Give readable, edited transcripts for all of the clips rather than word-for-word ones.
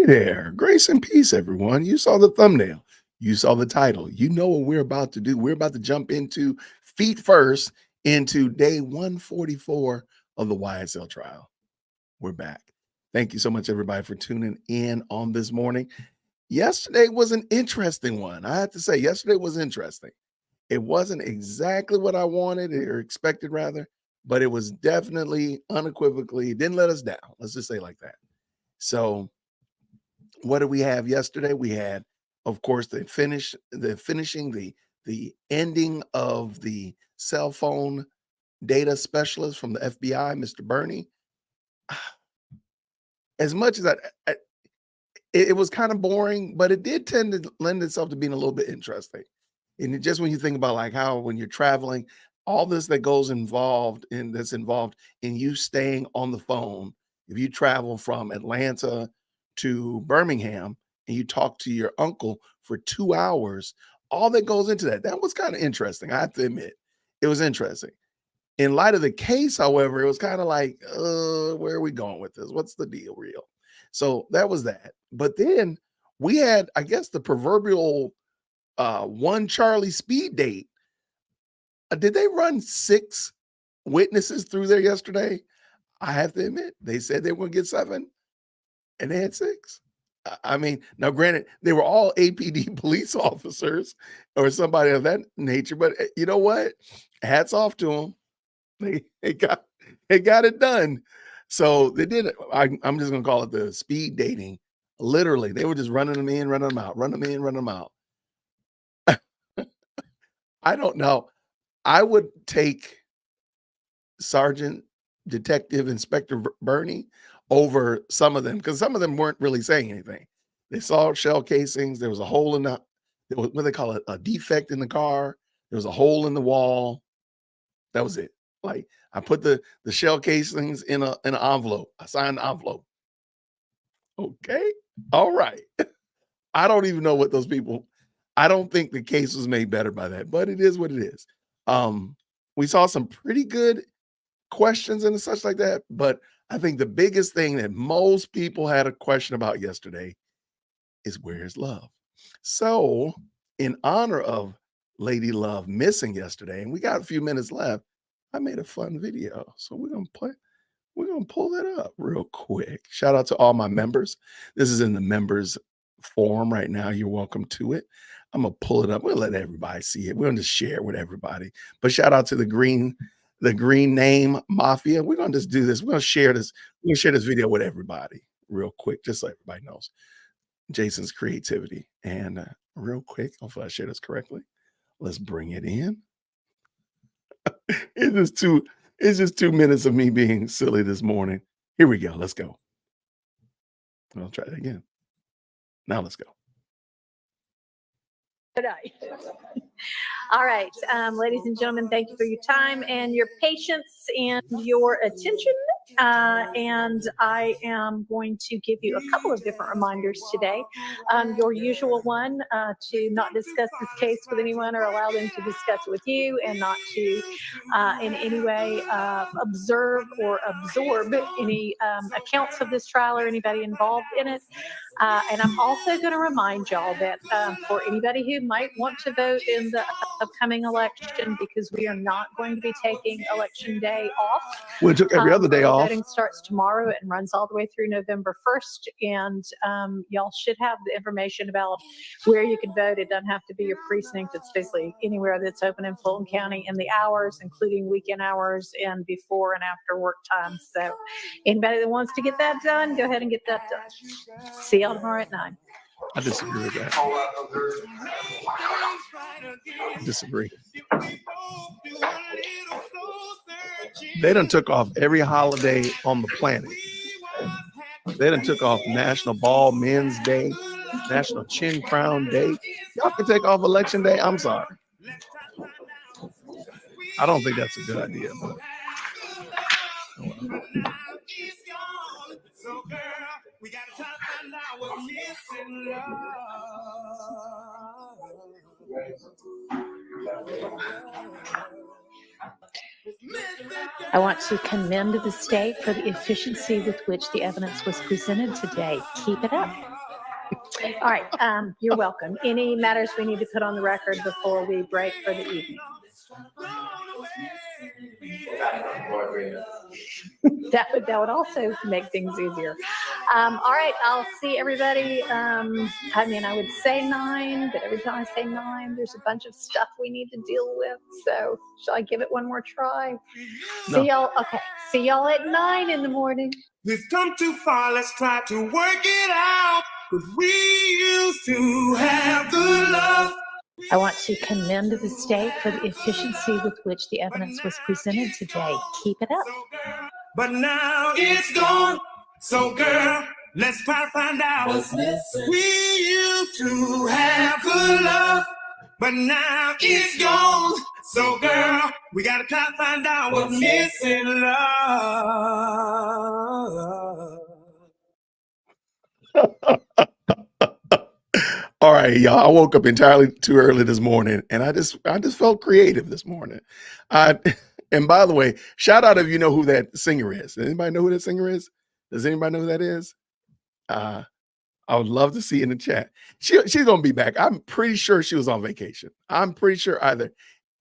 Hey there, grace and peace, everyone. You saw the thumbnail, you saw the title. You know what we're about to do. We're about to jump into feet first into day 144 of the YSL trial. We're back. Thank you so much, everybody, for tuning in on this morning. Yesterday was an interesting one. I have to say, yesterday was interesting. It wasn't exactly what I wanted or expected, rather, but it was definitely unequivocally, didn't let us down. Let's just say it like that. So, what did we have yesterday? We had, of course, the ending of the cell phone data specialist from the FBI, Mr. Bernie. As much as it was kind of boring, but it did tend to lend itself to being a little bit interesting. And just when you think about like how when you're traveling, all this that goes involved in that's involved in you staying on the phone. If you travel from Atlanta to Birmingham and you talk to your uncle for 2 hours, all that goes into that. That was kind of interesting. I have to admit, it was interesting. In light of the case, however, it was kind of like, where are we going with this? What's the deal, real? So that was that. But then we had, I guess, the proverbial one Charlie speed date. Did they run 6 witnesses through there yesterday? I have to admit, they said they were going to get 7, and they had 6. I mean, now granted, they were all APD police officers or somebody of that nature, but you know what? Hats off to them. They got it done. So they did it. I'm just gonna call it the speed dating. Literally, they were just running them in, running them out, running them in, running them out. I don't know. I would take Sergeant Detective Inspector Bernie over some of them because some of them weren't really saying anything. They saw shell casings. There was a hole in there was, what they call it, a defect in the car. There was a hole in the wall. That was it. Like I put the shell casings in an envelope. I signed the envelope. Okay. All right. I don't even know what those people. I don't think the case was made better by that, but it is what it is. We saw some pretty good questions and such like that, but I think the biggest thing that most people had a question about yesterday is where's Love? So, in honor of Lady Love missing yesterday, and we got a few minutes left, I made a fun video. So we're gonna pull that up real quick. Shout out to all my members. This is in the members forum right now. You're welcome to it. I'm gonna pull it up. We'll let everybody see it. We're gonna just share it with everybody. But shout out to the green name mafia. We're gonna just do this. We're gonna share this. We're gonna share this video with everybody real quick, just so everybody knows Jason's creativity. And real quick, hopefully I share this correctly. Let's bring it in. It's just 2 minutes of me being silly this morning. Here we go. Let's go. I'll try it again. Now let's go. All right, ladies and gentlemen, thank you for your time and your patience and your attention. And I am going to give you a couple of different reminders today. Your usual one, to not discuss this case with anyone or allow them to discuss it with you, and not to in any way observe or absorb any accounts of this trial or anybody involved in it. And I'm also going to remind y'all that for anybody who might want to vote in the upcoming election, because we are not going to be taking election day off. We took every other day off. Voting starts tomorrow and runs all the way through November 1st. And y'all should have the information about where you can vote. It doesn't have to be your precinct. It's basically anywhere that's open in Fulton County, and the hours, including weekend hours and before and after work times. So anybody that wants to get that done, go ahead and get that done. See y'all tomorrow at 9. I disagree with that. I disagree. They done took off every holiday on the planet. They done took off National Ball Men's Day, National Chin Crown Day. Y'all can take off Election Day. I'm sorry. I don't think that's a good idea. But I want to commend the state for the efficiency with which the evidence was presented today. Keep it up. All right. You're welcome. Any matters we need to put on the record before we break for the evening? That would also make things easier. All right, I'll see everybody. I mean, I would say 9, but every time I say 9, there's a bunch of stuff we need to deal with. So shall I give it one more try? No. See y'all. Okay. See y'all at 9 in the morning. We've come too far, let's try to work it out. 'Cause we used to have good love. I want to commend the state for the efficiency with which the evidence was presented today. Keep it up. But now it's gone. So girl, let's try to find out what's missing. We used to have good love, but now it's gone. So girl, we gotta try to find out what's missing, love. All right, y'all. I woke up entirely too early this morning, and I just felt creative this morning. And by the way, shout out if you know who that singer is. Does anybody know who that singer is? Does anybody know who that is? I would love to see in the chat. She's gonna be back. I'm pretty sure she was on vacation. I'm pretty sure either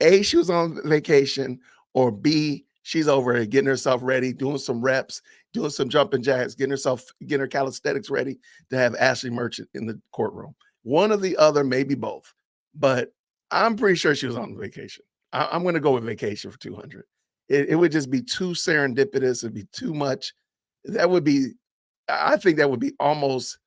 A, she was on vacation, or B, she's over there getting herself ready, doing some reps, doing some jumping jacks, getting her calisthenics ready to have Ashley Merchant in the courtroom. One or the other, maybe both. But I'm pretty sure she was on vacation. I'm going to go with vacation for 200. It would just be too serendipitous. It'd be too much. I think that would be almost,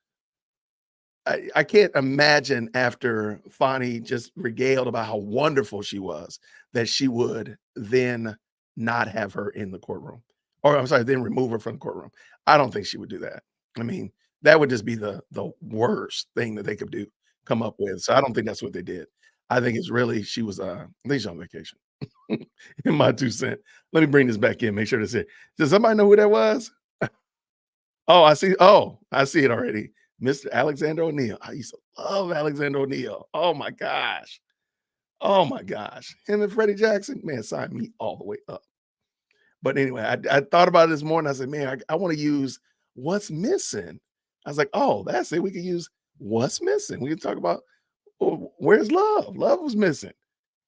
I can't imagine after Fonnie just regaled about how wonderful she was, that she would then not have her in the courtroom. Or I'm sorry, then remove her from the courtroom. I don't think she would do that. I mean, that would just be the worst thing that they could come up with. So I don't think that's what they did. I think it's really I think she's on vacation. In my 2 cents. Let me bring this back in, make sure that's it. Does somebody know who that was? Oh, I see. Oh, I see it already. Mr. Alexander O'Neal. I used to love Alexander O'Neal. Oh my gosh. Oh my gosh. Him and Freddie Jackson, man, sign me all the way up. But anyway, I thought about it this morning. I said, man, I want to use what's missing. I was like, oh, that's it. We can use what's missing. We can talk about where's love? Love was missing.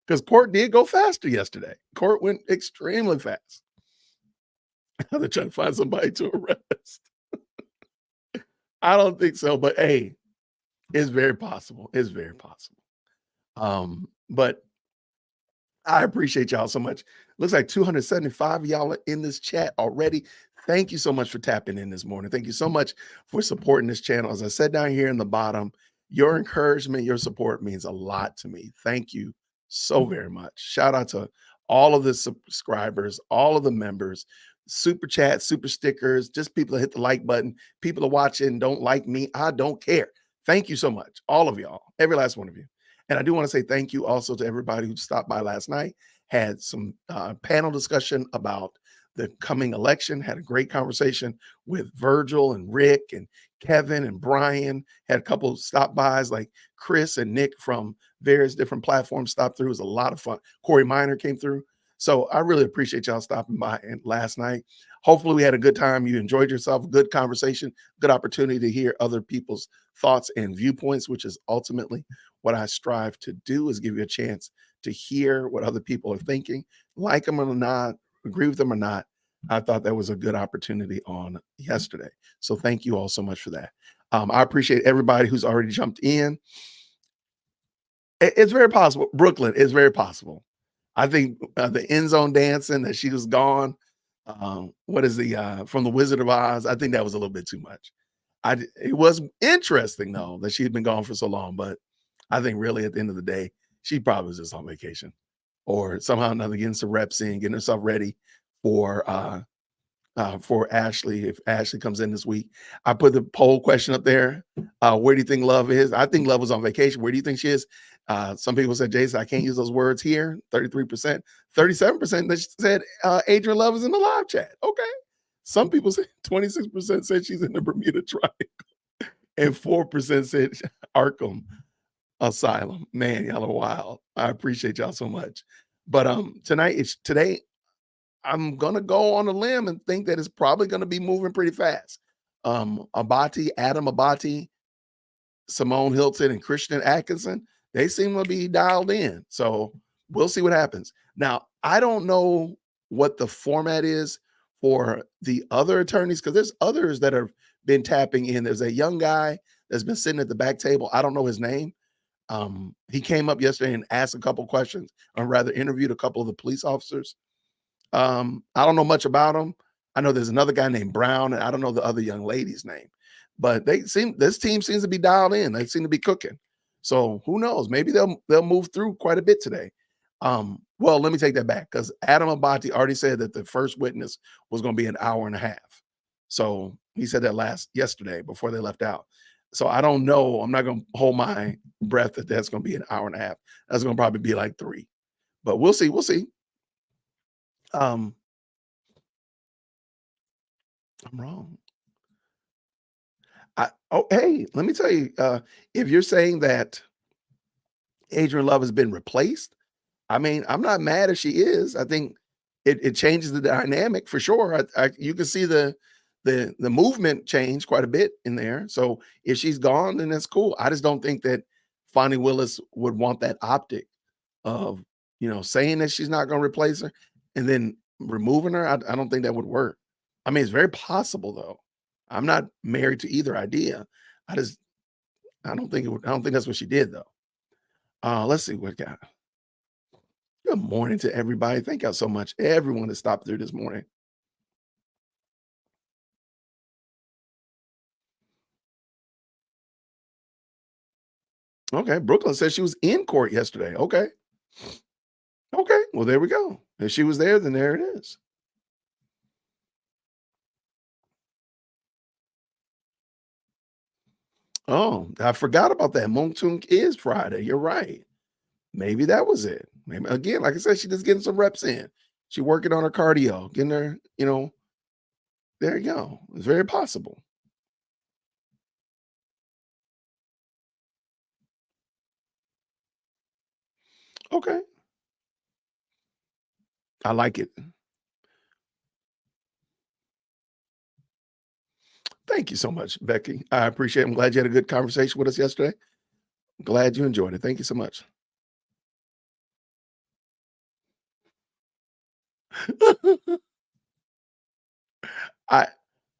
Because court did go faster yesterday. Court went extremely fast. They're trying to find somebody to arrest. I don't think so, but hey, it's very possible. It's very possible. But I appreciate y'all so much. Looks like 275 of y'all are in this chat already. Thank you so much for tapping in this morning. Thank you so much for supporting this channel. As I said down here in the bottom, your encouragement, your support means a lot to me. Thank you so very much. Shout out to all of the subscribers, all of the members, super chat, super stickers, just people that hit the like button, people that watch it and don't like me. I don't care. Thank you so much. All of y'all, every last one of you. And I do want to say thank you also to everybody who stopped by last night, had some panel discussion about the coming election, had a great conversation with Virgil and Rick and Kevin and Brian, had a couple of stop-bys like Chris and Nick from various different platforms stopped through. It was a lot of fun. Corey Minor came through. So I really appreciate y'all stopping by last night. Hopefully we had a good time. You enjoyed yourself, good conversation, good opportunity to hear other people's thoughts and viewpoints, which is ultimately what I strive to do, is give you a chance to hear what other people are thinking, like them or not, agree with them or not. I thought that was a good opportunity on yesterday. So thank you all so much for that. I appreciate everybody who's already jumped in. It's very possible. Brooklyn, it's very possible. I think the end zone dancing that she was gone. What is from the Wizard of Oz? I think that was a little bit too much. It was interesting though that she had been gone for so long, but I think really at the end of the day, she probably was just on vacation, or somehow or another getting some reps in, getting herself ready for Ashley. If Ashley comes in this week, I put the poll question up there. Where do you think Love is? I think Love was on vacation. Where do you think she is? Some people said, Jason, I can't use those words here. 33%, 37% that said Adrian Love is in the live chat. Okay. Some people said 26% said she's in the Bermuda Triangle, and 4% said Arkham Asylum. Man, y'all are wild. I appreciate y'all so much. But today, I'm gonna go on a limb and think that it's probably gonna be moving pretty fast. Adam Abati Simone Hilton and Christian Atkinson, they seem to be dialed in. So we'll see what happens. Now, I don't know what the format is for the other attorneys, because there's others that have been tapping in. There's a young guy that's been sitting at the back table. I don't know his name. He came up yesterday and asked a couple questions, or rather interviewed a couple of the police officers. I don't know much about him. I know there's another guy named Brown, and I don't know the other young lady's name, but this team seems to be dialed in. They seem to be cooking. So who knows? Maybe they'll move through quite a bit today. Well, let me take that back, because Adam Abati already said that the first witness was going to be an hour and a half. So he said that yesterday before they left out. So I don't know. I'm not going to hold my breath that that's going to be an hour and a half. That's going to probably be like 3, but we'll see. We'll see. I'm wrong. Hey, let me tell you, if you're saying that Adrian Love has been replaced, I mean, I'm not mad if she is. I think it changes the dynamic for sure. You can see the movement change quite a bit in there. So if she's gone, then that's cool. I just don't think that Fonnie Willis would want that optic of, saying that she's not going to replace her and then removing her. I don't think that would work. I mean, it's very possible though. I'm not married to either idea. I don't think that's what she did though. Let's see what we got. Good morning to everybody. Thank y'all so much. Everyone that stopped through this morning. Okay, Brooklyn says she was in court yesterday. Okay. Okay, well, there we go. If she was there, then there it is. Oh, I forgot about that. Montung is Friday. You're right. Maybe that was it. Maybe again, like I said, she just getting some reps in. She working on her cardio, getting her, there you go. It's very possible. Okay. I like it. Thank you so much, Becky. I appreciate it. I'm glad you had a good conversation with us yesterday. Glad you enjoyed it. Thank you so much. I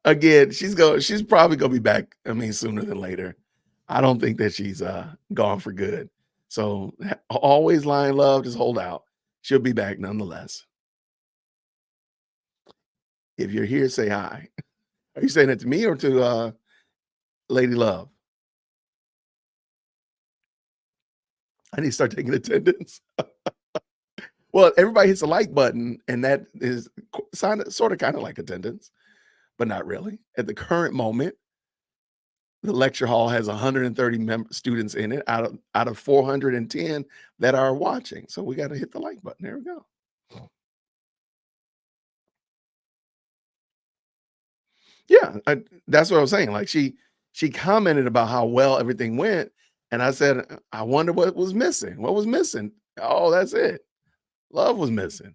Again, she's probably gonna be back. I mean, sooner than later. I don't think that she's gone for good. So always lying love, just hold out. She'll be back nonetheless. If you're here, say hi. Are you saying it to me or to Lady Love? I need to start taking attendance. Well, everybody hits the like button, and that is sort of kind of like attendance, but not really. At the current moment, the lecture hall has 130 students in it out of 410 that are watching. So we got to hit the like button. There we go. Yeah, that's what I was saying. Like she commented about how well everything went, and I said, I wonder what was missing. What was missing? Oh, that's it. Love was missing.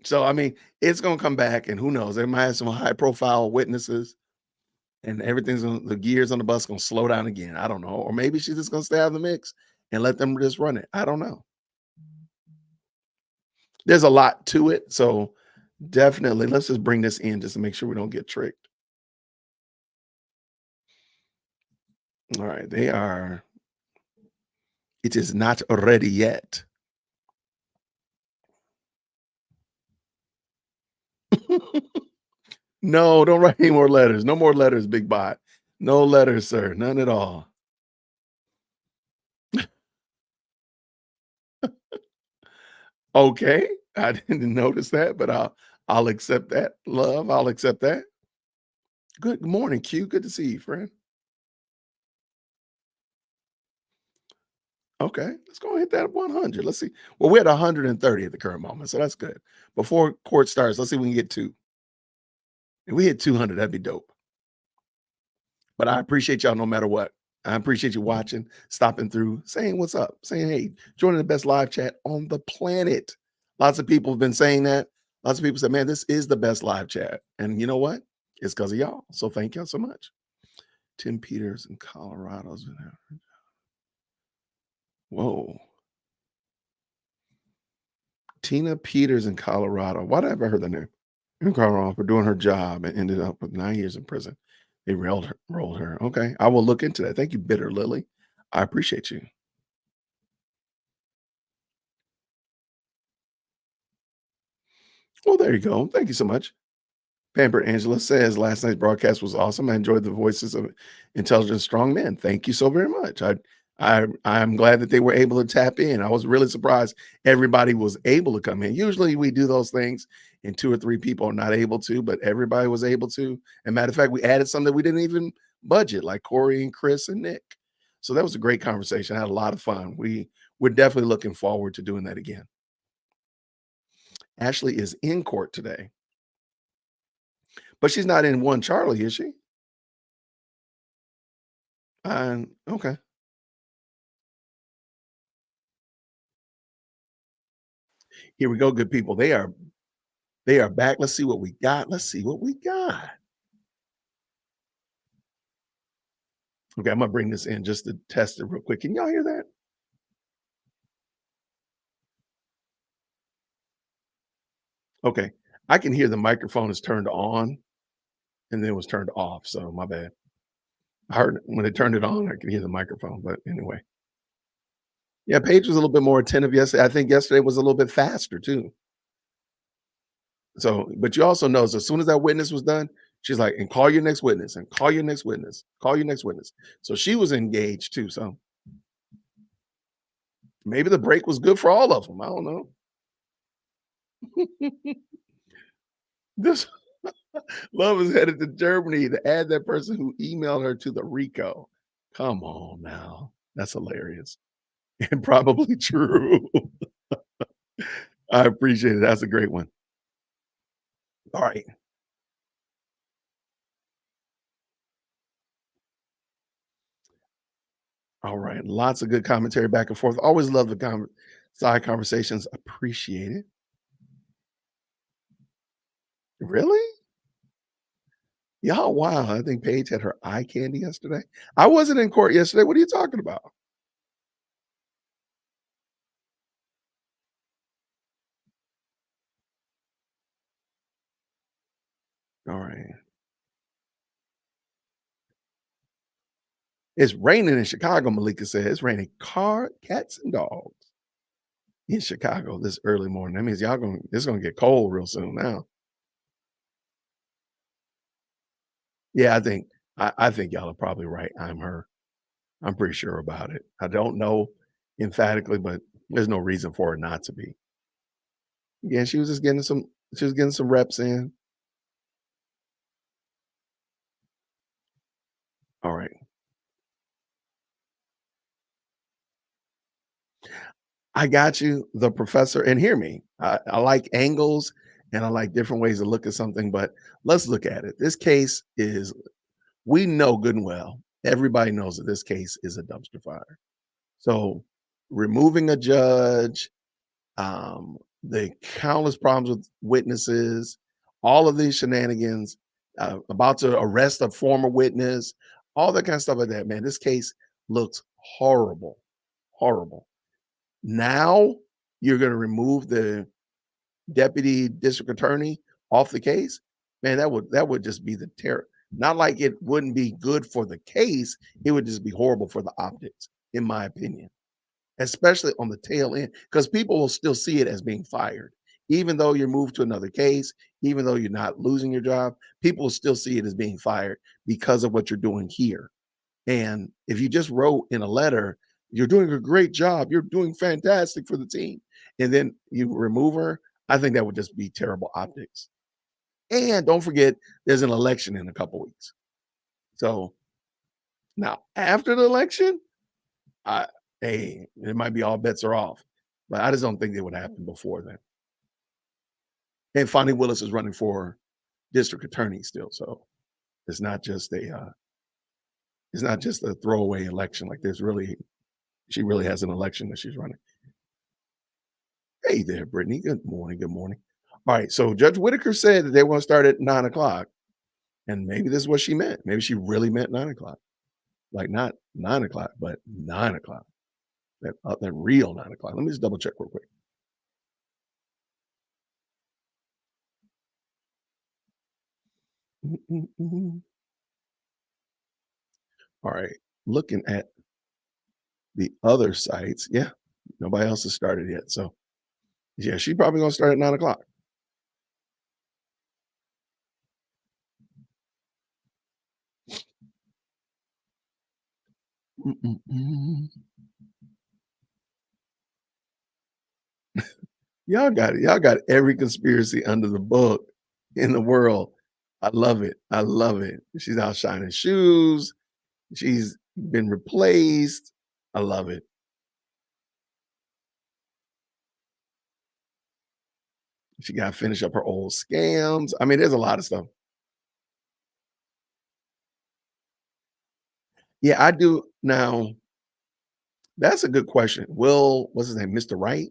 So I mean, it's gonna come back, and who knows? They might have some high profile witnesses, and the gears on the bus gonna slow down again. I don't know, or maybe she's just gonna stay out of the mix and let them just run it. I don't know. There's a lot to it, so definitely let's just bring this in just to make sure we don't get tricked. All right, it is not ready yet. No, don't write any more letters. No more letters, Big Bot. No letters, sir. None at all. Okay. I didn't notice that, but I'll accept that. Love, I'll accept that. Good morning, Q. Good to see you, friend. Okay, let's go and hit that 100. Let's see. Well, we're at 130 at the current moment, so that's good. Before court starts, let's see if we can get 2. If we hit 200, that'd be dope. But I appreciate y'all no matter what. I appreciate you watching, stopping through, saying what's up, saying, hey, joining the best live chat on the planet. Lots of people have been saying that. Lots of people said, man, this is the best live chat. And you know what? It's because of y'all. So thank y'all so much. Tim Peters in Colorado's been there. Whoa. Tina Peters in Colorado. Why did I ever heard that name? In Colorado for doing her job and ended up with 9 years in prison. They rolled her. Okay. I will look into that. Thank you, Bitter Lily. I appreciate you. Well, there you go. Thank you so much. Pampered Angela says last night's broadcast was awesome. I enjoyed the voices of intelligent, strong men. Thank you so very much. I'm glad that they were able to tap in. I was really surprised everybody was able to come in. Usually we do those things and two or three people are not able to, but everybody was able to. And matter of fact, we added some that we didn't even budget, like Corey and Chris and Nick. So that was a great conversation. I had a lot of fun. We're definitely looking forward to doing that again. Ashley is in court today. But she's not in One Charlie, is she? Okay. Here we go, good people. They are back. Let's see what we got. Let's see what we got. Okay, I'm gonna bring this in just to test it real quick. Can y'all hear that? Okay. I can hear the microphone is turned on and then it was turned off. So my bad. I heard when they turned it on, I could hear the microphone. But anyway. Yeah, Paige was a little bit more attentive yesterday. I think yesterday was a little bit faster too. So, but you also know, as soon as that witness was done, she's like, and call your next witness, and call your next witness, call your next witness. So she was engaged too. So maybe the break was good for all of them. I don't know. This love is headed to Germany to add that person who emailed her to the RICO. Come on now. That's hilarious. And probably true. I appreciate it. That's a great one. All right. All right. Lots of good commentary back and forth. Always love the side conversations. Appreciate it. Really? Y'all, wow. I think Paige had her eye candy yesterday. I wasn't in court yesterday. What are you talking about? All right. It's raining in Chicago, Malika said. It's raining cats and dogs in Chicago this early morning. That means it's gonna get cold real soon now. Yeah, I think y'all are probably right. I'm her. I'm pretty sure about it. I don't know emphatically, but there's no reason for it not to be. Yeah, she was getting some reps in. All right. I got you, the professor, and hear me. I like angles and I like different ways to look at something, but let's look at it. This case is, we know good and well, everybody knows that this case is a dumpster fire. So removing a judge, the countless problems with witnesses, all of these shenanigans, about to arrest a former witness, all that kind of stuff like that, man. This case looks horrible, horrible. Now you're going to remove the deputy district attorney off the case, man. That would just be the terror. Not like it wouldn't be good for the case, it would just be horrible for the optics, in my opinion, especially on the tail end, because people will still see it as being fired, even though you're moved to another case, even though you're not losing your job. People will still see it as being fired because of what you're doing here. And if you just wrote in a letter, you're doing a great job, you're doing fantastic for the team, and then you remove her, I think that would just be terrible optics. And don't forget, there's an election in a couple weeks. So now after the election, I hey, it might be all bets are off, but I just don't think it would happen before then. And Fonnie Willis is running for district attorney still, so it's not just a throwaway election. Like she really has an election that she's running. Hey there, Brittany. Good morning. Good morning. All right. So Judge Whitaker said that they want to start at 9 o'clock. And maybe this is what she meant. Maybe she really meant 9 o'clock. like not 9 o'clock, but 9 o'clock. That real 9 o'clock. Let me just double check real quick. Mm, mm, mm. All right, looking at the other sites, yeah, nobody else has started yet. So yeah, she probably gonna start at 9 o'clock. Mm, mm, mm. Y'all got it. Y'all got every conspiracy under the book in the world. I love it. I love it. She's out shining shoes. She's been replaced. I love it. She got to finish up her old scams. I mean, there's a lot of stuff. Yeah, I do. Now, that's a good question. Will, what's his name? Mr. Wright?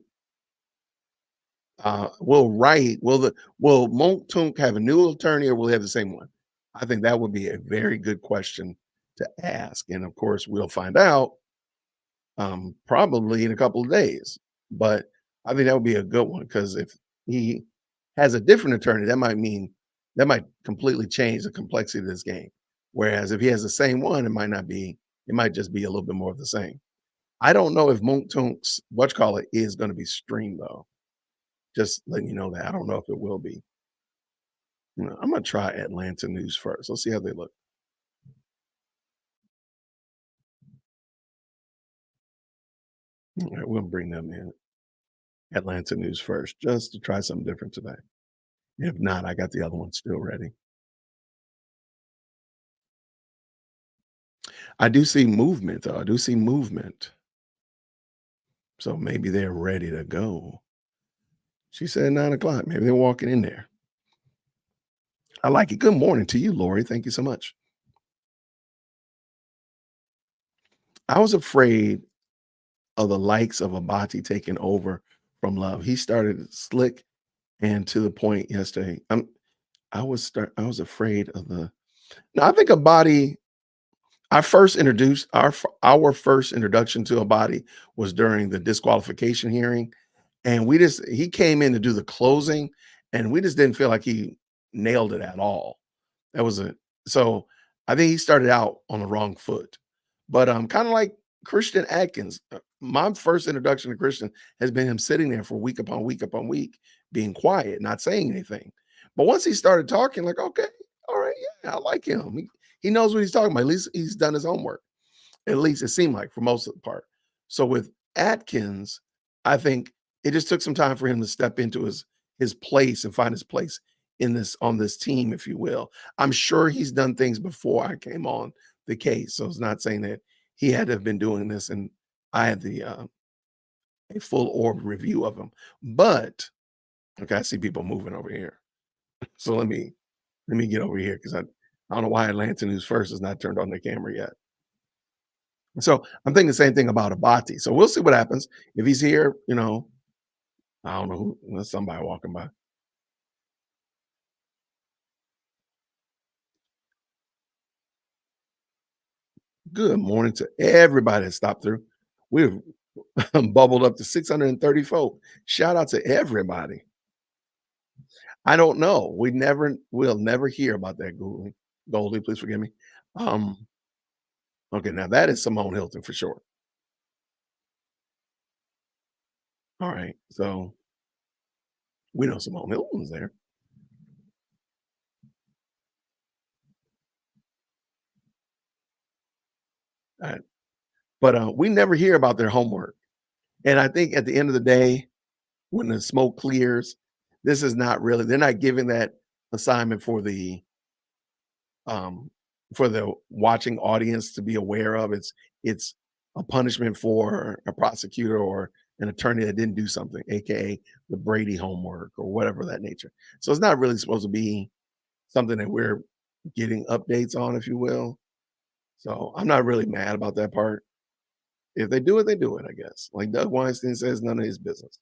Will Monk Tunk have a new attorney or will he have the same one? I think that would be a very good question to ask. And of course, we'll find out probably in a couple of days. But I think that would be a good one because if he has a different attorney, that might completely change the complexity of this game. Whereas if he has the same one, it might not be, it might just be a little bit more of the same. I don't know if Mook Tunk's whatchamacallit is going to be streamed though. Just letting you know that I don't know if it will be. You know, I'm gonna try Atlanta News first. Let's see how they look. All right, we'll bring them in. Atlanta News first, just to try something different today. If not, I got the other one still ready. I do see movement though. I do see movement. So maybe they're ready to go. She said 9 o'clock. Maybe they're walking in there. I like it. Good morning to you, Lori. Thank you so much. I was afraid of the likes of Abati taking over from Love. He started slick and to the point yesterday. I was afraid of the no, I think Abati I first introduced our first introduction to Abadi was during the disqualification hearing, and we just he came in to do the closing, and we just didn't feel like he nailed it at all. That was a so I think he started out on the wrong foot, but kind of like Christian Atkins. My first introduction to Christian has been him sitting there for week upon week upon week, being quiet, not saying anything. But once he started talking, like, okay, all right, yeah, I like him. He knows what he's talking about. At least he's done his homework. At least it seemed like for most of the part. So with Atkins, I think it just took some time for him to step into his place and find his place in this on this team, if you will. I'm sure he's done things before I came on the case. So it's not saying that he had to have been doing this and I had the a full orb review of him. But okay, I see people moving over here. So let me get over here because I don't know why Atlanta News First has not turned on their camera yet. So I'm thinking the same thing about Abati. So we'll see what happens. If he's here, you know, I don't know who, there's somebody walking by. Good morning to everybody that stopped through. We've bubbled up to 630 folk. Shout out to everybody. I don't know. We'll never hear about that Goldie. Goldie, please forgive me. Um, okay, now that is Simone Hilton for sure. All right. So we know Simone Hilton's there. All right. But we never hear about their homework. And I think at the end of the day, when the smoke clears, this is not really, they're not giving that assignment um for the watching audience to be aware of. It's a punishment for a prosecutor or an attorney that didn't do something, aka the Brady homework or whatever that nature. So it's not really supposed to be something that we're getting updates on, if you will. So I'm not really mad about that part. If they do it, they do it, I guess. Like Doug Weinstein says, none of his business.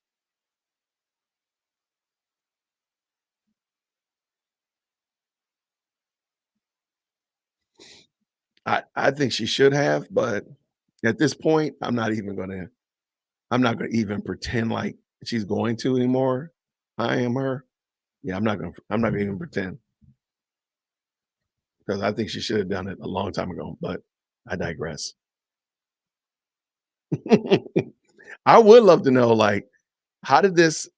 I think she should have, but at this point, I'm not gonna even pretend like she's going to anymore. I am her. Yeah, I'm not gonna even pretend because I think she should have done it a long time ago, but I digress. I would love to know, like, how did this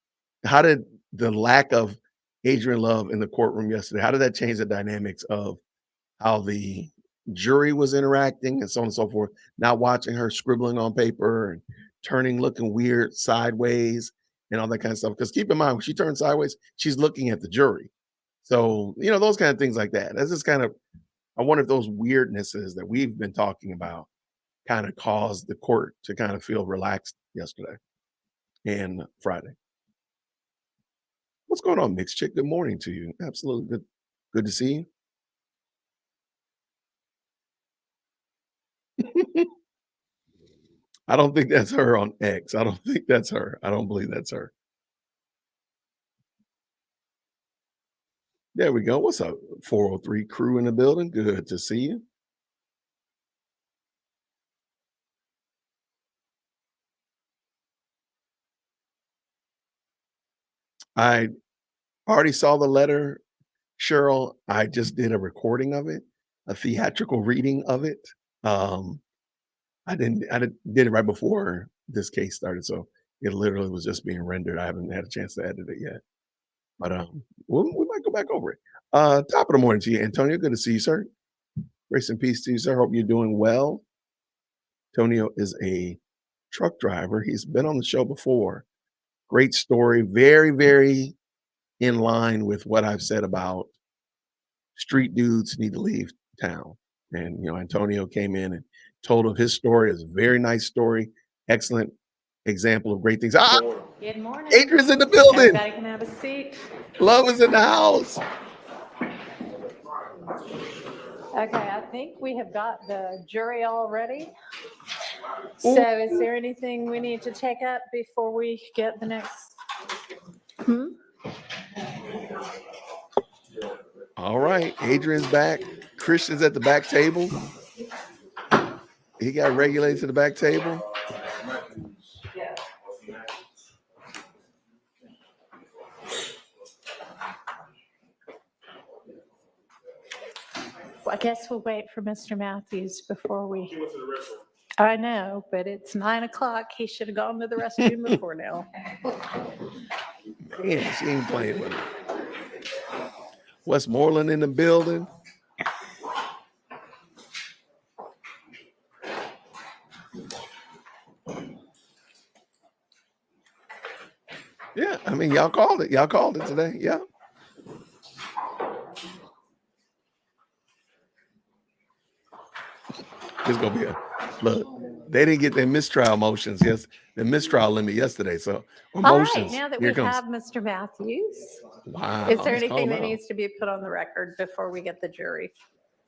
how did the lack of Adrian Love in the courtroom yesterday, how did that change the dynamics of how the jury was interacting and so on and so forth, not watching her scribbling on paper and turning looking weird sideways and all that kind of stuff. Because keep in mind, when she turns sideways, she's looking at the jury. So, those kind of things like that. That's just kind of, I wonder if those weirdnesses that we've been talking about kind of caused the court to kind of feel relaxed yesterday and Friday. What's going on, Mixed Chick? Good morning to you. Absolutely good. Good to see you. I don't think that's her on X. I don't think that's her. I don't believe that's her. There we go. What's up? 403 crew in the building. Good to see you. I already saw the letter, Cheryl. I just did a recording of it, a theatrical reading of it. Um, did it right before this case started, so it literally was just being rendered. I haven't had a chance to edit it yet. But we might go back over it. Top of the morning to you, Antonio. Good to see you, sir. Grace and peace to you, sir. Hope you're doing well. Antonio is a truck driver. He's been on the show before. Great story. Very, very in line with what I've said about street dudes need to leave town. And Antonio came in and told of his story. It's a very nice story. Excellent example of great things. Good morning. Adrian's in the building. Everybody can have a seat. Love is in the house. Okay, I think we have got the jury all ready. So is there anything we need to take up before we get the next? All right. Adrian's back. Christian's at the back table. He got regulated to the back table. I guess we'll wait for Mr. Matthews before we. I know, but it's 9:00. He should have gone to the restroom before now. Man, she ain't playing with him. Westmoreland in the building. Yeah, I mean, y'all called it. Y'all called it today. Yeah. It's gonna be look. They didn't get their mistrial motions. Yes, the mistrial limit yesterday. So motions. All right, now that we have Mr. Matthews, wow. Is there anything that needs to be put on the record before we get the jury?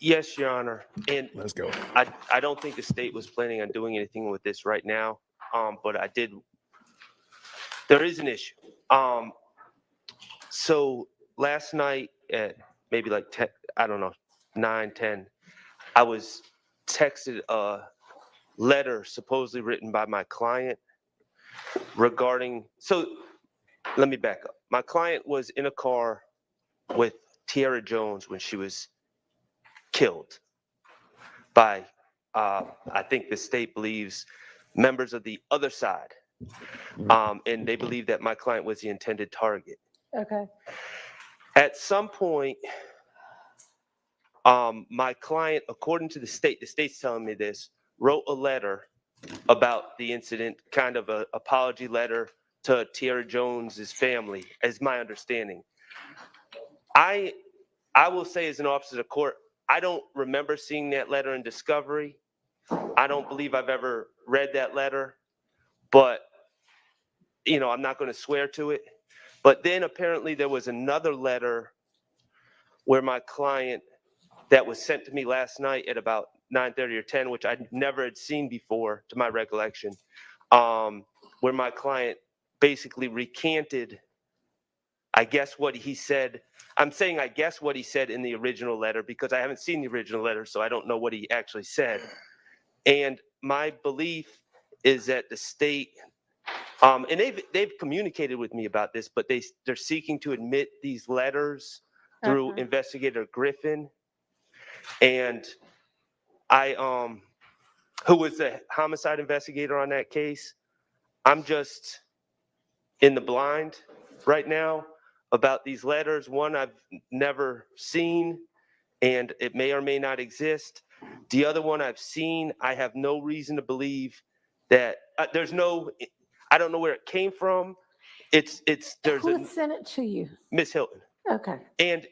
Yes, Your Honor. And let's go. I don't think the state was planning on doing anything with this right now. But there is an issue. So last night at maybe like 10, I don't know, 9, 10, I was texted a letter supposedly written by my client regarding, so let me back up. My client was in a car with Tiara Jones when she was killed by, I think the state believes, members of the other side. And they believe that my client was the intended target. Okay. At some point, my client, according to the state's telling me this, wrote a letter about the incident, kind of an apology letter to Tiara Jones's family, as my understanding. I will say, as an officer of the court, I don't remember seeing that letter in discovery. I don't believe I've ever read that letter, but I'm not going to swear to it. But then apparently there was another letter where my client, that was sent to me last night at about 9:30 or 10, which I never had seen before, to my recollection, where my client basically recanted, I guess what he said, I'm saying I guess what he said in the original letter because I haven't seen the original letter, so I don't know what he actually said. And my belief is that the state, and they've communicated with me about this, but they're seeking to admit these letters through Okay. Investigator Griffin. And I, who was the homicide investigator on that case. I'm just in the blind right now about these letters. One I've never seen, and it may or may not exist. The other one I've seen, I have no reason to believe that there's no, I don't know where it came from. There's Who sent it to you? Miss Hilton. Okay. And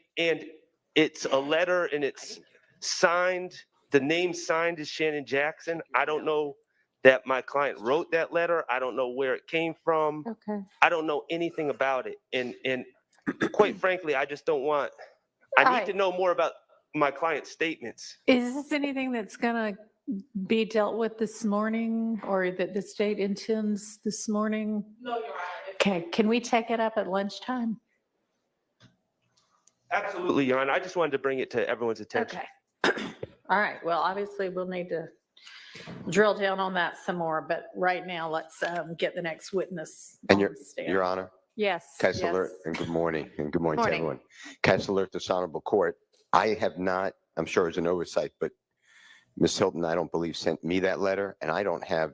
it's a letter and it's signed, the name signed is Shannon Jackson. I don't know that my client wrote that letter. I don't know where it came from. Okay. I don't know anything about it. And quite frankly, I just don't want, I All need right. to know more about my client's statements. Is this anything that's going to be dealt with this morning or that the state intends this morning? No, Your Honor. Okay, can we take it up at lunchtime? Absolutely, Your Honor. I just wanted to bring it to everyone's attention. Okay. All right, well, obviously we'll need to drill down on that some more, but right now let's get the next witness. And on the stand. Your Honor, Yes. Case yes. alert and good morning and good morning to Morning. everyone. Case alert, this honorable court. I have not, I'm sure it's an oversight, but Ms. Hilton, I don't believe sent me that letter, and I don't have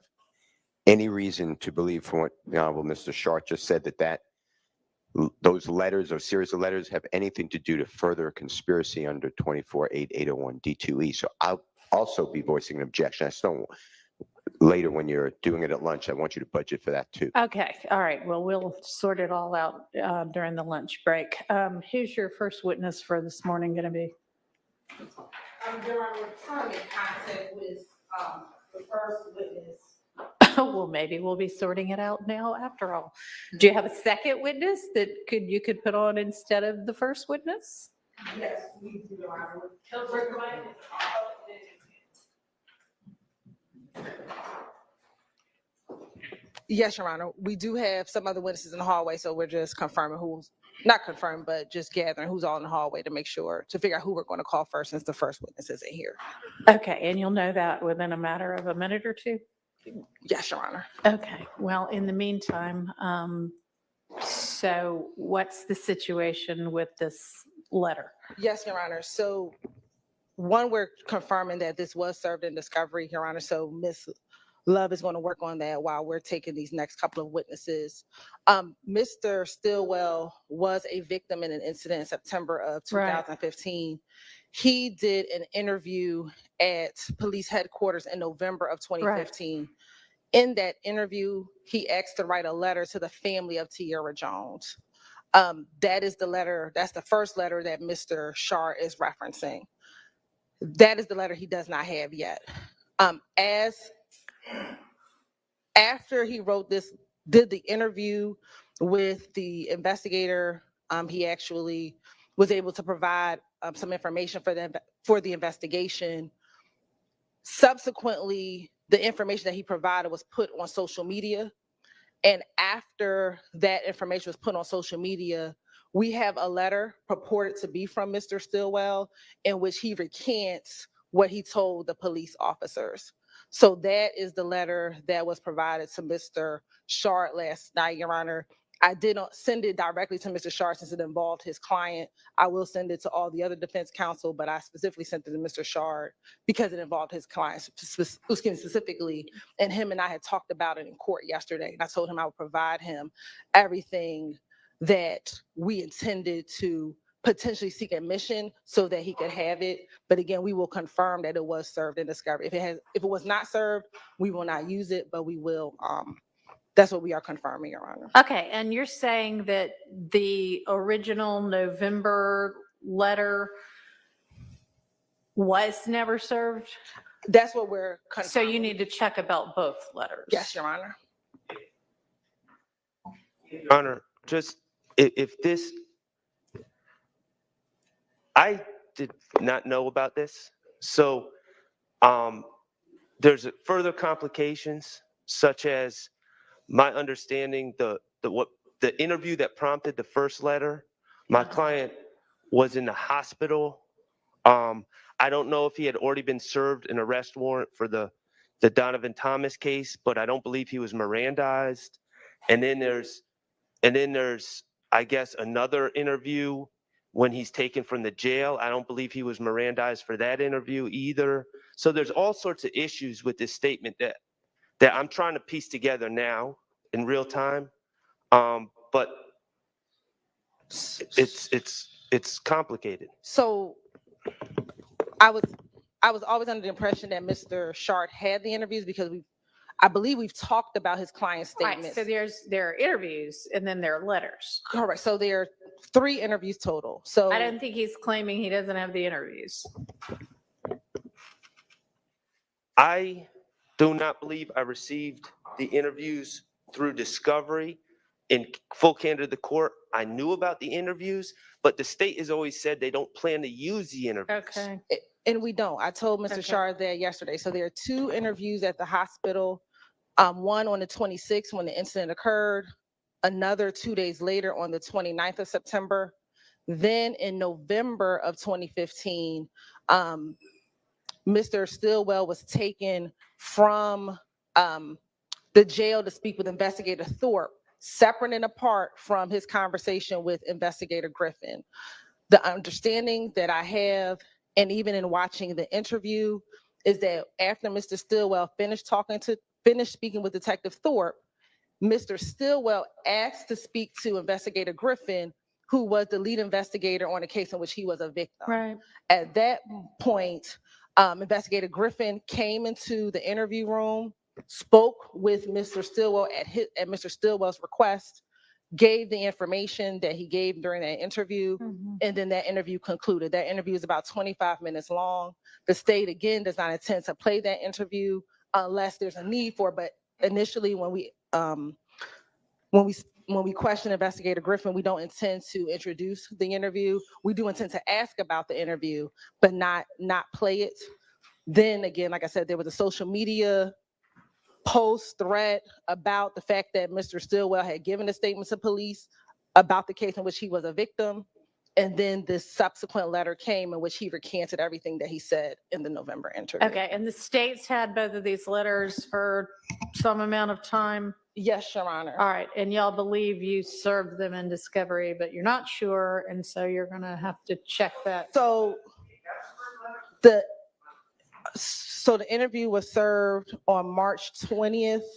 any reason to believe from what the Honorable Mr. Sharp just said that those letters or series of letters have anything to do to further a conspiracy under 24-801 D2E. So I'll also be voicing an objection. I still, later when you're doing it at lunch, I want you to budget for that too. Okay, all right, well, we'll sort it all out during the lunch break. Who's your first witness for this morning going to be? Your Honor, we're trying to get contact with the first witness. Well, maybe we'll be sorting it out now after all. Do you have a second witness that you could put on instead of the first witness? Yes, we do, Your Honor. Yes, Your Honor. We do have some other witnesses in the hallway, so we're just confirming who's, not confirmed, but just gathering who's all in the hallway to make sure, to figure out who we're going to call first since the first witness isn't here. Okay, and you'll know that within a matter of a minute or two? Yes, Your Honor. Okay, well, in the meantime, so what's the situation with this letter? Yes, Your Honor. So one, we're confirming that this was served in discovery, Your Honor. So Ms. Love is going to work on that while we're taking these next couple of witnesses. Mr. Stillwell was a victim in an incident in September of 2015. He did an interview at police headquarters in November of 2015. In that interview, he asked to write a letter to the family of Tierra Jones. That is the letter, that's the first letter that Mr. Sharp is referencing. That is the letter he does not have yet. After he wrote this, did the interview with the investigator, he actually was able to provide some information for the investigation. Subsequently, the information that he provided was put on social media. And after that information was put on social media, we have a letter purported to be from Mr. Stillwell in which he recants what he told the police officers. So that is the letter that was provided to Mr. Sharp last night, Your Honor. I did not send it directly to Mr. Sharp since it involved his client. I will send it to all the other defense counsel, but I specifically sent it to Mr. Sharp because it involved his client specifically. And him and I had talked about it in court yesterday. And I told him I would provide him everything that we intended to potentially seek admission so that he could have it. But again, we will confirm that it was served in discovery. If it was not served, we will not use it, but we will, that's what we are confirming, Your Honor. Okay, and you're saying that the original November letter was never served? That's what we're confirming. So you need to check about both letters? Yes, Your Honor. Your Honor, just if this, I did not know about this. So there's further complications such as my understanding what the interview that prompted the first letter, my client was in the hospital. I don't know if he had already been served an arrest warrant for the Donovan Thomas case, but I don't believe he was Mirandized. And then there's, I guess, another interview when he's taken from the jail. I don't believe he was Mirandized for that interview either. So there's all sorts of issues with this statement that I'm trying to piece together now in real time. But it's complicated. So I was always under the impression that Mr. Shart had the interviews because I believe we've talked about his client Right, statements. so there are interviews and then there are letters. Correct. So there are 3 interviews total. So I don't think he's claiming he doesn't have the interviews. I do not believe I received the interviews through discovery. In full candor to the court, I knew about the interviews, but the state has always said they don't plan to use the interviews. Okay. and we don't. I told Mr. Okay. Shard that yesterday. So there are 2 interviews at the hospital. One on the 26th when the incident occurred, another 2 days later on the 29th of September. Then in November of 2015, Mr. Stillwell was taken from the jail to speak with Investigator Thorpe, separate and apart from his conversation with Investigator Griffin. The understanding that I have, and even in watching the interview, is that after Mr. Stillwell finished speaking with Detective Thorpe, Mr. Stillwell asked to speak to Investigator Griffin, who was the lead investigator on a case in which he was a victim. Right. At that point, Investigator Griffin came into the interview room, spoke with Mr. Stillwell at Mr. Stillwell's request, gave the information that he gave during that interview, and then that interview concluded. That interview is about 25 minutes long. The state, again, does not intend to play that interview unless there's a need for it. But initially, when we question Investigator Griffin, we don't intend to introduce the interview. We do intend to ask about the interview, but not play it. Then again, like I said, there was a social media post thread about the fact that Mr. Stillwell had given a statement to police about the case in which he was a victim. And then this subsequent letter came in which he recanted everything that he said in the November interview. Okay, and the state's had both of these letters for some amount of time? Yes, Your Honor. All right, and y'all believe you served them in discovery, but you're not sure, and so you're gonna have to check that. So the interview was served on March 20th,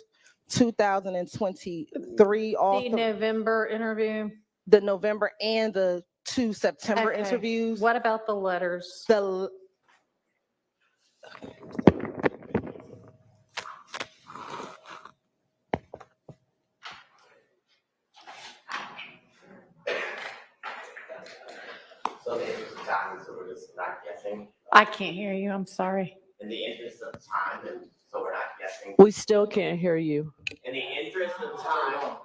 2023. The November interview? The November and the 2 September Okay. interviews. What about the letters? So the interest of time, so we're just not guessing. I can't hear you, I'm sorry. In the interest of time, and so we're not guessing. We still can't hear you. In the interest of time.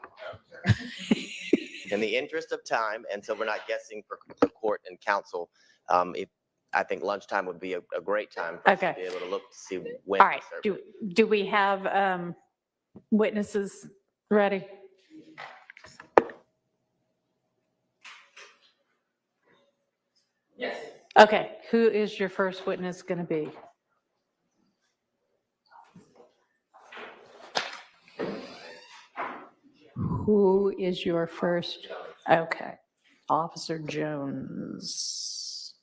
In the interest of time, and so we're not guessing for the court and counsel. I think lunchtime would be a great time for us Okay. to be able to look to see when. All right, do we have witnesses ready? Yes. Okay, who is your first witness going to be? Who is your first? Okay, Officer Jones.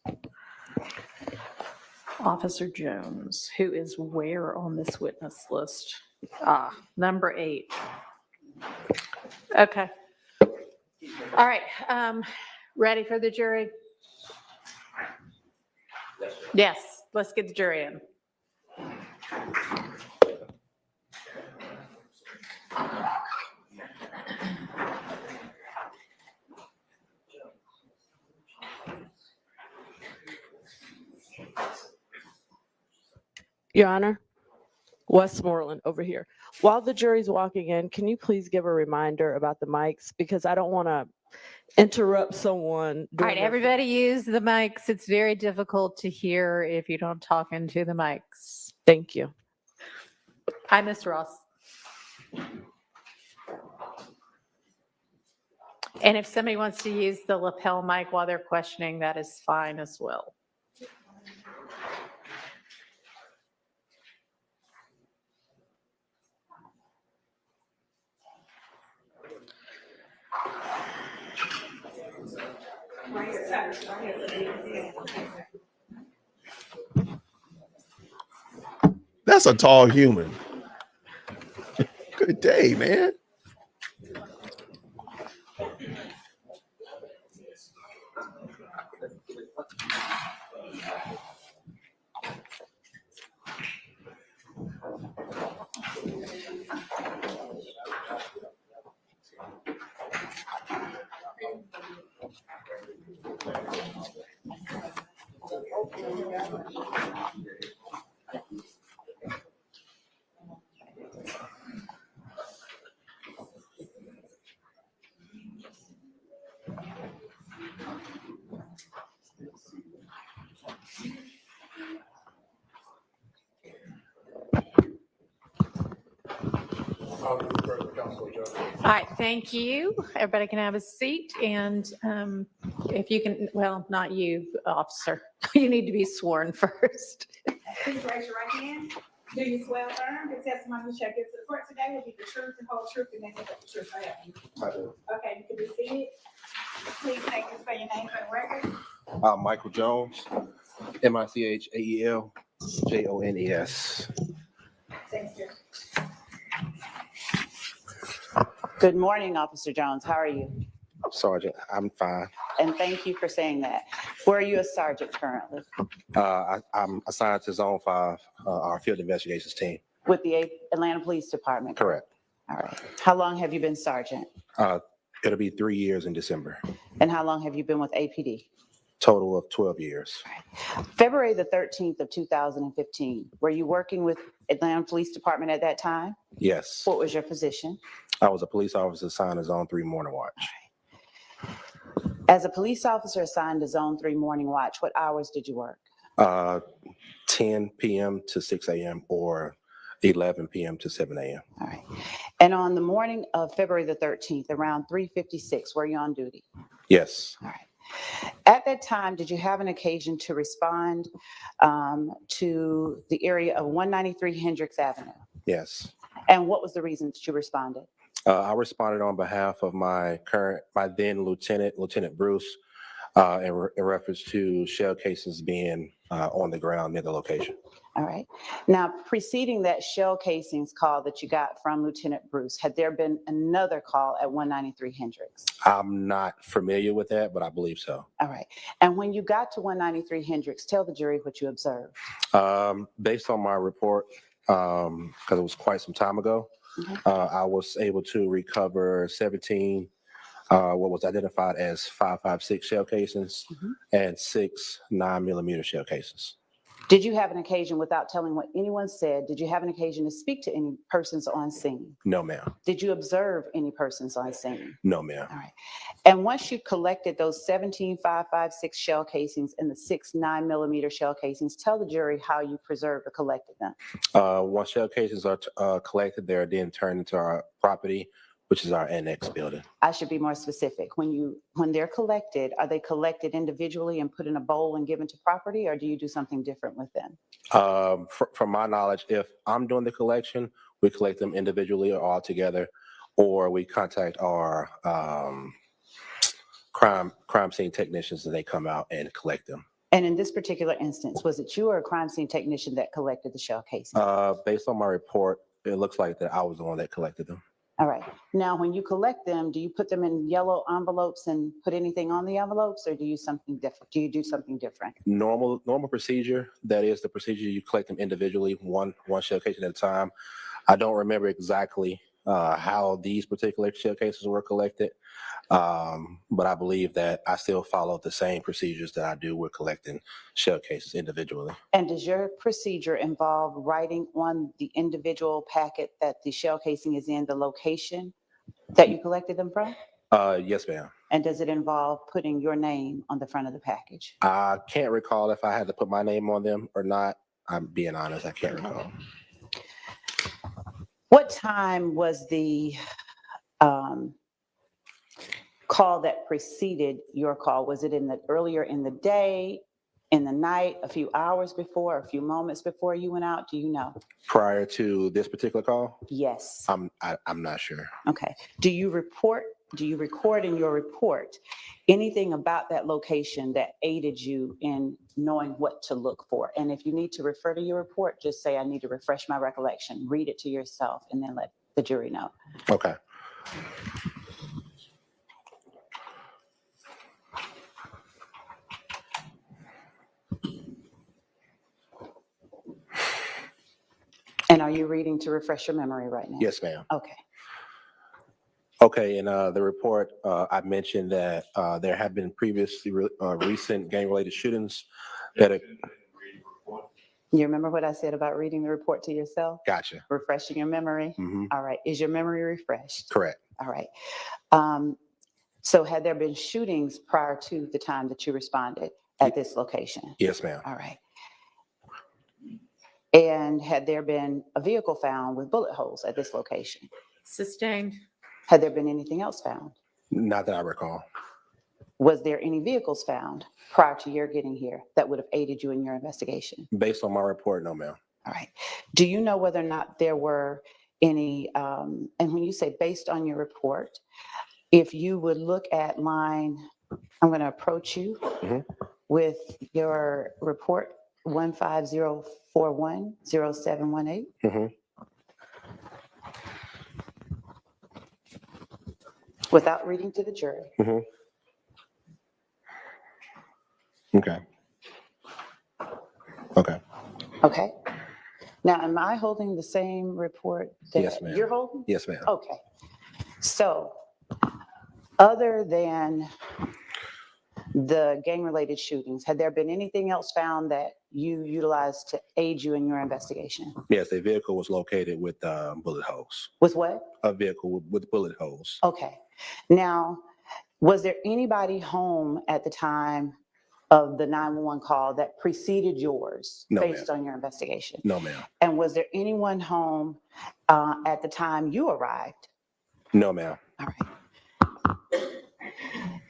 Officer Jones, who is where on this witness list? Number 8. Okay. All right, ready for the jury? Yes, let's get the jury in. Your Honor, Westmoreland over here. While the jury's walking in, can you please give a reminder about the mics? Because I don't want to interrupt someone. All during right, their- everybody use the mics. It's very difficult to hear if you don't talk into the mics. Thank you. Hi, Ms. Ross. And if somebody wants to use the lapel mic while they're questioning, that is fine as well. That's a tall human. Good day, man. All right, thank you. Everybody can have a seat, and if you can, well, not you, officer. You need to be sworn first. Please raise your right hand. Do you swear or affirm the testimony you shall give to the court today will be the truth, the whole truth, and nothing but the truth? I do. Okay, you can be seated. Please take and spell your name for the record. Michael Jones, Michaeljones. Thank you. Good morning, Officer Jones. How are you? Sergeant, I'm fine. And thank you for saying that. Where are you a sergeant currently? I'm assigned to Zone 5, our field investigations team. With the Atlanta Police Department? Correct. All right. How long have you been sergeant? It'll be 3 years in December. And how long have you been with APD? Total of 12 years. February the 13th of 2015, were you working with Atlanta Police Department at that time? Yes. What was your position? I was a police officer assigned to Zone 3 Morning Watch. As a police officer assigned to Zone 3 Morning Watch, what hours did you work? 10 p.m. to 6 a.m. or 11 p.m. to 7 a.m. All right. And on the morning of February the 13th, around 3:56, were you on duty? Yes. All right. At that time, did you have an occasion to respond to the area of 193 Hendricks Avenue? Yes. And what was the reason that you responded? I responded on behalf of my then Lieutenant Bruce, in reference to shell cases being on the ground near the location. All right. Now, preceding that shell casings call that you got from Lieutenant Bruce, had there been another call at 193 Hendricks? I'm not familiar with that, but I believe so. All right. And when you got to 193 Hendricks, tell the jury what you observed. Based on my report, because it was quite some time ago, I was able to recover 17 what was identified as 5.56 shell casings and 6 9mm shell casings. Did you have an occasion, without telling what anyone said, did you have an occasion to speak to any persons on scene? No, ma'am. Did you observe any persons on scene? No, ma'am. All right. And once you collected those 17 5.56 shell casings and the 6 9mm shell casings, tell the jury how you preserved or collected them. Once shell casings are collected, they're then turned into our property, which is our annex building. I should be more specific. When they're collected, are they collected individually and put in a bowl and given to property, or do you do something different with them? From my knowledge, if I'm doing the collection, we collect them individually or all together, or we contact our crime scene technicians and they come out and collect them. And in this particular instance, was it you or a crime scene technician that collected the shell casings? Based on my report, it looks like that I was the one that collected them. All right. Now, when you collect them, do you put them in yellow envelopes and put anything on the envelopes, or do you do something different? Normal procedure. That is the procedure. You collect them individually, one shell casing at a time. I don't remember exactly how these particular shell cases were collected, but I believe that I still follow the same procedures that I do with collecting shell cases individually. And does your procedure involve writing on the individual packet that the shell casing is in the location that you collected them from? Yes, ma'am. And does it involve putting your name on the front of the package? I can't recall if I had to put my name on them or not. I'm being honest, I can't recall. What time was the call that preceded your call? Was it earlier in the day, in the night, a few hours before, a few moments before you went out? Do you know? Prior to this particular call, Yes. I'm not sure. Okay. Do you record in your report anything about that location that aided you in knowing what to look for? And if you need to refer to your report, just say, I need to refresh my recollection. Read it to yourself and then let the jury know. Okay. And are you reading to refresh your memory right now? Yes, ma'am. Okay. Okay, in the report, I mentioned that there have been previously recent gang-related shootings that have, You remember what I said about reading the report to yourself? gotcha. Refreshing your memory? Mhm. All right. Is your memory refreshed? Correct. All right. So had there been shootings prior to the time that you responded at this location? Yes, ma'am. All right. And had there been a vehicle found with bullet holes at this location? Sustained. Had there been anything else found? Not that I recall. Was there any vehicles found prior to your getting here that would have aided you in your investigation? Based on my report, no, ma'am. All right. Do you know whether or not there were any, and when you say based on your report, if you would look at line, I'm going to approach you with your report 150410718. Mhm. Without reading to the jury. Okay. Okay. Okay. Now, am I holding the same report that Yes, ma'am. you're holding? Yes, ma'am. Okay. So other than the gang-related shootings, had there been anything else found that you utilized to aid you in your investigation? Yes, a vehicle was located with bullet holes. With what? A vehicle with bullet holes. Okay. Now, was there anybody home at the time of the 911 call that preceded yours No, based ma'am. on your investigation? No, ma'am. And was there anyone home at the time you arrived? No, ma'am. All right.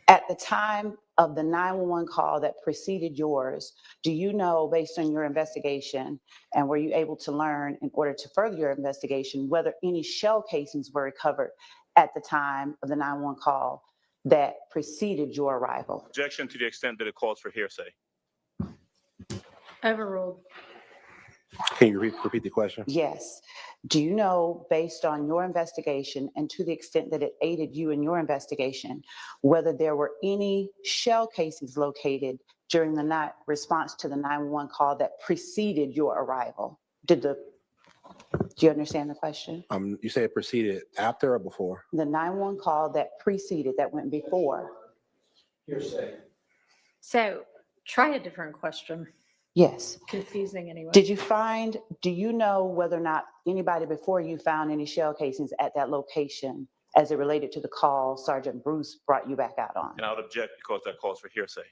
At the time of the 911 call that preceded yours, do you know, based on your investigation, and were you able to learn in order to further your investigation, whether any shell casings were recovered at the time of the 911 call that preceded your arrival? Objection to the extent that it calls for hearsay. Overruled. Can you repeat the question? Yes. Do you know, based on your investigation and to the extent that it aided you in your investigation, whether there were any shell casings located during the response to the 911 call that preceded your arrival? Do you understand the question? You say it proceeded after or before? The 911 call that preceded, that went before. So try a different question. Yes. Confusing anyway. Do you know whether or not anybody before you found any shell casings at that location as it related to the call Sergeant Bruce brought you back out on? And I would object because that calls for hearsay.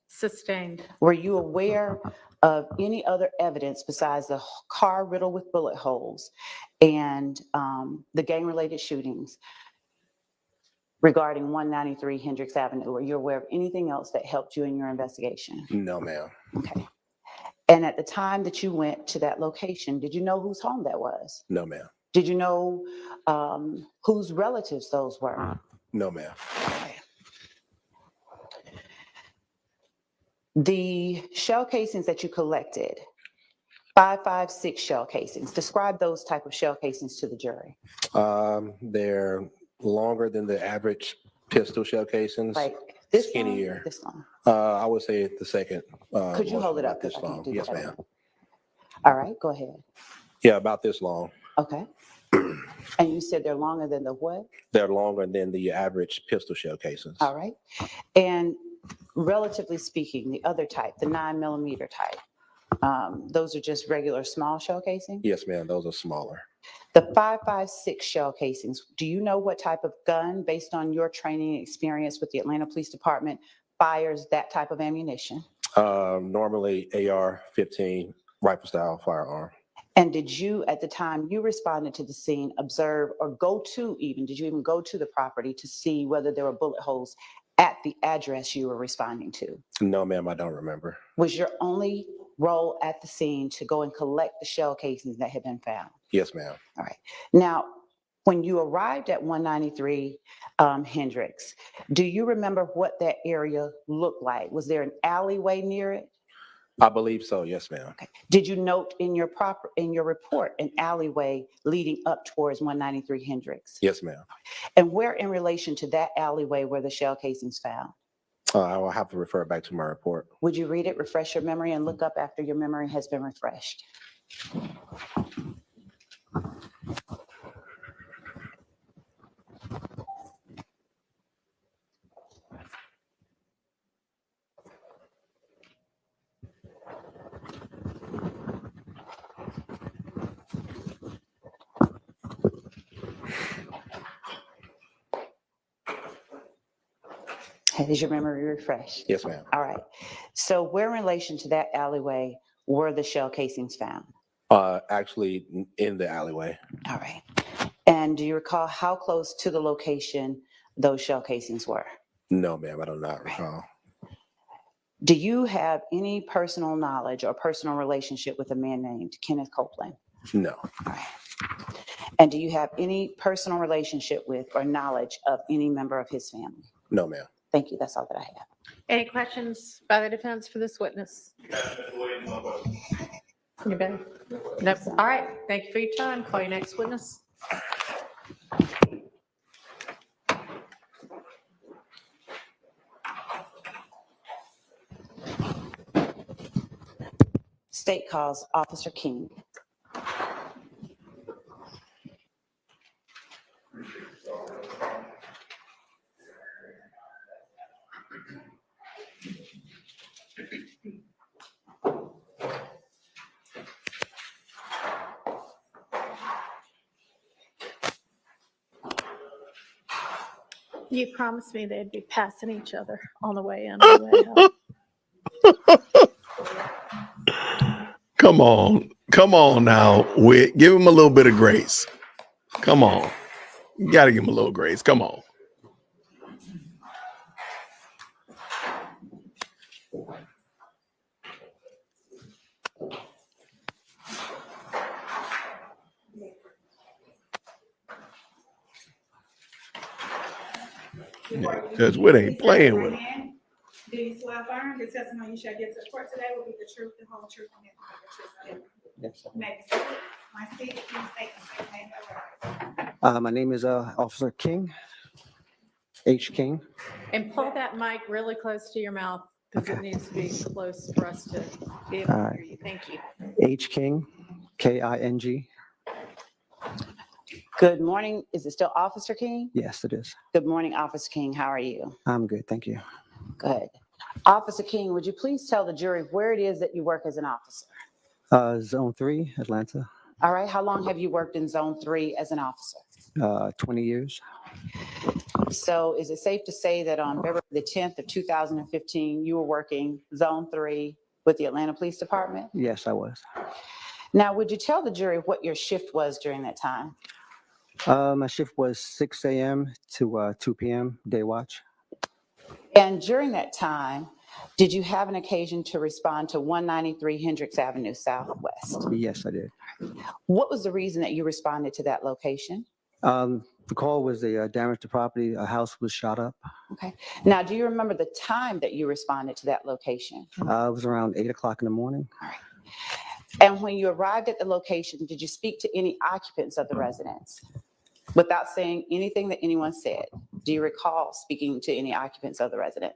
Sustained. Were you aware of any other evidence besides the car riddled with bullet holes and the gang-related shootings regarding 193 Hendricks Avenue? Were you aware of anything else that helped you in your investigation? No, ma'am. Okay. And at the time that you went to that location, did you know whose home that was? No, ma'am. Did you know whose relatives those were? No, ma'am. Okay. The shell casings that you collected, 5.56 shell casings, describe those type of shell casings to the jury. They're longer than the average pistol shell casings. Like this long, skinnier. this long. I would say the second. Could you hold it up? This 'Cause I can't long. do Yes, that. ma'am. All right, go ahead. Yeah, about this long. Okay. And you said they're longer than the what? They're longer than the average pistol shell casings. All right. And relatively speaking, the other type, the 9mm type, those are just regular small shell casings? Yes, ma'am. Those are smaller. The 5.56 shell casings, do you know what type of gun, based on your training and experience with the Atlanta Police Department, fires that type of ammunition? Normally AR-15 rifle style firearm. And did you, at the time you responded to the scene, observe or did you even go to the property to see whether there were bullet holes at the address you were responding to? No, ma'am, I don't remember. Was your only role at the scene to go and collect the shell casings that had been found? Yes, ma'am. All right. Now, when you arrived at 193 Hendricks, do you remember what that area looked like? Was there an alleyway near it? I believe so. Yes, ma'am. Okay. Did you note in your report an alleyway leading up towards 193 Hendricks? Yes, ma'am. And where in relation to that alleyway were the shell casings found? I will have to refer back to my report. Would you read it, refresh your memory, and look up after your memory has been refreshed? Is your memory refreshed? Yes, ma'am. All right. So where in relation to that alleyway were the shell casings found? Actually, in the alleyway. All right. And do you recall how close to the location those shell casings were? No, ma'am, I do not recall. Do you have any personal knowledge or personal relationship with a man named Kenneth Copeland? No. All right. And do you have any personal relationship with or knowledge of any member of his family? No, ma'am. Thank you. That's all that I have. Any questions by the defense for this witness? Anybody? Nope. All right. Thank you for your time. Call your next witness. State calls Officer King. You promised me they'd be passing each other on the way in. On the way out. Come on now, Whit. Give him a little bit of grace. Come on. You got to give him a little grace. Come on. Because Whit ain't playing with him. Do you swear affirm the testimony you shall give to the court today will be the truth, the whole truth, and nothing but the truth, so help you? Yes, sir. May I see it? My seat, please state the name of the record. My name is Officer King, H. King. And pull that mic really close to your mouth because it needs to be close for us to be able to hear you. Thank you. H. King, K-I-N-G. Good morning. Is it still Officer King? Yes, it is. Good morning, Officer King. How are you? I'm good, thank you. Good. Officer King, would you please tell the jury where it is that you work as an officer? Zone 3, Atlanta, All right. How long have you worked in Zone 3 as an officer? 20 years. So is it safe to say that on February the 10th of 2015, you were working Zone 3 with the Atlanta Police Department? Yes, I was. Now, would you tell the jury what your shift was during that time? My shift was 6 a.m. to 2 p.m. day watch. And during that time, did you have an occasion to respond to 193 Hendricks Avenue Southwest? Yes, I did. What was the reason that you responded to that location? The call was the damage to property. A house was shot up. Okay. Now, do you remember the time that you responded to that location? It was around 8 o'clock in the morning. All right. And when you arrived at the location, did you speak to any occupants of the residence without saying anything that anyone said? Do you recall speaking to any occupants of the residence?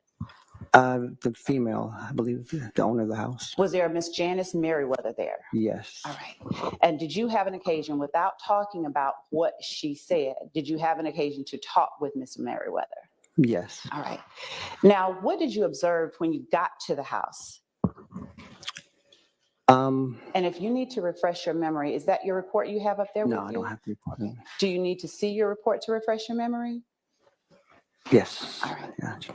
The female, I believe, the owner of the house. Was there a Miss Janice Merriweather there? Yes. All right. And did you have an occasion, without talking about what she said, did you have an occasion to talk with Miss Merriweather? Yes. All right. Now, what did you observe when you got to the house? And if you need to refresh your memory, is that your report you have up there? No, with I you? don't have the report. Do you need to see your report to refresh your memory? Yes. All right. Gotcha.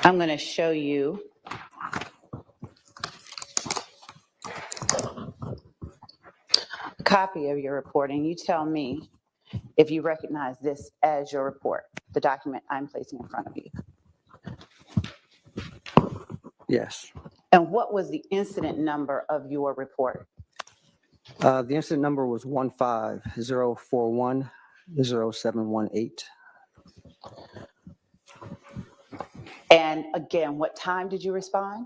I'm going to show you a copy of your report, and you tell me if you recognize this as your report, the document I'm placing in front of you. Yes. And what was the incident number of your report? The incident number was 150410718. And again, what time did you respond?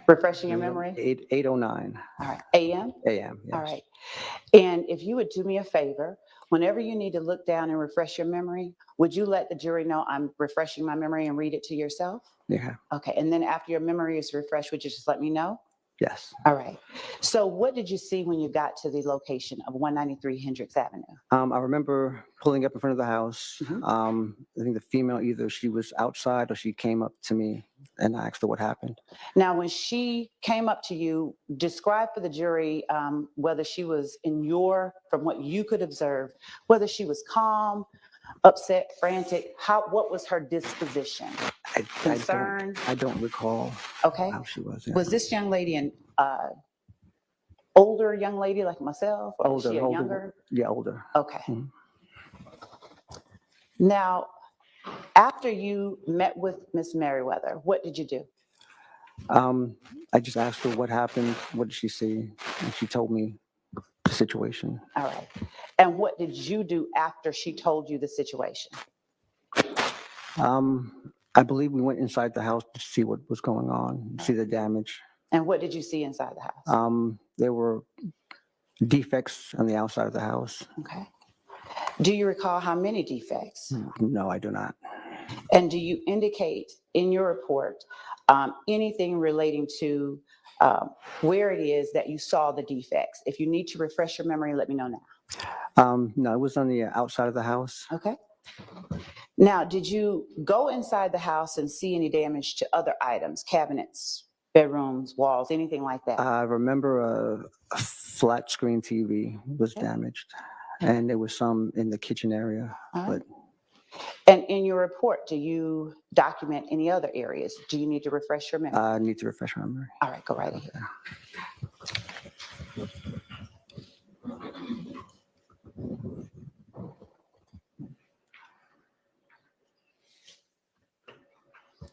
Refreshing your memory? 8:09 All right, AM? a.m. Yes. All right. And if you would do me a favor, whenever you need to look down and refresh your memory, would you let the jury know I'm refreshing my memory and read it to yourself? Yeah. Okay, and then after your memory is refreshed, would you just let me know? Yes. All right. So what did you see when you got to the location of 193 Hendricks Avenue? I remember pulling up in front of the house. Mhm. I think the female, either she was outside or she came up to me and I asked her what happened. Now, when she came up to you, describe for the jury whether she was from what you could observe, whether she was calm, upset, frantic, what was her disposition? Concern? I don't recall Okay. how she was. Yeah. Was this young lady an older young lady like myself, or was she a older? younger? Yeah, older. Okay. Mhm. Now, after you met with Miss Merriweather, what did you do? I just asked her what happened, what did she see, and she told me the situation. All right. And what did you do after she told you the situation? I believe we went inside the house to see what was going on, see the damage. And what did you see inside the house? There were defects on the outside of the house. Okay. Do you recall how many defects? No, I do not. And do you indicate in your report anything relating to where it is that you saw the defects? If you need to refresh your memory, let me know now. No, it was on the outside of the house. Okay. Now, did you go inside the house and see any damage to other items, cabinets, bedrooms, walls, anything like that? I remember a flat screen TV was damaged, and there was some in the kitchen area. All right. But and in your report, do you document any other areas? Do you need to refresh your memory? I need to refresh my memory. All right, go right ahead.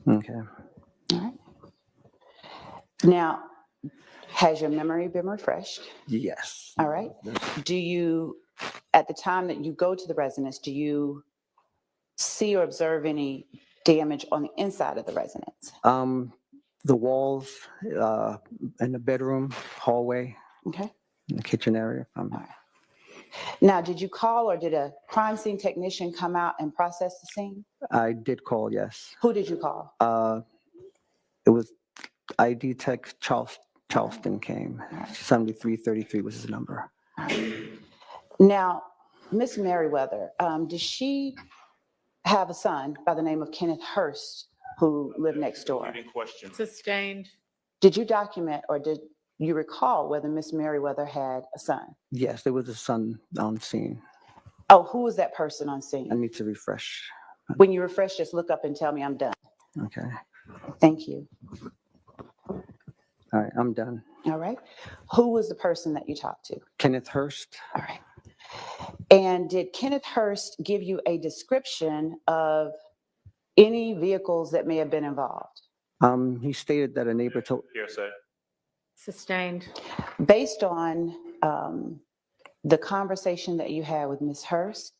Okay. All right. Now, has your memory been refreshed? Yes. All right. Do you, at the time that you go to the residence, do you see or observe any damage on the inside of the residence? The walls in the bedroom, hallway, Okay. in the kitchen area. All right. Now, did you call or did a crime scene technician come out and process the scene? I did call, yes. Who did you call? It was ID Tech Charleston came. 7333 was his number. All right. Now, Miss Merriweather, did she have a son by the name of Kenneth Hurst who lived next door? Leading question. Sustained. Did you document or did you recall whether Miss Merriweather had a son? Yes, there was a son on scene. Oh, who was that person on scene? I need to refresh. When you refresh, just look up and tell me I'm done. Okay. Thank you. All right, I'm done. All right. Who was the person that you talked to? Kenneth Hurst. All right. And did Kenneth Hurst give you a description of any vehicles that may have been involved? He stated that a neighbor told. Hearsay. Sustained. Based on the conversation that you had with Ms. Hurst,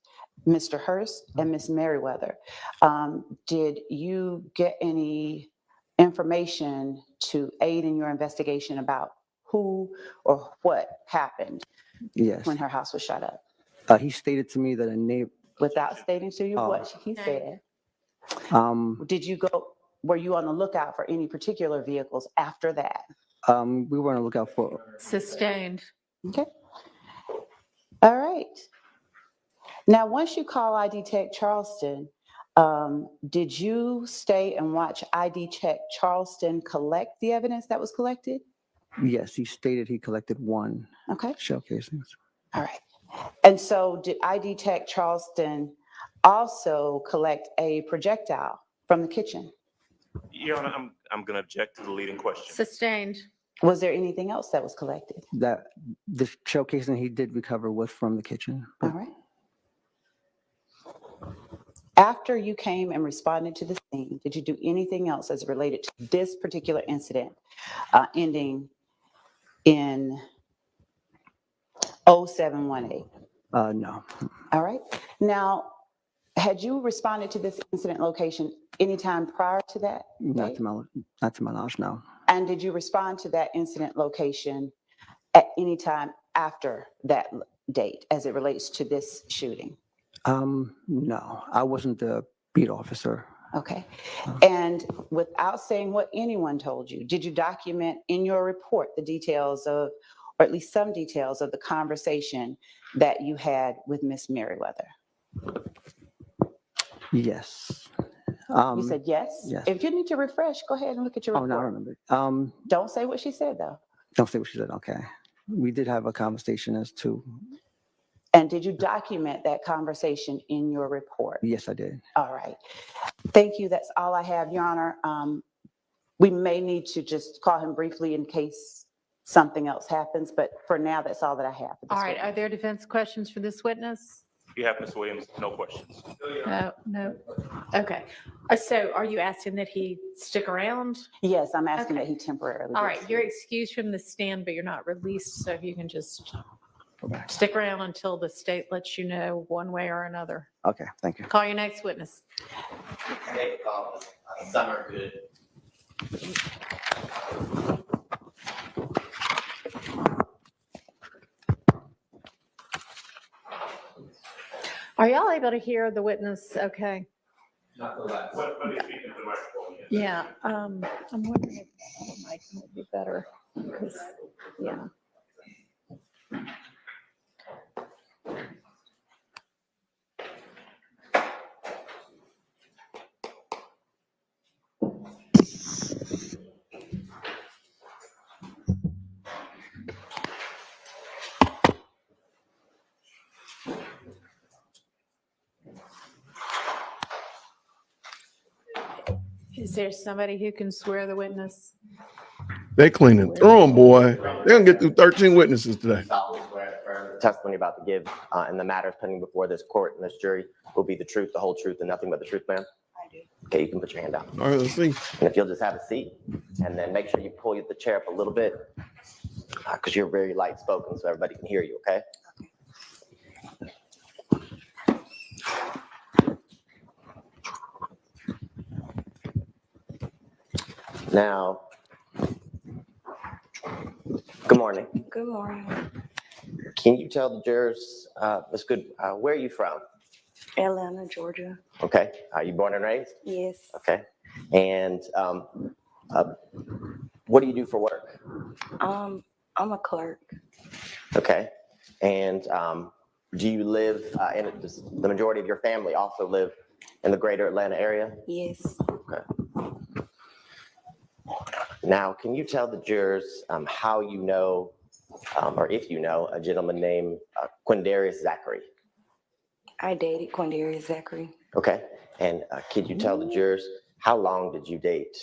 Mr. Hurst, and Ms. Merriweather, did you get any information to aid in your investigation about who or what happened Yes. when her house was shot up? He stated to me that a neighbor. Without stating to you Oh. what he said, Um, were you on the lookout for any particular vehicles after that? we were on the lookout for. Sustained. Okay. All right. Now, once you call ID Tech Charleston, did you stay and watch ID Tech Charleston collect the evidence that was collected? Yes, he stated he collected one Okay. shell casings. All right. And so did ID Tech Charleston also collect a projectile from the kitchen. Your Honor, I'm going to object to the leading question. Sustained. Was there anything else that was collected? That the shell casing he did recover was from the kitchen. All right. After you came and responded to the scene, did you do anything else as related to this particular incident ending in 0718? No, All right. Now, had you responded to this incident location anytime prior to that not date? to my knowledge, no. And did you respond to that incident location at any time after that date as it relates to this shooting? No, I wasn't the beat officer. Okay. And without saying what anyone told you, did you document in your report the details of, or at least some details of the conversation that you had with Miss Merriweather? Yes. You said yes? yes. If you need to refresh, go ahead and look at your Oh, report. no, I remember. Don't say what she said, though. Don't say what she said. Okay. We did have a conversation as to, And did you document that conversation in your report? yes, I did. All right. Thank you. That's all I have, Your Honor. We may need to just call him briefly in case something else happens, but for now, that's all that I have. for this All right, witness. are there defense questions for this witness? You have, Ms. Williams, no questions. No. Okay. So are you asking that he stick around? Yes, I'm asking Okay. that he temporarily. All be right, you're excused. excused from the stand, but you're not released, so if you can just stick around until the state lets you know one way or another. Okay, thank you. Call your next witness. State call, Summer Good. Are y'all able to hear the witness? Okay. Let me speak into the microphone. Yeah, I'm wondering if the mic might be better. 'Cause, yeah. Is there somebody who can swear the witness? They cleaning through them, boy. They're gonna get through 13 witnesses today. Solemnly swear and affirm the testimony you're about to give in the matters pending before this court and this jury will be the truth, the whole truth, and nothing but the truth, ma'am? I do. Okay, you can put your hand down. All right, let's see. And if you'll just have a seat, and then make sure you pull the chair up a little bit, because you're very light spoken, so everybody can hear you, okay? Now, good morning. Good morning. Can you tell the jurors, Ms. Good, where are you from? Atlanta, Georgia. Okay, are you born and raised? Yes. Okay, and what do you do for work? I'm a clerk. Okay, and do you live in the majority of your family also live in the greater Atlanta area? Yes. Okay. Now, can you tell the jurors how you know, or if you know, a gentleman named Quindarius Zachary? I dated Quindarius Zachary. Okay, and could you tell the jurors how long did you date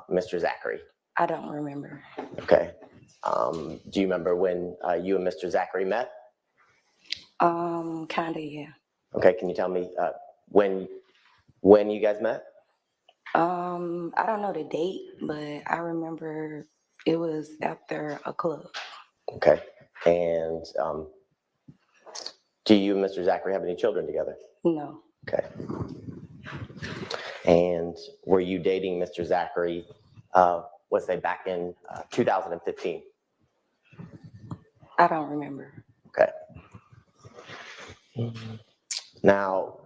Mr. Zachary? I don't remember. Okay, do you remember when you and Mr. Zachary met? Kinda, yeah. Okay, can you tell me when you guys met? I don't know the date, but I remember it was after a club. Okay, and do you and Mr. Zachary have any children together? No. Okay. And were you dating Mr. Zachary, let's say back in 2015? I don't remember. Okay. Now,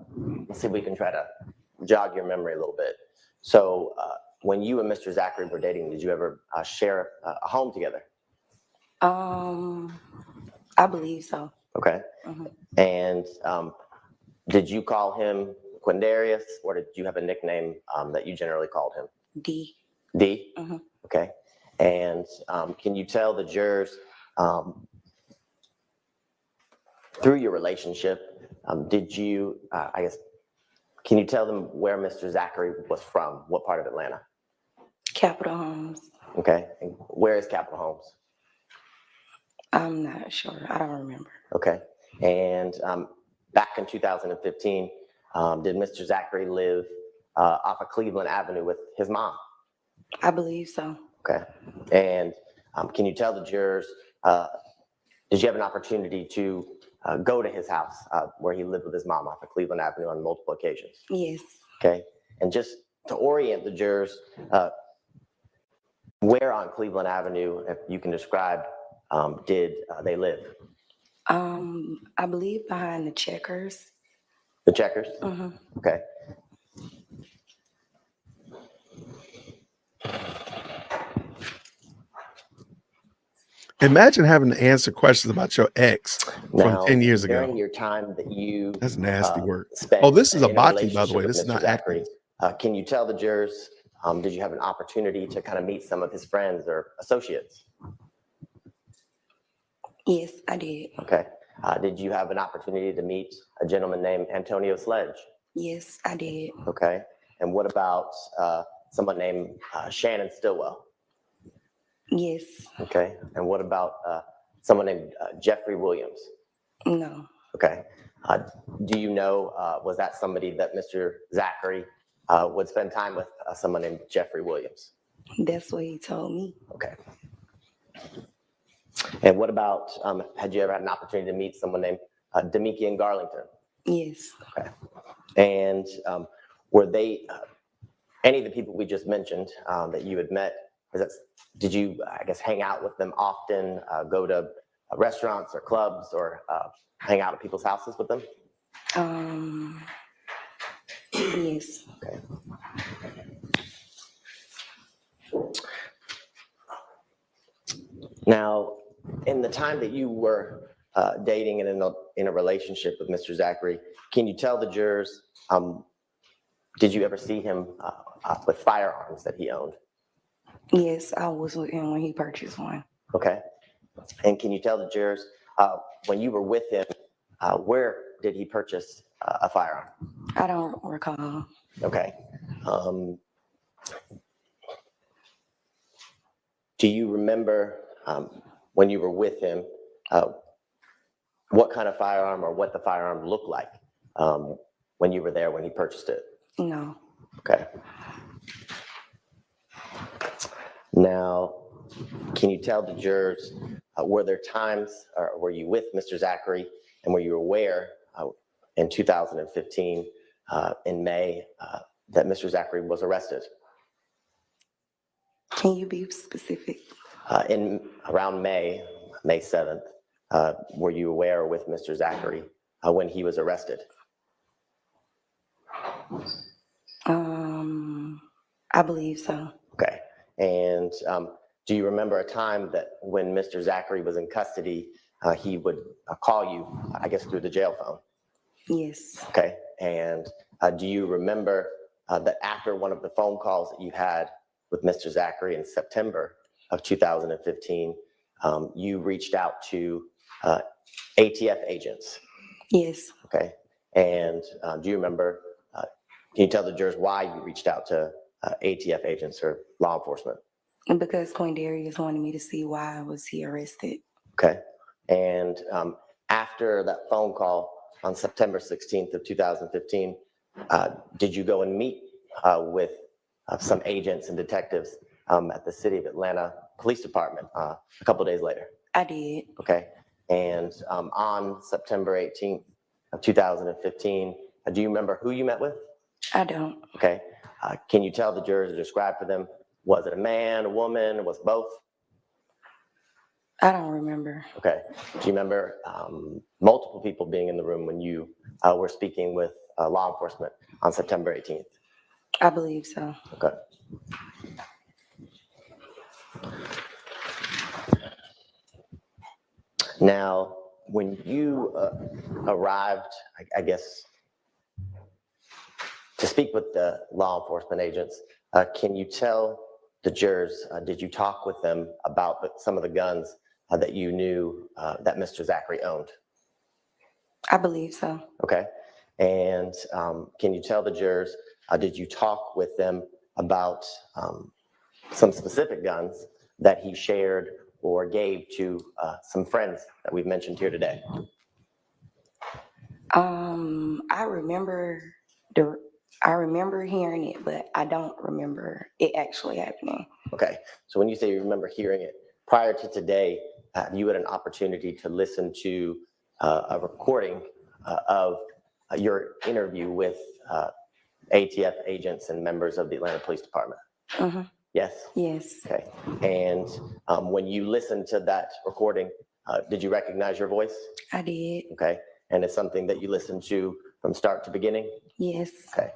let's see if we can try to jog your memory a little bit. So when you and Mr. Zachary were dating, did you ever share a home together? I believe so. Okay. Mhm. And did you call him Quindarius, or did you have a nickname that you generally called him? D. D? Mhm. Okay. And can you tell the jurors, through your relationship, did you, Can you tell them where Mr. Zachary was from? What part of Atlanta? Capitol Homes. Okay. And where is Capitol Homes? I'm not sure. I don't remember. Okay. And back in 2015, did Mr. Zachary live off of Cleveland Avenue with his mom? I believe so. Okay. And can you tell the jurors, did you have an opportunity to go to his house where he lived with his mom off of Cleveland Avenue on multiple occasions? Yes. Okay. And just to orient the jurors, where on Cleveland Avenue, if you can describe, did they live? I believe behind the Checkers. The Checkers? Mm-hmm. Okay. Imagine having to answer questions about your ex from Now, 10 years during ago. your time that you That's nasty work. spent Oh, this is a in bhakti, by the relationship way. with This is Mr. not Zachary, acting. can you tell the jurors, did you have an opportunity to kind of meet some of his friends or associates? Yes, I did. Okay. Did you have an opportunity to meet a gentleman named Antonio Sledge? Yes, I did. Okay. And what about someone named Shannon Stillwell? Yes. Okay. And what about someone named Jeffrey Williams? No. Okay. Do you know, was that somebody that Mr. Zachary would spend time with, someone named Jeffrey Williams? That's what he told me. Okay. And what about, had you ever had an opportunity to meet someone named Demikian Garlington? Yes. Okay. And were they, any of the people we just mentioned that you had met, did you, I guess, hang out with them often, go to restaurants or clubs or hang out at people's houses with them? Yes. Okay. Now, in the time that you were dating and in a relationship with Mr. Zachary, can you tell the jurors, did you ever see him with firearms that he owned? Yes, I was with him when he purchased one. Okay. And can you tell the jurors, when you were with him, where did he purchase a firearm? I don't recall. Okay. Do you remember when you were with him, what kind of firearm or what the firearm looked like when you were there when he purchased it? No. Okay. Now, can you tell the jurors, were there times, or were you with Mr. Zachary and were you aware in 2015, in May, that Mr. Zachary was arrested? Can you be specific? In around May 7th, were you aware with Mr. Zachary when he was arrested? I believe so. Okay. And do you remember a time that when Mr. Zachary was in custody, he would call you, I guess, through the jail phone? Yes. Okay. And do you remember that after one of the phone calls that you had with Mr. Zachary in September of 2015, you reached out to ATF agents? Yes. Okay. And do you remember, can you tell the jurors why you reached out to ATF agents or law enforcement? And because Quindarius wanted me to see why was he arrested. Okay. And after that phone call on September 16th of 2015, did you go and meet with some agents and detectives at the City of Atlanta Police Department a couple of days later? I did. Okay. And on September 18th of 2015, do you remember who you met with? I don't. Okay. Can you tell the jurors or describe for them, was it a man, a woman, was it both? I don't remember. Okay. Do you remember multiple people being in the room when you were speaking with law enforcement on September 18th? I believe so. Okay. Now, when you arrived, I guess, to speak with the law enforcement agents, can you tell the jurors, did you talk with them about some of the guns that you knew that Mr. Zachary owned? I believe so. Okay. And can you tell the jurors, did you talk with them about some specific guns that he shared or gave to some friends that we've mentioned here today? I remember hearing it, but I don't remember it actually happening. Okay, so when you say you remember hearing it, prior to today, you had an opportunity to listen to a recording of your interview with ATF agents and members of the Atlanta Police Department. Yes? Yes, Okay, and when you listened to that recording, did you recognize your voice? I did. Okay, and it's something that you listened to from start to beginning? Yes. Okay.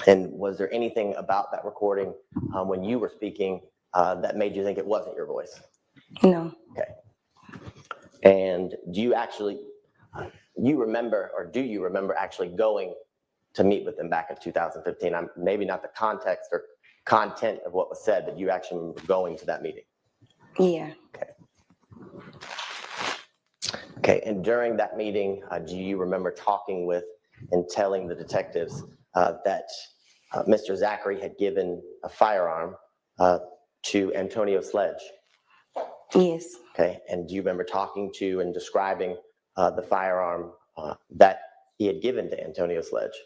And was there anything about that recording when you were speaking that made you think it wasn't your voice? No. Okay. And do you actually, you remember, or do you remember actually going to meet with them back in 2015? Maybe not the context or content of what was said, but you actually remember going to that meeting? Yeah. Okay. Okay, and during that meeting, do you remember talking with and telling the detectives that Mr. Zachary had given a firearm to Antonio Sledge? Yes. Okay, and do you remember talking to and describing the firearm that he had given to Antonio Sledge?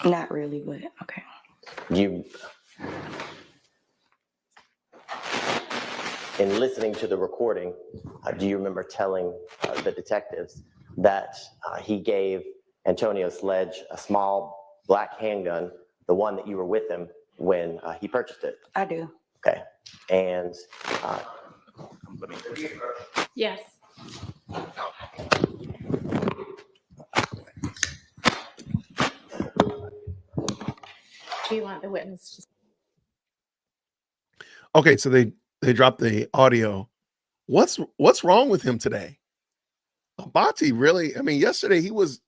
Not really, but okay. In listening to the recording, do you remember telling the detectives that he gave Antonio Sledge a small black handgun, the one that you were with him when he purchased it? I do. Okay, and Yes. Do you want the witness to? Okay, so they dropped the audio. What's wrong with him today? Abati really, I mean, yesterday he was,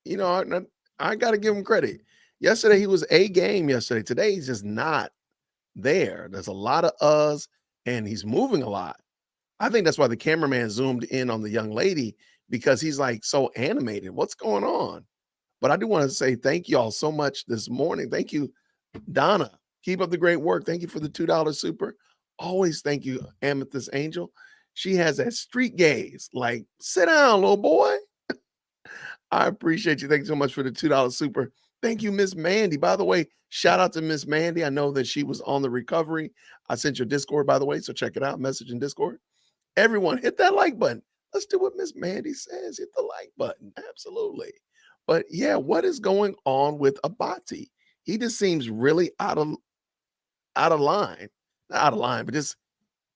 you know, I got to give him credit. Yesterday he was a game yesterday. Today he's just not there. There's a lot of us and he's moving a lot. I think that's why the cameraman zoomed in on the young lady, because he's like so animated. What's going on? But I do want to say thank you all so much this morning. Thank you, Donna. Keep up the great work. Thank you for the $2 super. Always thank you, Amethyst Angel. She has that street gaze, like, sit down, little boy. I appreciate you. Thank you so much for the $2 super. Thank you, Miss Mandy. By the way, shout out to Miss Mandy. I know that she was on the recovery. I sent your Discord, by the way, so check it out. Message in Discord. Everyone, hit that like button. Let's do what Miss Mandy says. Hit the like button. Absolutely. But yeah, what is going on with Abati? He just seems really out of line. Not out of line, but just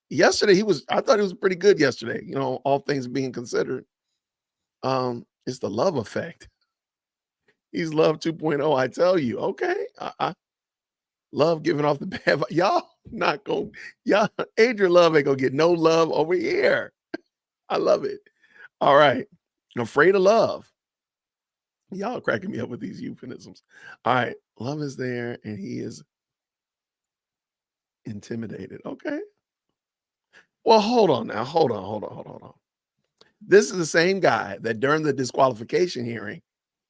yesterday I thought he was pretty good yesterday, you know, all things being considered. It's the love effect. He's love 2.0, I tell you. Okay. I love giving off the bad. Y'all not going, y'all, Adrian Love ain't gonna get no love over here. I love it. All right. Afraid of love. Y'all cracking me up with these euphemisms. All right. Love is there and he is intimidated. Okay. Well, hold on now. Hold on. This is the same guy that during the disqualification hearing,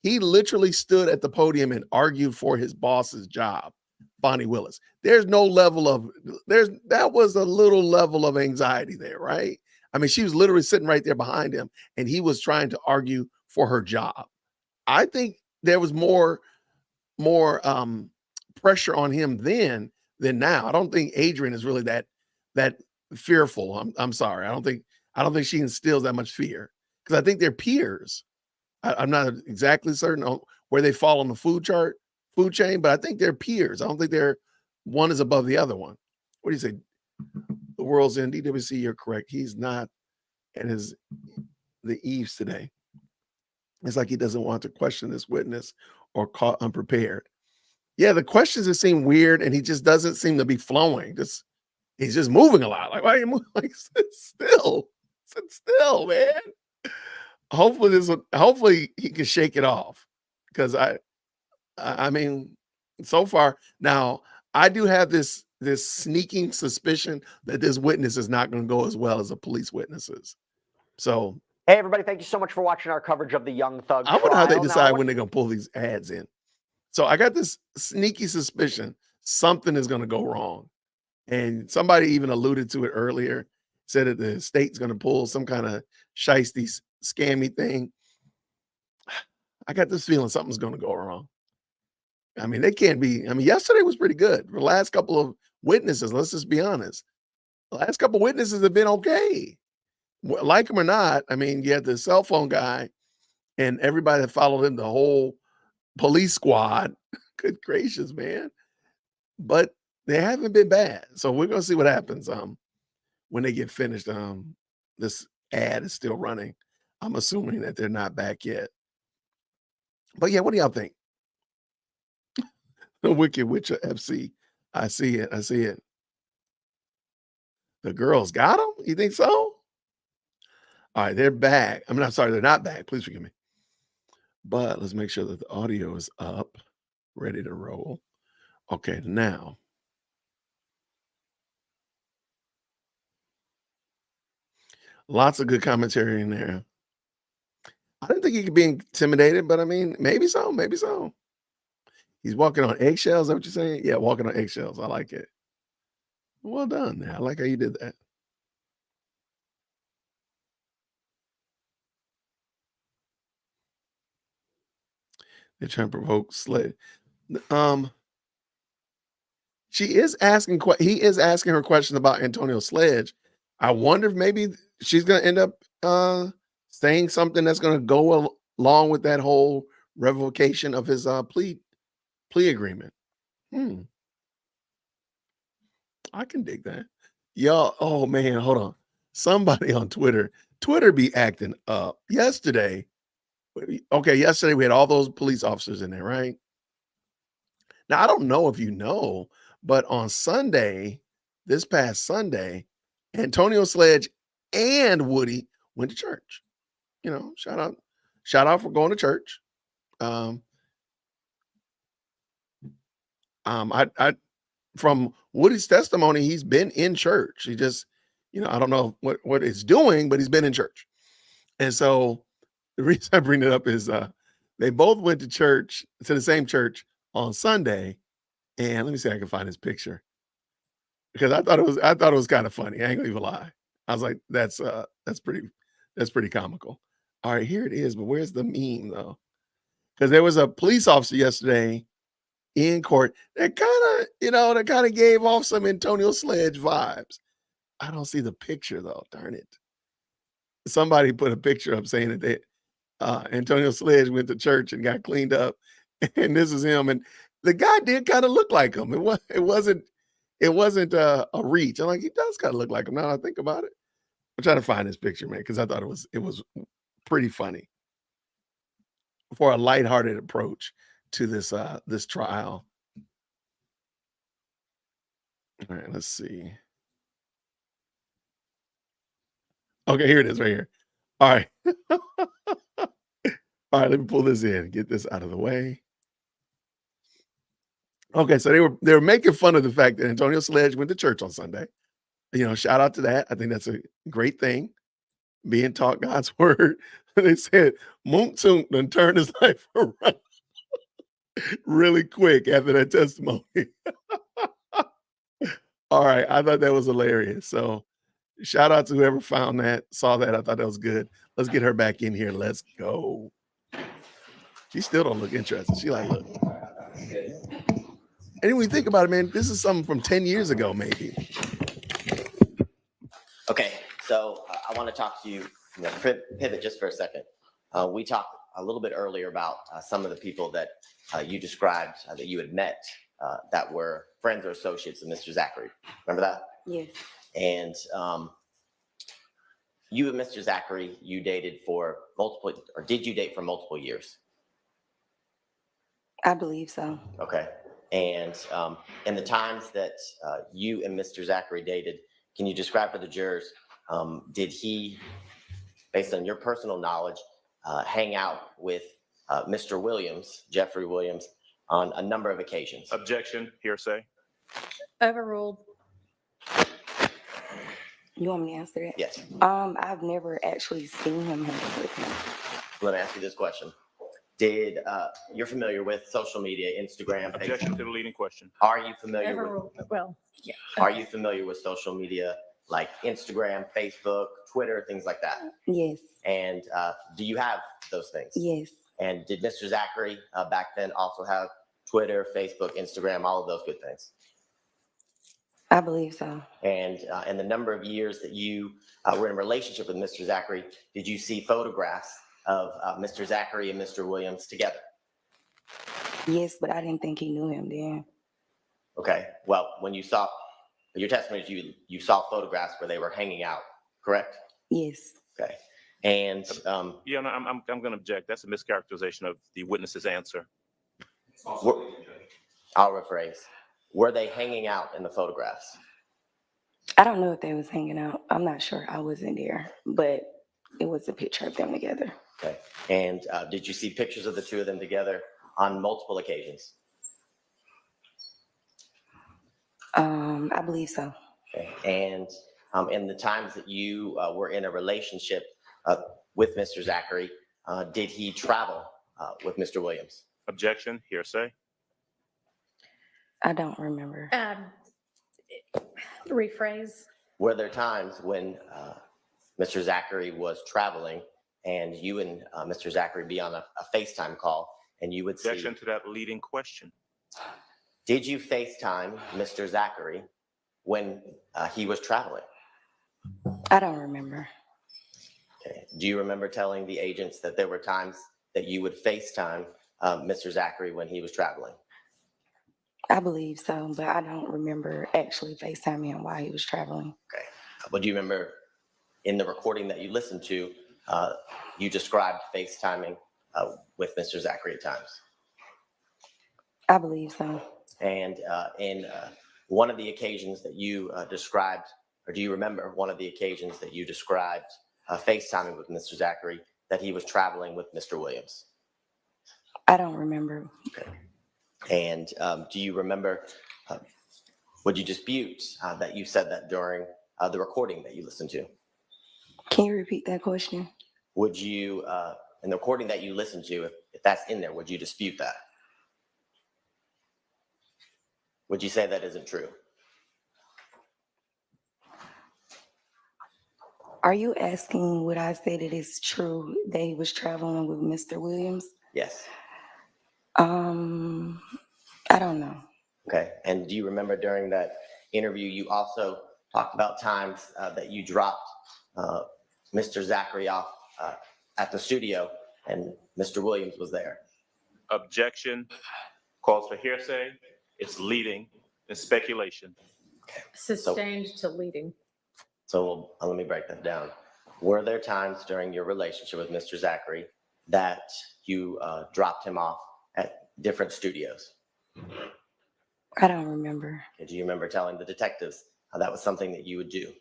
he literally stood at the podium and argued for his boss's job, Bonnie Willis. That was a little level of anxiety there, right? I mean, she was literally sitting right there behind him and he was trying to argue for her job. I think there was more pressure on him then than now. I don't think Adrian is really that fearful. I'm sorry. I don't think she instills that much fear because I think they're peers. I'm not exactly certain on where they fall on the food chain, but I think they're peers. I don't think one is above the other one. What do you say? The world's end. DWC, you're correct. He's not at the eaves today. It's like he doesn't want to question this witness or caught unprepared. Yeah, the questions just seem weird, and he just doesn't seem to be flowing. He's just moving a lot. Like, why are you moving? Like, sit still, man. Hopefully he can shake it off, because I mean, so far now I do have this sneaking suspicion that this witness is not going to go as well as the police witnesses. So Hey, everybody, thank you so much for watching our coverage of the Young Thug I wonder how they trial. Now, decide when they're going to pull these ads in. So I got this sneaky suspicion something is going to go wrong. And somebody even alluded to it earlier, said that the state's going to pull some kind of shiesty, scammy thing. I got this feeling something's going to go wrong. I mean, they can't be. I mean, yesterday was pretty good. The last couple of witnesses, let's just be honest. The last couple of witnesses have been okay. Like them or not, I mean, you had the cell phone guy and everybody that followed him, the whole police squad. Good gracious, man. But they haven't been bad. So we're going to see what happens when they get finished. This ad is still running. I'm assuming that they're not back yet. But yeah, what do y'all think? The Wicked Witch of FC. I see it. I see it. The girls got them? You think so? All right, they're back. I mean, I'm sorry, they're not back. Please forgive me. But let's make sure that the audio is up, ready to roll. Okay, now. Lots of good commentary in there. I didn't think he could be intimidated, but I mean, maybe so, maybe so. He's walking on eggshells, is that what you're saying? Yeah, walking on eggshells. I like it. Well done. I like how you did that. They're trying to provoke Sled. She is asking, he is asking her question about Antonio Sledge. I wonder if maybe she's going to end up saying something that's going to go along with that whole revocation of his plea agreement. I can dig that. Y'all, oh man, hold on. Somebody on Twitter be acting up. Yesterday we had all those police officers in there, right? Now, I don't know if you know, but on Sunday, this past Sunday, Antonio Sledge and Woody went to church. You know, shout out for going to church. I from Woody's testimony, he's been in church. He just, I don't know what it's doing, but he's been in church. And so the reason I bring it up is they both went to church, to the same church on Sunday. And let me see if I can find his picture. Because I thought it was kind of funny. I ain't gonna even lie. I was like, that's pretty comical. All right, here it is, but where's the meme though? Because there was a police officer yesterday in court that kind of gave off some Antonio Sledge vibes. I don't see the picture though. Darn it. Somebody put a picture up saying that Antonio Sledge went to church and got cleaned up, and this is him. And the guy did kind of look like him. It wasn't a reach. I'm like, he does kind of look like him now that I think about it. I'm trying to find this picture, man, because I thought it was pretty funny for a lighthearted approach to this trial. All right, let's see. Okay, here it is right here. All right. All right, let me pull this in, get this out of the way. Okay, so they were making fun of the fact that Antonio Sledge went to church on Sunday. Shout out to that. I think that's a great thing, being taught God's word. They said Moon done turned his life around really quick after that testimony. All right, I thought that was hilarious. So shout out to whoever saw that. I thought that was good. Let's get her back in here. Let's go. She still don't look interested. She like, look. And when you think about it, man, this is something from 10 years ago, maybe. Okay, so I want to talk to you, pivot just for a second. We talked a little bit earlier about some of the people that you described that you had met that were friends or associates of Mr. Zachary. Remember that? Yes. And you and Mr. Zachary, you dated for did you date for multiple years? I believe so. Okay. And in the times that you and Mr. Zachary dated, can you describe for the jurors, did he, based on your personal knowledge, hang out with Mr. Williams, Jeffrey Williams, on a number of occasions? Objection, hearsay. Overruled. You want me to answer that? Yes. I've never actually seen him hang with him. Let me ask you this question. You're familiar with social media, Instagram, Objection Facebook? to the leading question. Are you familiar with, Overruled. Well, yeah. are you familiar with social media like Instagram, Facebook, Twitter, things like that? Yes, And do you have those things? yes, And did Mr. Zachary back then also have Twitter, Facebook, Instagram, all of those good things? I believe so. And in the number of years that you were in a relationship with Mr. Zachary, did you see photographs of Mr. Zachary and Mr. Williams together? Yes, but I didn't think he knew him then. Okay, well, when you saw, your testimony is you saw photographs where they were hanging out, correct? Yes, Okay, and Yeah, no, I'm going to object. That's a mischaracterization of the witness's answer. I'll rephrase. Were they hanging out in the photographs? I don't know if they was hanging out. I'm not sure. I wasn't there, but it was a picture of them together. Okay, and did you see pictures of the two of them together on multiple occasions? I believe so. Okay, and in the times that you were in a relationship with Mr. Zachary, did he travel with Mr. Williams? Objection, hearsay. I don't remember. Rephrase. Were there times when Mr. Zachary was traveling and you and Mr. Zachary be on a FaceTime call and you would see? Objection to that leading question. Did you FaceTime Mr. Zachary when he was traveling? I don't remember. Okay. Do you remember telling the agents that there were times that you would FaceTime Mr. Zachary when he was traveling? I believe so, but I don't remember actually FaceTiming him while he was traveling. Okay. But do you remember in the recording that you listened to, you described FaceTiming with Mr. Zachary at times? I believe so. And in one of the occasions that you described, or do you remember one of the occasions that you described FaceTiming with Mr. Zachary that he was traveling with Mr. Williams? I don't remember. Okay. And do you remember, would you dispute that you said that during the recording that you listened to? Can you repeat that question? Would you, in the recording that you listened to, if that's in there, would you dispute that? Would you say that isn't true? Are you asking would I say that it's true that he was traveling with Mr. Williams? Yes. I don't know. Okay. And do you remember during that interview, you also talked about times that you dropped Mr. Zachary off at the studio and Mr. Williams was there? Objection calls for hearsay. It's leading and speculation. Okay. Sustained to leading. So let me break that down. Were there times during your relationship with Mr. Zachary that you dropped him off at different studios? I don't remember. Do you remember telling the detectives that was something that you would do?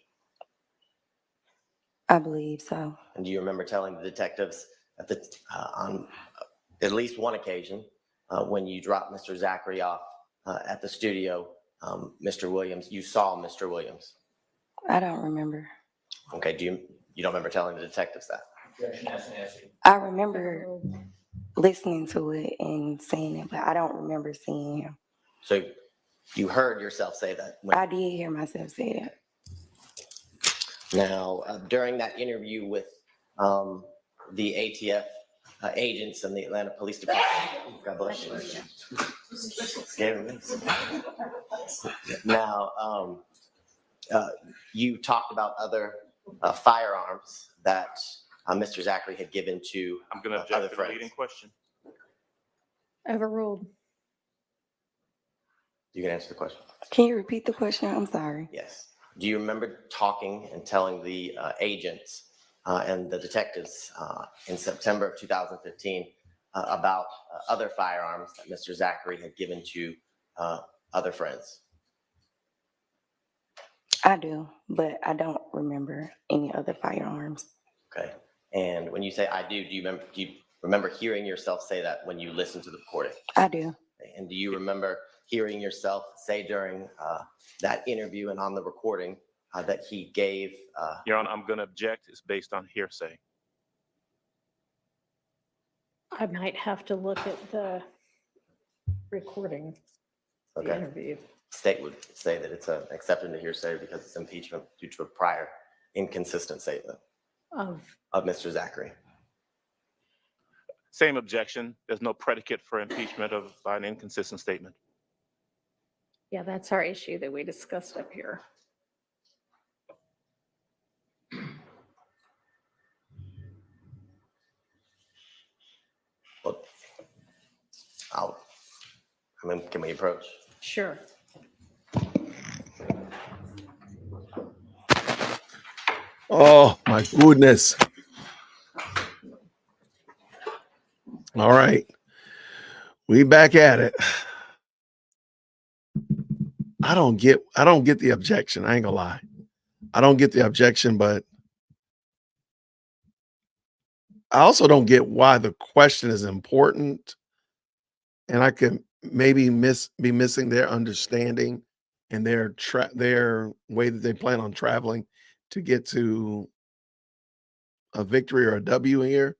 I believe so. And do you remember telling the detectives on at least one occasion when you dropped Mr. Zachary off at the studio, Mr. Williams, you saw Mr. Williams? I don't remember. Okay, you don't remember telling the detectives that? I remember listening to it and seeing it, but I don't remember seeing him. So you heard yourself say that? I did hear myself say that. Now, during that interview with the ATF agents and the Atlanta Police Department, God bless you. Scaring me. Now, you talked about other firearms that Mr. Zachary had given to I'm going to other object to the friends. leading question. Overruled. You can answer the question. Can you repeat the question? I'm sorry. Yes. Do you remember talking and telling the agents and the detectives in September of 2015 about other firearms that Mr. Zachary had given to other friends? I do, but I don't remember any other firearms. Okay. And when you say I do you remember hearing yourself say that when you listened to the recording? I do. And do you remember hearing yourself say during that interview and on the recording that he gave. Your Honor, I'm going to object. It's based on hearsay. I might have to look at the recording, the Okay. interview. State would say that it's accepted to hearsay because it's impeachment due to a prior inconsistent statement Of, Mr. Zachary. Same objection. There's no predicate for impeachment by an inconsistent statement. yeah, that's our issue that we discussed up here. Well, can we approach? Sure. Oh my goodness. All right. We back at it. I don't get the objection. I ain't gonna lie. I don't get the objection, but I also don't get why the question is important. And I could maybe be missing their understanding and their way that they plan on traveling to get to a victory or a W here.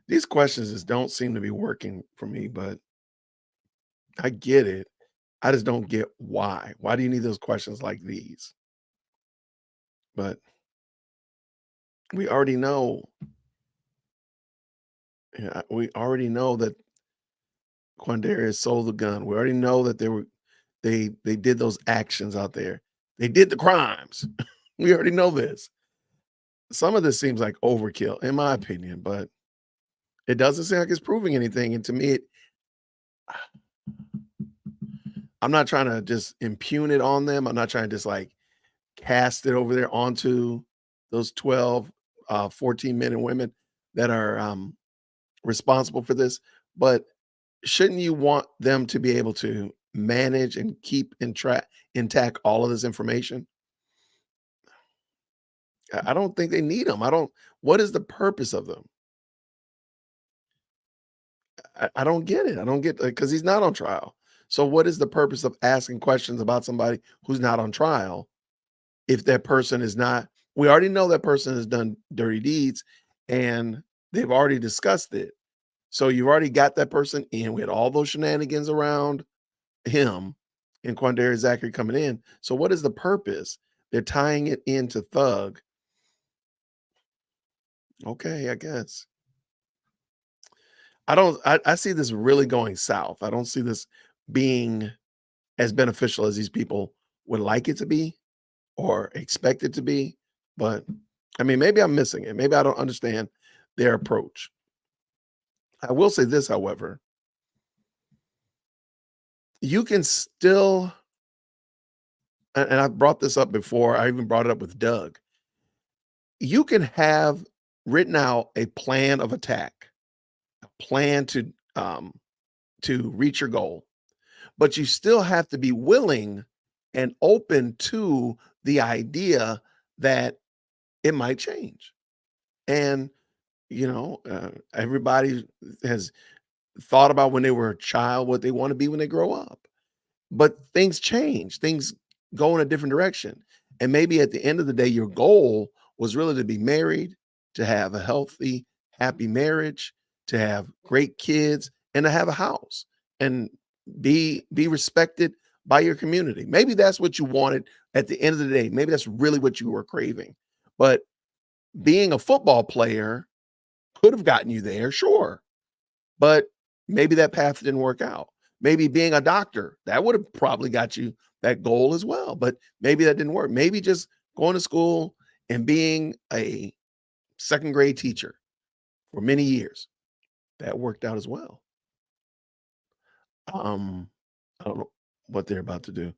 These questions just don't seem to be working for me, but I get it. I just don't get why. Why do you need those questions like these? But we already know. Yeah, we already know that Quandarius sold the gun. We already know that they did those actions out there. They did the crimes. We already know this. Some of this seems like overkill, in my opinion, but it doesn't seem like it's proving anything. And to me, I'm not trying to just impugn it on them. I'm not trying to just like cast it over there onto those 12, 14 men and women that are responsible for this. But shouldn't you want them to be able to manage and keep intact all of this information? I don't think they need them. What is the purpose of them? I don't get it. I don't get, because he's not on trial. So what is the purpose of asking questions about somebody who's not on trial if that person is not? We already know that person has done dirty deeds and they've already discussed it. So you've already got that person in with all those shenanigans around him and Quandarius Zachary coming in. So what is the purpose? They're tying it into Thug. Okay, I guess. I see this really going south. I don't see this being as beneficial as these people would like it to be or expect it to be. But I mean, maybe I'm missing it. Maybe I don't understand their approach. I will say this, however, you can still, and I've brought this up before, I even brought it up with Doug. You can have written out a plan of attack, a plan to reach your goal, but you still have to be willing and open to the idea that it might change. And everybody has thought about when they were a child what they want to be when they grow up, but things change, things go in a different direction. And maybe at the end of the day, your goal was really to be married, to have a healthy, happy marriage, to have great kids, and to have a house and be respected by your community. Maybe that's what you wanted at the end of the day. Maybe that's really what you were craving. But being a football player could have gotten you there, sure. But maybe that path didn't work out. Maybe being a doctor, that would have probably got you that goal as well. But maybe that didn't work. Maybe just going to school and being a second grade teacher for many years, that worked out as well. I don't know what they're about to do.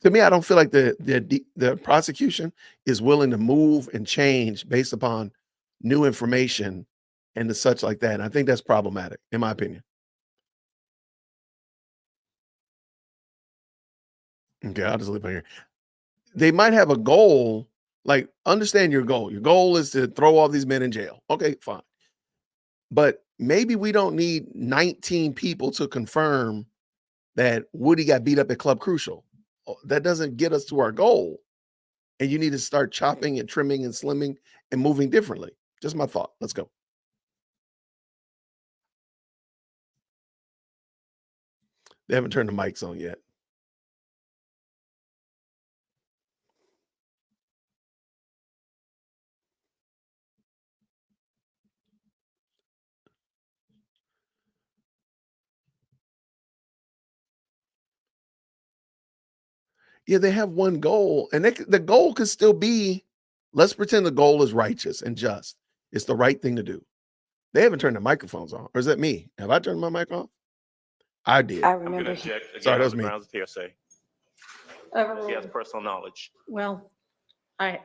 To me, I don't feel like the prosecution is willing to move and change based upon new information and the such like that. And I think that's problematic, in my opinion. Okay, I'll just leave it here. They might have a goal, like understand your goal. Your goal is to throw all these men in jail. Okay, fine. But maybe we don't need 19 people to confirm that Woody got beat up at Club Crucial. That doesn't get us to our goal. and you need to start chopping and trimming and slimming and moving differently. Just my thought. Let's go. They haven't turned the mics on yet. Yeah, they have one goal, and the goal could still be, let's pretend the goal is righteous and just. It's the right thing to do. They haven't turned the microphones on. Or is that me? Have I turned my mic off? I did. I I'm going to remember. object again Sorry, that on was the me. grounds of hearsay. She has personal knowledge. Well, I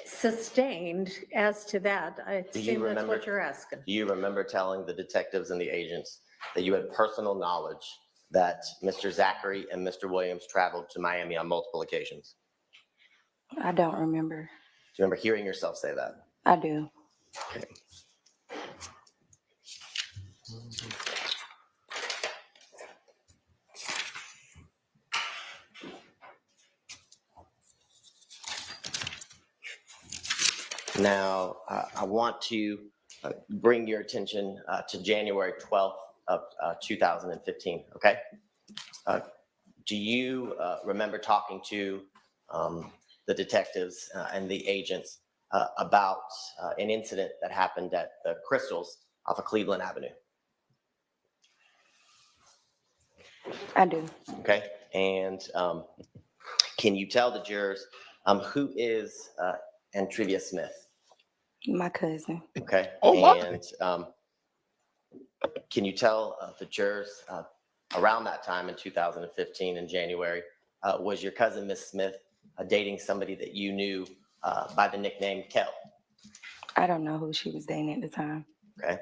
sustained as to that. I Do you assume that's remember- what you're asking. Do you remember telling the detectives and the agents that you had personal knowledge that Mr. Zachary and Mr. Williams traveled to Miami on multiple occasions? I don't remember. Do you remember hearing yourself say that? I do. Okay. Now, I want to bring your attention to January 12th of 2015, okay? Do you remember talking to the detectives and the agents about an incident that happened at the Crystals off of Cleveland Avenue? I do. Okay, and can you tell the jurors who is Antrivia Smith? My cousin. Okay. Oh, wow. And can you tell the jurors around that time in 2015 in January, was your cousin Miss Smith dating somebody that you knew by the nickname Kel? I don't know who she was dating at the time. Okay.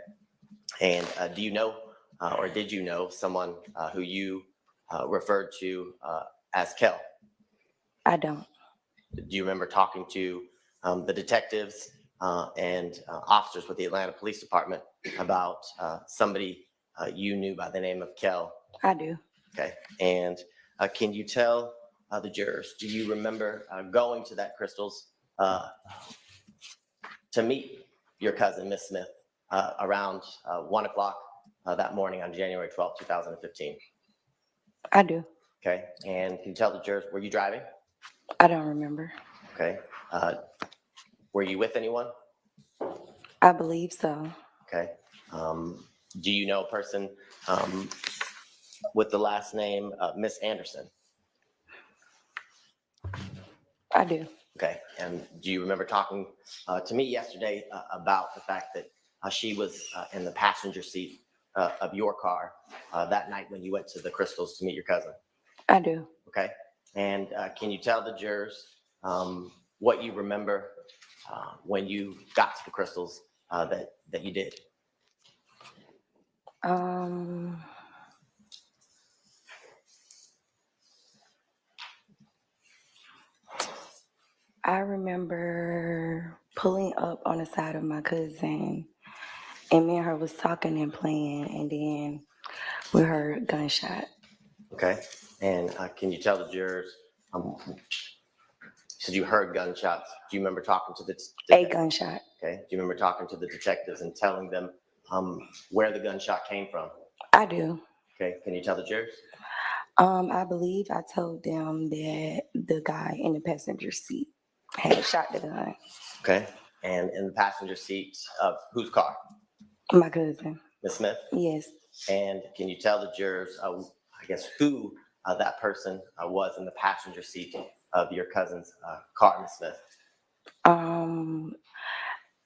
And do you know or did you know someone who you referred to as Kel? I don't. Do you remember talking to the detectives and officers with the Atlanta Police Department about somebody you knew by the name of Kel? I do. Okay. And can you tell the jurors, do you remember going to that Crystals to meet your cousin, Miss Smith, around 1 o'clock that morning on January 12th, 2015? I do. Okay. And can you tell the jurors, were you driving? I don't remember. Okay. Were you with anyone? I believe so. Okay. Do you know a person with the last name Miss Anderson? I do. Okay. And do you remember talking to me yesterday about the fact that she was in the passenger seat of your car that night when you went to the Crystals to meet your cousin? I do. Okay. And can you tell the jurors what you remember when you got to the Crystals that you did? I remember pulling up on the side of my cousin, and me and her was talking and playing, and then we heard a gunshot. Okay. And can you tell the jurors, you said you heard gunshots. Do you remember talking to the A gunshot. Okay. Do you remember talking to the detectives and telling them where the gunshot came from? I do. Okay. Can you tell the jurors? I believe I told them that the guy in the passenger seat had shot the gun. Okay. And in the passenger seat of whose car? My cousin. Miss Smith? Yes. And can you tell the jurors, I guess, who that person was in the passenger seat of your cousin's car, Miss Smith?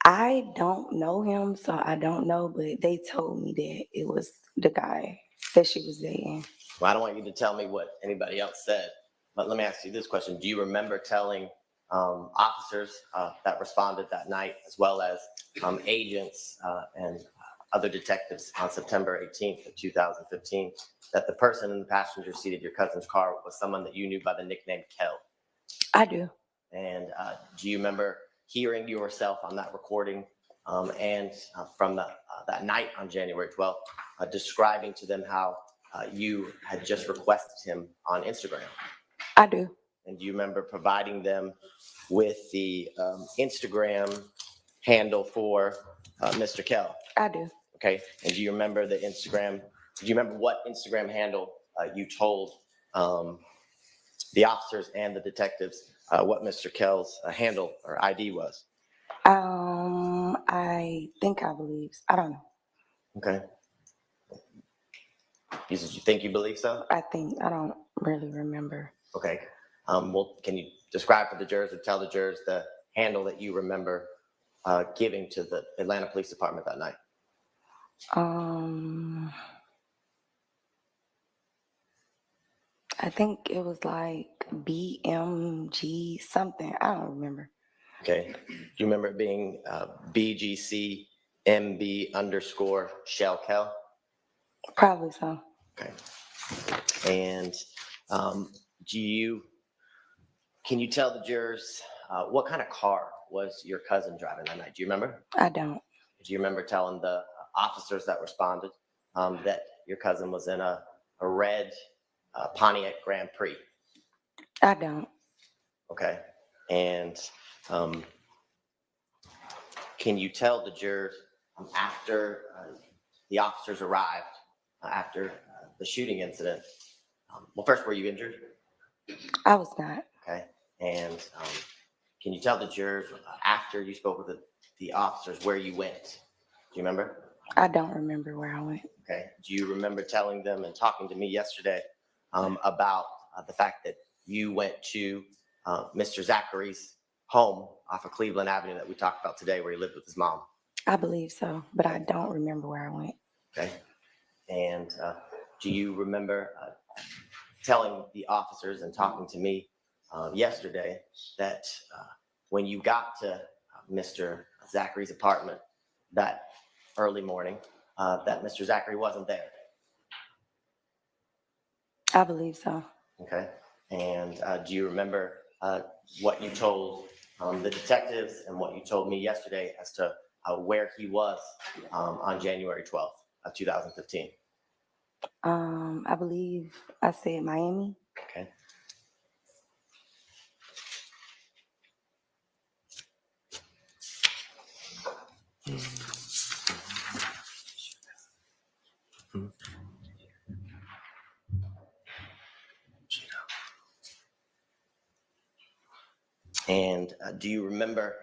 I don't know him, so I don't know, but they told me that it was the guy that she was dating. Well, I don't want you to tell me what anybody else said, but let me ask you this question. Do you remember telling officers that responded that night, as well as agents and other detectives on September 18th of 2015, that the person in the passenger seat of your cousin's car was someone that you knew by the nickname Kel? I do. And do you remember hearing yourself on that recording and from that night on January 12th, describing to them how you had just requested him on Instagram? I do. And do you remember providing them with the Instagram handle for Mr. Kell? I do. Okay. And do you remember the Instagram? Do you remember what Instagram handle you told the officers and the detectives what Mr. Kell's handle or ID was? I think I believe. I don't know. Okay. You said you think you believe so? I don't really remember. Okay. Well, can you describe for the jurors or tell the jurors the handle that you remember giving to the Atlanta Police Department that night? I think it was like BMG something. I don't remember. Okay. Do you remember it being BGC MB_ Shell Kell? Probably so. Okay. And can you tell the jurors what kind of car was your cousin driving that night? Do you remember? I don't. Do you remember telling the officers that responded that your cousin was in a red Pontiac Grand Prix? I don't. Okay. And can you tell the jurors after the officers arrived, after the shooting incident, well, first, were you injured? I was not. Okay. And can you tell the jurors after you spoke with the officers where you went? Do you remember? I don't remember where I went. Okay. Do you remember telling them and talking to me yesterday about the fact that you went to Mr. Zachary's home off of Cleveland Avenue that we talked about today, where he lived with his mom? I believe so, but I don't remember where I went. Okay. And do you remember telling the officers and talking to me yesterday that when you got to Mr. Zachary's apartment that early morning, that Mr. Zachary wasn't there? I believe so. Okay. And do you remember what you told the detectives and what you told me yesterday as to where he was on January 12th of 2015? I believe I said Miami. Okay. And do you remember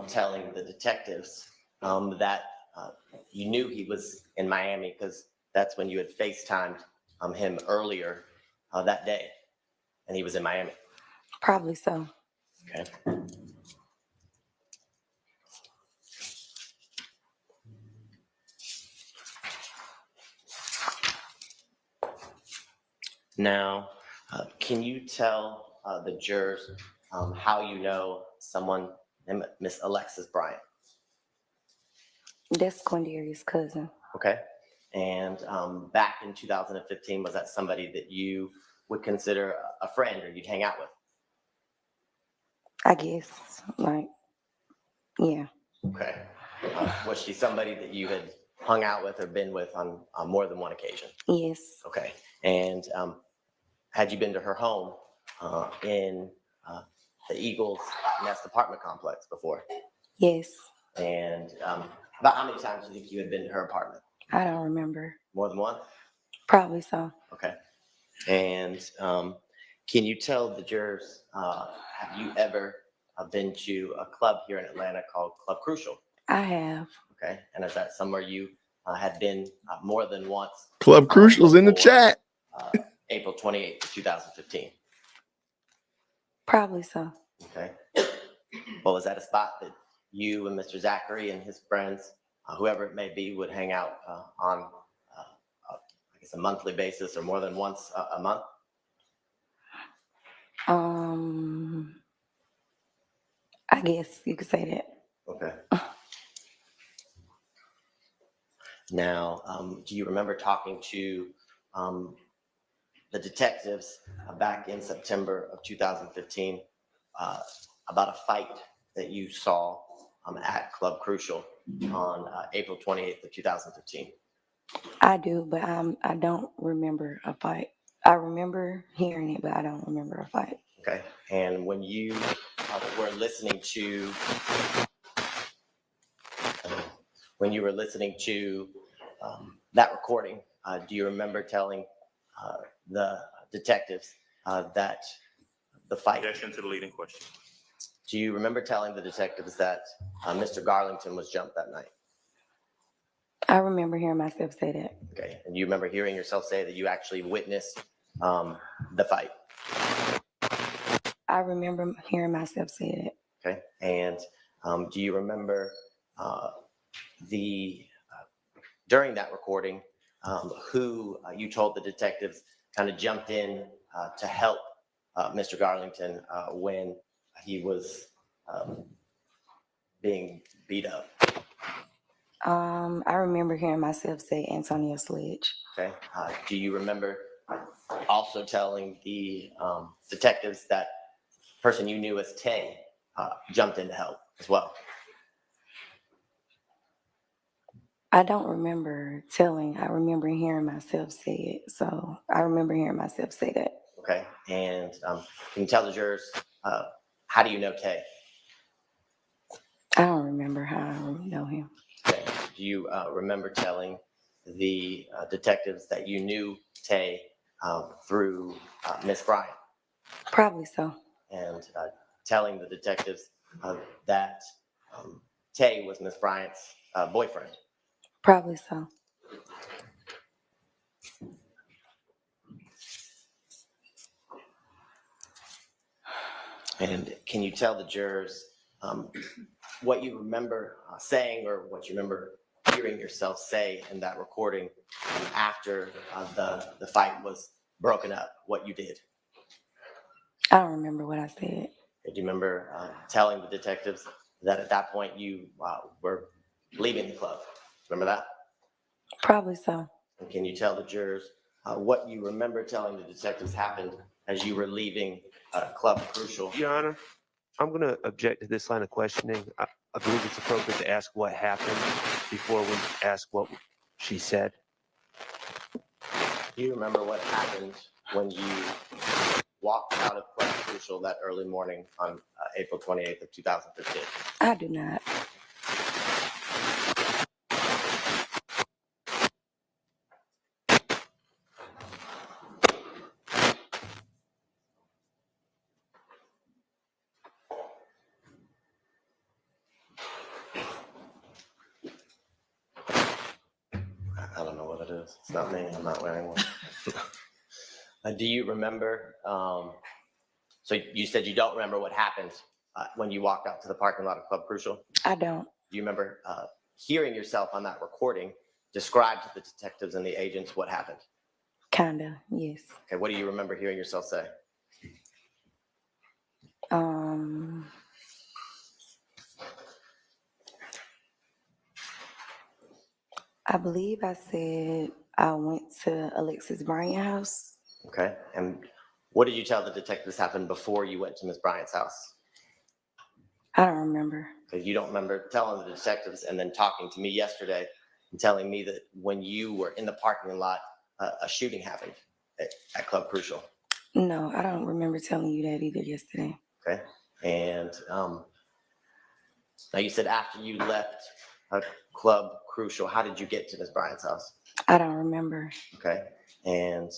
telling the detectives that you knew he was in Miami because that's when you had FaceTimed him earlier that day, and he was in Miami? Probably so. Okay. Now, can you tell the jurors how you know someone named Miss Alexis Bryant? That's Quindaria's cousin. Okay. And back in 2015, was that somebody that you would consider a friend or you'd hang out with? I guess, yeah. Okay. Was she somebody that you had hung out with or been with on more than one occasion? Yes. Okay. And had you been to her home in the Eagles Nest apartment complex before? Yes. And about how many times do you think you had been to her apartment? I don't remember. More than one? Probably so. Okay. And can you tell the jurors, have you ever been to a club here in Atlanta called Club Crucial? I have. Okay. And is that somewhere you had been more than once? Club Crucial's in the chat. April 28th, 2015. Probably so. Okay. Well, was that a spot that you and Mr. Zachary and his friends, whoever it may be, would hang out on, I guess, a monthly basis or more than once a month? I guess you could say that. Okay. Now, do you remember talking to the detectives back in September of 2015 about a fight that you saw at Club Crucial on April 28th of 2015? I do, but I don't remember a fight. I remember hearing it, but I don't remember a fight. Okay, and when you were listening to, that recording, do you remember telling the detectives that the fight? Objection to the leading question. Do you remember telling the detectives that Mr. Garlington was jumped that night? I remember hearing myself say that. Okay, and you remember hearing yourself say that you actually witnessed the fight? I remember hearing myself say that. Okay, and do you remember during that recording, who you told the detectives kind of jumped in to help Mr. Garlington when he was being beat up? I remember hearing myself say Antonio Sledge. Okay, do you remember also telling the detectives that person you knew as Tay jumped in to help as well? I don't remember telling. I remember hearing myself say it. So I remember hearing myself say that. Okay, and can you tell the jurors, how do you know Tay? I don't remember how I know him. Okay. Do you remember telling the detectives that you knew Tay through Miss Bryant? Probably so. And telling the detectives that Tay was Miss Bryant's boyfriend? Probably so. And can you tell the jurors what you remember saying or what you remember hearing yourself say in that recording after the fight was broken up, what you did? I don't remember what I said. Do you remember telling the detectives that at that point you were leaving the club? Remember that? Probably so. And can you tell the jurors what you remember telling the detectives happened as you were leaving Club Crucial? Your Honor, I'm going to object to this line of questioning. I believe it's appropriate to ask what happened before we ask what she said. Do you remember what happened when you walked out of Club Crucial that early morning on April 28th of 2015? I do not. I don't know what it is. It's not me. I'm not wearing one. Do you remember? So you said you don't remember what happened when you walked out to the parking lot of Club Crucial? I don't. Do you remember hearing yourself on that recording describe to the detectives and the agents what happened? Kinda, yes. Okay, what do you remember hearing yourself say? I believe I said I went to Alexis Bryant's house. Okay, and what did you tell the detectives happened before you went to Miss Bryant's house? I don't remember. Because you don't remember telling the detectives and then talking to me yesterday and telling me that when you were in the parking lot, a shooting happened at Club Crucial. No, I don't remember telling you that either yesterday. Okay, and now you said after you left Club Crucial, how did you get to Miss Bryant's house? I don't remember. Okay, and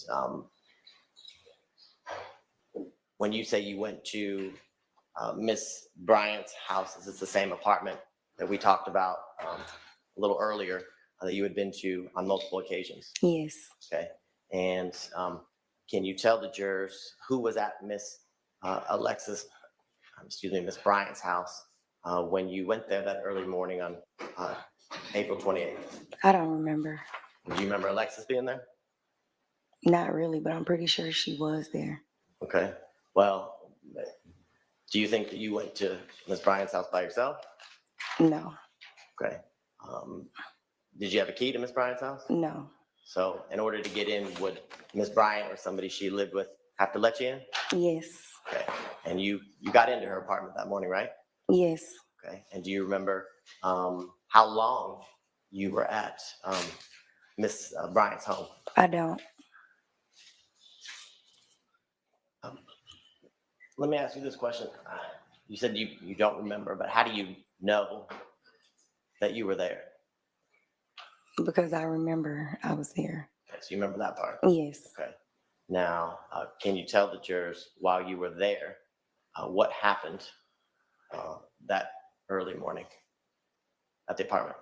when you say you went to Miss Bryant's house, is this the same apartment that we talked about a little earlier that you had been to on multiple occasions? Yes. Okay, and can you tell the jurors who was at Miss Miss Bryant's house when you went there that early morning on April 28th? I don't remember. Do you remember Alexis being there? Not really, but I'm pretty sure she was there. Okay, well, do you think that you went to Miss Bryant's house by yourself? No. Okay. Did you have a key to Miss Bryant's house? No. So in order to get in, would Miss Bryant or somebody she lived with have to let you in? Yes. Okay. And you got into her apartment that morning, right? Yes. Okay. And do you remember how long you were at Miss Bryant's home? I don't. Let me ask you this question. You said you don't remember, but how do you know that you were there? Because I remember I was there. Okay, so you remember that part? Yes. Okay. Now, can you tell the jurors while you were there, what happened that early morning at the apartment?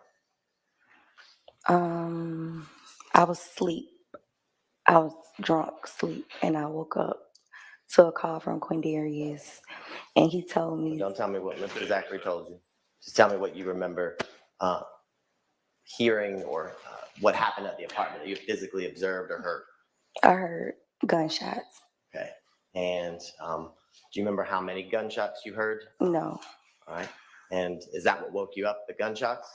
I was asleep. I was drunk, sleep, and I woke up to a call from Quindarius, and he told me. Don't tell me what Mr. Zachary told you. Just tell me what you remember hearing or what happened at the apartment that you physically observed or heard. I heard gunshots. Okay. And do you remember how many gunshots you heard? No. All right. And is that what woke you up, the gunshots?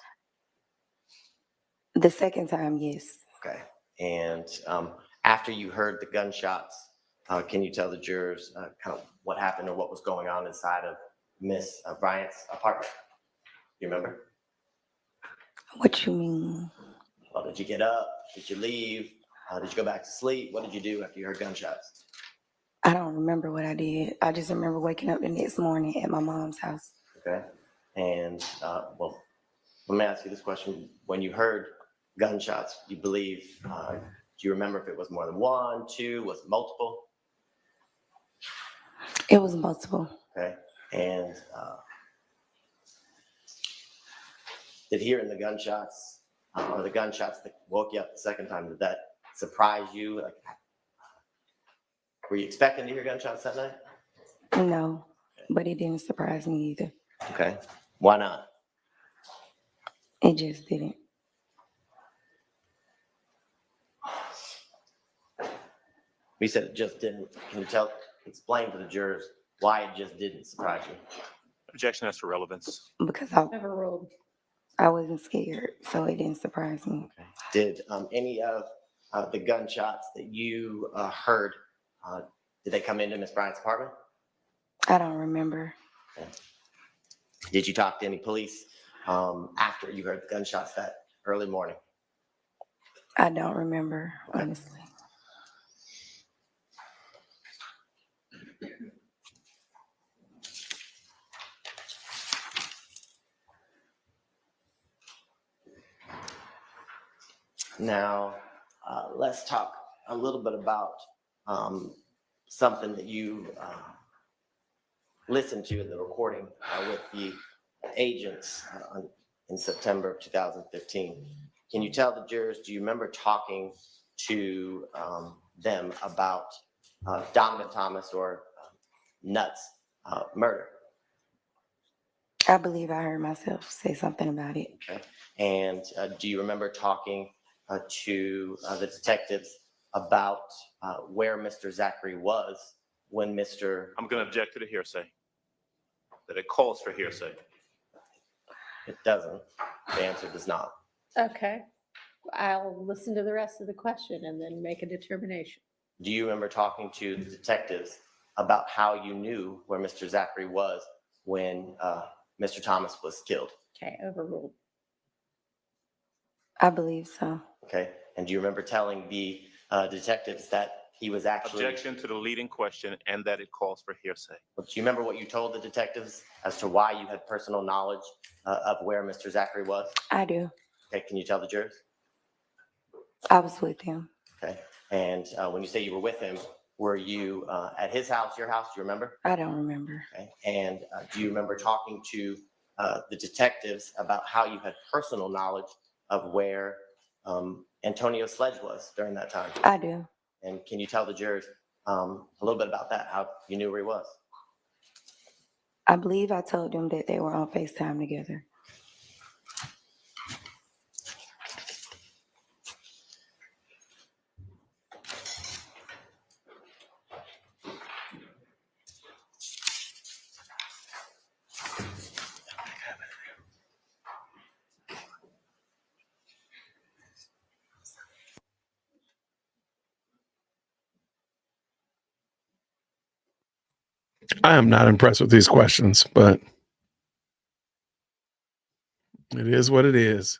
The second time, yes. Okay. And after you heard the gunshots, can you tell the jurors kind of what happened or what was going on inside of Miss Bryant's apartment? You remember? What you mean? Well, did you get up? Did you leave? Did you go back to sleep? What did you do after you heard gunshots? I don't remember what I did. I just remember waking up the next morning at my mom's house. Okay. And well, let me ask you this question. When you heard gunshots, you believe, do you remember if it was more than one, two, was it multiple? It was multiple. Okay. And did hearing the gunshots or the gunshots that woke you up the second time, did that surprise you? Like, were you expecting to hear gunshots that night? No, but it didn't surprise me either. Okay. Why not? It just didn't. You said it just didn't. Can you explain to the jurors why it just didn't surprise you? Objection as to relevance. Because I wasn't scared, so it didn't surprise me. Okay. Did any of the gunshots that you heard, did they come into Miss Bryant's apartment? I don't remember. Okay. Did you talk to any police after you heard the gunshots that early morning? I don't remember, honestly. Now, let's talk a little bit about something that you listened to in the recording with the agents in September of 2015. Can you tell the jurors, do you remember talking to them about Donovan Thomas or Nuts murder? I believe I heard myself say something about it. Okay. And do you remember talking to the detectives about where Mr. Zachary was when Mr. I'm going to object to the hearsay. That it calls for hearsay. It doesn't. The answer does not. Okay. I'll listen to the rest of the question and then make a determination. Do you remember talking to the detectives about how you knew where Mr. Zachary was when Mr. Thomas was killed? Okay, overruled. I believe so. Okay. And do you remember telling the detectives that he was actually... Objection to the leading question and that it calls for hearsay. Do you remember what you told the detectives as to why you had personal knowledge of where Mr. Zachary was? I do. Okay. Can you tell the jurors? I was with him. Okay. And when you say you were with him, were you at his house, your house? Do you remember? I don't remember. Okay. And do you remember talking to the detectives about how you had personal knowledge of where Antonio Sledge was during that time? I do. And can you tell the jurors a little bit about that, how you knew where he was? I believe I told them that they were on FaceTime together. I am not impressed with these questions, but it is what it is.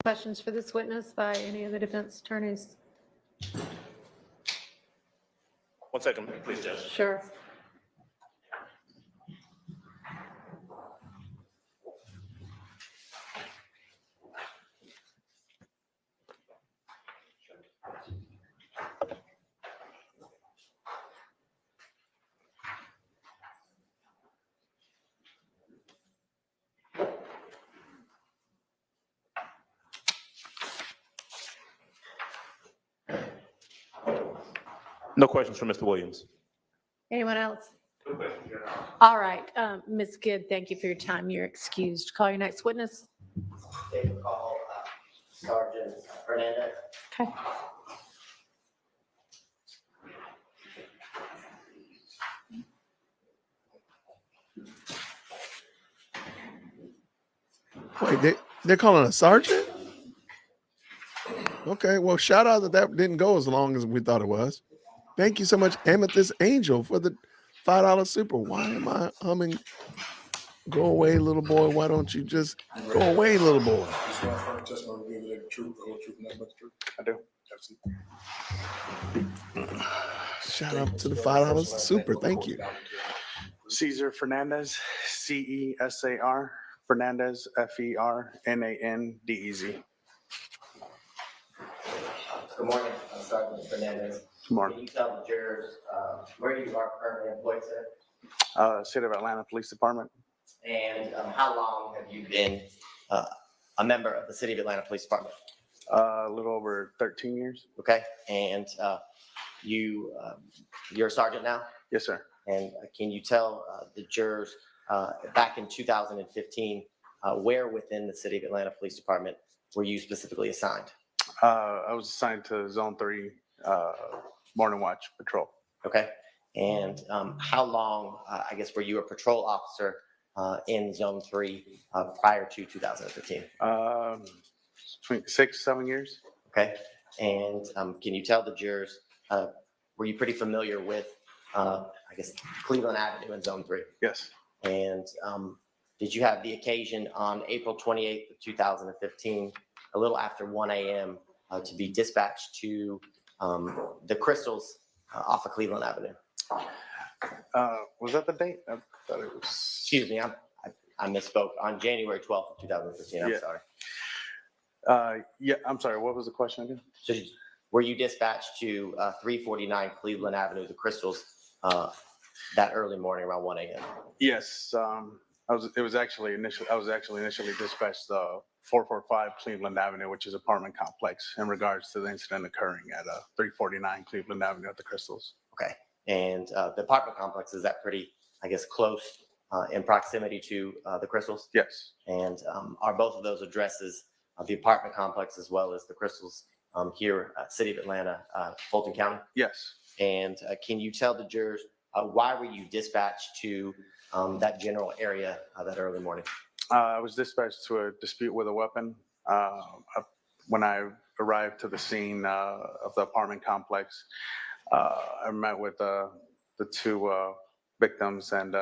Questions for this witness by any of the defense attorneys? 1 second, please, Judge. Sure. No questions from Mr. Williams. Anyone else? All right, Ms. Good, thank you for your time. You're excused. Call your next witness. They will call Sergeant Fernandez. Okay. Wait, they're calling a sergeant? Okay, well, shout out that didn't go as long as we thought it was. Thank you so much, Amethyst Angel, for the $5 super. Why am I humming? Go away, little boy. Why don't you just go away, little boy? I do. Shout out to the $5 super. Thank you. Cesar Fernandez, CESAR, Fernandez, FERNANDEZ. Good morning, Sergeant Fernandez. Good morning. Can you tell the jurors where you are currently employed, sir? City of Atlanta Police Department. And how long have you been a member of the City of Atlanta Police Department? A little over 13 years. Okay, and you're a sergeant now? Yes, sir. And can you tell the jurors back in 2015 where within the City of Atlanta Police Department were you specifically assigned? I was assigned to Zone 3 Morning Watch Patrol. Okay, and how long, I guess, were you a patrol officer in Zone 3 prior to 2015? Between 6-7 years. Okay, and can you tell the jurors, were you pretty familiar with, I guess, Cleveland Avenue in Zone 3? Yes. And did you have the occasion on April 28th of 2015, a little after 1 a.m., to be dispatched to the Crystals off of Cleveland Avenue? Was that the date? I thought it was. Excuse me, I misspoke. On January 12th of 2015, I'm Yeah. sorry. Yeah, I'm sorry. What was the question again? So were you dispatched to 349 Cleveland Avenue, the Crystals, that early morning around 1 a.m.? Yes. I was actually initially dispatched 445 Cleveland Avenue, which is apartment complex, in regards to the incident occurring at 349 Cleveland Avenue at the Crystals. Okay. And the apartment complex, is that pretty, I guess, close in proximity to the Crystals? Yes. And are both of those addresses, the apartment complex as well as the Crystals, here at City of Atlanta, Fulton County? Yes. And can you tell the jurors why were you dispatched to that general area that early morning? I was dispatched to a dispute with a weapon. When I arrived to the scene of the apartment complex, I met with the two victims, and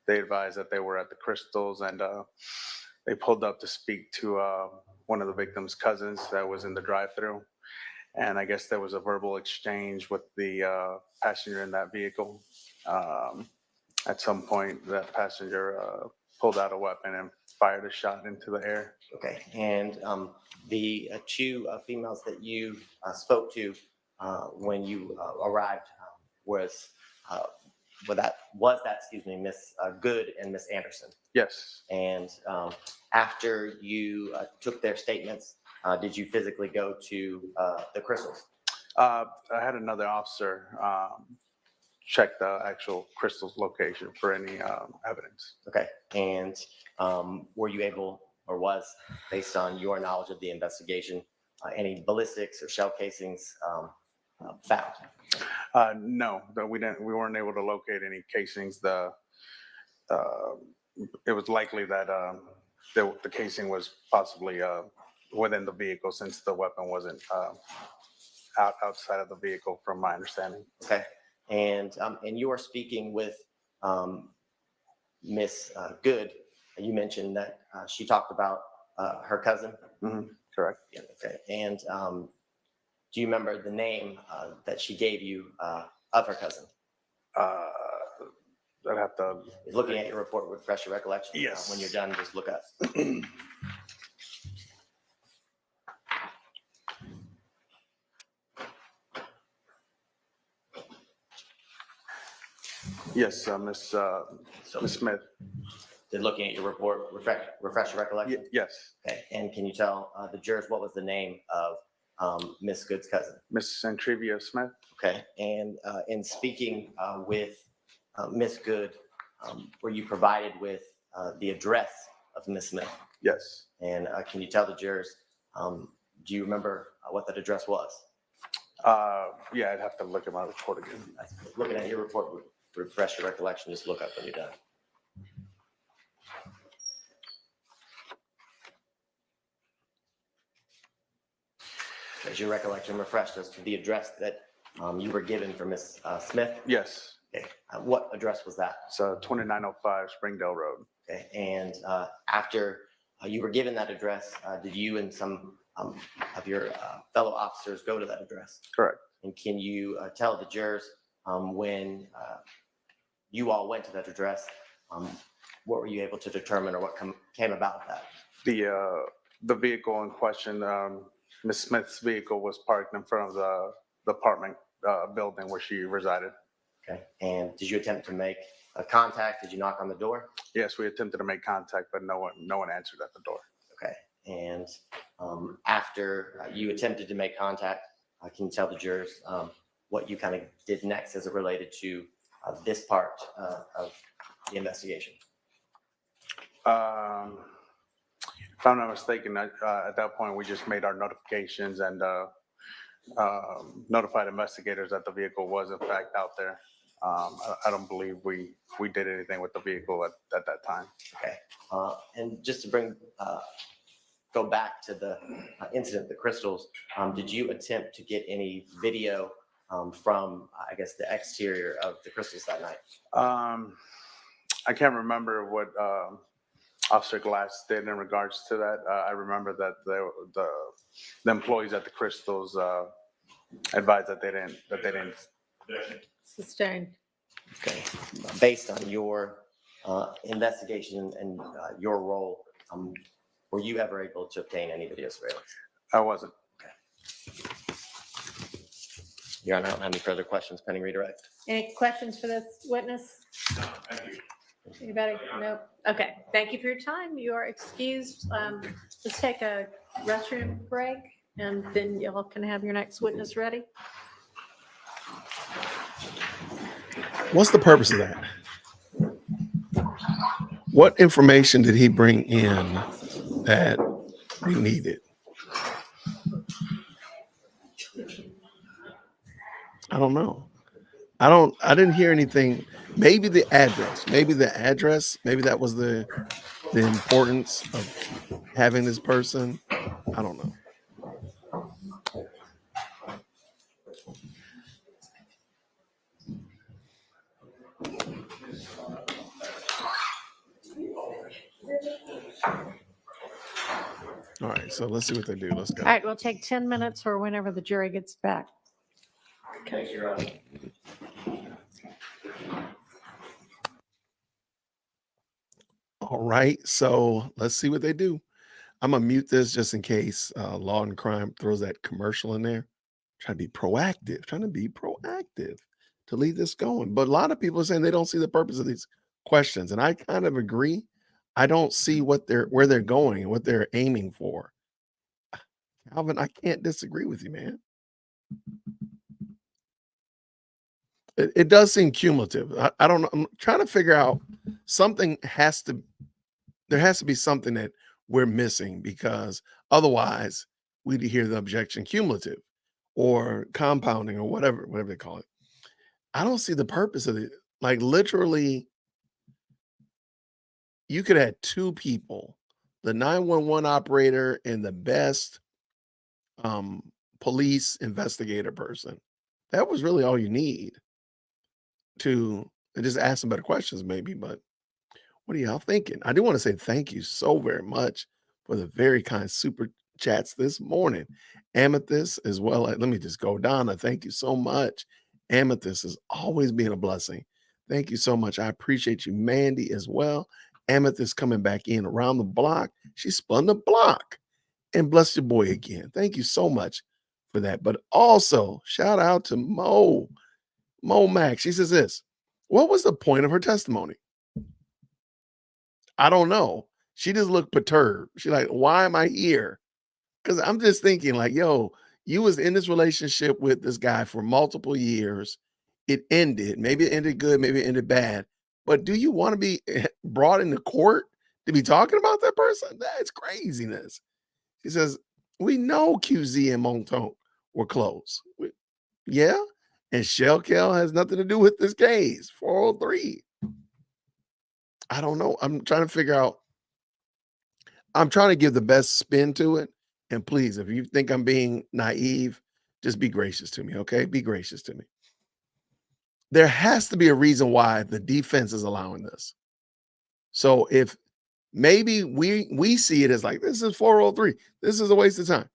they advised that they were at the Crystals, and they pulled up to speak to one of the victim's cousins that was in the drive-through. And I guess there was a verbal exchange with the passenger in that vehicle. At some point, that passenger pulled out a weapon and fired a shot into the air. Okay, and the two females that you spoke to when you arrived was that Miss Good and Miss Anderson? Yes. And after you took their statements, did you physically go to the Crystals? I had another officer check the actual Crystals location for any evidence. Okay, and were you able, or was, based on your knowledge of the investigation, any ballistics or shell casings found? No, we weren't able to locate any casings. It was likely that the casing was possibly within the vehicle, since the weapon wasn't outside of the vehicle, from my understanding. Okay, and you are speaking with Miss Good. You mentioned that she talked about her cousin. Mm-hmm. Correct. Yeah, okay. And do you remember the name that she gave you of her cousin? I'd have to. Looking at your report, refresh your recollection. Yes. When you're done, just look up. Yes, Miss Smith. Did looking at your report refresh your recollection? Yes. Okay. And can you tell the jurors what was the name of Miss Good's cousin? Miss Santrivia Smith. Okay. And in speaking with Miss Good, were you provided with the address of Miss Smith? Yes. And can you tell the jurors, do you remember what that address was? Yeah, I'd have to look at my report again. Looking at your report, refresh your recollection, just look up when you're done. Is your recollection refreshed as to the address that you were given for Miss Smith? Yes. Okay. What address was that? It's 2905 Springdale Road. Okay. And after you were given that address, did you and some of your fellow officers go to that address? Correct. And can you tell the jurors when you all went to that address, what were you able to determine or what came about that? The vehicle in question, Miss Smith's vehicle was parked in front of the apartment building where she resided. Okay. And did you attempt to make a contact? Did you knock on the door? Yes, we attempted to make contact, but no one answered at the door. Okay. And after you attempted to make contact, can you tell the jurors what you kind of did next as it related to this part of the investigation? If I'm not mistaken, at that point, we just made our notifications and notified investigators that the vehicle was in fact out there. I don't believe we did anything with the vehicle at that time. Okay. And just to go back to the incident, the crystals, did you attempt to get any video from, I guess, the exterior of the crystals that night? I can't remember what Officer Glass did in regards to that. I remember that the employees at the crystals advised that they didn't. Sustained. Okay. Based on your investigation and your role, were you ever able to obtain any video surveillance? I wasn't. Okay. Your Honor, I don't have any further questions pending redirect. Any questions for this witness? No, thank you. Anybody? No? Okay. Thank you for your time. You are excused. Let's take a restroom break and then y'all can have your next witness ready. What's the purpose of that? What information did he bring in that we needed? I don't know. I didn't hear anything. Maybe the address, maybe that was the importance of having this person. I don't know. All right, so let's see what they do. Let's go. All right, we'll take 10 minutes or whenever the jury gets back. Thanks, Your Honor. All right, so let's see what they do. I'm gonna mute this just in case Law and Crime throws that commercial in there. Trying to be proactive to leave this going. But a lot of people are saying they don't see the purpose of these questions, and I kind of agree. I don't see where they're going and what they're aiming for. Calvin, I can't disagree with you, man. It does seem cumulative. I don't know. I'm trying to figure out there has to be something that we're missing, because otherwise we'd hear the objection cumulative or compounding or whatever they call it. I don't see the purpose of it. Like literally, you could have two people, the 911 operator and the best police investigator person. That was really all you need to just ask some better questions, maybe. But what are y'all thinking? I do want to say thank you so very much for the very kind super chats this morning. Amethyst as well. Let me just go. Donna, thank you so much. Amethyst is always being a blessing. Thank you so much. I appreciate you. Mandy as well. Amethyst coming back in around the block. She spun the block and bless your boy again. Thank you so much for that. But also shout out to Mo Max. She says this, what was the point of her testimony? I don't know. She just looked perturbed. She's like, why am I here? Because I'm just thinking like, yo, you was in this relationship with this guy for multiple years. It ended. Maybe it ended good. Maybe it ended bad. But do you want to be brought into court to be talking about that person? That's craziness. He says, we know QZ and Monton were close. Yeah. And Shellkel has nothing to do with this case. 403. I don't know. I'm trying to figure out. I'm trying to give the best spin to it. And please, if you think I'm being naive, just be gracious to me. Okay. Be gracious to me. There has to be a reason why the defense is allowing this. So if maybe we see it as like, this is 403. This is a waste of time.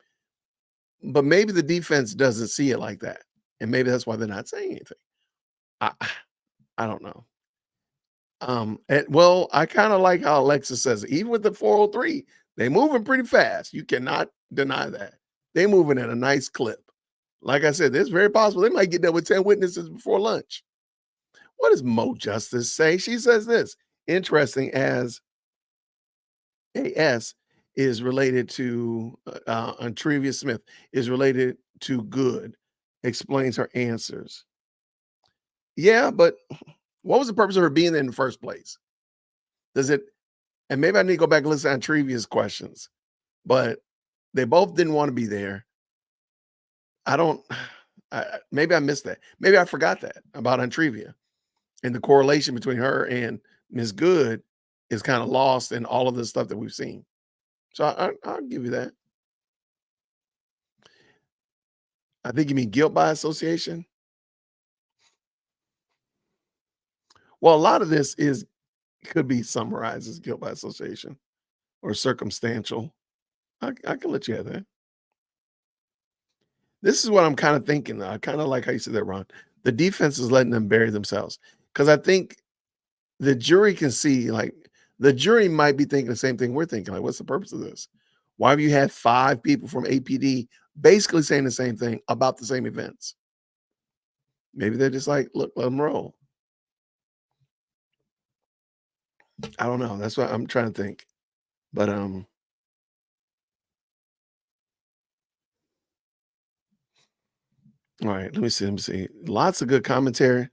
But maybe the defense doesn't see it like that. And maybe that's why they're not saying anything. I don't know. Well, I kind of like how Alexa says, even with the 403, they moving pretty fast. You cannot deny that. They moving at a nice clip. Like I said, it's very possible they might get done with 10 witnesses before lunch. What does Mo Justice say? She says this, interesting as AS is related to, Antrevia Smith is related to good, explains her answers. Yeah, but what was the purpose of her being there in the first place? Does it, and maybe I need to go back and listen to Antrevia's questions, but they both didn't want to be there. Maybe I missed that. Maybe I forgot that about Antrevia, and the correlation between her and Ms. Good is kind of lost in all of the stuff that we've seen. So I'll give you that. I think you mean guilt by association. Well, a lot of this could be summarized as guilt by association or circumstantial. I can let you have that. This is what I'm kind of thinking, though. I kind of like how you said that, Ron. The defense is letting them bury themselves because I think the jury can see, like, the jury might be thinking the same thing we're thinking. Like, what's the purpose of this? Why have you had 5 people from APD basically saying the same thing about the same events? Maybe they're just like, look, let them roll. I don't know. That's what I'm trying to think. But all right, let me see. Lots of good commentary.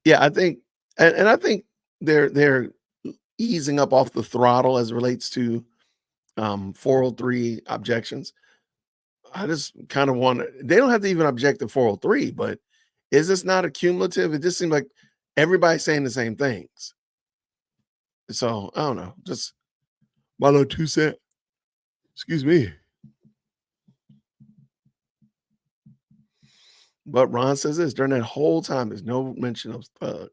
Yeah, I think, and I think they're easing up off the throttle as it relates to 403 objections. I just kind of want to, they don't have to even object to 403, but is this not a cumulative? It just seems like everybody's saying the same things. So I don't know, just my little 2 cents. Excuse me. But Ron says this during that whole time, there's no mention of thug.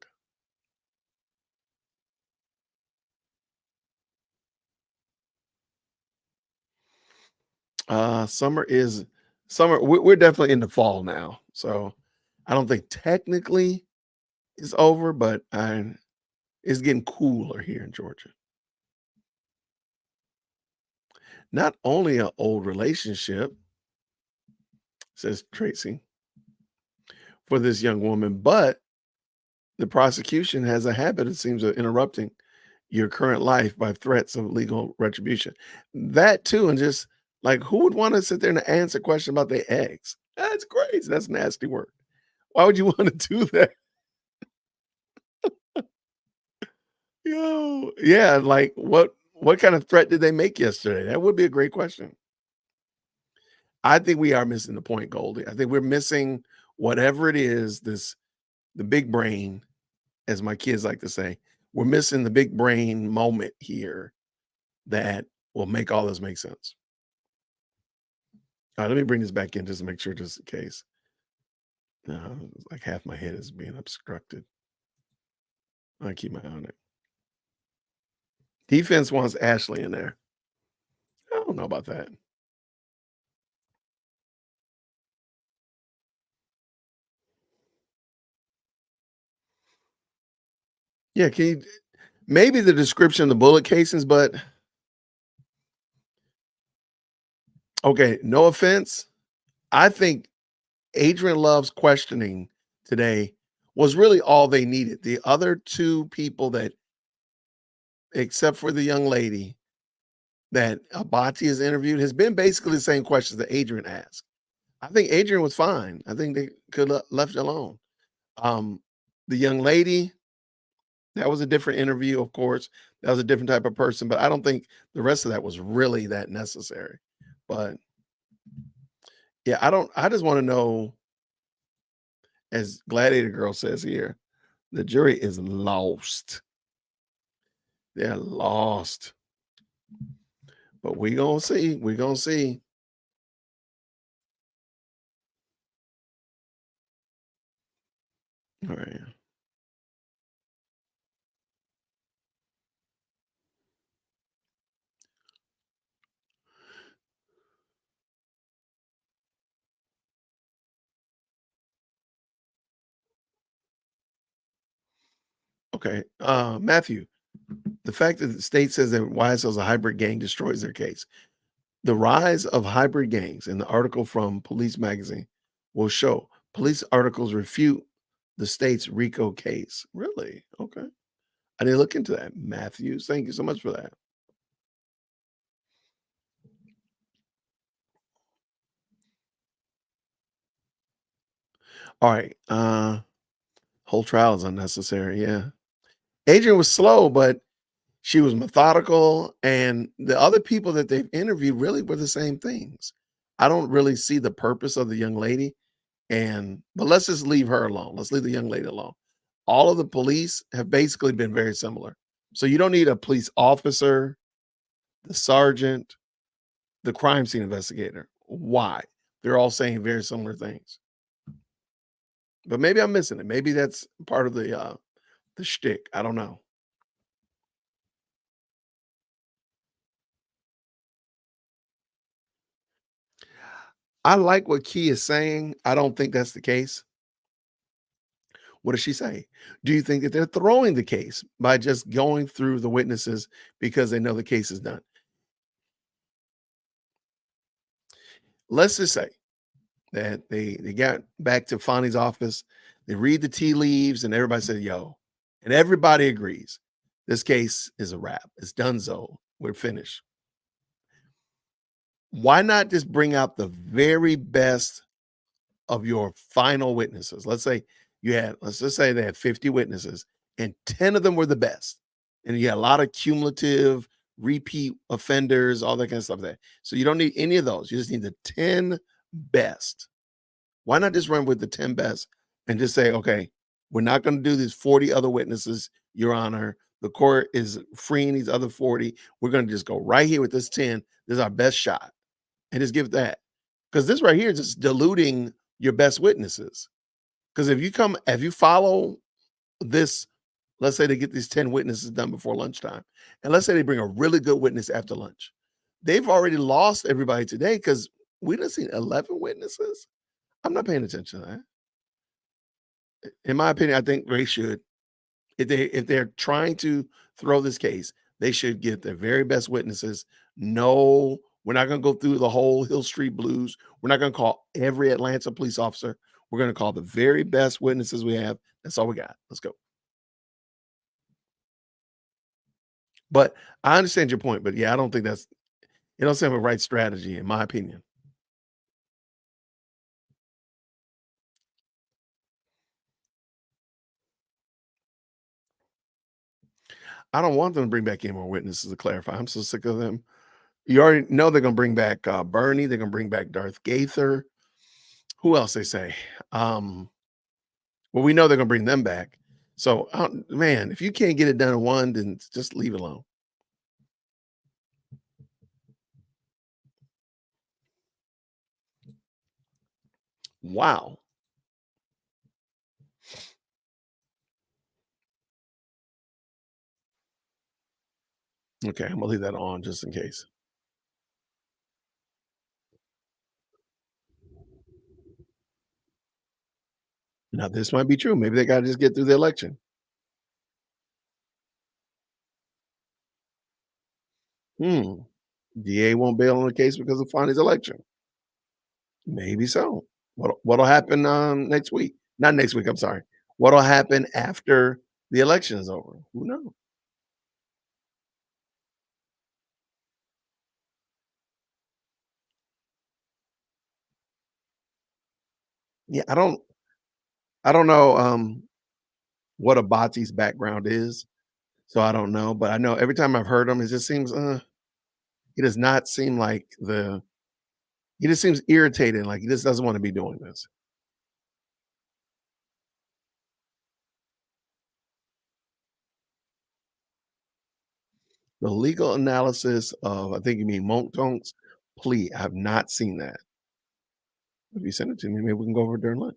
Summer. We're definitely in the fall now. So I don't think technically it's over, but it's getting cooler here in Georgia. Not only an old relationship, says Tracy, for this young woman, but the prosecution has a habit, it seems, of interrupting your current life by threats of legal retribution. That too, and just like, who would want to sit there and answer a question about their eggs? That's crazy. That's nasty work. Why would you want to do that? Yo, yeah, like what kind of threat did they make yesterday? That would be a great question. I think we are missing the point, Goldie. I think we're missing whatever it is, the big brain, as my kids like to say. We're missing the big brain moment here that will make all this make sense. All right, let me bring this back in just to make sure, just in case. Like half my head is being obstructed. I keep my eye on it. Defense wants Ashley in there. I don't know about that. Yeah, can you maybe the description of the bullet casings, but okay, no offense. I think Adrian Love's questioning today was really all they needed. The other two people that, except for the young lady that Abati has interviewed, has been basically the same questions that Adrian asked. I think Adrian was fine. I think they could have left it alone. The young lady, that was a different interview, of course. That was a different type of person, but I don't think the rest of that was really that necessary. But yeah, I just want to know, as Gladiator Girl says here, the jury is lost. They're lost. But we gonna see. We gonna see. All right. Okay. Matthew, the fact that the state says that YSL is a hybrid gang destroys their case. The rise of hybrid gangs in the article from Police Magazine will show police articles refute the state's RICO case. Really? Okay. I didn't look into that. Matthews, thank you so much for that. All right. Whole trial is unnecessary. Yeah. Adrian was slow, but she was methodical. And the other people that they've interviewed really were the same things. I don't really see the purpose of the young lady. But let's just leave her alone. Let's leave the young lady alone. All of the police have basically been very similar. So you don't need a police officer, the sergeant, the crime scene investigator. Why? They're all saying very similar things. But maybe I'm missing it. Maybe that's part of the shtick. I don't know. I like what Key is saying. I don't think that's the case. What does she say? Do you think that they're throwing the case by just going through the witnesses because they know the case is done? Let's just say that they got back to Fonny's office. They read the tea leaves, and everybody said, "Yo," and everybody agrees this case is a wrap. It's donezo. We're finished. Why not just bring out the very best of your final witnesses? Let's just say they had 50 witnesses, and 10 of them were the best, and you had a lot of cumulative repeat offenders, all that kind of stuff there. So you don't need any of those. You just need the 10 best. Why not just run with the 10 best and just say, okay, we're not going to do these 40 other witnesses, Your Honor. The court is freeing these other 40. We're going to just go right here with this 10. This is our best shot. And just give that. Because this right here is just diluting your best witnesses. Because if you follow this, let's say they get these 10 witnesses done before lunchtime, and let's say they bring a really good witness after lunch. They've already lost everybody today because we done seen 11 witnesses. I'm not paying attention to that. In my opinion, I think they should. If they're trying to throw this case, they should get their very best witnesses. No, we're not going to go through the whole Hill Street Blues. We're not going to call every Atlanta police officer. We're going to call the very best witnesses we have. That's all we got. Let's go. But I understand your point. But yeah, I don't think it don't seem a right strategy, in my opinion. I don't want them to bring back any more witnesses to clarify. I'm so sick of them. You already know they're going to bring back Bernie. They're going to bring back Darth Gaither. Who else they say? Well, we know they're going to bring them back. So, man, if you can't get it done in one, then just leave it alone. Wow. Okay, I'm gonna leave that on just in case. Now, this might be true. Maybe they got to just get through the election. DA won't bail on the case because of Fonnie's election. Maybe so. What'll happen next week? Not next week. I'm sorry. What'll happen after the election is over? Who knows? Yeah, I don't know what Abati's background is, so I don't know. But I know every time I've heard him, it just seems he does not seem like he just seems irritated, like he just doesn't want to be doing this. The legal analysis of, I think you mean Montonk's plea. I have not seen that. If you send it to me, maybe we can go over during lunch.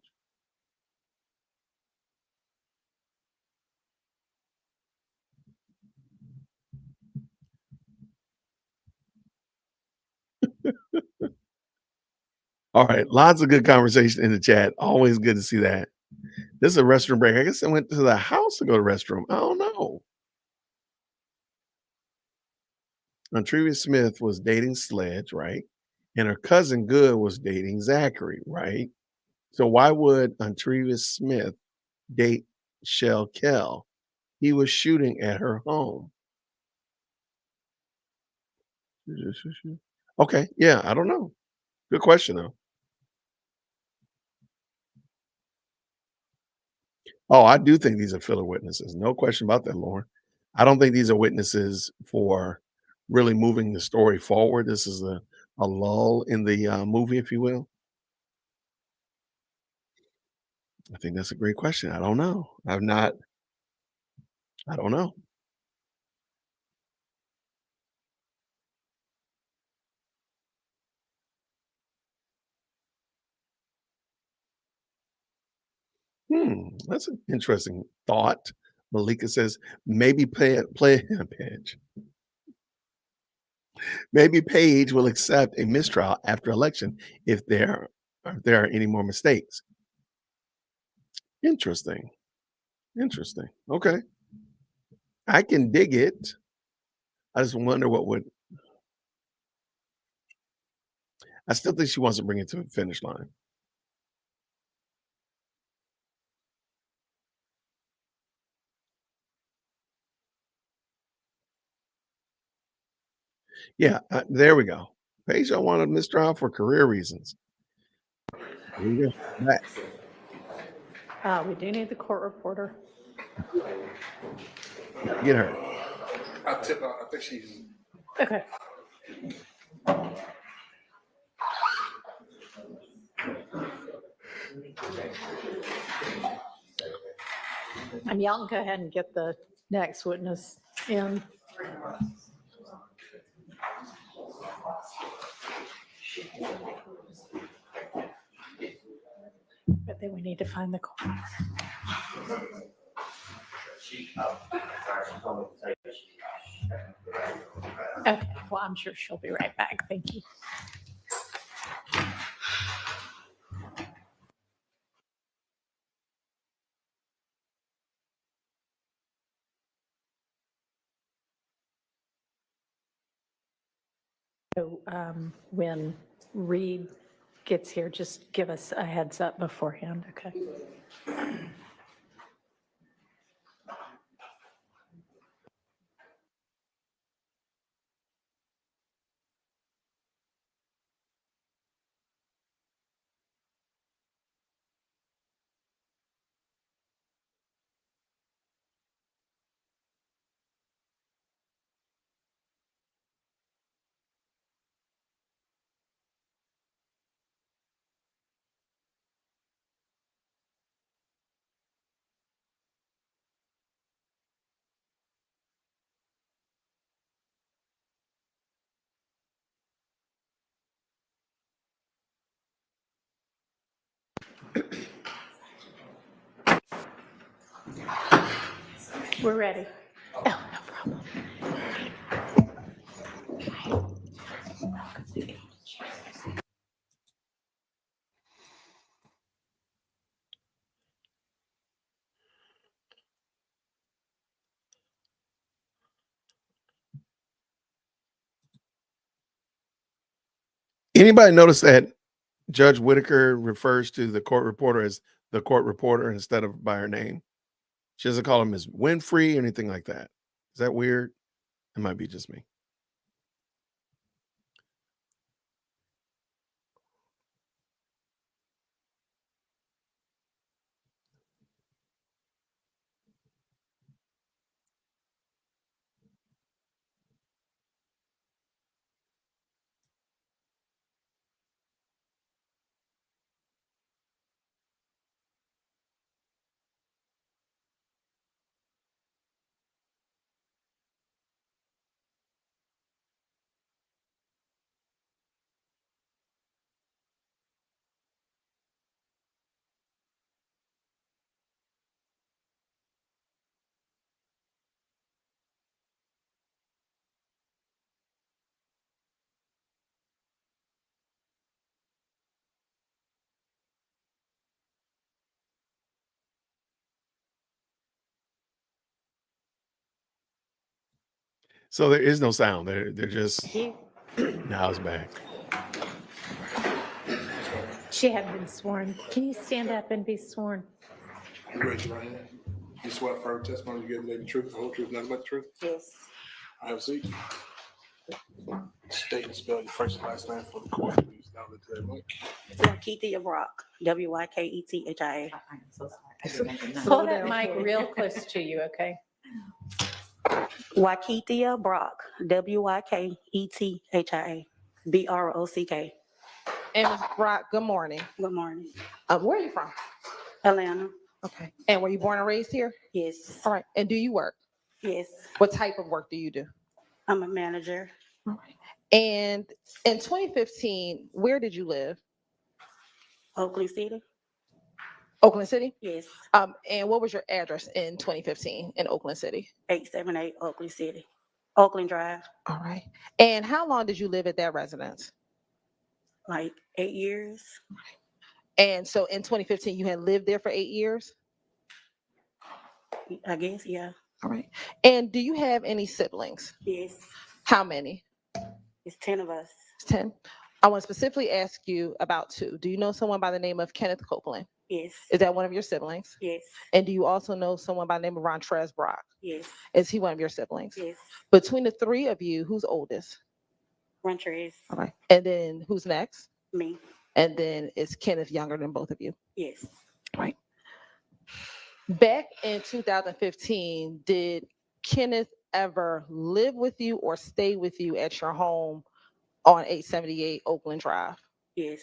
All right, lots of good conversation in the chat. Always good to see that. This is a restroom break. I guess I went to the house to go to the restroom. I don't know. Trivia Smith was dating Sledge, right? And her cousin Good was dating Zachary, right? So why would Trivia Smith date Shell Kell? He was shooting at her home. Okay, yeah, I don't know. Good question though. Oh, I do think these are filler witnesses. No question about that, Lauren. I don't think these are witnesses for really moving the story forward. This is a lull in the movie, if you will. I think that's a great question. I don't know. I don't know. That's an interesting thought. Malika says maybe play Page. Maybe Page will accept a mistrial after election if there are any more mistakes. Interesting. Interesting. Okay. I can dig it. I just wonder I still think she wants to bring it to the finish line. Yeah, there we go. Paige don't want a mistrial for career reasons. Here we go. Back. We do need the court reporter. Get her. I think she's. Okay. Y'all can go ahead and get the next witness in. But then we need to find the court. Okay, well, I'm sure she'll be right back. Thank you. So when Reed gets here, just give us a heads up beforehand, okay? We're ready. Oh, no problem. Anybody notice that Judge Whitaker refers to the court reporter as the court reporter instead of by her name? She doesn't call him Ms. Winfrey or anything like that. Is that weird? It might be just me. So there is no sound. They're just now it's back. She hadn't been sworn. Can you stand up and be sworn? You raise your right hand. You swear firm testimony you give the truth, the whole truth, nothing but the truth? Yes. I have a seat. State and spell your first and last name for the court. Use now to that mic. Wakethia Brock, Wykethia. Pull that mic real close to you, okay? Wakethia Brock, Wykethia, Brock. And Ms. Brock, good morning. Good morning. Where are you from? Atlanta. Okay. And were you born and raised here? Yes. All right. And do you work? Yes. What type of work do you do? I'm a manager. All right. And in 2015, where did you live? Oakland City. Oakland City? Yes. And what was your address in 2015 in Oakland City? 878 Oakland City. Oakland Drive. All right. And how long did you live at that residence? Like 8 years. And so in 2015, you had lived there for 8 years? I guess, yeah. All right. And do you have any siblings? Yes. How many? It's 10 of us. It's 10. I want to specifically ask you about 2. Do you know someone by the name of Kenneth Copeland? Yes. Is that one of your siblings? Yes. And do you also know someone by the name of Rontrez Brock? Yes. Is he one of your siblings? Yes. Between the 3 of you, who's oldest? Rontrez. All right. And then who's next? Me. And then is Kenneth younger than both of you? Yes. Right. Back in 2015, did Kenneth ever live with you or stay with you at your home on 878 Oakland Drive? Yes.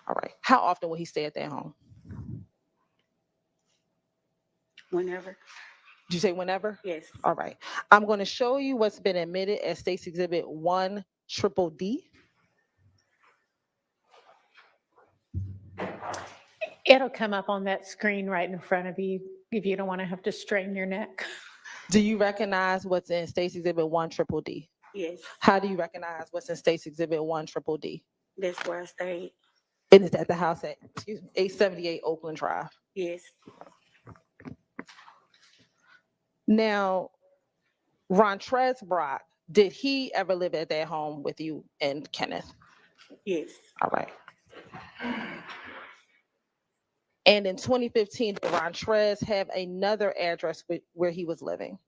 All right. How often will he stay at that home? Whenever. Did you say whenever? Yes. All right. I'm going to show you what's been admitted as State's Exhibit 1 Triple D. It'll come up on that screen right in front of you if you don't want to have to strain your neck. Do you recognize what's in State's Exhibit 1 Triple D? Yes. How do you recognize what's in State's Exhibit 1 Triple D? That's where I stayed. It is at the house at 878 Oakland Drive. Yes. Now, Rontrez Brock, did he ever live at that home with you and Kenneth? Yes. All right. And in 2015, did Rontrez have another address where he was living?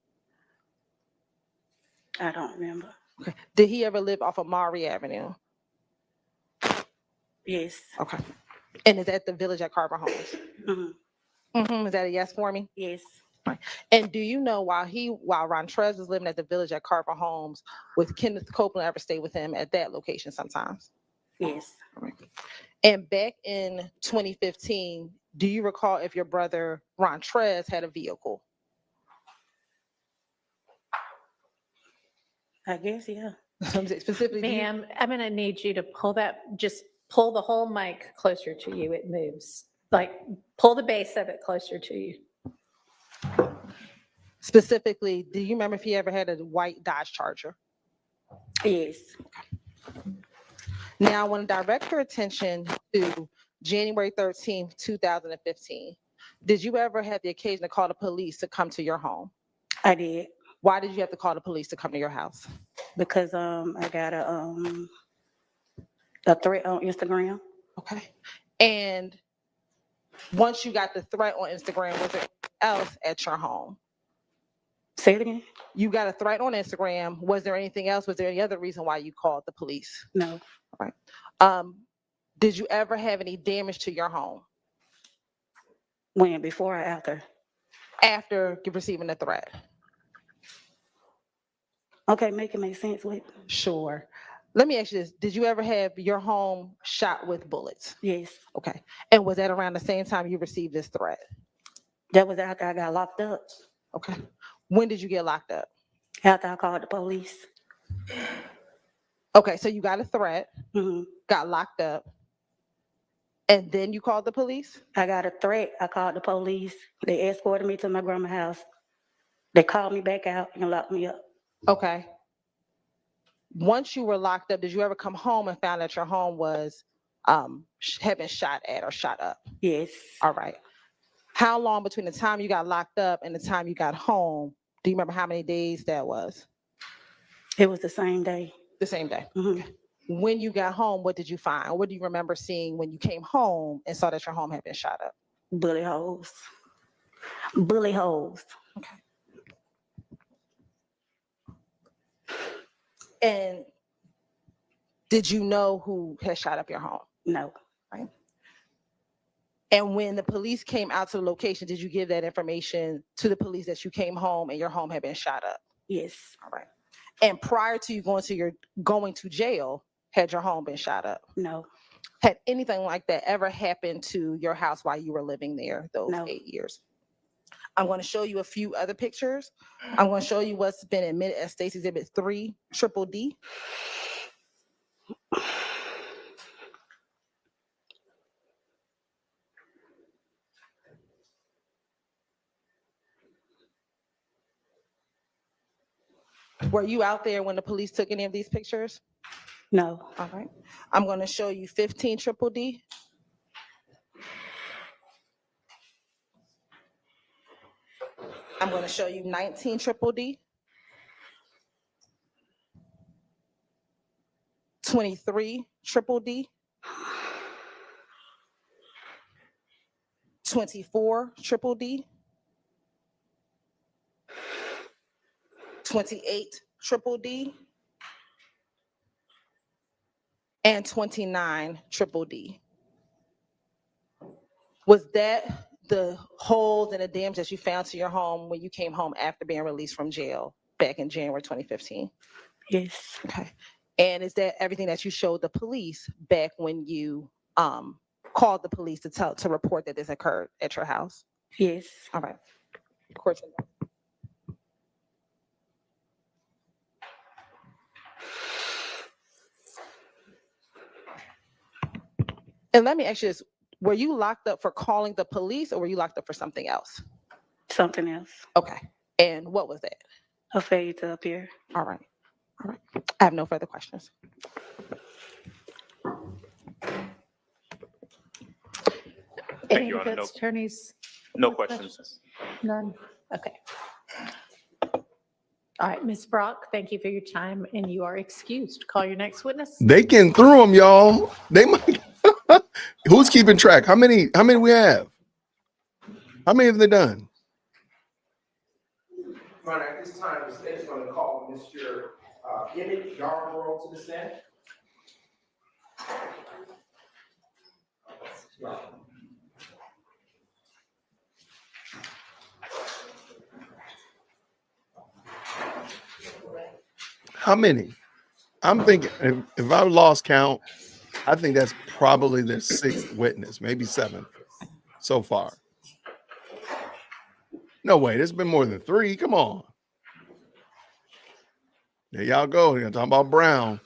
I don't remember. Okay. Did he ever live off of Maury Avenue? Yes. Okay. And is that the Village at Carver Homes? Mm-hmm. Is that a yes for me? Yes. Right. And do you know while Rontrez was living at the Village at Carver Homes, with Kenneth Copeland ever stay with him at that location sometimes? Yes. All right. And back in 2015, do you recall if your brother Rontrez had a vehicle? I guess, yeah. Specifically, Ma'am, I'm going to need you to just pull the whole mic closer to you. It moves. Like, pull the base of it closer to you. Specifically, do you remember if he ever had a white Dodge Charger? Yes. Now, I want to direct your attention to January 13th, 2015. Did you ever have the occasion to call the police to come to your home? I did. Why did you have to call the police to come to your house? Because I got a A threat on Instagram. Okay. And once you got the threat on Instagram, was there else at your home? Say it again. You got a threat on Instagram. Was there anything else? Was there any other reason why you called the police? No. Right. Did you ever have any damage to your home When? Before or after? after receiving the threat? Okay, make it make sense. Wait. Sure. Let me ask you this. Did you ever have your home shot with bullets? Yes. Okay. And was that around the same time you received this threat? That was after I got locked up. Okay. When did you get locked up? After I called the police. Okay, so you got a threat, Mm-hmm. got locked up, and then you called the police? I got a threat. I called the police. They escorted me to my grandma's house. They called me back out and locked me up. Okay. Once you were locked up, did you ever come home and found that your home was had been shot at or shot up? Yes. All right. How long between the time you got locked up and the time you got home? Do you remember how many days that was? It was the same day. The same day. Mm-hmm. Okay. When you got home, what did you find? What do you remember seeing when you came home and saw that your home had been shot up? Bullet holes. Bullet holes. Okay. And did you know who had shot up your home? No. Right. And when the police came out to the location, did you give that information to the police that you came home and your home had been shot up? Yes. All right. And prior to you going to jail, had your home been shot up? No. Had anything like that ever happened to your house while you were living there those No. 8 years? I'm going to show you a few other pictures. I'm going to show you what's been admitted as State's Exhibit 3, Triple D. Were you out there when the police took any of these pictures? No. All right. I'm going to show you 15 Triple D. I'm going to show you 19 Triple D. 23 Triple D. 24 Triple D. 28 Triple D. And 29 Triple D. Was that the holes and the damage that you found to your home when you came home after being released from jail back in January 2015? Yes. Okay. And is that everything that you showed the police back when you called the police to report that this occurred at your house? Yes. All right. Court. And let me ask you this. Were you locked up for calling the police or were you locked up for something else? Something else. Okay. And what was that? A failure to appear. All right. All right. I have no further questions. Thank Any you, Your Honor. defense attorneys? No More questions. None? Okay. All right, Ms. Brock, thank you for your time, and you are excused. Call your next witness. They getting through them, y'all. They might. Who's keeping track? How many we have? How many have they done? Your Honor, at this time, the state is going to call Mr. Emmett Yarborough to the stand. How many? I'm thinking if I lost count, I think that's probably their sixth witness, maybe seventh so far. No way, there's been more than three. Come on. There y'all go. You're talking about Brown.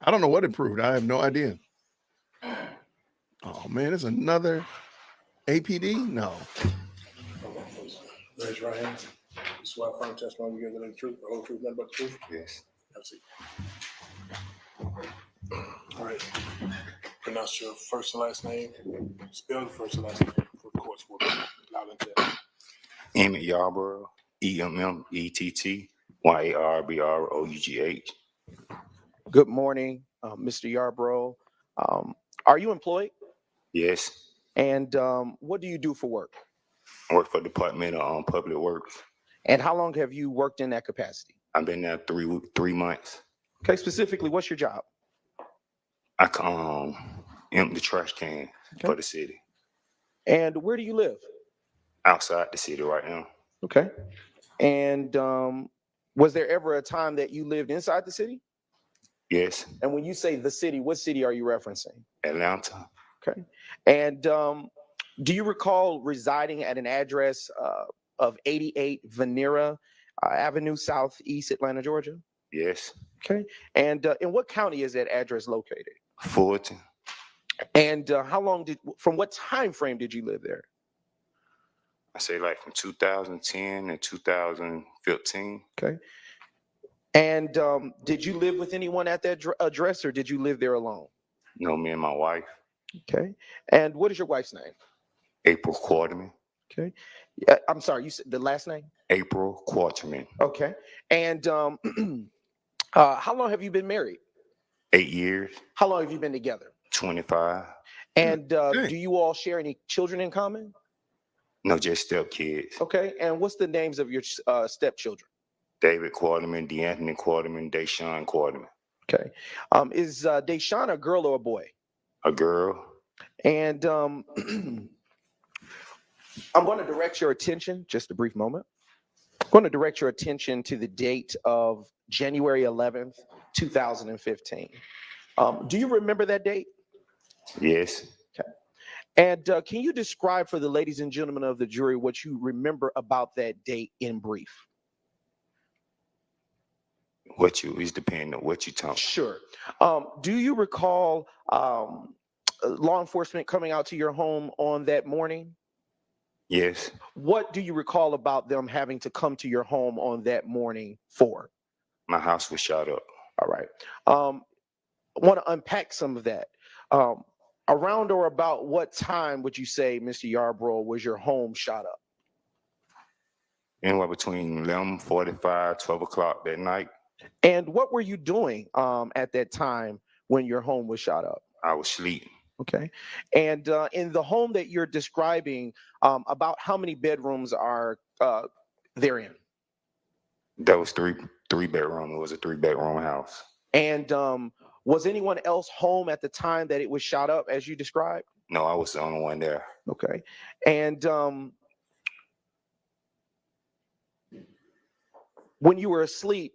I don't know what it proved. I have no idea. Oh man, it's another APD? No. Raise your right hand. You swear firm testimony you give the truth, the whole truth, nothing but the truth? Yes. Have a seat. All right. Pronounce your first and last name. Spell your first and last name for the court's work. Loud and clear. Emmett Yarborough, EMMETT, YARBROUGH. Good morning, Mr. Yarbrough. Are you employed? Yes, And what do you do for work? I work for Department of Public Works. And how long have you worked in that capacity? I've been there 3 months. Okay, specifically, what's your job? I can empty the trash can for the city. And where do you live? Outside the city right now. Okay. And was there ever a time that you lived inside the city? Yes, And when you say the city, what city are you referencing? Atlanta. Okay. And do you recall residing at an address of 88 Venera Avenue, Southeast Atlanta, Georgia? Yes, Okay. And in what county is that address located? Fulton. And from what time frame did you live there? I say like from 2010 to 2015. Okay. And did you live with anyone at that address, or did you live there alone? No, me and my wife. Okay. And what is your wife's name? April Quarterman. Okay. I'm sorry, you said the last name? April Quarterman. Okay. And how long have you been married? 8 years. How long have you been together? 25. And do you all share any children in common? No, just stepkids. Okay. And what's the names of your stepchildren? David Quarterman, DeAnthony Quarterman, Deshaun Quarterman. Okay. Is Deshaun a girl or a boy? A girl. And I'm going to direct your attention, just a brief moment. I'm going to direct your attention to the date of January 11th, 2015. Do you remember that date? Yes. Okay. And can you describe for the ladies and gentlemen of the jury what you remember about that date in brief? It's depending on what you talk. Sure. Do you recall law enforcement coming out to your home on that morning? Yes. What do you recall about them having to come to your home on that morning for? My house was shot up. All right. I want to unpack some of that. Around or about what time would you say, Mr. Yarbrough, was your home shot up? Anywhere between 11:45, 12 o'clock that night. And what were you doing at that time when your home was shot up? I was sleeping. Okay. And in the home that you're describing, about how many bedrooms are therein? That was three bedroom. It was a 3-bedroom house. And was anyone else home at the time that it was shot up, as you described? No, I was the only one there. Okay. And when you were asleep,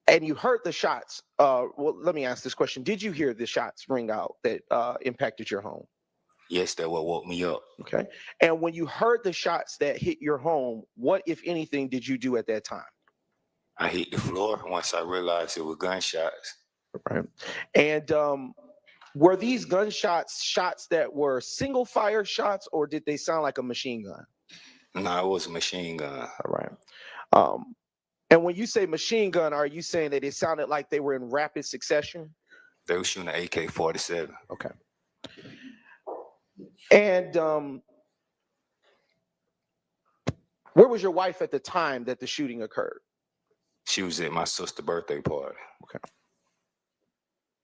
and you heard the shots, well, let me ask this question. Did you hear the shots ring out that impacted your home? Yes, that what woke me up. Okay. And when you heard the shots that hit your home, what, if anything, did you do at that time? I hit the floor once I realized it was gunshots. Right. And were these gunshots shots that were single fire shots, or did they sound like a machine gun? No, it was a machine gun. All right. And when you say machine gun, are you saying that it sounded like they were in rapid succession? They were shooting an AK-47. Okay. And where was your wife at the time that the shooting occurred? She was at my sister's birthday party. Okay.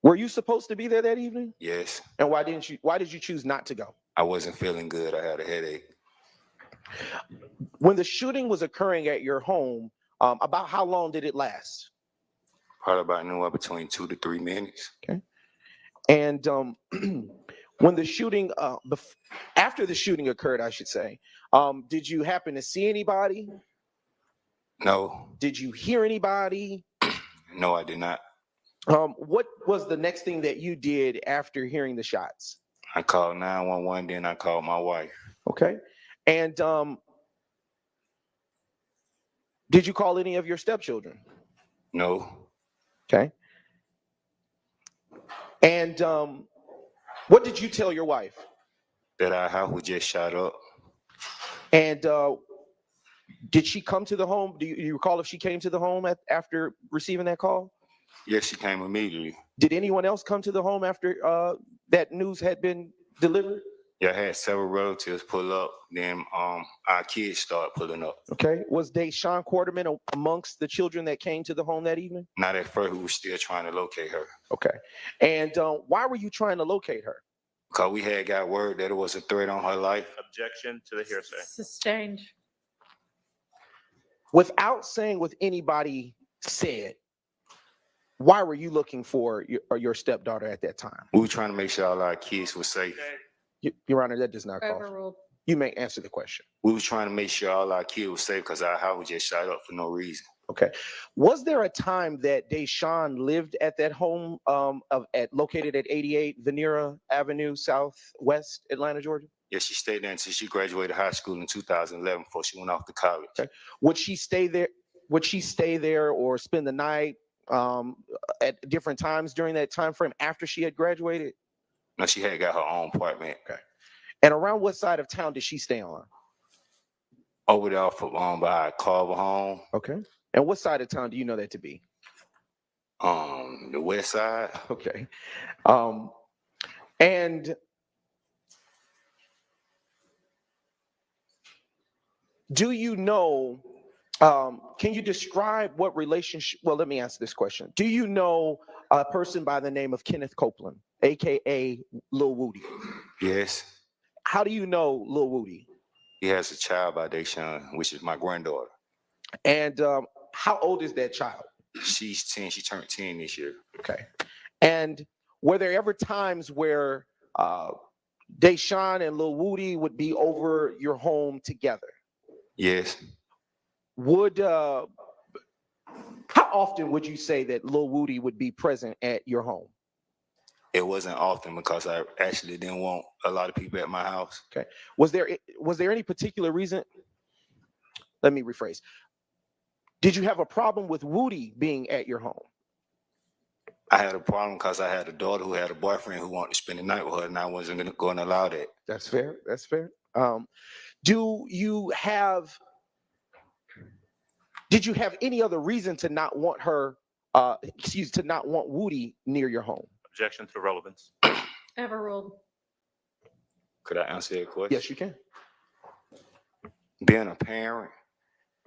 Were you supposed to be there that evening? Yes. And why did you choose not to go? I wasn't feeling good. I had a headache. When the shooting was occurring at your home, about how long did it last? Probably about anywhere between 2 to 3 minutes. Okay. And when the shooting, after the shooting occurred, I should say, did you happen to see anybody? No. Did you hear anybody? No, I did not. What was the next thing that you did after hearing the shots? I called 911, then I called my wife. Okay. And did you call any of your stepchildren? No. Okay. And what did you tell your wife? That our house was just shot up. And did she come to the home? Do you recall if she came to the home after receiving that call? Yes, she came immediately. Did anyone else come to the home after that news had been delivered? Yeah, I had several relatives pull up. Then our kids started pulling up. Okay. Was Deshaun Quarterman amongst the children that came to the home that evening? Not at first, we were still trying to locate her. Okay. And why were you trying to locate her? Because we had got word that it was a threat on her life. Objection to the hearsay. Sustained. Without saying what anybody said, why were you looking for your stepdaughter at that time? We were trying to make sure all our kids were safe. Your Honor, that does not call. Overruled. You may answer the question. We were trying to make sure all our kids were safe because our house was just shot up for no reason. Okay. Was there a time that Deshaun lived at that home located at 88 Venera Avenue, Southwest Atlanta, Georgia? Yeah, she stayed there until she graduated high school in 2011 before she went off to college. Okay. Would she stay there? Would she stay there or spend the night at different times during that time frame after she had graduated? No, she had got her own apartment. Okay. And around what side of town did she stay on? Over there off of, by Carver Home. Okay. And what side of town do you know that to be? The west side. Okay. And do you know, can you describe what relationship, well, let me ask this question. Do you know a person by the name of Kenneth Copeland, AKA Lil Woody? Yes. How do you know Lil Woody? He has a child by Deshaun, which is my granddaughter. And how old is that child? She's 10. She turned 10 this year. Okay. And were there ever times where Deshaun and Lil Woody would be over your home together? Yes. Would how often would you say that Lil Woody would be present at your home? It wasn't often because I actually didn't want a lot of people at my house. Okay. Was there any particular reason? Let me rephrase. Did you have a problem with Woody being at your home? I had a problem because I had a daughter who had a boyfriend who wanted to spend the night with her, and I wasn't going to allow that. That's fair. That's fair. Did you have any other reason to not want her, to not want Woody near your home? Objection to relevance. Overruled. Could I answer that question? Yes, you can. Being a parent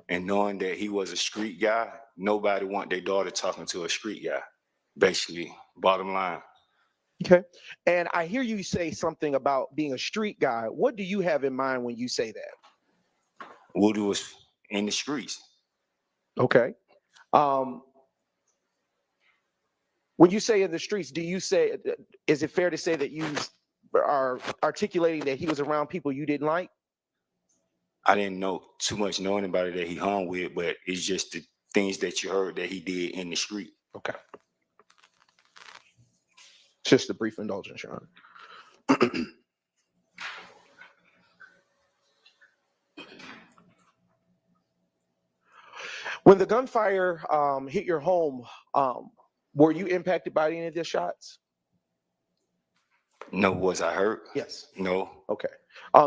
and knowing that he was a street guy, nobody want their daughter talking to a street guy. Basically, bottom line. Okay. And I hear you say something about being a street guy. What do you have in mind when you say that? Woody was in the streets. Okay. When you say in the streets, is it fair to say that you are articulating that he was around people you didn't like? I didn't know too much know anybody that he hung with, but it's just the things that you heard that he did in the street. Okay. Just a brief indulgence, Your Honor. When the gunfire hit your home, were you impacted by any of the shots? No, was I hurt? Yes. No. Okay.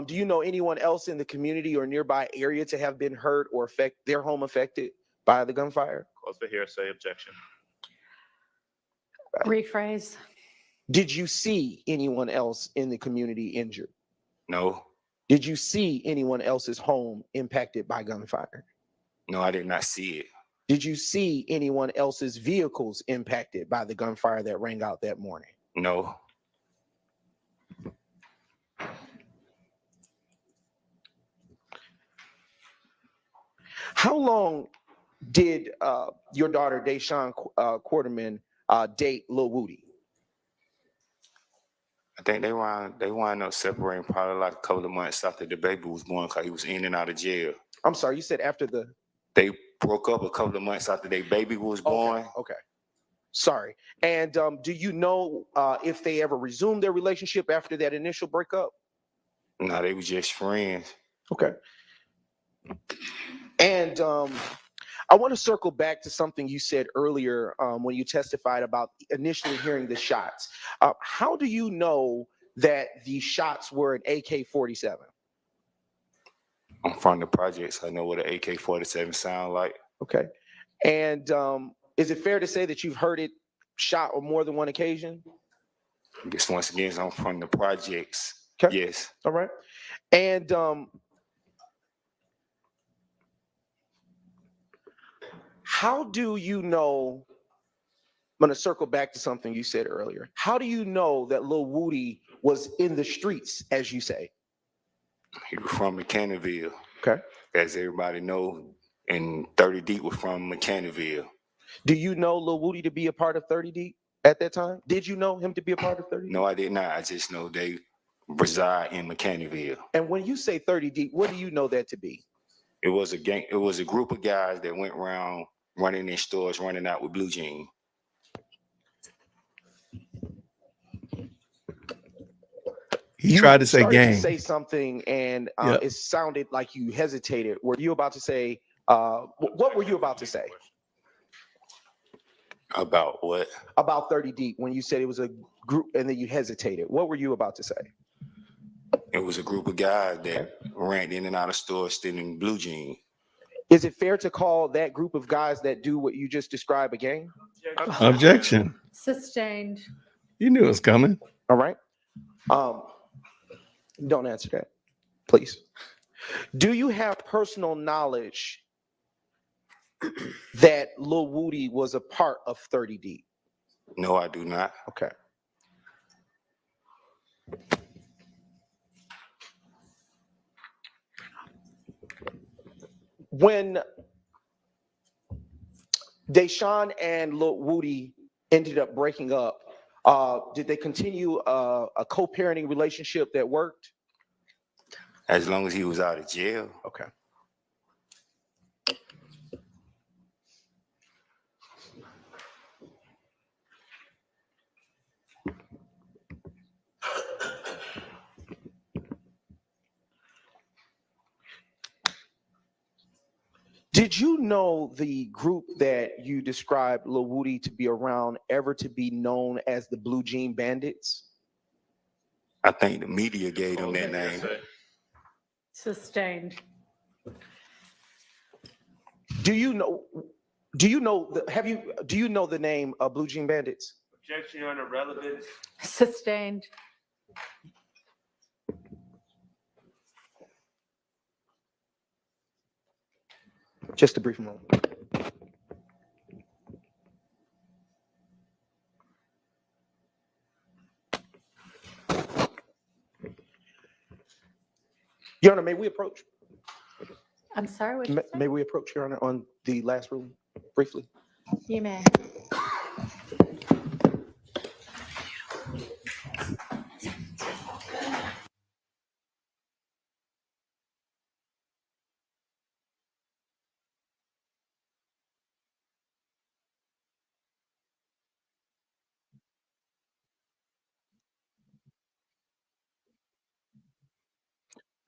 Do you know anyone else in the community or nearby area to have been hurt or their home affected by the gunfire? Close the hearsay. Objection. Rephrase. Did you see anyone else in the community injured? No. Did you see anyone else's home impacted by gunfire? No, I did not see it. Did you see anyone else's vehicles impacted by the gunfire that rang out that morning? No. How long did your daughter, Deshaun Quarterman, date Lil Woody? I think they wound up separating probably like a couple of months after the baby was born because he was in and out of jail. I'm sorry, you said after the... They broke up a couple of months after their baby was born. Okay. Sorry. And do you know if they ever resumed their relationship after that initial breakup? No, they were just friends. Okay. And I want to circle back to something you said earlier when you testified about initially hearing the shots. How do you know that the shots were an AK-47? I'm from the projects. I know what an AK-47 sound like. Okay. And is it fair to say that you've heard it shot on more than one occasion? Just once again, I'm from the projects. Okay. Yes. All right. And how do you know? I'm going to circle back to something you said earlier. How do you know that Lil Woody was in the streets, as you say? He was from McKinneyville. Okay. As everybody know, and 30 Deep was from McKinneyville. Do you know Lil Woody to be a part of 30 Deep at that time? Did you know him to be a part of 30 Deep? No, I did not. I just know they reside in McKinneyville. And when you say 30 Deep, what do you know that to be? It was a gang. It was a group of guys that went around running in stores, running out with blue jeans. He tried to say started gang. to say something, and Yep. it sounded like you hesitated. Were you about to say? What were you about to say About what? about 30 Deep when you said it was a group, and then you hesitated? What were you about to say? It was a group of guys that ran in and out of stores stealing blue jeans. Is it fair to call that group of guys that do what you just described a gang? Objection. Sustained. You knew it was coming. All right. Don't answer that, please. Do you have personal knowledge that Lil Woody was a part of 30 Deep? No, I do not. Okay. When Deshaun and Lil Woody ended up breaking up, did they continue a co-parenting relationship that worked? As long as he was out of jail. Okay. Did you know the group that you described Lil Woody to be around ever to be known as the Blue Jean Bandits? I think the media gave him that name. Sustained. Do you know the name of Blue Jean Bandits? Objection on irrelevance. Sustained. Just a brief moment. Your Honor, may we approach? I'm sorry, what you say? May we approach, Your Honor, on the last ruling briefly? You may.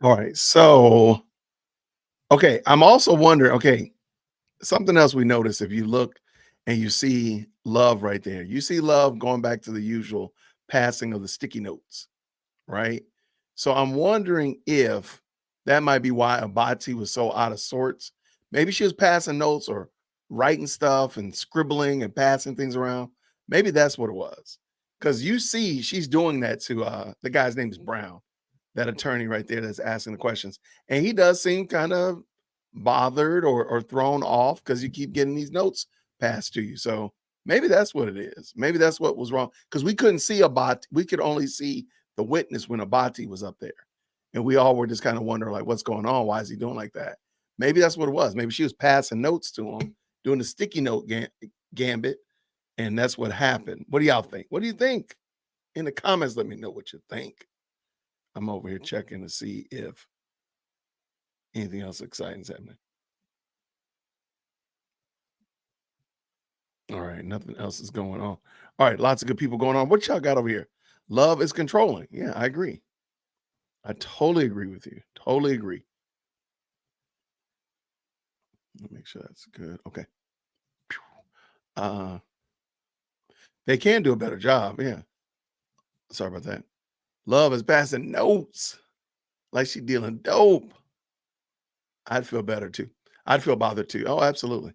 All right. So, okay. I'm also wondering, okay, something else we notice if you look and you see Love right there, you see Love going back to the usual passing of the sticky notes, right? So I'm wondering if that might be why Abati was so out of sorts. Maybe she was passing notes or writing stuff and scribbling and passing things around. Maybe that's what it was. Because you see, she's doing that to the guy's name is Brown, that attorney right there that's asking the questions. And he does seem kind of bothered or thrown off because you keep getting these notes passed to you. So maybe that's what it is. Maybe that's what was wrong. Because we couldn't see Abati. We could only see the witness when Abati was up there. And we all were just kind of wondering, like, what's going on? Why is he doing like that? Maybe that's what it was. Maybe she was passing notes to him, doing the sticky note gambit. And that's what happened. What do y'all think? What do you think? In the comments, let me know what you think. I'm over here checking to see if anything else exciting is happening. All right, nothing else is going on. All right, lots of good people going on. What y'all got over here? Love is controlling. Yeah, I agree. I totally agree with you. Totally agree. Let me make sure that's good. Okay. They can do a better job. Yeah. Sorry about that. Love is passing notes like she dealing dope. I'd feel better too. I'd feel bothered too. Oh, absolutely.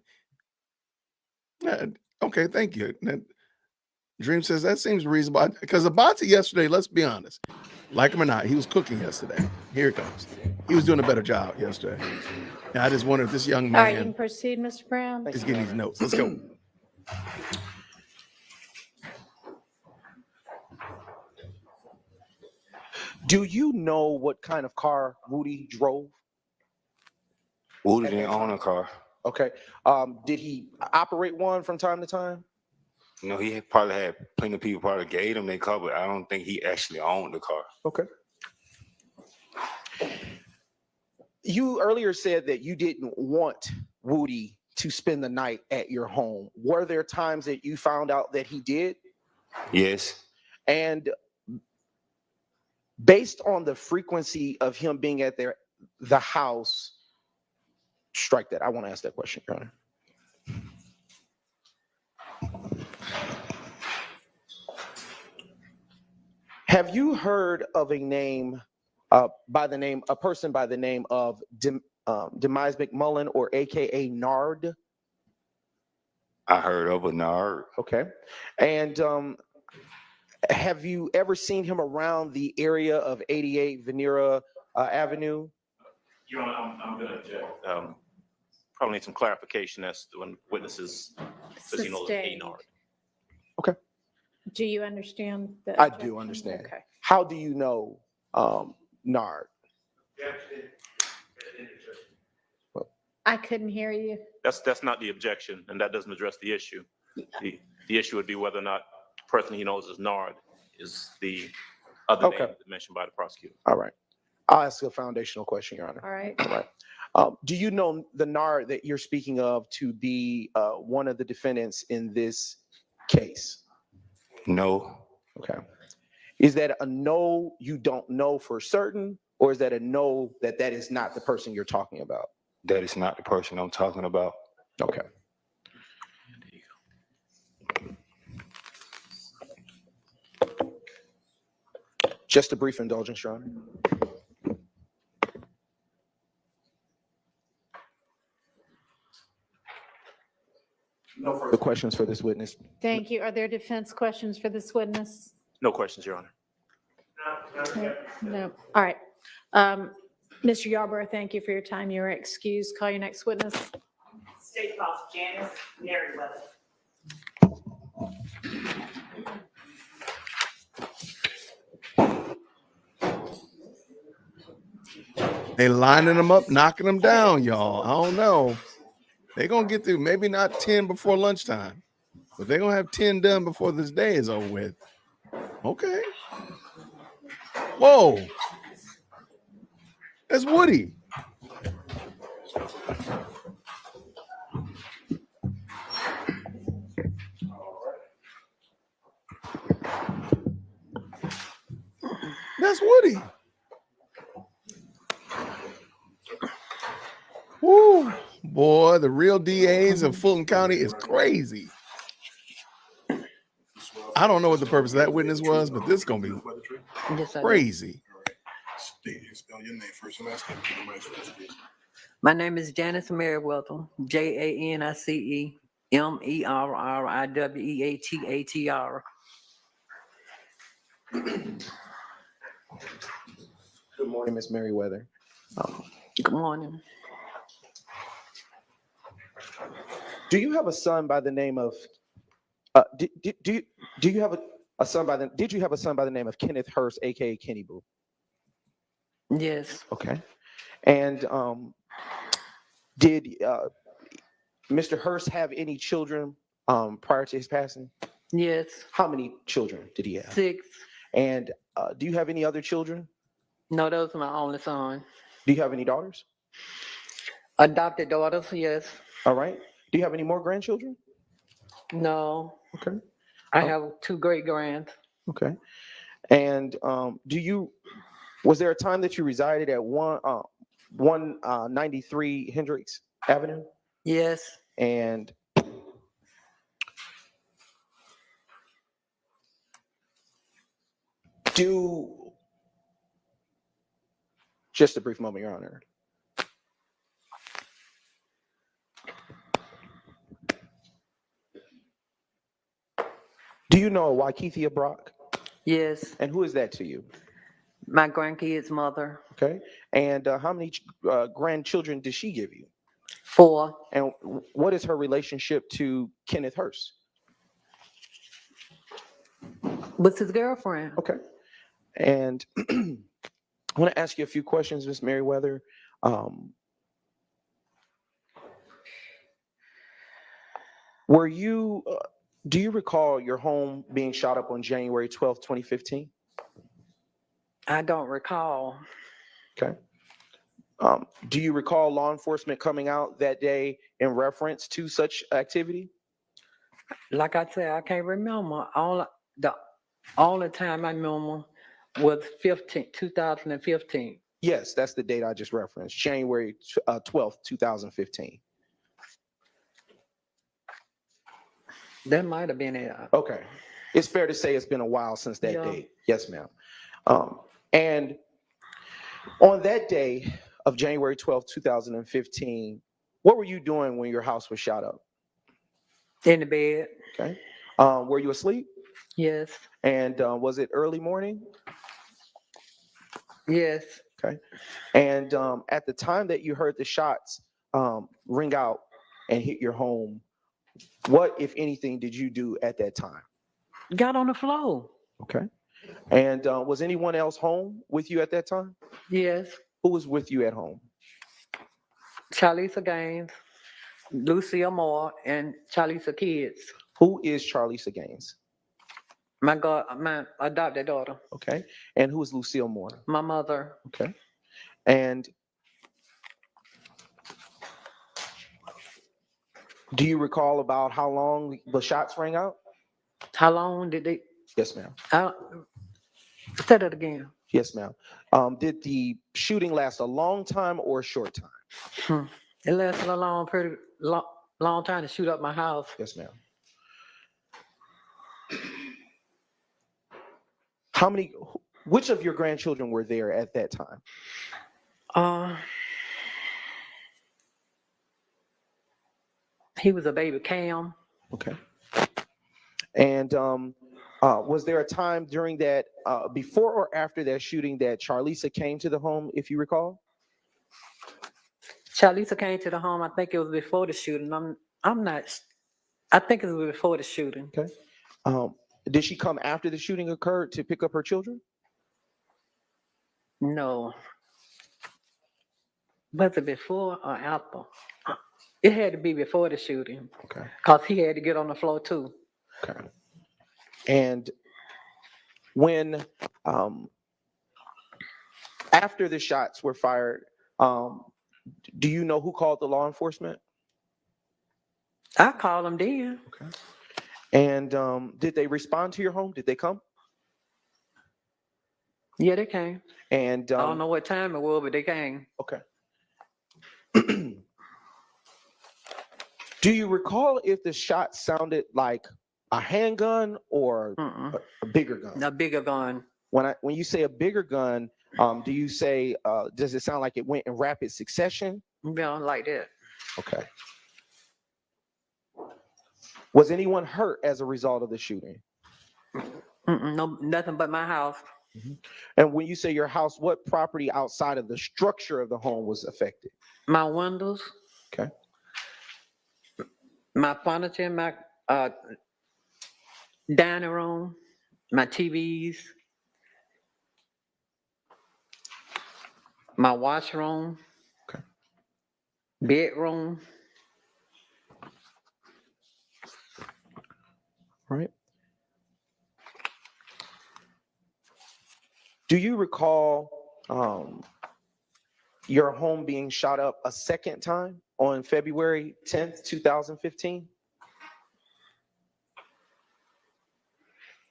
Okay, thank you. Dream says that seems reasonable because Abati yesterday, let's be honest, Like him or not, he was cooking yesterday. Here it comes. He was doing a better job yesterday. And I just wonder if this young All right, you can man proceed, Mr. Brown. is getting these notes. Let's go. Do you know what kind of car Rudy drove? Woody didn't own a car. Okay. Did he operate one from time to time? You know, he probably had plenty of people probably gave him their car, but I don't think he actually owned the car. Okay. You earlier said that you didn't want Woody to spend the night at your home. Were there times that you found out that he did? Yes. And based on the frequency of him being at the house, strike that. I want to ask that question, Your Honor. Have you heard of a person by the name of Demise McMullen, or AKA Nard? I heard of a Nard. Okay. And have you ever seen him around the area of 88 Venera Avenue? Your Honor, I'm going to object. Probably need some clarification as to when witnesses says he knows Sustained. Nard. Do you understand that? I do understand. Okay. How do you know Nard? I couldn't hear you. That's not the objection, and that doesn't address the issue. The issue would be whether or not the person he knows as Nard is the other name mentioned by the prosecutor. All right. I'll ask a foundational question, Your Honor. All right. All right. Do you know the Nard that you're speaking of to be one of the defendants in this case? No. Okay. Is that a no, you don't know for certain, or is that a no, that is not the person you're talking about? That is not the person I'm talking about. Okay. Just a brief indulgence, Your Honor. No further questions for this witness. Thank you. Are there defense questions for this witness? No questions, Your Honor. No. All right. Mr. Yarborough, thank you for your time. You are excused. Call your next witness. State Boss Janice Merriweather. They lining them up, knocking them down, y'all. I don't know. They're going to get through, maybe not 10 before lunchtime, but they're going to have 10 done before this day is over with. Okay. Whoa. That's Woody. That's Woody. Woo. Boy, the real DAs of Fulton County is crazy. I don't know what the purpose of that witness was, but this is going to be crazy. Spell your name first and last name. My name is Janice Merriweather, JANICE MERRIWEATHATR. Good morning, Ms. Merriweather. Good morning. Do you have a son by the name of? Do you have a son by the? Did you have a son by the name of Kenneth Hurst, aka Kenny Boo? Yes. Okay. And did Mr. Hurst have any children prior to his passing? Yes. How many children did he have? 6. And do you have any other children? No, those are my only son. Do you have any daughters? Adopted daughters, yes. All right. Do you have any more grandchildren? No. Okay. I have 2 great grands. Okay. And was there a time that you resided at 193 Hendricks Avenue? Yes. And just a brief moment, Your Honor. Do you know Waikeithia Brock? Yes. And who is that to you? My grandkids' mother. Okay. And how many grandchildren did she give you? 4. And what is her relationship to Kenneth Hurst? Was his girlfriend. Okay. And I want to ask you a few questions, Ms. Merriweather. Do you recall your home being shot up on January 12th, 2015? I don't recall. Okay. Do you recall law enforcement coming out that day in reference to such activity? Like I said, I can't remember. The only time I remember was 2015. Yes, that's the date I just referenced, January 12th, 2015. That might have been it. Okay. It's fair to say it's been a while since that Yeah. date. Yes, ma'am. And on that day of January 12th, 2015, what were you doing when your house was shot up? In the bed. Okay. Were you asleep? Yes. And was it early morning? Yes. Okay. And at the time that you heard the shots ring out and hit your home, what, if anything, did you do at that time? Got on the floor. Okay. And was anyone else home with you at that time? Yes. Who was with you at home? Charlisa Gaines, Lucille Moore, and Charlisa kids. Who is Charlisa Gaines? My adopted daughter. Okay. And who is Lucille Moore? My mother. Okay. And do you recall about how long the shots rang out? How long did they? Yes, ma'am. Say that again. Yes, ma'am. Did the shooting last a long time or a short time? It lasted a pretty long time to shoot up my house. Yes, ma'am. Which of your grandchildren were there at that time? He was a baby Cam. Okay. And was there a time during that, before or after that shooting, that Charlisa came to the home, if you recall? Charlisa came to the home. I think it was before the shooting. I'm not. I think it was before the shooting. Okay. Did she come after the shooting occurred to pick up her children? No. Was it before or after? It had to be before the shooting. Okay. Because he had to get on the floor too. Okay. And when, after the shots were fired, do you know who called the law enforcement? I called them then. Okay. And did they respond to your home? Did they come? Yeah, they came. And I don't know what time it was, but they came. Okay. Do you recall if the shot sounded like a handgun or a bigger gun? A bigger gun. When you say a bigger gun, do you say, does it sound like it went in rapid succession? Yeah, like that. Okay. Was anyone hurt as a result of the shooting? No, nothing but my house. And when you say your house, what property outside of the structure of the home was affected? My windows. Okay. My furniture, my dining room, my TVs, my washroom, okay, bedroom. Right. Do you recall your home being shot up a second time on February 10th, 2015?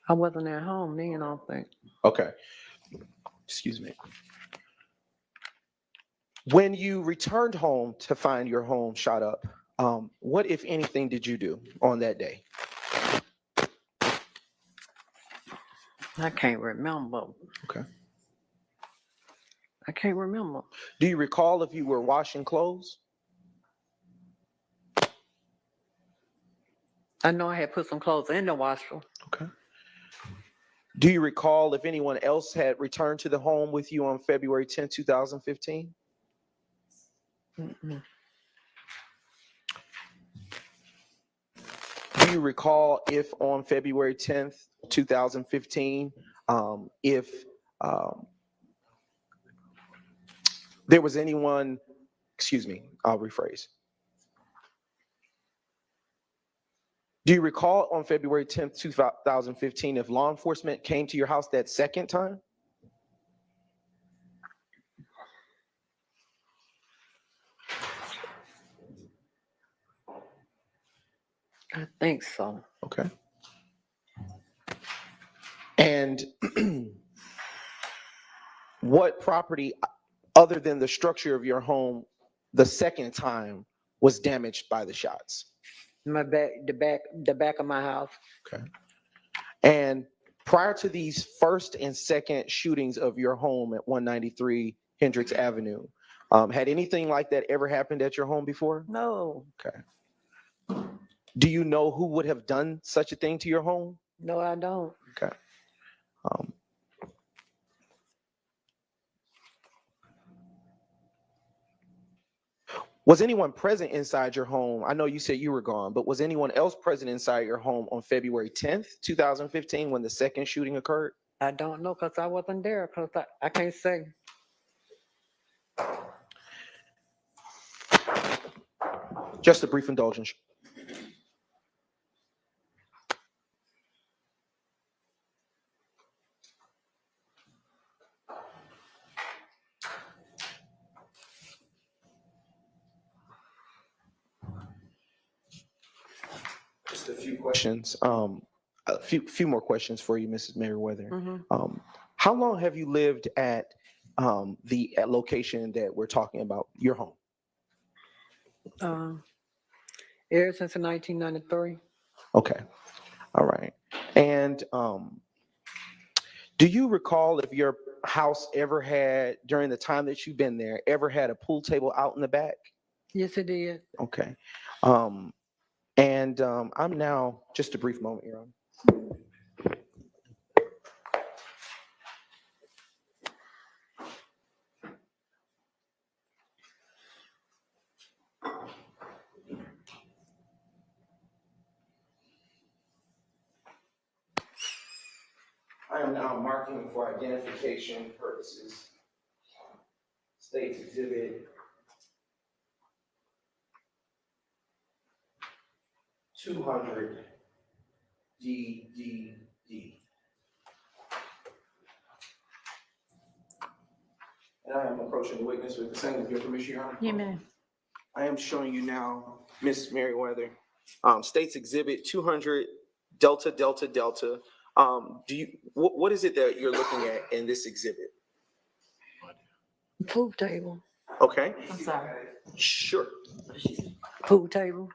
I wasn't at home then, I don't think. Okay. Excuse me. When you returned home to find your home shot up, what, if anything, did you do on that day? I can't remember. Okay. I can't remember. Do you recall if you were washing clothes? I know I had put some clothes in the washer. Okay. Do you recall if anyone else had returned to the home with you on February 10, 2015? Mm-mm. Do you recall if on February 10th, 2015, if there was anyone, excuse me, I'll rephrase. Do you recall on February 10th, 2015, if law enforcement came to your house that second time? I think so. Okay. And what property other than the structure of your home the second time was damaged by the shots? My back, the back of my house. Okay. And prior to these first and second shootings of your home at 193 Hendricks Avenue, had anything like that ever happened at your home before? No, Okay. Do you know who would have done such a thing to your home? no, I don't. Okay. Was anyone present inside your home? I know you said you were gone, but was anyone else present inside your home on February 10th, 2015, when the second shooting occurred? I don't know because I wasn't there because I can't say. Just a brief indulgence. Just a few questions. A few more questions for you, Mrs. Merriweather. Mhm. How long have you lived at the location that we're talking about, your home? Ever since 1993. Okay. All right. And do you recall if your house ever had, during the time that you've been there, ever had a pool table out in the back? Yes, it did. Okay. I'm now, just a brief moment, Your Honor. I am now marking for identification purposes. State's Exhibit 200 DDD. And I am approaching the witness with the same, with your permission, Your Honor. You may. I am showing you now, Ms. Merriweather, State's Exhibit 200 Delta Delta Delta. What is it that you're looking at in this exhibit? Pool table. Okay. I'm sorry. Sure. Pool table.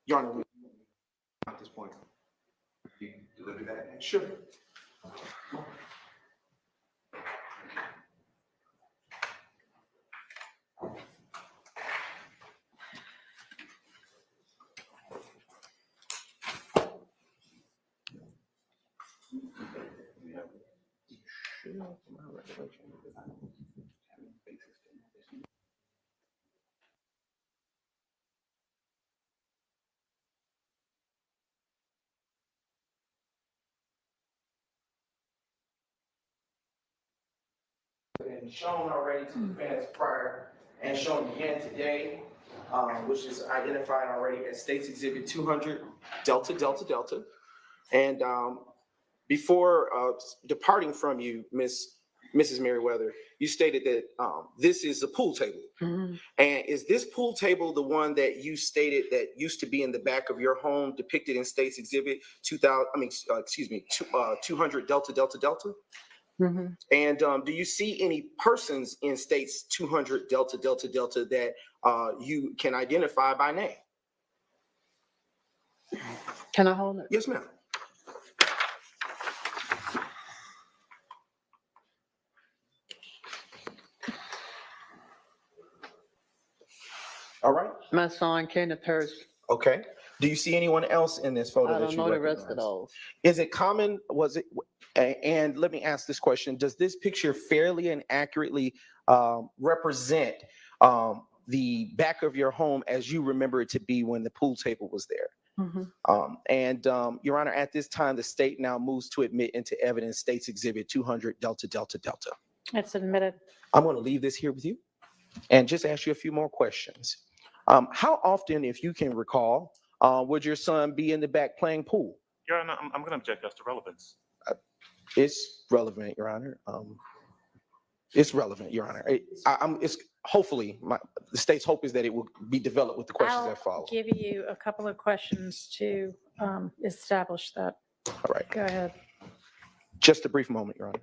Your Honor, at this point. You deliver that? Sure. Been shown already to defendants prior and shown again today, which is identified already as State's Exhibit 200 Delta Delta Delta. And before departing from you, Mrs. Merriweather, you stated that this is a pool table. Mhm. And is this pool table the one that you stated that used to be in the back of your home depicted in State's Exhibit 200 Delta Delta Delta? Mhm. And do you see any persons in State's 200 Delta Delta Delta that you can identify by name? Can I hold it? Yes, ma'am. All right. My son, Kenneth Hurst. Okay. Do you see anyone else in this photo I that don't you know the rest of recognize? those. Is it common, and let me ask this question, does this picture fairly and accurately represent the back of your home as you remember it to be when the pool table was there? Your Honor, at this time, the state now moves to admit into evidence States Exhibit 200 Delta Delta Delta. It's admitted. I'm going to leave this here with you and just ask you a few more questions. How often, if you can recall, would your son be in the back playing pool? Your Honor, I'm going to object as to relevance. It's relevant, Your Honor. It's relevant, Your Honor. It's hopefully the state's hope is that it will be developed with the questions that follow. I'll give you a couple of questions to establish that. All right. Go ahead. Just a brief moment, Your Honor.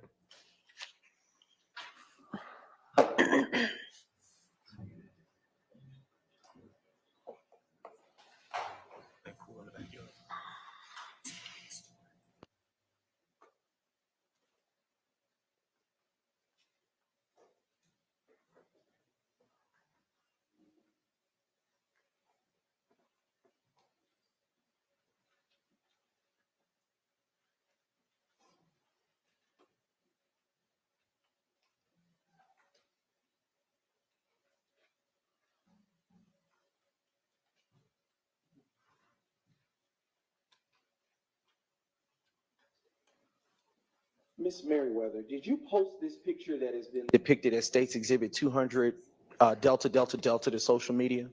Miss Merriweather, did you post this picture that has been depicted as States Exhibit 200 Delta Delta Delta to social media?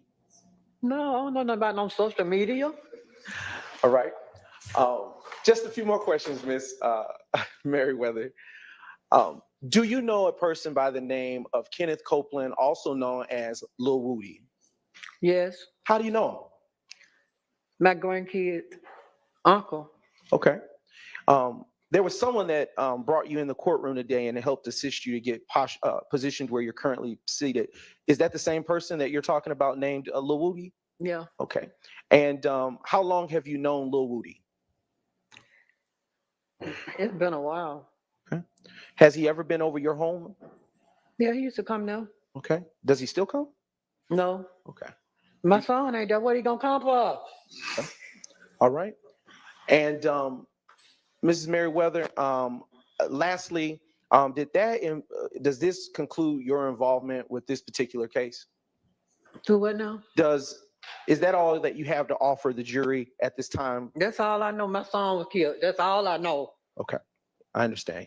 No, I don't know nothing about no social media. All right. Just a few more questions, Miss Merriweather. Do you know a person by the name of Kenneth Copeland, also known as Lil Woody? Yes. How do you know him? My grandkid uncle. Okay. There was someone that brought you in the courtroom today and helped assist you to get positioned where you're currently seated. Is that the same person that you're talking about named Lil Woody? Yeah. Okay. And how long have you known Lil Woody? It's been a while. Okay. Has he ever been over your home? Yeah, he used to come now. Okay. Does he still come? No. Okay. My son ain't that. What he gonna come for? Okay. All right. And Mrs. Merriweather, lastly, does this conclude your involvement with this particular case? Do what now? Is that all that you have to offer the jury at this time? That's all I know. My son was killed. That's all I know. Okay, I understand.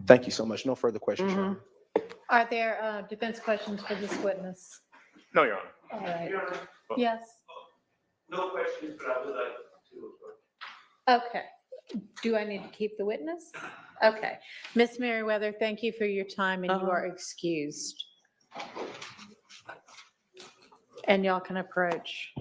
Thank you so much. No further questions, Your Honor. Are there defense questions for this witness? No, Your Honor. All right. Your Honor. Yes. No questions, but I would like to. Okay. Do I need to keep the witness? Okay. Miss Merriweather, thank you for your time and you are excused. And y'all can approach.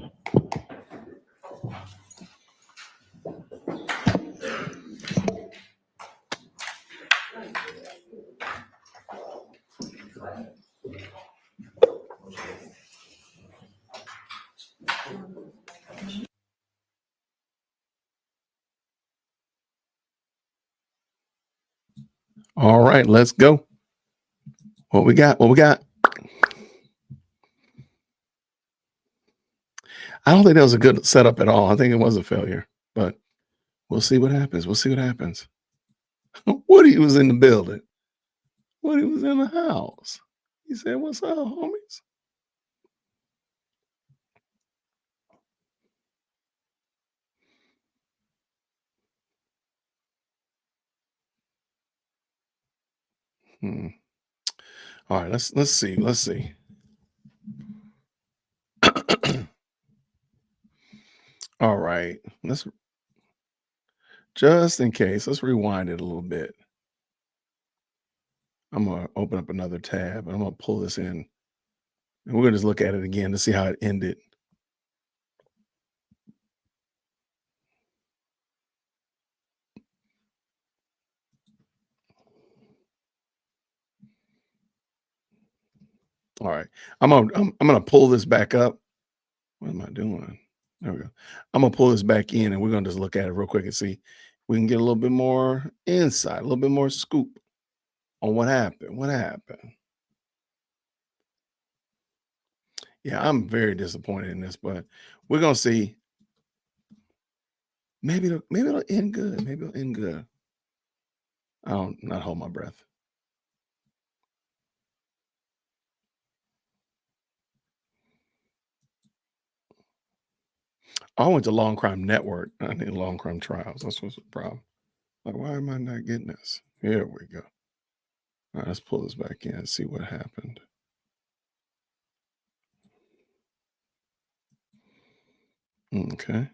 All right, let's go. What we got? What we got? I don't think that was a good setup at all. I think it was a failure, but we'll see what happens. We'll see what happens. Woody was in the building. Woody was in the house. He said, "What's up, homies?" All right, let's see. Let's see. All right, let's just in case, let's rewind it a little bit. I'm gonna open up another tab and I'm gonna pull this in, and we're gonna just look at it again to see how it ended. All right, I'm gonna pull this back up. What am I doing? There we go. I'm gonna pull this back in, and we're gonna just look at it real quick and see if we can get a little bit more insight, a little bit more scoop on what happened. What happened? Yeah, I'm very disappointed in this, but we're gonna see maybe it'll end good. Maybe it'll end good. I don't not hold my breath. I went to Long Crime Network. I need Long Crime Trials. That's what's the problem. Like, why am I not getting this? Here we go. All right, let's pull this back in and see what happened. Okay.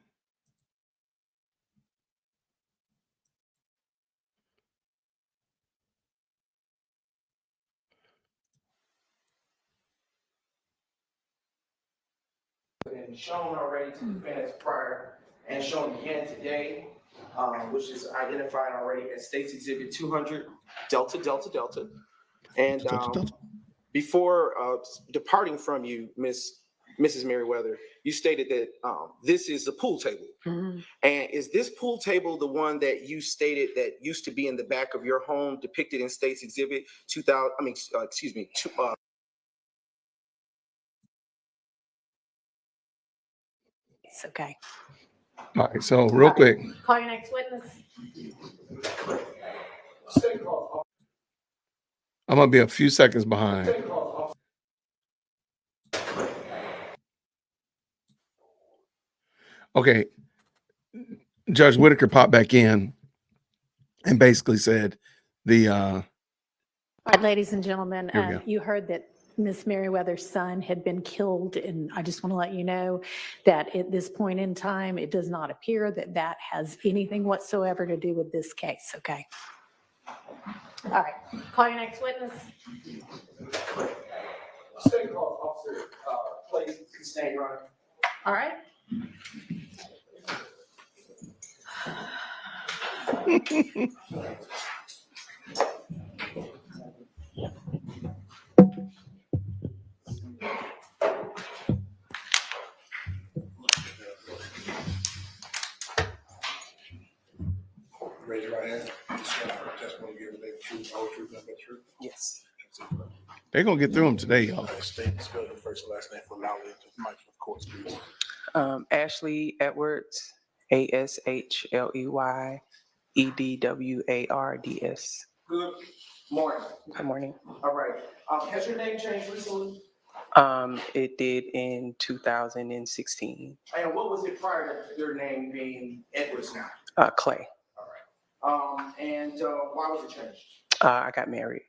Been shown already to defendants prior and shown again today, which is identified already as State's Exhibit 200 Delta Delta Delta. And before departing from you, Mrs. Merriweather, you stated that this is the pool table. And is this pool table the one that you stated that used to be in the back of your home depicted in State's Exhibit 2000? It's okay. All right, so real quick. Call your next witness. I'm gonna be a few seconds behind. Okay. Judge Whitaker popped back in and basically said All right, ladies and gentlemen, Here we go. you heard that Miss Merriweather's son had been killed, and I just want to let you know that at this point in time, it does not appear that that has anything whatsoever to do with this case, okay? All right, call your next witness. State officer, please stay, Your Honor. All right. Raise your right hand. Testimony given today, the truth, the whole truth, nothing but the truth. Yes. they're gonna get through them today, y'all. State, spell your first and last name for loudly to the mic for the court, please. Ashley Edwards, ASHLEY EDWARDS. Good morning. Good morning. All right. Has your name changed recently? It did in 2016. And what was it prior to your name being Edwards now? Clay. And why was it changed? I got married.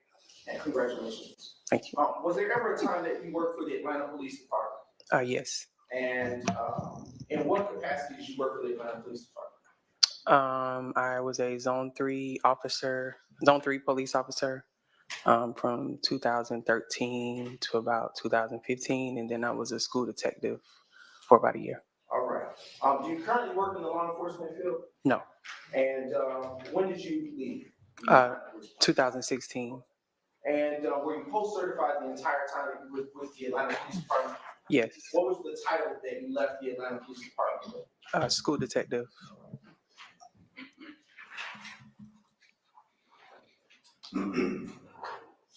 And congratulations. Thank you. Was there ever a time that you worked for the Atlanta Police Department? Yes. And in what capacity did you work for the Atlanta Police Department? I was a Zone 3 police officer from 2013 to about 2015, and then I was a school detective for about a year. All right. Do you currently work in the law enforcement field? No. And when did you leave? 2016. And were you post-certified the entire time that you were with the Atlanta Police Department? Yes. What was the title that you left the Atlanta Police Department with? School detective. I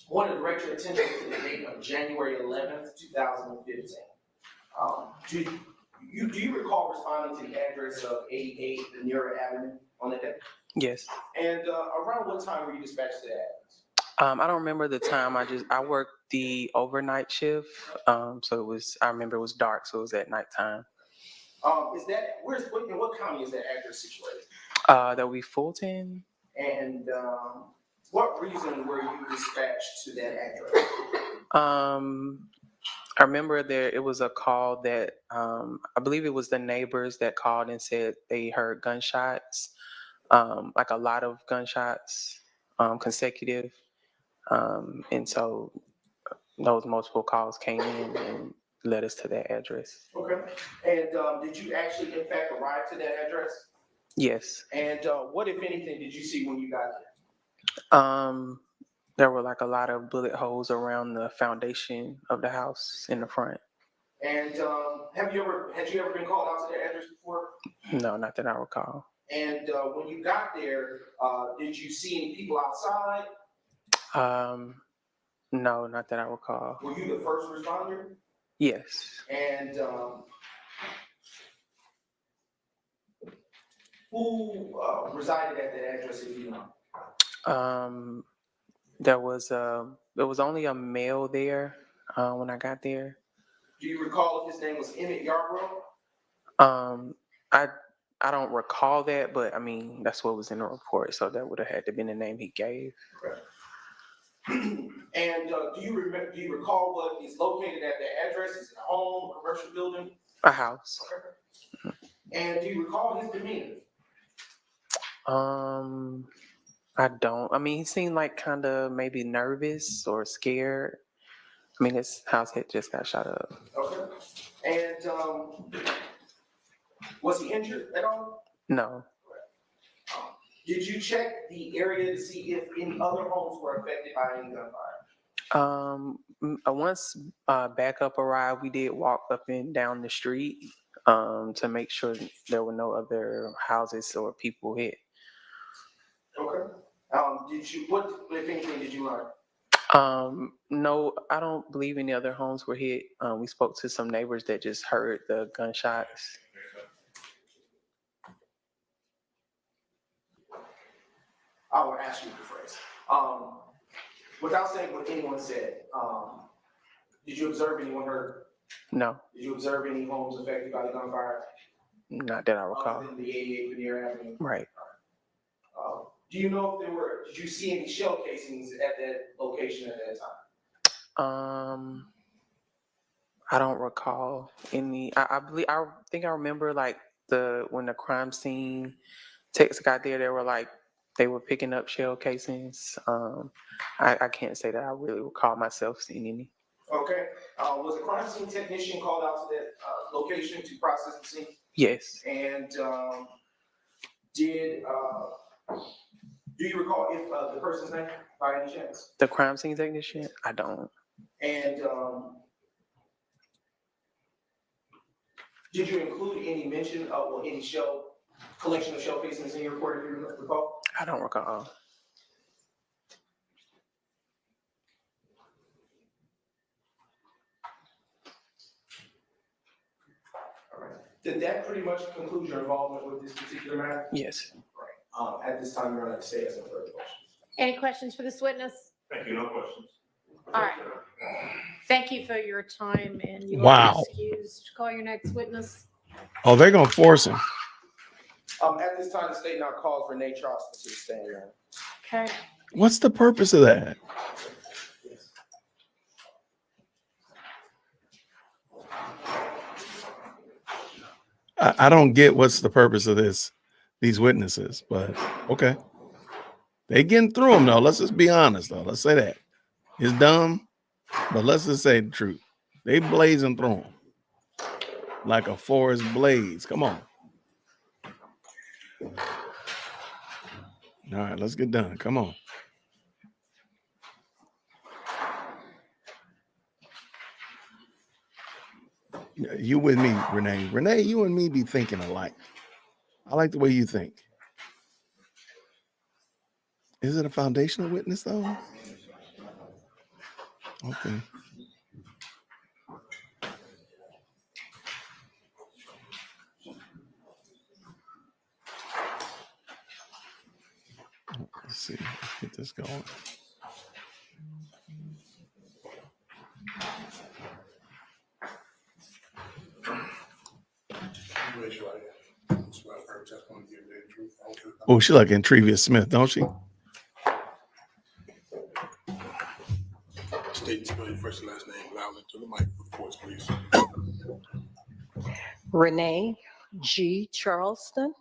want to direct your attention to the date of January 11th, 2015. Do you recall responding to the address of 88 Ventura Avenue on that day? Yes. And around what time were you dispatched to that address? I don't remember the time. I worked the overnight shift, so I remember it was dark, so it was at nighttime. In what county is that address situated? That would be Fulton. And what reason were you dispatched to that address? I remember it was a call that I believe it was the neighbors that called and said they heard gunshots, like a lot of gunshots, consecutive. And so those multiple calls came in and led us to that address. Okay. And did you actually, in fact, arrive to that address? Yes. And what, if anything, did you see when you got there? There were like a lot of bullet holes around the foundation of the house in the front. And had you ever been called out to that address before? No, not that I recall. And when you got there, did you see any people outside? No, not that I recall. Were you the first responder? Yes. And Who resided at that address, if you know? There was only a male there when I got there. Do you recall if his name was Emmett Yarbrough? I I don't recall that, but I mean that's what was in the report, so that would have had to been the name he gave. And do you recall what is located at the address? Is it a home, a commercial building? A house. Okay. And do you recall his demeanor? I don't. I mean, he seemed like kind of maybe nervous or scared. I mean, his house had just got shot up. Okay. And was he injured at all? No. Did you check the area to see if any other homes were affected by any gunfire? Once backup arrived, we did walk up and down the street to make sure there were no other houses or people hit. Okay. What, if anything, did you learn? No, I don't believe any other homes were hit. We spoke to some neighbors that just heard the gunshots. I will ask you the phrase. Without saying what anyone said, did you observe anyone hurt? No. Did you observe any homes affected by the gunfire? Not that I recall. Other than the 88 Veneer Avenue? Right. Do you know if did you see any shell casings at that location at that time? I don't recall any. I think I remember like when the crime scene techs got there, they were picking up shell casings. I can't say that I really recall myself seeing any. Okay. Was a crime scene technician called out to that location to process the scene? Yes. And do you recall if the person's name by any chance? The crime scene technician? I don't. And did you include any mention of any collection of shell casings in your report, if you recall? I don't recall. All right. Did that pretty much conclude your involvement with this particular matter? Yes. Right. At this time, you're on to say as no further questions. Any questions for this witness? Thank you, no questions. All right. Thank you for your time, and you Wow. are excused. Call your next witness. Oh, they're gonna force him. At this time, the state now calls Renee Charleston to the stand. Okay. What's the purpose of that? I don't get what's the purpose of these witnesses, but okay. They getting through them though. Let's just be honest though. Let's say that. It's dumb, but let's just say the truth. They blazing through them like a forest blaze. Come on. All right, let's get done. Come on. You with me, Renee. Renee, you and me be thinking alike. I like the way you think. Is it a foundational witness though? Okay. Let's see. Let's get this going. Raise your right hand. Swear firm testimony to give the truth, the whole truth, Oh, she like Entrevia Smith, don't she? State and spell your first and last name loudly to the mic, reports, please. Renee G. Charleston,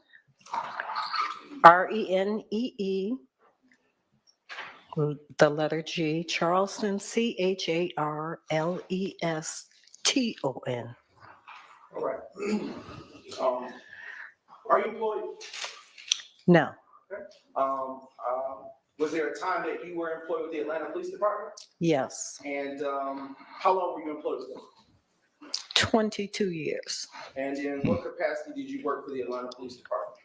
Renee, the letter G, Charleston, Charleston. All right. Are you employed? No, Okay. Was there a time that you were employed with the Atlanta Police Department? yes, And how long were you employed with them? 22 years. And in what capacity did you work for the Atlanta Police Department?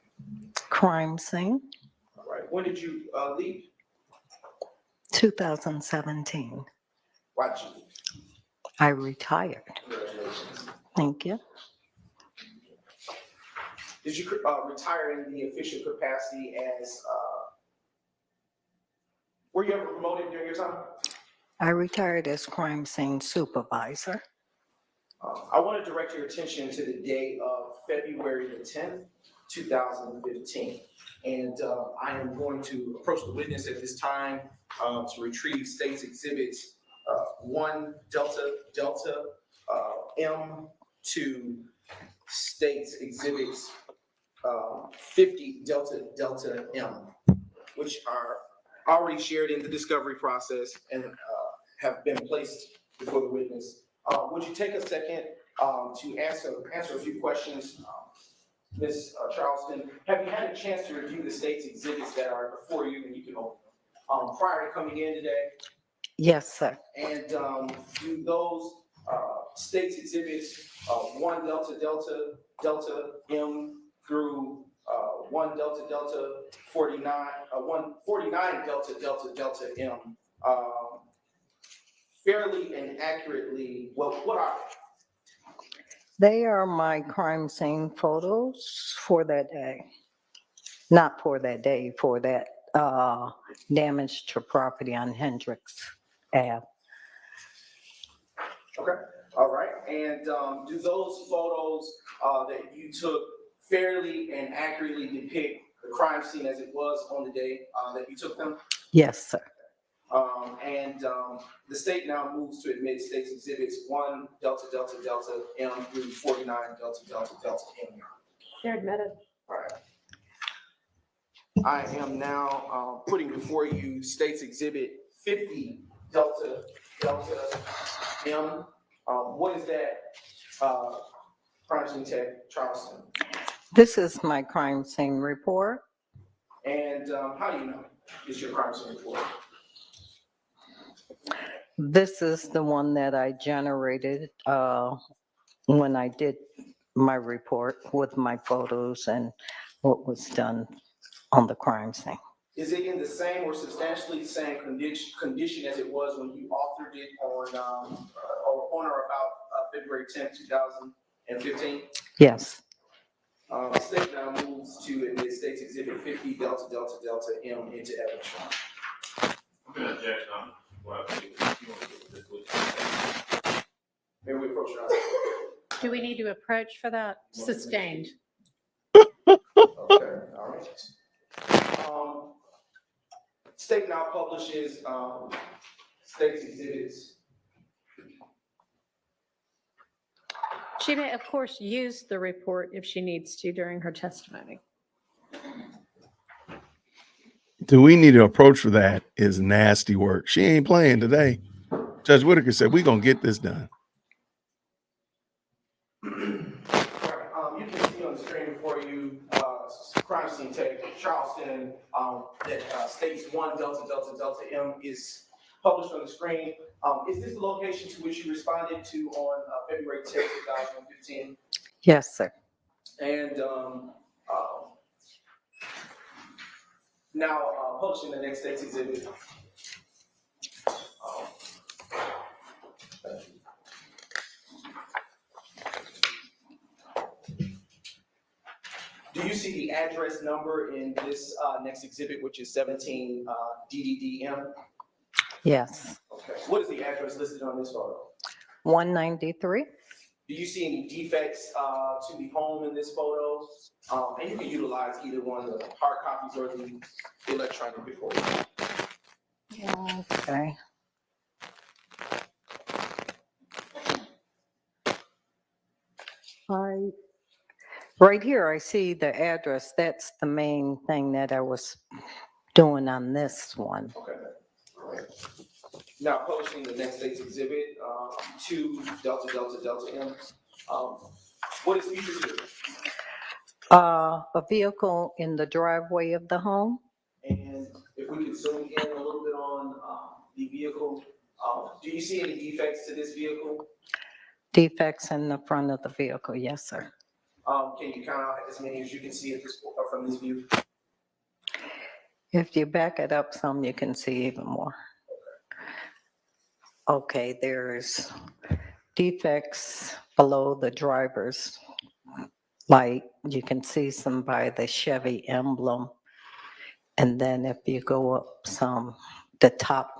Crime scene, All right. When did you leave? 2017. Why did you leave? I retired. Congratulations. Thank you. Did you retire in the official capacity as, were you ever promoted during your time? I retired as crime scene supervisor. I want to direct your attention to the day of February the 10th, 2015. And I am going to approach the witness at this time to retrieve state's exhibits 1 Delta Delta M to state's exhibits 50 Delta Delta M, which are already shared in the discovery process and have been placed before the witness. Would you take a second to answer a few questions? Ms. Charleston, have you had a chance to review the state's exhibits that are before you and you can open them prior to coming in today? Yes, sir. And do those state's exhibits 1 Delta Delta Delta M through 1 Delta Delta 49, 149 Delta Delta Delta M fairly and accurately, what are they? They are my crime scene photos for that day. Not for that day, for that damage to property on Hendricks Ave. Okay, all right. And do those photos that you took fairly and accurately depict the crime scene as it was on the day that you took them? Yes, sir. And the state now moves to admit state's exhibits 1 Delta Delta Delta M through 49 Delta Delta Delta M. They're admitted. All right. I am now putting before you state's exhibit 50 Delta Delta M. What is that, crime scene tech, Charleston? This is my crime scene report. And how do you know it's your crime scene report? This is the one that I generated when I did my report with my photos and what was done on the crime scene. Is it in the same or substantially same condition as it was when you authored it on or about February 10th, 2015? Yes. The state now moves to admit state's exhibit 50 Delta Delta Delta M into evidence. May we approach your honor? Do we need to approach for that? Sustained. Okay, all right. State now publishes state's exhibits. She may, of course, use the report if she needs to during her testimony. Do we need to approach for that is nasty work. She ain't playing today. Judge Whitaker said, we're going to get this done. You can see on the screen before you, crime scene tape, Charleston, that states 1 Delta Delta Delta M is published on the screen. Is this the location to which you responded to on February 10th, 2015? Yes, sir. And now publishing the next state's exhibit. Do you see the address number in this next exhibit, which is 17 DDDM? Yes. Okay. What is the address listed on this photo? 193. Do you see any defects to the home in this photo? And you can utilize either one, the hard copies or the electronic before you. Okay. Right here, I see the address. That's the main thing that I was doing on this one. Okay. All right. Now publishing the next state's exhibit, 2 Delta Delta Delta M. What is featured here? A vehicle in the driveway of the home. And if we could zoom in a little bit on the vehicle, do you see any defects to this vehicle? Defects in the front of the vehicle, yes, sir. Can you count out as many as you can see at this, from this view? If you back it up some, you can see even more. Okay, there's defects below the driver's Like you can see some by the Chevy emblem. And then if you go up some, the top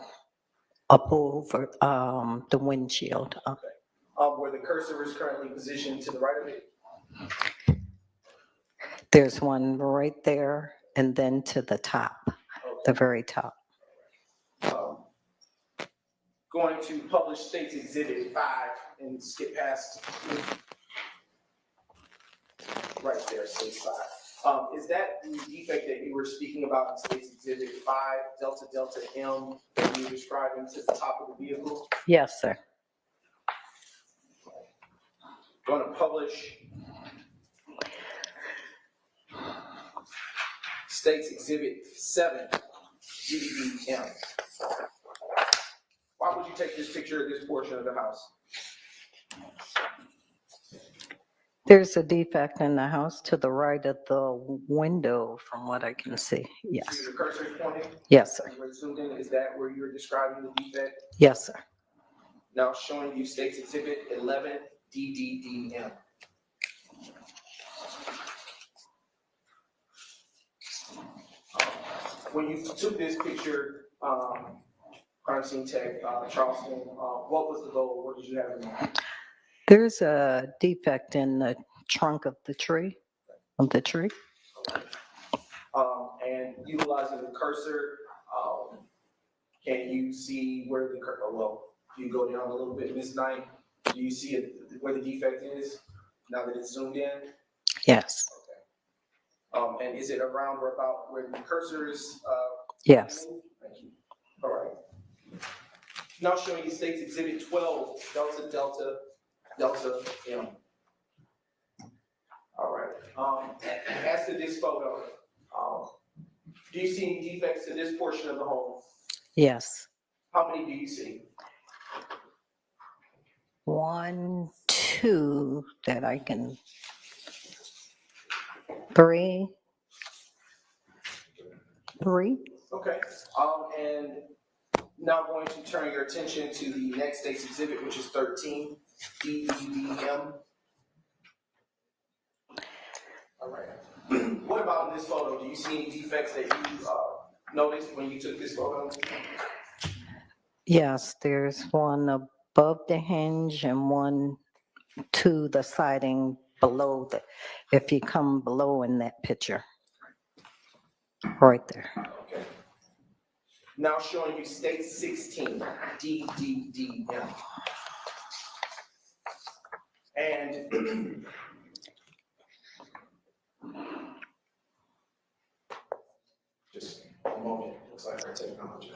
up over the windshield. Where the cursor is currently positioned to the right of it. There's one right there and then to the top, the very top. Going to publish State's Exhibit 5 and skip past right there, State 5. Is that the defect that you were speaking about in State's Exhibit 5, Delta Delta M, that you were describing to the top of the vehicle? Yes, sir. Going to publish State's Exhibit 7, DDM. Why would you take this picture of this portion of the house? There's a defect in the house to the right of the window from what I can see. Yes. See the cursor pointing? Yes, sir. Where it's zoomed in, is that where you're describing the defect? Yes, sir. Now showing you State's Exhibit 11, DDDM. When you took this picture, crime scene tech, Charleston, what was the goal? What did you have in mind? There's a defect in the trunk of the tree, And utilizing the cursor, can you see where the cursor, well, you go down a little bit, Ms. Knight, do you see where the defect is now that it's zoomed in? Yes. And is it around or about where the cursor is? Yes. Thank you. All right. Now showing you State's Exhibit 12, Delta Delta Delta M. All right. As to this photo, do you see any defects to this portion of the home? Yes. How many do you see? 1, 2 that I can, 3. Okay. And now going to turn your attention to the next State's Exhibit, which is 13, DEDM. All right. What about in this photo? Do you see any defects that you noticed when you took this photo? Yes, there's one above the hinge and one to the siding below the, if you come below in that picture. Right there. Okay. Now showing you State 16, DDDM. And just a moment, looks like our technology.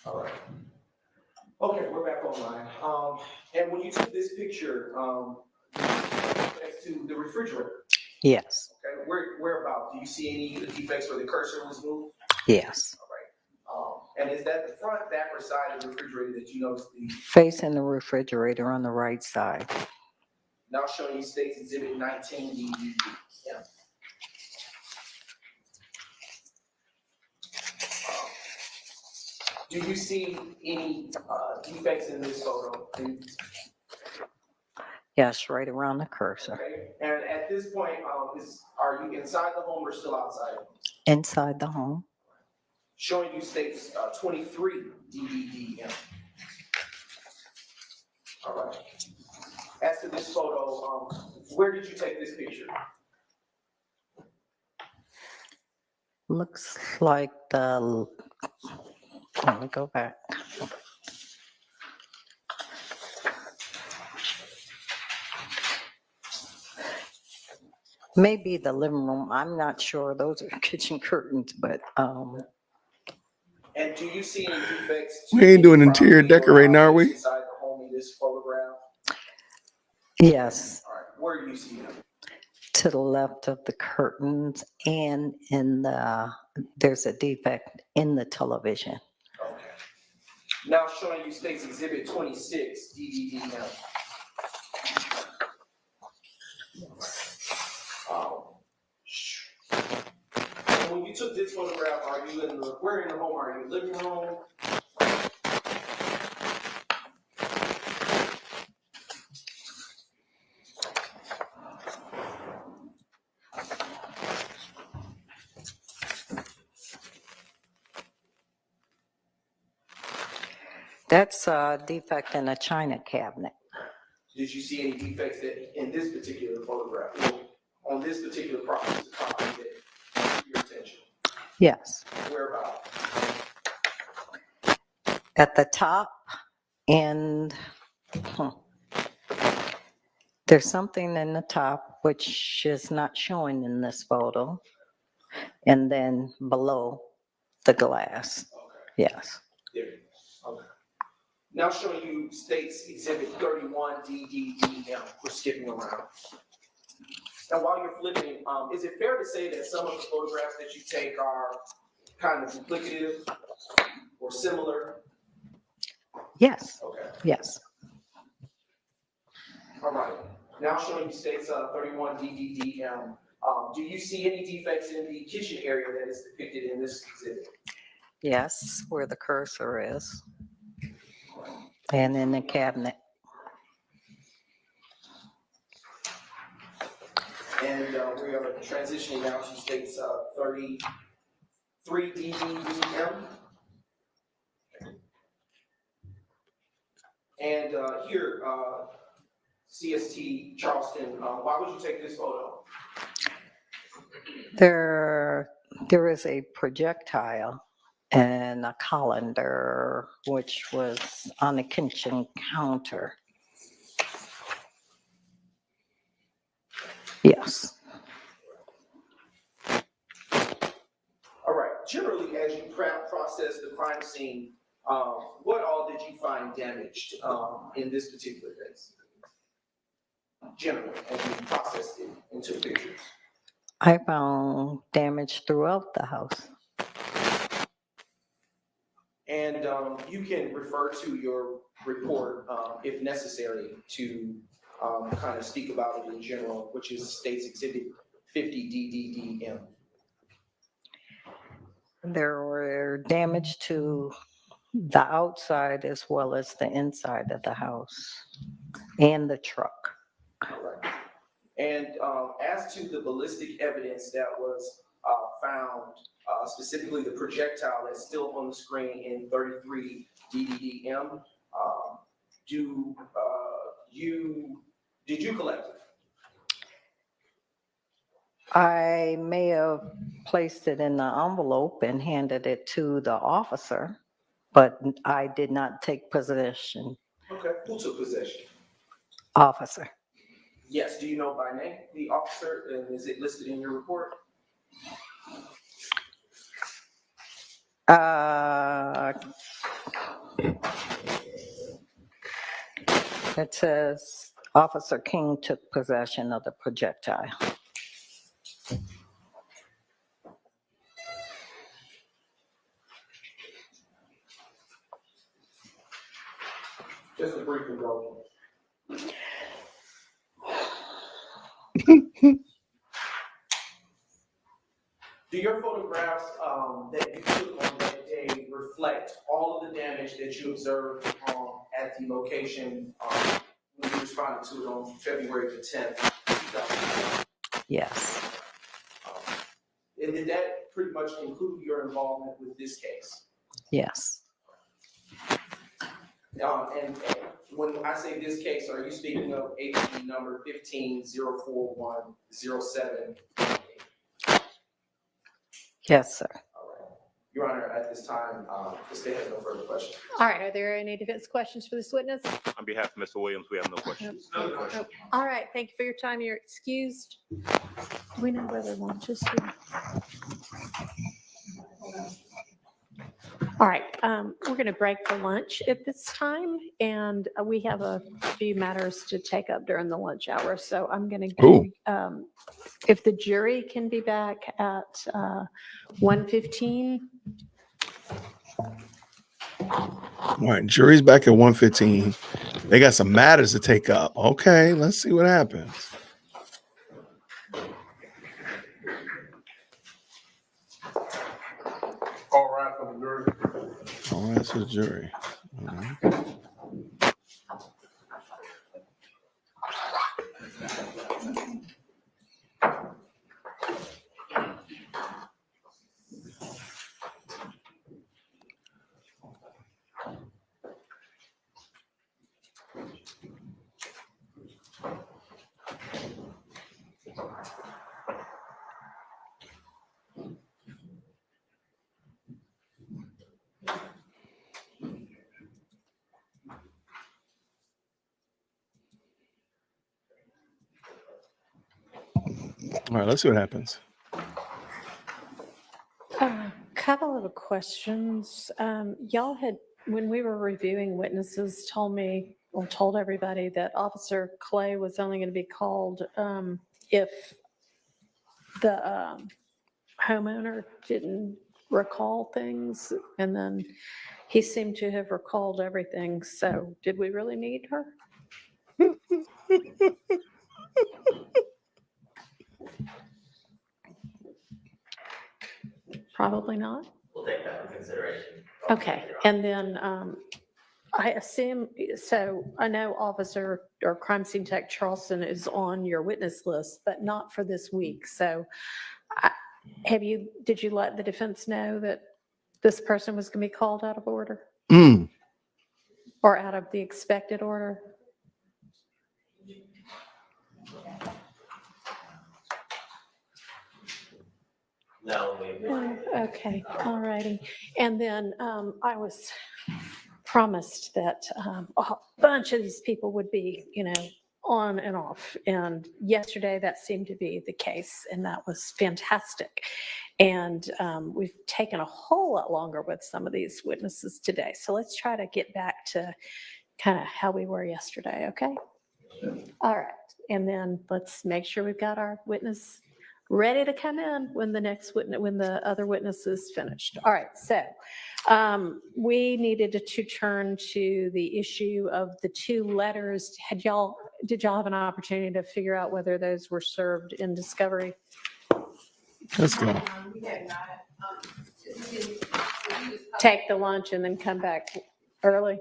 All right. Okay, we're back online. And when you took this picture, next to the refrigerator. Yes. Okay, where about? Do you see any defects where the cursor was moved? Yes. All right. And is that the front, back, or side of the refrigerator that you noticed? Facing the refrigerator on the right side. Now showing you State's Exhibit 19, DDD. Yeah. Do you see any defects in this photo? Yes, right around the cursor. Okay. And at this point, are you inside the home or still outside? Inside the home. Showing you State's 23, DDDM. All right. As to this photo, where did you take this picture? Looks like the, let me go back. Maybe the living room, I'm not sure, those are kitchen curtains, but And do you see any defects? We ain't doing interior decorating, are we? Inside the home in this photograph? yes, All right, where do you see them? to the left of the curtains and in the, there's a defect in the television. Okay. Now showing you State's Exhibit 26, DDDM. When you took this photograph, are you in the, where in the home are you? Living room, That's a defect in a china cabinet. Did you see any defects that in this particular photograph, on this particular property that drew your attention? Yes. Whereabouts? At the top, and there's something in the top which is not showing in this photo. And then below the glass. Yes. There. Okay. Now showing you States Exhibit 31 DDDM. We're skipping around. Now while you're flipping, is it fair to say that some of the photographs that you take are kind of duplicative or similar? Yes. Okay. Yes. All right. Now showing you States 31 DDDM. Do you see any defects in the kitchen area that is depicted in this exhibit? Yes, where the cursor is. And in the cabinet. And we are transitioning now to States 33 DDDM. And here, CST Charleston, why would you take this photo? There is a projectile and a colander, which was on the kitchen counter. Yes. All right, generally, as you process the crime scene, what all did you find damaged in this particular case? Generally, as you processed it into pictures. I found damage throughout the house. And you can refer to your report if necessary to kind of speak about it in general, which is States Exhibit 50 DDDM. There were damage to the outside as well as the inside of the house and the truck. Right. And as to the ballistic evidence that was found, specifically the projectile that's still on the screen in 33 DDDM, did you collect it? I may have placed it in the envelope and handed it to the officer, but I did not take possession. Okay, who took possession? Officer. Yes, do you know by name the officer, and is it listed in your report? It says Officer King took possession of the projectile. Just a brief indulgence. Do your photographs that you took on that day reflect all of the damage that you observed at the location when you responded to it on February the 10th, 2020? Yes. And did that pretty much include your involvement with this case? Yes. And when I say this case, are you speaking of APD number 1504107? Yes, sir. Your Honor, at this time, the state has no further questions. All right, are there any defense questions for this witness? On behalf of Mr. Williams, we have no questions. No questions. All right, thank you for your time. You're excused. Do we know whether lunch is here? All right, we're going to break for lunch at this time, and we have a few matters to take up during the lunch hour. So I'm going to, if the jury can be back at 1:15. All right, jury's back at 1:15. They got some matters to take up. Okay, let's see what happens. All right for the jury. All right, so the jury. All right. All right, let's see what happens. Couple of questions. Y'all had, when we were reviewing witnesses, told everybody that Officer Clay was only going to be called if the homeowner didn't recall things, and then he seemed to have recalled everything. So did we really need her? Probably not. We'll take that into consideration. Okay, and then I assume, so I know Officer or Crime Scene Tech Charleston is on your witness list, but not for this week. So did you let the defense know that this person was going to be called out of order or out of the expected order? No. Okay, all righty. And then I was promised that a bunch of these people would be, on and off. And yesterday that seemed to be the case, and that was fantastic. And we've taken a whole lot longer with some of these witnesses today. So let's try to get back to kind of how we were yesterday, okay? All right. And then let's make sure we've got our witness ready to come in when the other witness is finished. All right, so we needed to turn to the issue of the two letters. Did y'all have an opportunity to figure out whether those were served in discovery? Let's go. Take the lunch and then come back early?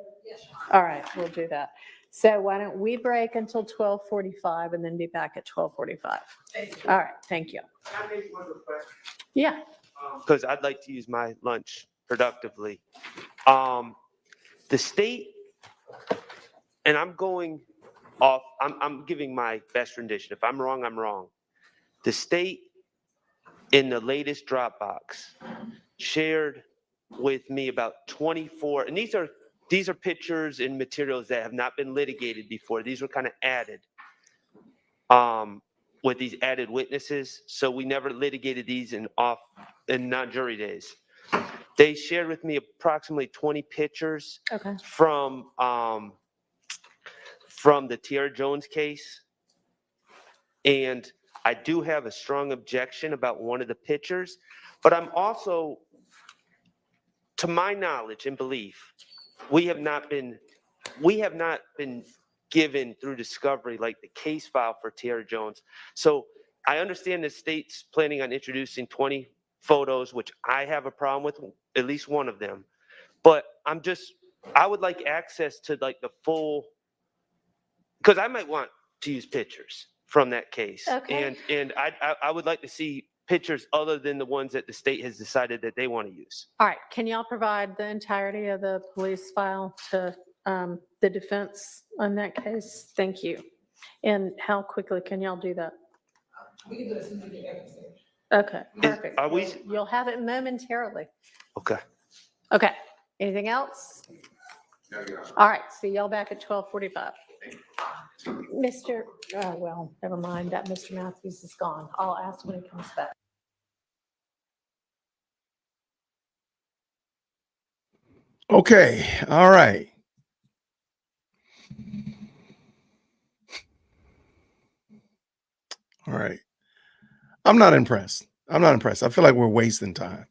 All right, we'll do that. So why don't we break until 12:45 and then be back at 12:45? All right, thank you. Can I make one request? Yeah. Because I'd like to use my lunch productively. The state, and I'm going off, I'm giving my best rendition. If I'm wrong, I'm wrong. The state in the latest Dropbox shared with me about 24, and these are pictures and materials that have not been litigated before. These were kind of added with these added witnesses. So we never litigated these in non-jury days. They shared with me approximately 20 pictures from the Tiara Jones case. And I do have a strong objection about one of the pictures, but I'm also, to my knowledge and belief, we have not been given through discovery like the case file for Tiara Jones. So I understand the state's planning on introducing 20 photos, which I have a problem with, at least one of them. But I would like access to like the full, because I might want to use pictures from that case. Okay. And I would like to see pictures other than the ones that the state has decided that they want to use. All right, can y'all provide the entirety of the police file to the defense on that case? Thank you. And how quickly can y'all do that? We can do it as soon as we get evidence. Okay, perfect. Are we? You'll have it momentarily. Okay. Okay, anything else? All right, see y'all back at 12:45. Well, never mind, that Mr. Matthews is gone. I'll ask when he comes back. Okay, all right. All right. I'm not impressed. I feel like we're wasting time.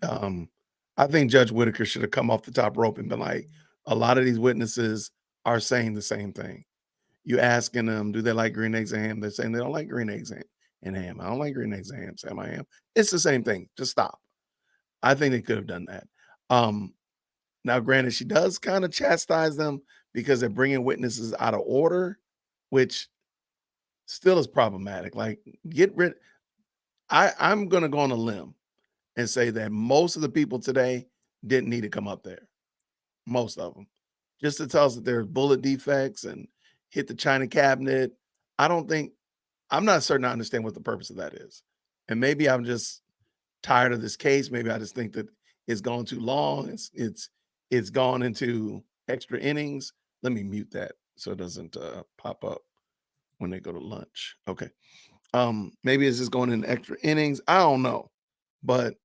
I think Judge Whitaker should have come off the top rope and been like, a lot of these witnesses are saying the same thing. You asking them, do they like green eggs and ham? They're saying they don't like green eggs and ham. I don't like green eggs and ham. Sam, I am. It's the same thing. Just stop. I think they could have done that. Now, granted, she does kind of chastise them because they're bringing witnesses out of order, which still is problematic. Like, I'm going to go on a limb and say that most of the people today didn't need to come up there. Most of them. Just to tell us that there's bullet defects and hit the china cabinet. I'm not certain I understand what the purpose of that is. And maybe I'm just tired of this case. Maybe I just think that it's gone too long. It's gone into extra innings. Let me mute that so it doesn't pop up when they go to lunch. Okay. Maybe it's just going in extra innings. I don't know. But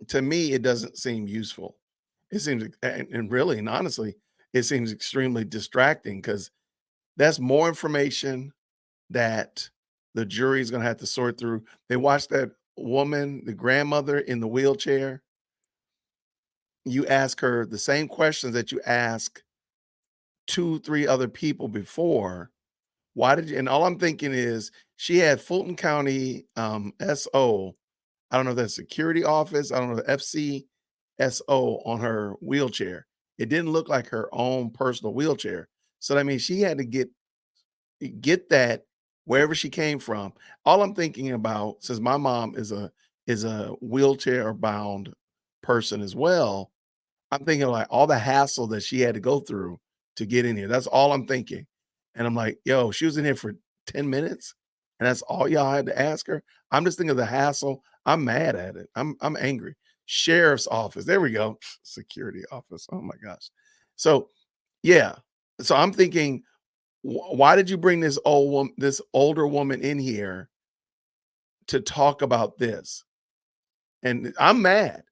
to me, it doesn't seem useful. It seems, and really, and honestly, it seems extremely distracting because that's more information that the jury is going to have to sort through. They watched that woman, the grandmother in the wheelchair. You ask her the same questions that you ask 2, 3 other people before. Why did you? And all I'm thinking is she had Fulton County SO. I don't know if that's security office. I don't know the FCSO on her wheelchair. It didn't look like her own personal wheelchair. So that means she had to get that wherever she came from. All I'm thinking about, since my mom is a wheelchair bound person as well, I'm thinking like all the hassle that she had to go through to get in here. That's all I'm thinking. And I'm like, yo, she was in here for 10 minutes and that's all y'all had to ask her. I'm just thinking of the hassle. I'm mad at it. I'm angry. Sheriff's office. There we go. Security office. Oh my gosh. So yeah. So I'm thinking, why did you bring this this older woman in here to talk about this? And I'm mad.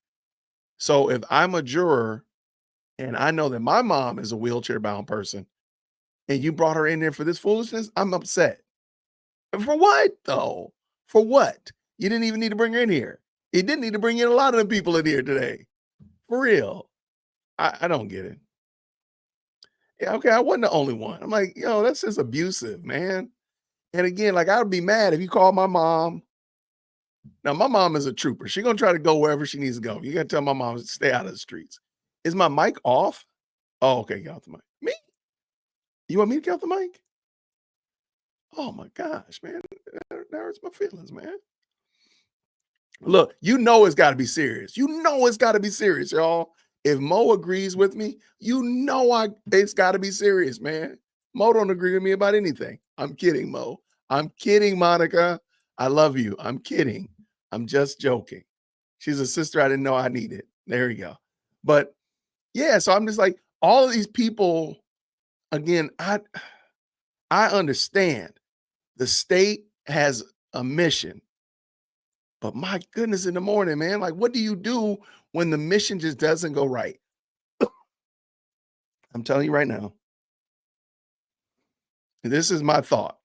So if I'm a juror and I know that my mom is a wheelchair bound person and you brought her in there for this foolishness, I'm upset. For what though? For what? You didn't even need to bring her in here. You didn't need to bring in a lot of the people in here today. For real. I don't get it. Yeah, okay, I wasn't the only one. I'm like, yo, that's just abusive, man. And again, like I would be mad if you called my mom. Now, my mom is a trooper. She's gonna try to go wherever she needs to go. You gotta tell my mom to stay out of the streets. Is my mic off? Oh, okay, get off the mic. Me? You want me to get off the mic? Oh my gosh, man. That hurts my feelings, man. Look, you know it's got to be serious. You know it's got to be serious, y'all. If Mo agrees with me, you know it's got to be serious, man. Mo don't agree with me about anything. I'm kidding, Mo. I'm kidding, Monica. I love you. I'm kidding. I'm just joking. She's a sister I didn't know I needed. There you go. But yeah, so I'm just like, all of these people, again, I understand the state has a mission. But my goodness, in the morning, man, like what do you do when the mission just doesn't go right? I'm telling you right now. This is my thought.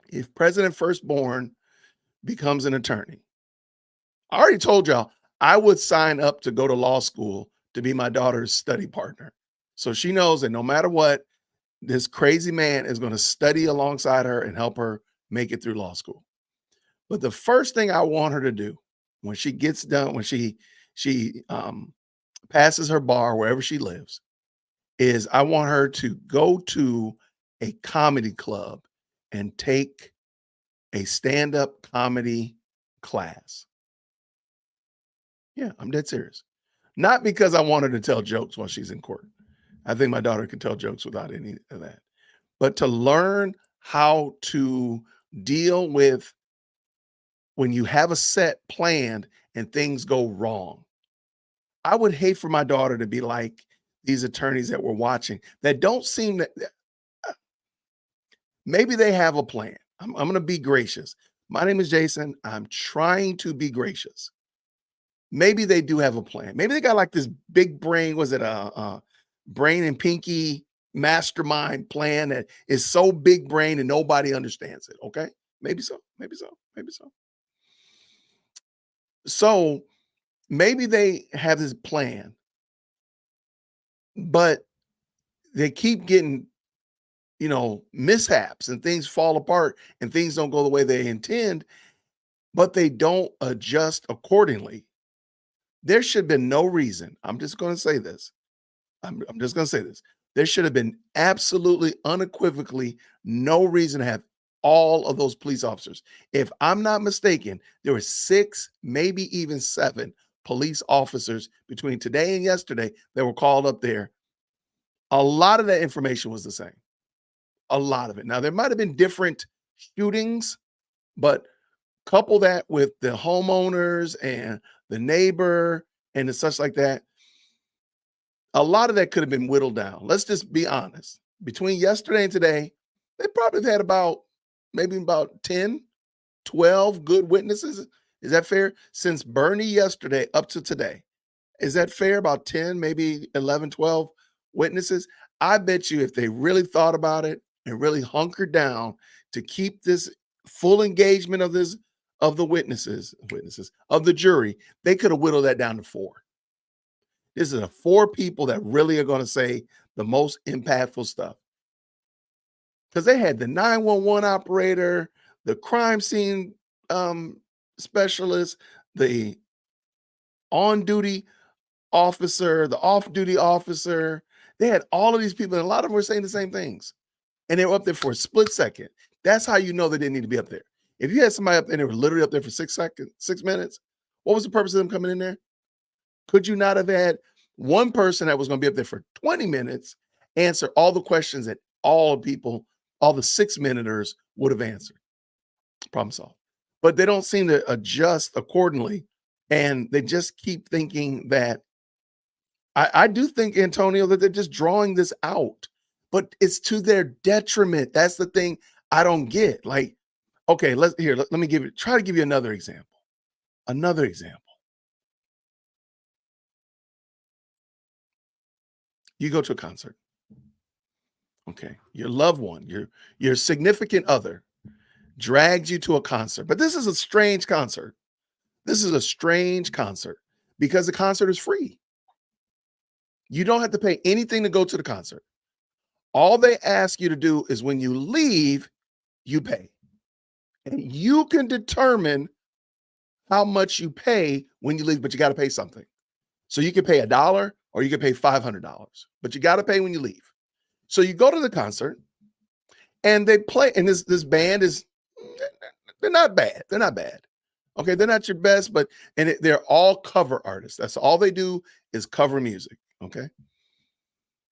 If President Firstborn becomes an attorney, I already told y'all I would sign up to go to law school to be my daughter's study partner. So she knows that no matter what, this crazy man is going to study alongside her and help her make it through law school. But the first thing I want her to do when she gets done, when she passes her bar wherever she lives, is I want her to go to a comedy club and take a stand-up comedy class. Yeah, I'm dead serious. Not because I want her to tell jokes while she's in court. I think my daughter can tell jokes without any of that. But to learn how to deal with when you have a set planned and things go wrong. I would hate for my daughter to be like these attorneys that we're watching that don't seem that maybe they have a plan. I'm going to be gracious. My name is Jason. I'm trying to be gracious. Maybe they do have a plan. Maybe they got like this big brain. Was it a brain and pinky mastermind plan that is so big brain and nobody understands it? Okay. Maybe so. Maybe so. Maybe so. So maybe they have this plan, but they keep getting, mishaps and things fall apart and things don't go the way they intend, but they don't adjust accordingly. There should have been no reason. I'm just going to say this. I'm just going to say this. There should have been absolutely unequivocally no reason to have all of those police officers. If I'm not mistaken, there were 6, maybe even 7 police officers between today and yesterday that were called up there. A lot of that information was the same. A lot of it. Now, there might have been different shootings, but couple that with the homeowners and the neighbor and the such like that, a lot of that could have been whittled down. Let's just be honest. Between yesterday and today, they probably had maybe about 10 12 good witnesses. Is that fair? Since Bernie yesterday up to today, is that fair? About 10, maybe 11, 12 witnesses. I bet you if they really thought about it and really hunkered down to keep this full engagement of the witnesses of the jury, they could have whittled that down to 4. This is 4 people that really are going to say the most impactful stuff. Because they had the 911 operator, the crime scene specialist, the on-duty officer, the off-duty officer. They had all of these people, and a lot of them were saying the same things. And they were up there for a split second. That's how you know they didn't need to be up there. If you had somebody up there and they were literally up there for 6 seconds, 6 minutes, what was the purpose of them coming in there? Could you not have had one person that was going to be up there for 20 minutes answer all the questions that all people, all the 6-minuters would have answered? Problem solved. But they don't seem to adjust accordingly. And they just keep thinking that I do think, Antonio, that they're just drawing this out, but it's to their detriment. That's the thing I don't get. Like, okay, let me try to give you another example. Another example. You go to a concert. Okay. Your loved one, your significant other drags you to a concert. But this is a strange concert. This is a strange concert because the concert is free. You don't have to pay anything to go to the concert. All they ask you to do is when you leave, you pay. And you can determine how much you pay when you leave, but you got to pay something. So you can pay $1 or you can pay $500, but you got to pay when you leave. So you go to the concert and they play, and this band is, they're not bad. They're not bad. Okay, they're not your best, but they're all cover artists. That's all they do is cover music. Okay.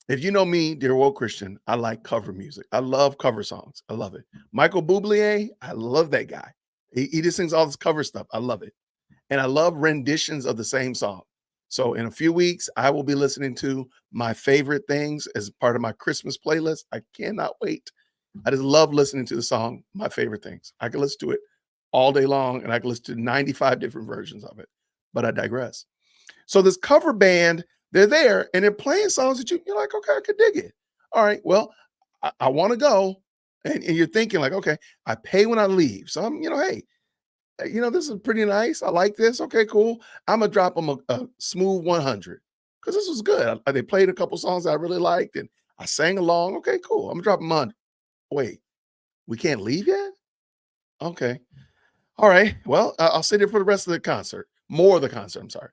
If you know me, dear woke Christian, I like cover music. I love cover songs. I love it. Michael Bublé, I love that guy. He just sings all this cover stuff. I love it. And I love renditions of the same song. So in a few weeks, I will be listening to my favorite things as part of my Christmas playlist. I cannot wait. I just love listening to the song, My Favorite Things. I can listen to it all day long, and I can listen to 95 different versions of it. But I digress. So this cover band, they're there and they're playing songs that you're like, okay, I could dig it. All right, well, I want to go. And you're thinking like, okay, I pay when I leave. So I'm, hey, this is pretty nice. I like this. Okay, cool. I'm going to drop them a smooth 100 because this was good. They played a couple songs I really liked and I sang along. Okay, cool. I'm going to drop them 100. Wait, we can't leave yet? Okay. All right. Well, I'll sit here for the rest of the concert. More of the concert, I'm sorry.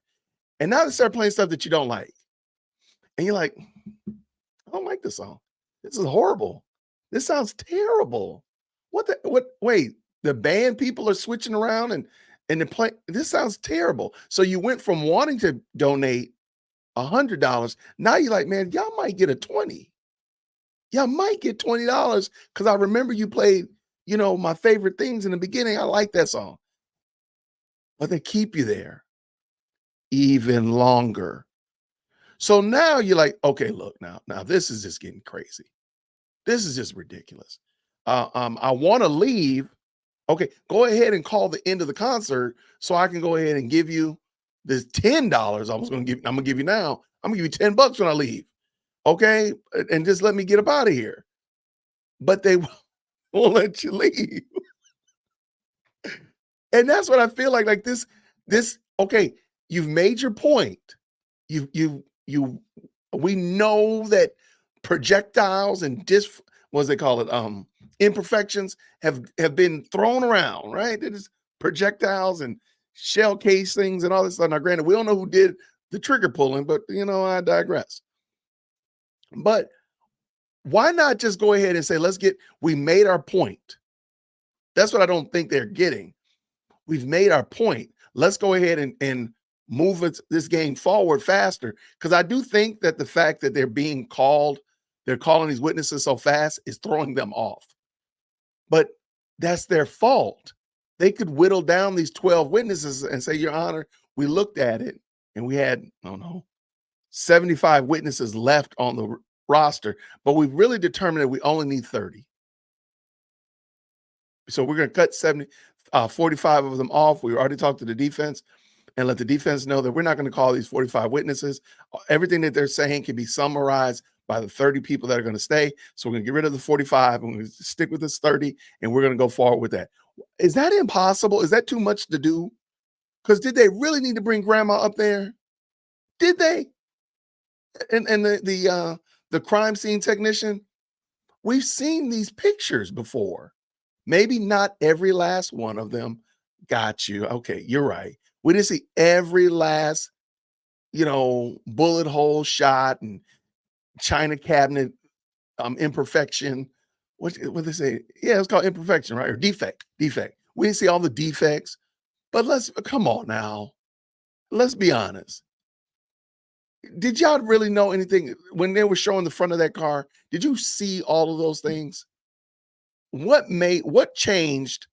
And now they start playing stuff that you don't like. And you're like, I don't like this song. This is horrible. This sounds terrible. Wait, the band people are switching around and they're playing. This sounds terrible. So you went from wanting to donate $100. Now you're like, man, y'all might get a 20. Y'all might get $20 because I remember you played, my favorite things in the beginning. I like that song. But they keep you there even longer. So now you're like, okay, look, now this is just getting crazy. This is just ridiculous. I want to leave. Okay, go ahead and call the end of the concert so I can go ahead and give you this $10 I'm gonna give you now. I'm gonna give you $10 when I leave. Okay, and just let me get up out of here. But they won't let you leave. And that's what I feel like. Like this, okay, you've made your point. We know that projectiles and what they call it, imperfections have been thrown around, right? It is projectiles and shell casings and all this stuff. Now, granted, we don't know who did the trigger pulling, but I digress. But why not just go ahead and say, we made our point. That's what I don't think they're getting. We've made our point. Let's go ahead and move this game forward faster. Because I do think that the fact that they're calling these witnesses so fast is throwing them off. But that's their fault. They could whittle down these 12 witnesses and say, Your Honor, we looked at it and we had, 75 witnesses left on the roster, but we've really determined that we only need 30. So we're going to cut 45 of them off. We already talked to the defense and let the defense know that we're not going to call these 45 witnesses. Everything that they're saying can be summarized by the 30 people that are going to stay. So we're going to get rid of the 45 and we're going to stick with this 30 and we're going to go forward with that. Is that impossible? Is that too much to do? Because did they really need to bring grandma up there? Did they? And the crime scene technician, we've seen these pictures before. Maybe not every last one of them. Got you. Okay, you're right. We didn't see every last, bullet hole shot and china cabinet imperfection. What they say? Yeah, it's called imperfection, right? Or defect. Defect. We didn't see all the defects, but come on now. Let's be honest. Did y'all really know anything when they were showing the front of that car? Did you see all of those things? What changed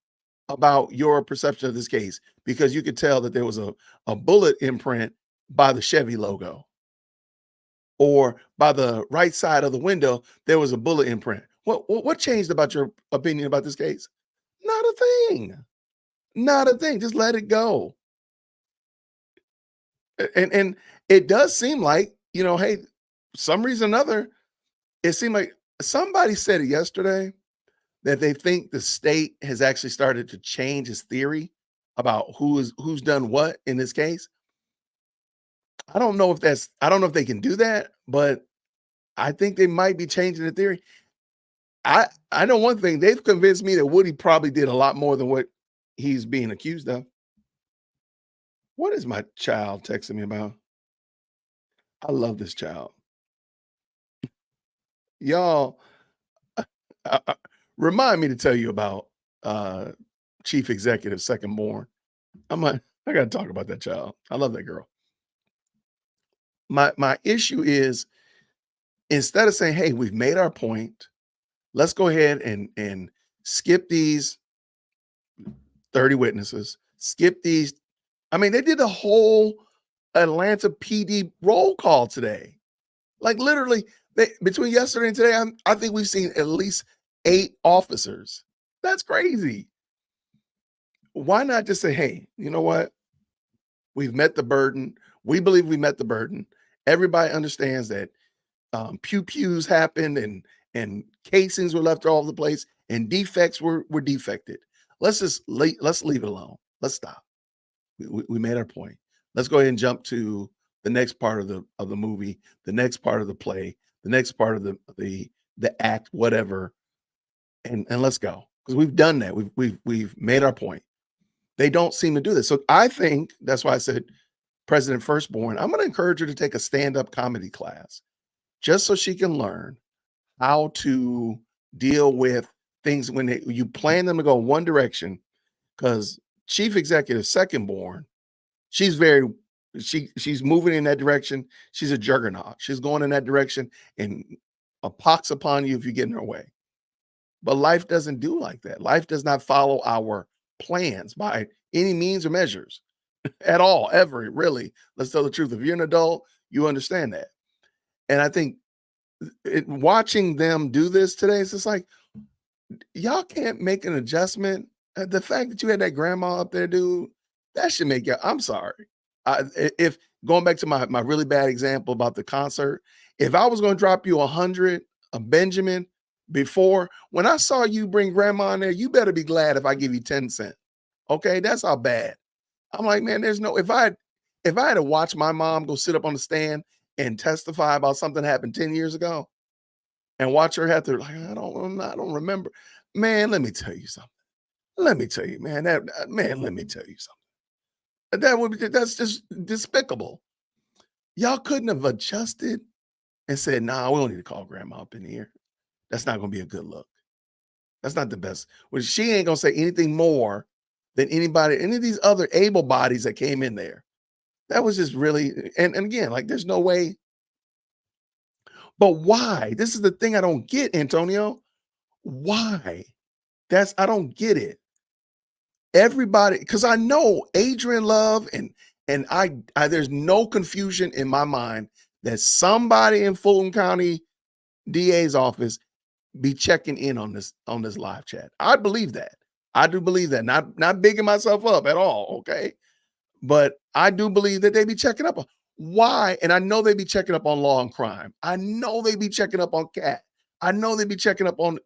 about your perception of this case? Because you could tell that there was a bullet imprint by the Chevy logo, or by the right side of the window, there was a bullet imprint. What changed about your opinion about this case? Not a thing. Not a thing. Just let it go. And it does seem like, hey, some reason or another, it seemed like somebody said it yesterday that they think the state has actually started to change its theory about who's done what in this case. I don't know if they can do that, but I think they might be changing the theory. I know one thing, they've convinced me that Woody probably did a lot more than what he's being accused of. What is my child texting me about? I love this child. Y'all, remind me to tell you about Chief Executive Second Born. I got to talk about that child. I love that girl. My issue is, instead of saying, hey, we've made our point, let's go ahead and skip these 30 witnesses, skip these. I mean, they did the whole Atlanta PD roll call today. Like literally, between yesterday and today, I think we've seen at least 8 officers. That's crazy. Why not just say, hey, you know what? We've met the burden. We believe we met the burden. Everybody understands that pew-pews happened and casings were left all over the place and defects were defected. Let's leave it alone. Let's stop. We made our point. Let's go ahead and jump to the next part of the movie, the next part of the play, the next part of the act, whatever, and let's go, because we've done that. We've made our point. They don't seem to do this, so I think that's why I said President Firstborn. I'm going to encourage her to take a stand-up comedy class, just so she can learn how to deal with things when you plan them to go one direction. Because Chief Executive Second Born, she's moving in that direction. She's a juggernaut. She's going in that direction and a pox upon you if you get in her way. But life doesn't do like that. Life does not follow our plans by any means or measures at all, ever, really. Let's tell the truth. If you're an adult, you understand that. And I think watching them do this today, it's just like, y'all can't make an adjustment. The fact that you had that grandma up there, dude, that should make you, I'm sorry. If going back to my really bad example about the concert, if I was going to drop you 100, a Benjamin, before, when I saw you bring grandma in there, you better be glad if I give you 10 cents. Okay, that's how bad. I'm like, man, there's no, if I had to watch my mom go sit up on the stand and testify about something that happened 10 years ago and watch her have to, like, I don't remember. Man, let me tell you something. Let me tell you, man, let me tell you something. That's just despicable. Y'all couldn't have adjusted and said, nah, we don't need to call grandma up in here. That's not going to be a good look. That's not the best. Well, she ain't going to say anything more than any of these other able bodies that came in there. That was just really, and again, like, there's no way. But why? This is the thing I don't get, Antonio. Why? I don't get it. Everybody, because I know Adrian Love and I there's no confusion in my mind that somebody in Fulton County DA's office be checking in on this live chat. I believe that. I do believe that. Not bigging myself up at all, okay? But I do believe that they be checking up on why, and I know they be checking up on law and crime. I know they be checking up on Cat. I know they be checking up on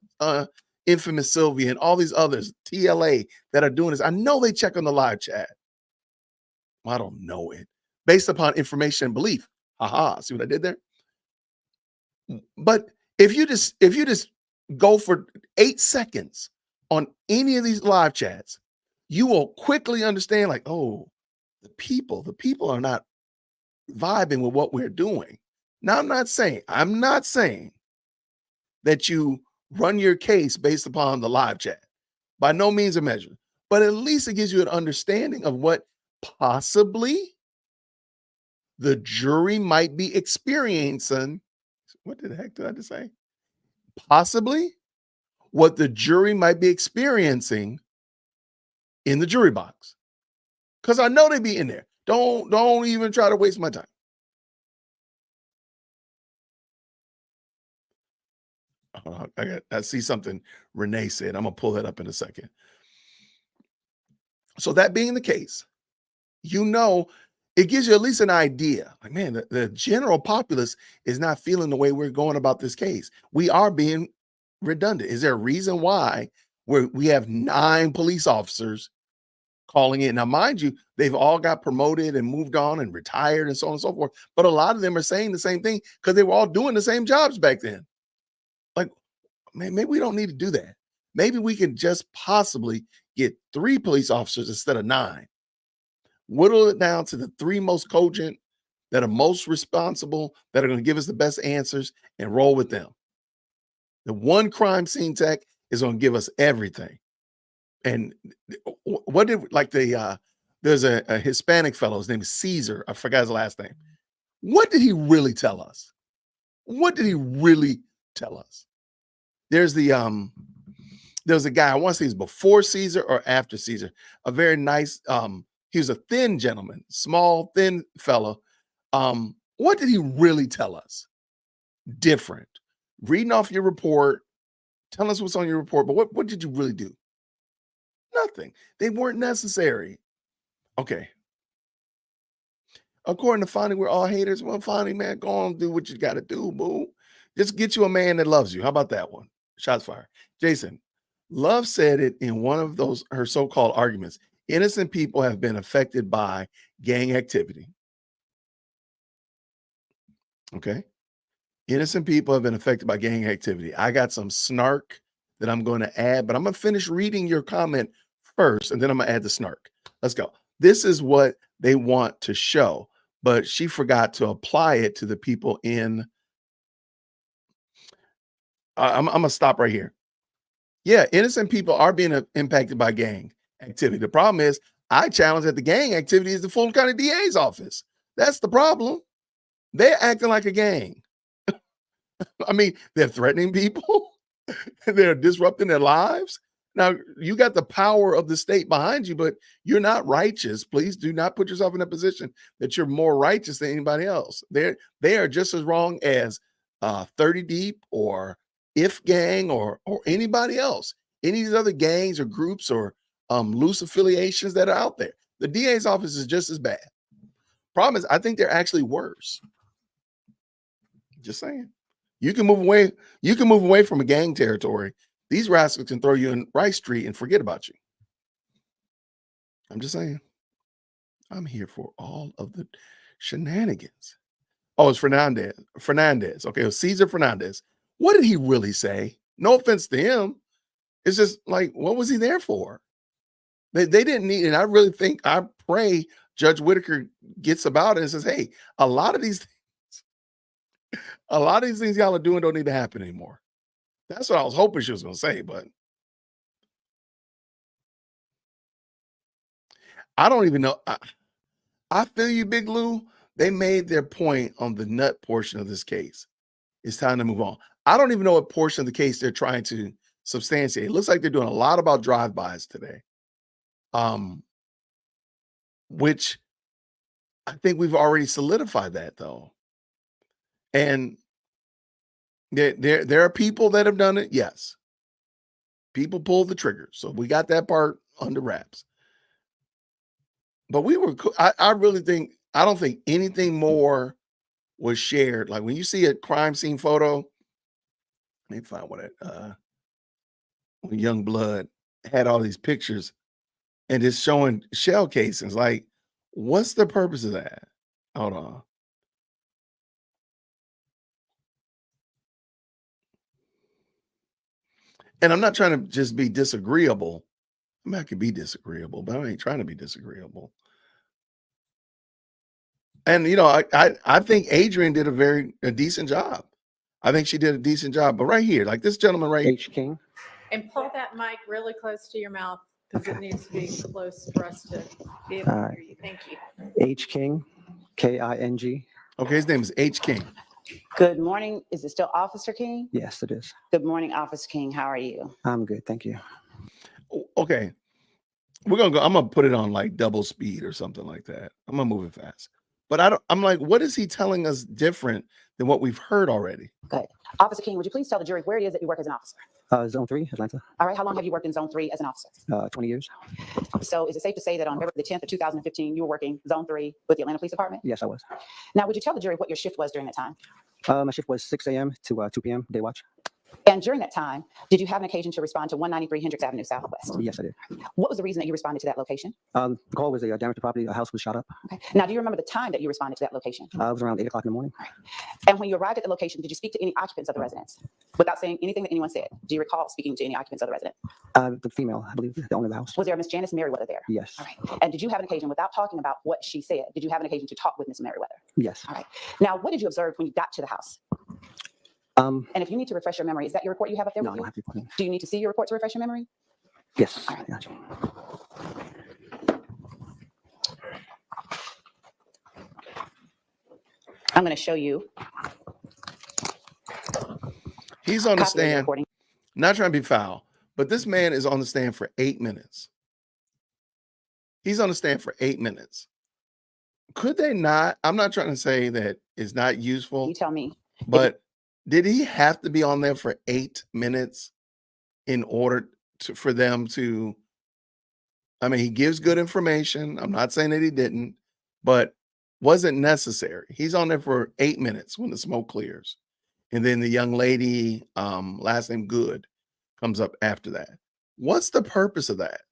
infamous Sylvia and all these others, TLA, that are doing this. I know they check on the live chat. Well, I don't know it. Based upon information and belief. Haha, see what I did there? But if you just go for 8 seconds on any of these live chats, you will quickly understand, like, oh, the people are not vibing with what we're doing. Now, I'm not saying that you run your case based upon the live chat. By no means a measure, but at least it gives you an understanding of what possibly the jury might be experiencing. What the heck did I just say? Possibly what the jury might be experiencing in the jury box. Because I know they be in there. Don't even try to waste my time. I see something Renee said. I'm gonna pull that up in a second. So that being the case, it gives you at least an idea. Like, man, the general populace is not feeling the way we're going about this case. We are being redundant. Is there a reason why we have 9 police officers calling in? Now, mind you, they've all got promoted and moved on and retired and so on and so forth. But a lot of them are saying the same thing because they were all doing the same jobs back then. Like, man, maybe we don't need to do that. Maybe we can just possibly get 3 police officers instead of 9. Whittle it down to the 3 most cogent, that are most responsible, that are going to give us the best answers, and roll with them. The 1 crime scene tech is going to give us everything. And what did, like, there's a Hispanic fellow, his name is Caesar. I forgot his last name. What did he really tell us? What did he really tell us? There's a guy, I want to say he's before Caesar or after Caesar, a very nice, he was a thin gentleman, small, thin fellow. What did he really tell us? Different. Reading off your report, tell us what's on your report, but what did you really do? Nothing. They weren't necessary. Okay. According to Fonnie, we're all haters. Well, Fonnie, man, go on, do what you got to do, boo. Just get you a man that loves you. How about that one? Shots fired. Jason, Love said it in one of her so-called arguments. Innocent people have been affected by gang activity. Okay. Innocent people have been affected by gang activity. I got some snark that I'm going to add, but I'm going to finish reading your comment first, and then I'm going to add the snark. Let's go. This is what they want to show, but she forgot to apply it to the people in. I'm going to stop right here. Yeah, innocent people are being impacted by gang activity. The problem is, I challenge that the gang activity is the Fulton County DA's office. That's the problem. They're acting like a gang. I mean, they're threatening people. They're disrupting their lives. Now, you got the power of the state behind you, but you're not righteous. Please do not put yourself in a position that you're more righteous than anybody else. They are just as wrong as 30 Deep or If Gang or anybody else. Any of these other gangs or groups or loose affiliations that are out there. The DA's office is just as bad. Problem is, I think they're actually worse. Just saying. You can move away. You can move away from a gang territory. These rascals can throw you in Rice Street and forget about you. I'm just saying. I'm here for all of the shenanigans. Oh, it's Fernandez. Okay, it was Cesar Fernandez. What did he really say? No offense to him. It's just like, what was he there for? They didn't need, and I pray Judge Whitaker gets about it and says, hey, a lot of these things y'all are doing don't need to happen anymore. That's what I was hoping she was going to say, but I don't even know. I feel you, Big Lou. They made their point on the nut portion of this case. It's time to move on. I don't even know what portion of the case they're trying to substantiate. It looks like they're doing a lot about drive-bys today, which I think we've already solidified that, though. And there are people that have done it, yes. People pulled the trigger. So we got that part under wraps. But we were, I really think, I don't think anything more was shared. Like when you see a crime scene photo, let me find what it, when Young Blood had all these pictures and just showing shell casings. Like, what's the purpose of that? Hold on. And I'm not trying to just be disagreeable. I mean, I could be disagreeable, but I ain't trying to be disagreeable. And you know, I think Adrian did a decent job. I think she did a decent job. But right here, like this gentleman right H. King. And pull that mic really close to your mouth because it needs to be close for us to be able to hear you. Thank you. H. King, King. Okay, his name is H. King. Good morning. Is it still Officer King? Yes, it is. Good morning, Officer King. How are you? I'm good, thank you. Okay. We're gonna go. I'm gonna put it on like double speed or something like that. I'm gonna move it fast. But I'm like, what is he telling us different than what we've heard already? Good. Officer King, would you please tell the jury where it is that you work as an officer? Zone 3, Atlanta. All right. How long have you worked in Zone 3 as an officer? 20 years. So is it safe to say that on February the 10th of 2015, you were working Zone 3 with the Atlanta Police Department? Yes, I was. Now, would you tell the jury what your shift was during that time? My shift was 6 a.m. to 2 p.m. day watch. And during that time, did you have an occasion to respond to 193 Hendricks Avenue Southwest? Yes, I did. What was the reason that you responded to that location? The call was a damage to property. A house was shot up. Okay. Now, do you remember the time that you responded to that location? It was around 8 o'clock in the morning. And when you arrived at the location, did you speak to any occupants of the residence without saying anything that anyone said? Do you recall speaking to any occupants of the residence? The female, I believe, the owner of the house. Was there a Miss Janice Merriweather there? Yes. All right. And did you have an occasion, without talking about what she said, did you have an occasion to talk with Miss Merriweather? Yes. All right. Now, what did you observe when you got to the house? And if you need to refresh your memory, is that your report you have up there No, with I you? don't have to. Do you need to see your report to refresh your memory? Yes. All right. Gotcha. I'm going to show you. He's on the Copy of the stand, recording. not trying to be foul, but this man is on the stand for 8 minutes. He's on the stand for 8 minutes. Could they not? I'm not trying to say that it's not useful. You tell me. But did he have to be on there for 8 minutes in order for them to? I mean, he gives good information. I'm not saying that he didn't, but wasn't necessary. He's on there for 8 minutes when the smoke clears. And then the young lady, last name Good, comes up after that. What's the purpose of that?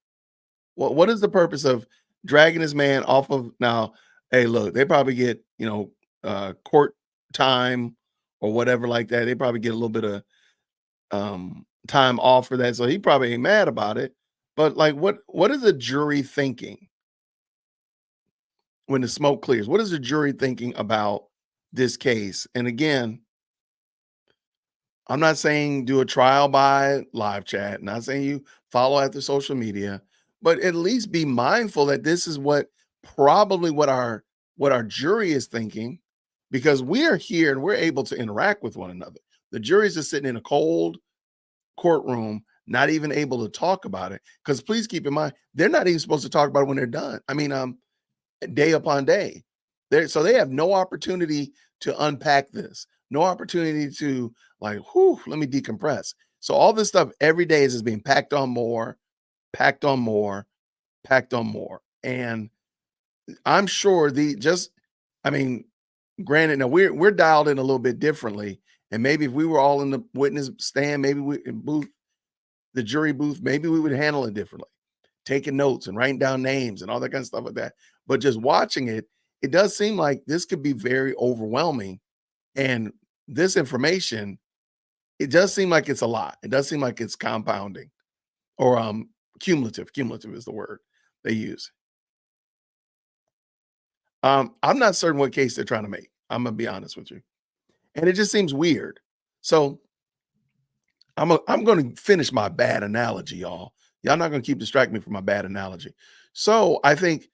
What is the purpose of dragging this man off of now? Hey, look, they probably get, court time or whatever like that. They probably get a little bit of time off for that. So he probably ain't mad about it. But like what is the jury thinking when the smoke clears? What is the jury thinking about this case? And again, I'm not saying do a trial by live chat, not saying you follow after social media, but at least be mindful that this is probably what our jury is thinking, because we are here and we're able to interact with one another. The jury's just sitting in a cold courtroom, not even able to talk about it. Because please keep in mind, they're not even supposed to talk about it when they're done. I mean, day upon day. So they have no opportunity to unpack this, no opportunity to like, let me decompress. So all this stuff every day is just being packed on more, packed on more, packed on more. And I'm sure granted, now we're dialed in a little bit differently. And maybe if we were all in the witness stand, maybe the jury booth, maybe we would handle it differently, taking notes and writing down names and all that kind of stuff like that. But just watching it, it does seem like this could be very overwhelming. And this information, it does seem like it's a lot. It does seem like it's compounding or cumulative. Cumulative is the word they use. I'm not certain what case they're trying to make. I'm gonna be honest with you. And it just seems weird. So I'm going to finish my bad analogy, y'all. Y'all not going to keep distracting me from my bad analogy. So I think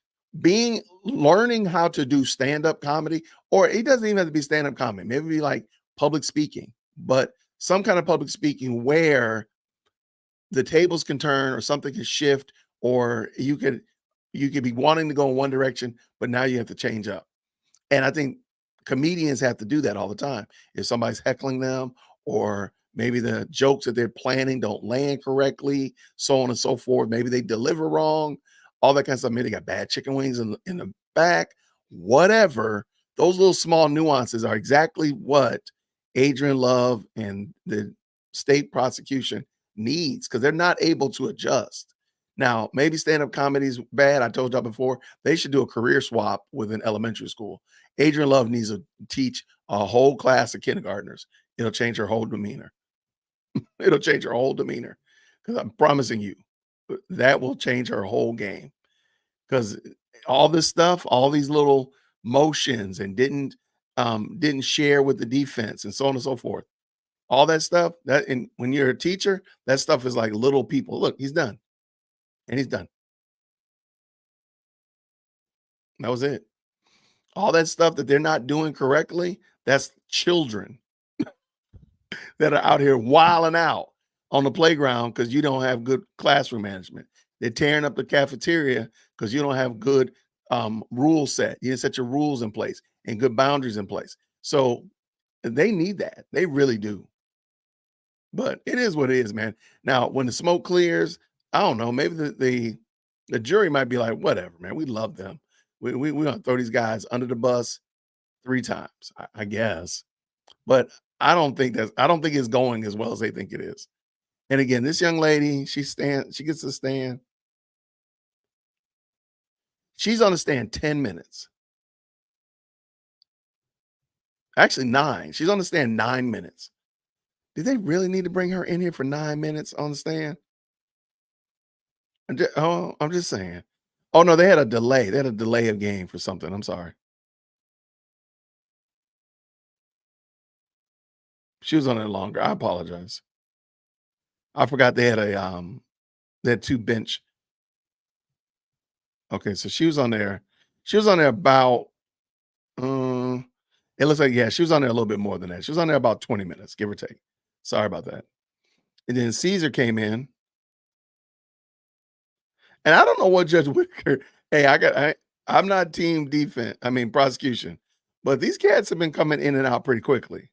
learning how to do stand-up comedy, or it doesn't even have to be stand-up comedy. Maybe be like public speaking, but some kind of public speaking where the tables can turn or something can shift, or you could be wanting to go in one direction, but now you have to change up. And I think comedians have to do that all the time. If somebody's heckling them, or Maybe the jokes that they're planning don't land correctly, so on and so forth. Maybe they deliver wrong, all that kind of stuff. Maybe they got bad chicken wings in the back, whatever. Those little small nuances are exactly what Adrian Love and the state prosecution needs, because they're not able to adjust. Now, maybe stand-up comedy is bad. I told y'all before, they should do a career swap with an elementary school. Adrian Love needs to teach a whole class of kindergartners. It'll change her whole demeanor. It'll change her whole demeanor, because I'm promising you that will change her whole game. Because all this stuff, all these little motions, and didn't share with the defense, and so on and so forth. All that stuff, that, and when you're a teacher, that stuff is like little people. Look, he's done, and he's done. That was it. All that stuff that they're not doing correctly, that's children that are out here wilding out on the playground because you don't have good classroom management. They're tearing up the cafeteria because you don't have good rule set. You didn't set your rules in place and good boundaries in place. So they need that. They really do. But it is what it is, man. Now, when the smoke clears, I don't know, maybe the jury might be like, whatever, man. We love them. We gonna throw these guys under the bus 3 times, I guess. But I don't think it's going as well as they think it is. And again, this young lady, she gets to stand. She's on the stand 10 minutes. Actually, 9. She's on the stand 9 minutes. Did they really need to bring her in here for 9 minutes on the stand? I'm just saying. Oh no, they had a delay. They had a delay of game for something. I'm sorry. She was on there longer. I apologize. I forgot they had 2 bench. Okay, so she was on there. She was on there about it looks like, yeah, she was on there a little bit more than that. She was on there about 20 minutes, give or take. Sorry about that. And then Caesar came in. And I don't know what Judge Whitaker, hey, I'm not team defense, prosecution, but these cats have been coming in and out pretty quickly.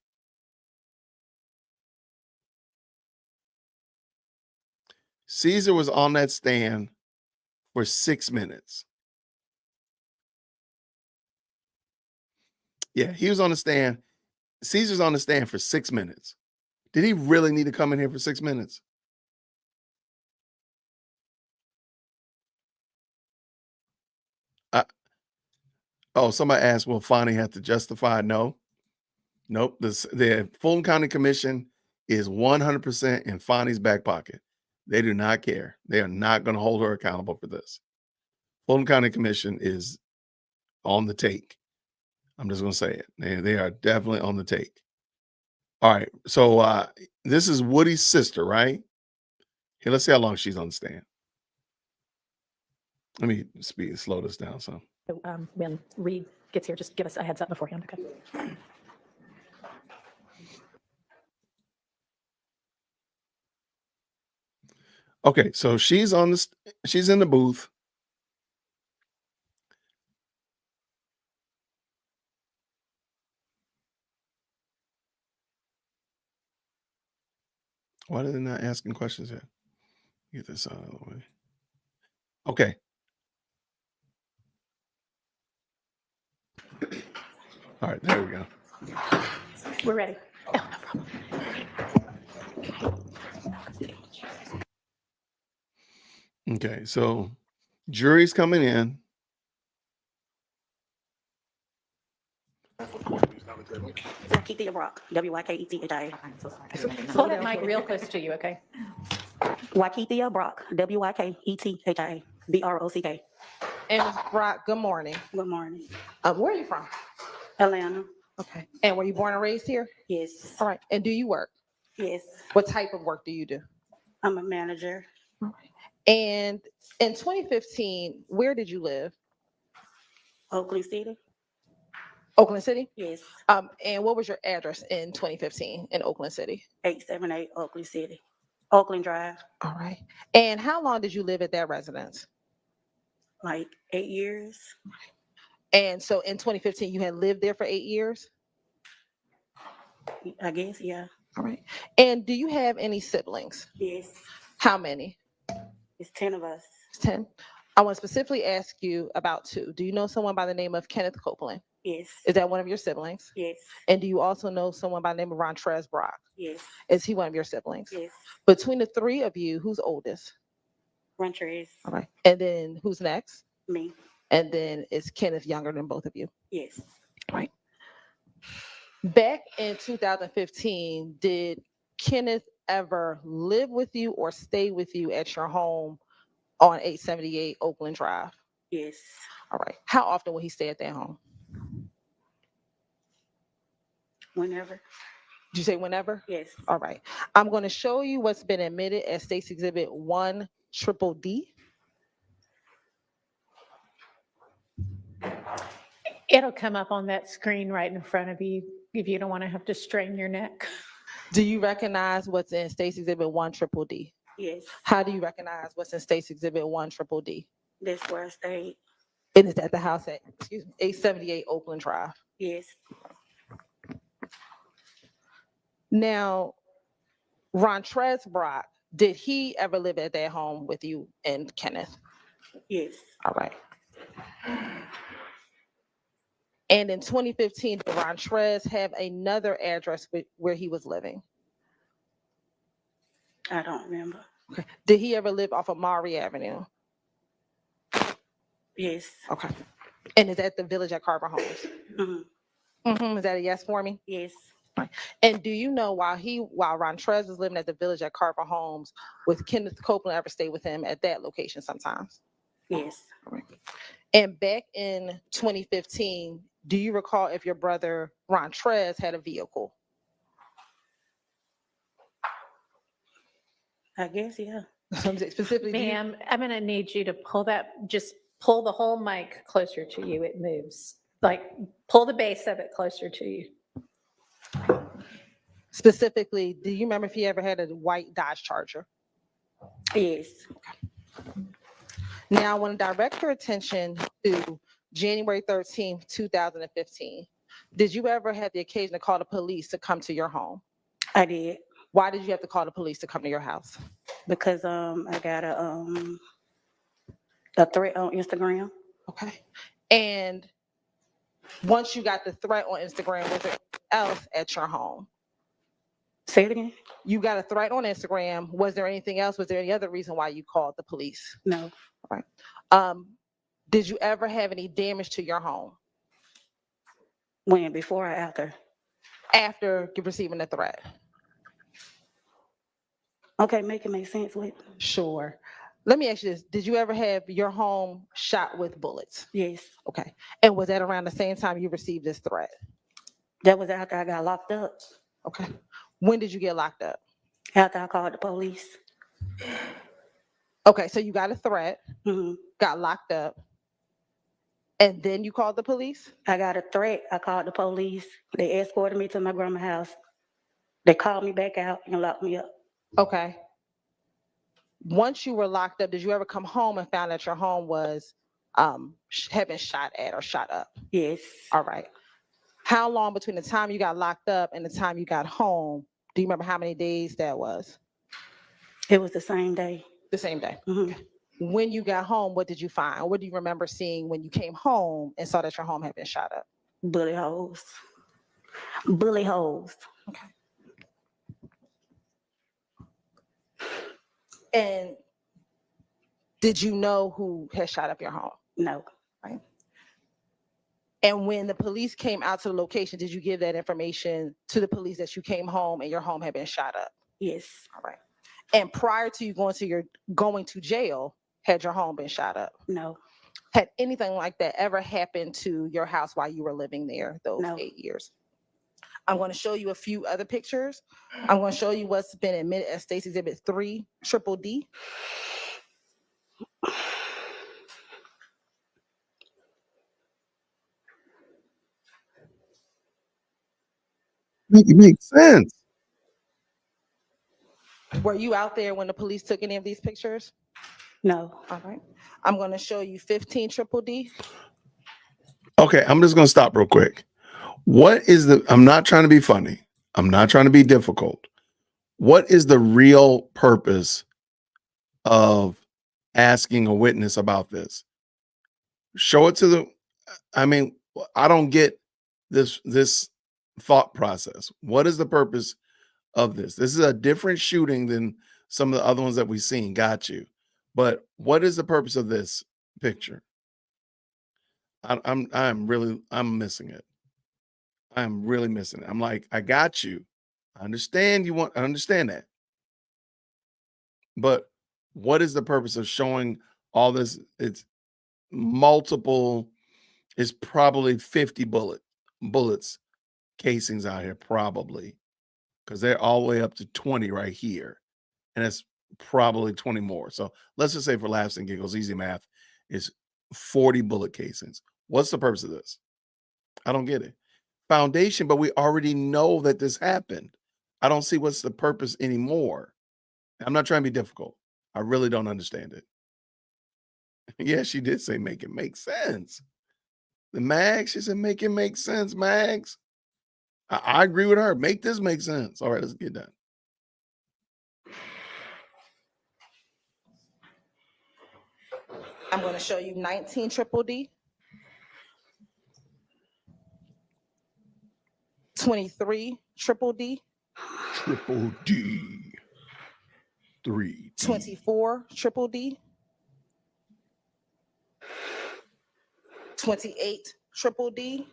Caesar was on that stand for 6 minutes. Yeah, he was on the stand. Caesar's on the stand for 6 minutes. Did he really need to come in here for 6 minutes? Somebody asked, will Fonnie have to justify? No. Nope. The Fulton County Commission is 100% in Fonnie's back pocket. They do not care. They are not going to hold her accountable for this. Fulton County Commission is on the take. I'm just going to say it. They are definitely on the take. All right. So this is Woody's sister, right? Here, let's see how long she's on the stand. Let me slow this down some. When Reed gets here, just give us a heads up beforehand, okay? Okay, so she's in the booth. Why are they not asking questions yet? Get this out of the way. Okay. All right, there we go. We're ready. Okay, so jury's coming in. Wakethia Brock, W-Y-K-E-T-H-I-A. Hold that mic real close to you, okay? Wakethia Brock, W-Y-K-E-T-H-I-A, B-R-O-C-K. And Ms. Brock, good morning. Good morning. Where are you from? Atlanta. Okay. And were you born and raised here? Yes. All right. And do you work? Yes. What type of work do you do? I'm a manager. And in 2015, where did you live? Oakland City. Oakland City? Yes. And what was your address in 2015 in Oakland City? 878 Oakland City, Oakland Drive. All right. And how long did you live at that residence? Like 8 years. And so in 2015, you had lived there for 8 years? I guess, yeah. All right. And do you have any siblings? Yes, How many? it's 10 of us. It's 10. I want to specifically ask you about 2. Do you know someone by the name of Kenneth Copeland? Yes, Is that one of your siblings? yes, And do you also know someone by the name of Rontrez Brock? yes, Is he one of your siblings? yes. Between the 3 of you, who's oldest? Rancher All right. And then who's next? me. And then is Kenneth younger than both of you? Yes. Right. Back in 2015, did Kenneth ever live with you or stay with you at your home on 878 Oakland Drive? Yes. All right. How often would he stay at that home? Whenever. Did you say whenever? Yes. All right. I'm going to show you what's been admitted as State's Exhibit 1 Triple D. It'll come up on that screen right in front of you if you don't want to have to strain your neck. Do you recognize what's in State's Exhibit 1 Triple D? Yes. How do you recognize what's in State's Exhibit 1 Triple D? That's where I stayed. It is at the house at 878 Oakland Drive. Yes. Now, Rontrez Brock, did he ever live at that home with you and Kenneth? Yes. All right. And in 2015, did Rontrez have another address where he was living? I don't remember. Okay. Did he ever live off of Maury Avenue? Yes. Okay. And is that the Village at Carver Homes? Mm-hmm. Is that a yes for me? Yes. Right. And do you know while Rontrez was living at the Village at Carver Homes, would Kenneth Copeland ever stay with him at that location sometimes? Yes. All right. And back in 2015, do you recall if your brother Rontrez had a vehicle? I guess, yeah. Specifically, Ma'am, I'm going to need you to just pull the whole mic closer to you. It moves. Like, pull the base of it closer to you. Specifically, do you remember if he ever had a white Dodge Charger? Yes. Now, I want to direct your attention to January 13th, 2015. Did you ever have the occasion to call the police to come to your home? I did. Why did you have to call the police to come to your house? Because I got a threat on Instagram. Okay. And once you got the threat on Instagram, was there else at your home? Say it again. You got a threat on Instagram. Was there anything else? Was there any other reason why you called the police? No. All right. Did you ever have any damage to your home? When? Before or after? After receiving the threat. Okay, make it make sense with. Sure. Let me ask you this. Did you ever have your home shot with bullets? Yes. Okay. And was that around the same time you received this threat? That was after I got locked up. Okay. When did you get locked up? After I called the police. Okay, so you got a threat, Mm-hmm. got locked up, and then you called the police? I got a threat. I called the police. They escorted me to my grandma's house. They called me back out and locked me up. Okay. Once you were locked up, did you ever come home and found that your home was had been shot at or shot up? Yes. All right. How long between the time you got locked up and the time you got home? Do you remember how many days that was? It was the same day. The same day. Mm-hmm. When you got home, what did you find? What do you remember seeing when you came home and saw that your home had been shot up? Bullet holes. Bullet holes. Okay. And did you know who had shot up your home? No. Right. And when the police came out to the location, did you give that information to the police that you came home and your home had been shot up? Yes. All right. And prior to you going to jail, had your home been shot up? No. Had anything like that ever happened to your house while you were living there those 8 years? I'm going to show you a few other pictures. I'm going to show you what's been admitted as State's Exhibit 3 Triple D. Make it make sense. Were you out there when the police took any of these pictures? No. All right. I'm going to show you 15 Triple D. Okay, I'm just going to stop real quick. What is I'm not trying to be funny. I'm not trying to be difficult. What is the real purpose of asking a witness about this? Show it to the, I mean, I don't get this thought process. What is the purpose of this? This is a different shooting than some of the other ones that we've seen. Got you. But what is the purpose of this picture? I'm missing it. I'm really missing it. I'm like, I got you. I understand I understand that. But what is the purpose of showing all this? It's multiple, it's probably 50 bullets casings out here, probably, because they're all the way up to 20 right here. And it's probably 20 more. So let's just say for laughs and giggles, easy math is 40 bullet casings. What's the purpose of this? I don't get it. Foundation, but we already know that this happened. I don't see what's the purpose anymore. I'm not trying to be difficult. I really don't understand it. Yeah, she did say make it make sense. The Mags, she said make it make sense, Mags. I agree with her. Make this make sense. All right, let's get done. I'm going to show you 19 triple D, 23 triple D, Triple D. 3. 24 triple D, 28 triple D,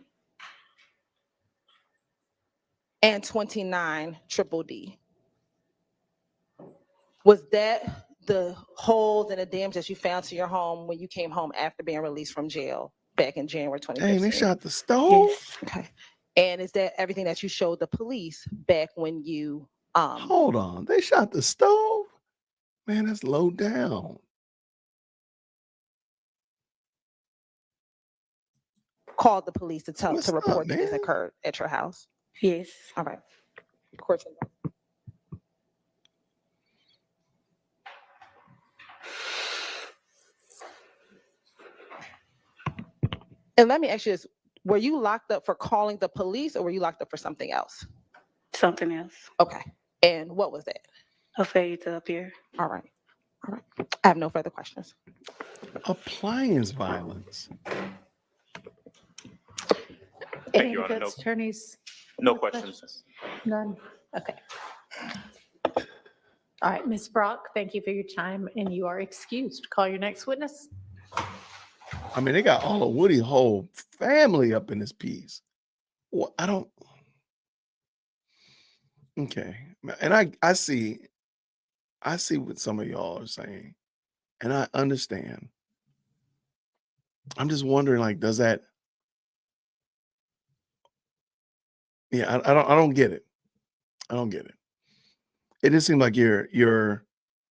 and 29 triple D. Was that the holes and the damage that you found to your home when you came home after being released from jail back in January 2015? Dang, they shot the stove? Okay. And is that everything that you showed the police back when you Hold on. They shot the stove? Man, that's low down. called the police to What's report up, that this man? occurred at your house? Yes. All right. Court. And let me ask you this. Were you locked up for calling the police or were you locked up for something else? Something else. Okay. And what was that? A failure to appear. All right. All right. I have no further questions. Appliance violence. Thank Any you, Your Honor. defense attorneys? No questions. None? Okay. All right, Ms. Brock, thank you for your time, and you are excused. Call your next witness. I mean, they got all of Woody whole family up in this piece. Well, I don't. Okay. And I see what some of y'all are saying, and I understand. I'm just wondering, like, does that? Yeah, I don't get it. I don't get it. It just seems like you're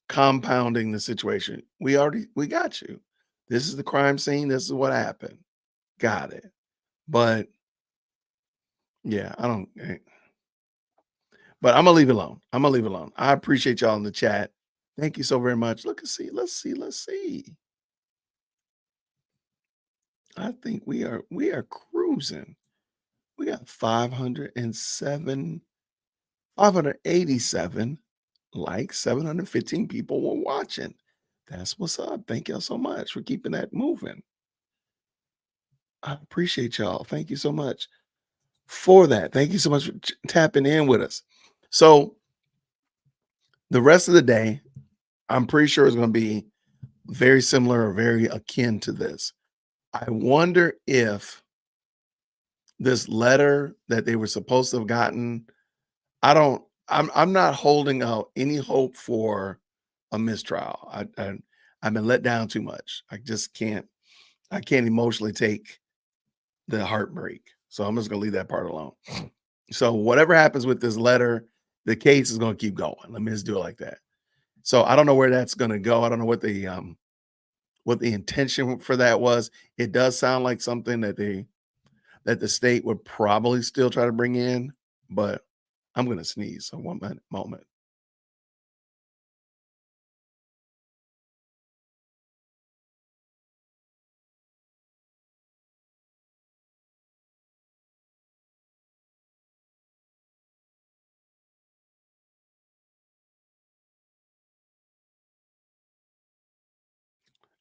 compounding the situation. We got you. This is the crime scene. This is what happened. Got it. But yeah, I don't. But I'm gonna leave it alone. I'm gonna leave it alone. I appreciate y'all in the chat. Thank you so very much. Let's see. I think we are cruising. We got 587 likes, 715 people were watching. That's what's up. Thank y'all so much for keeping that moving. I appreciate y'all. Thank you so much for that. Thank you so much for tapping in with us. So the rest of the day, I'm pretty sure it's going to be very similar or very akin to this. I wonder if this letter that they were supposed to have gotten, I'm not holding out any hope for a mistrial. I've been let down too much. I can't emotionally take the heartbreak. So I'm just gonna leave that part alone. So whatever happens with this letter, the case is gonna keep going. Let me just do it like that. So I don't know where that's gonna go. I don't know what the intention for that was. It does sound like something that the state would probably still try to bring in, but I'm gonna sneeze. So one moment.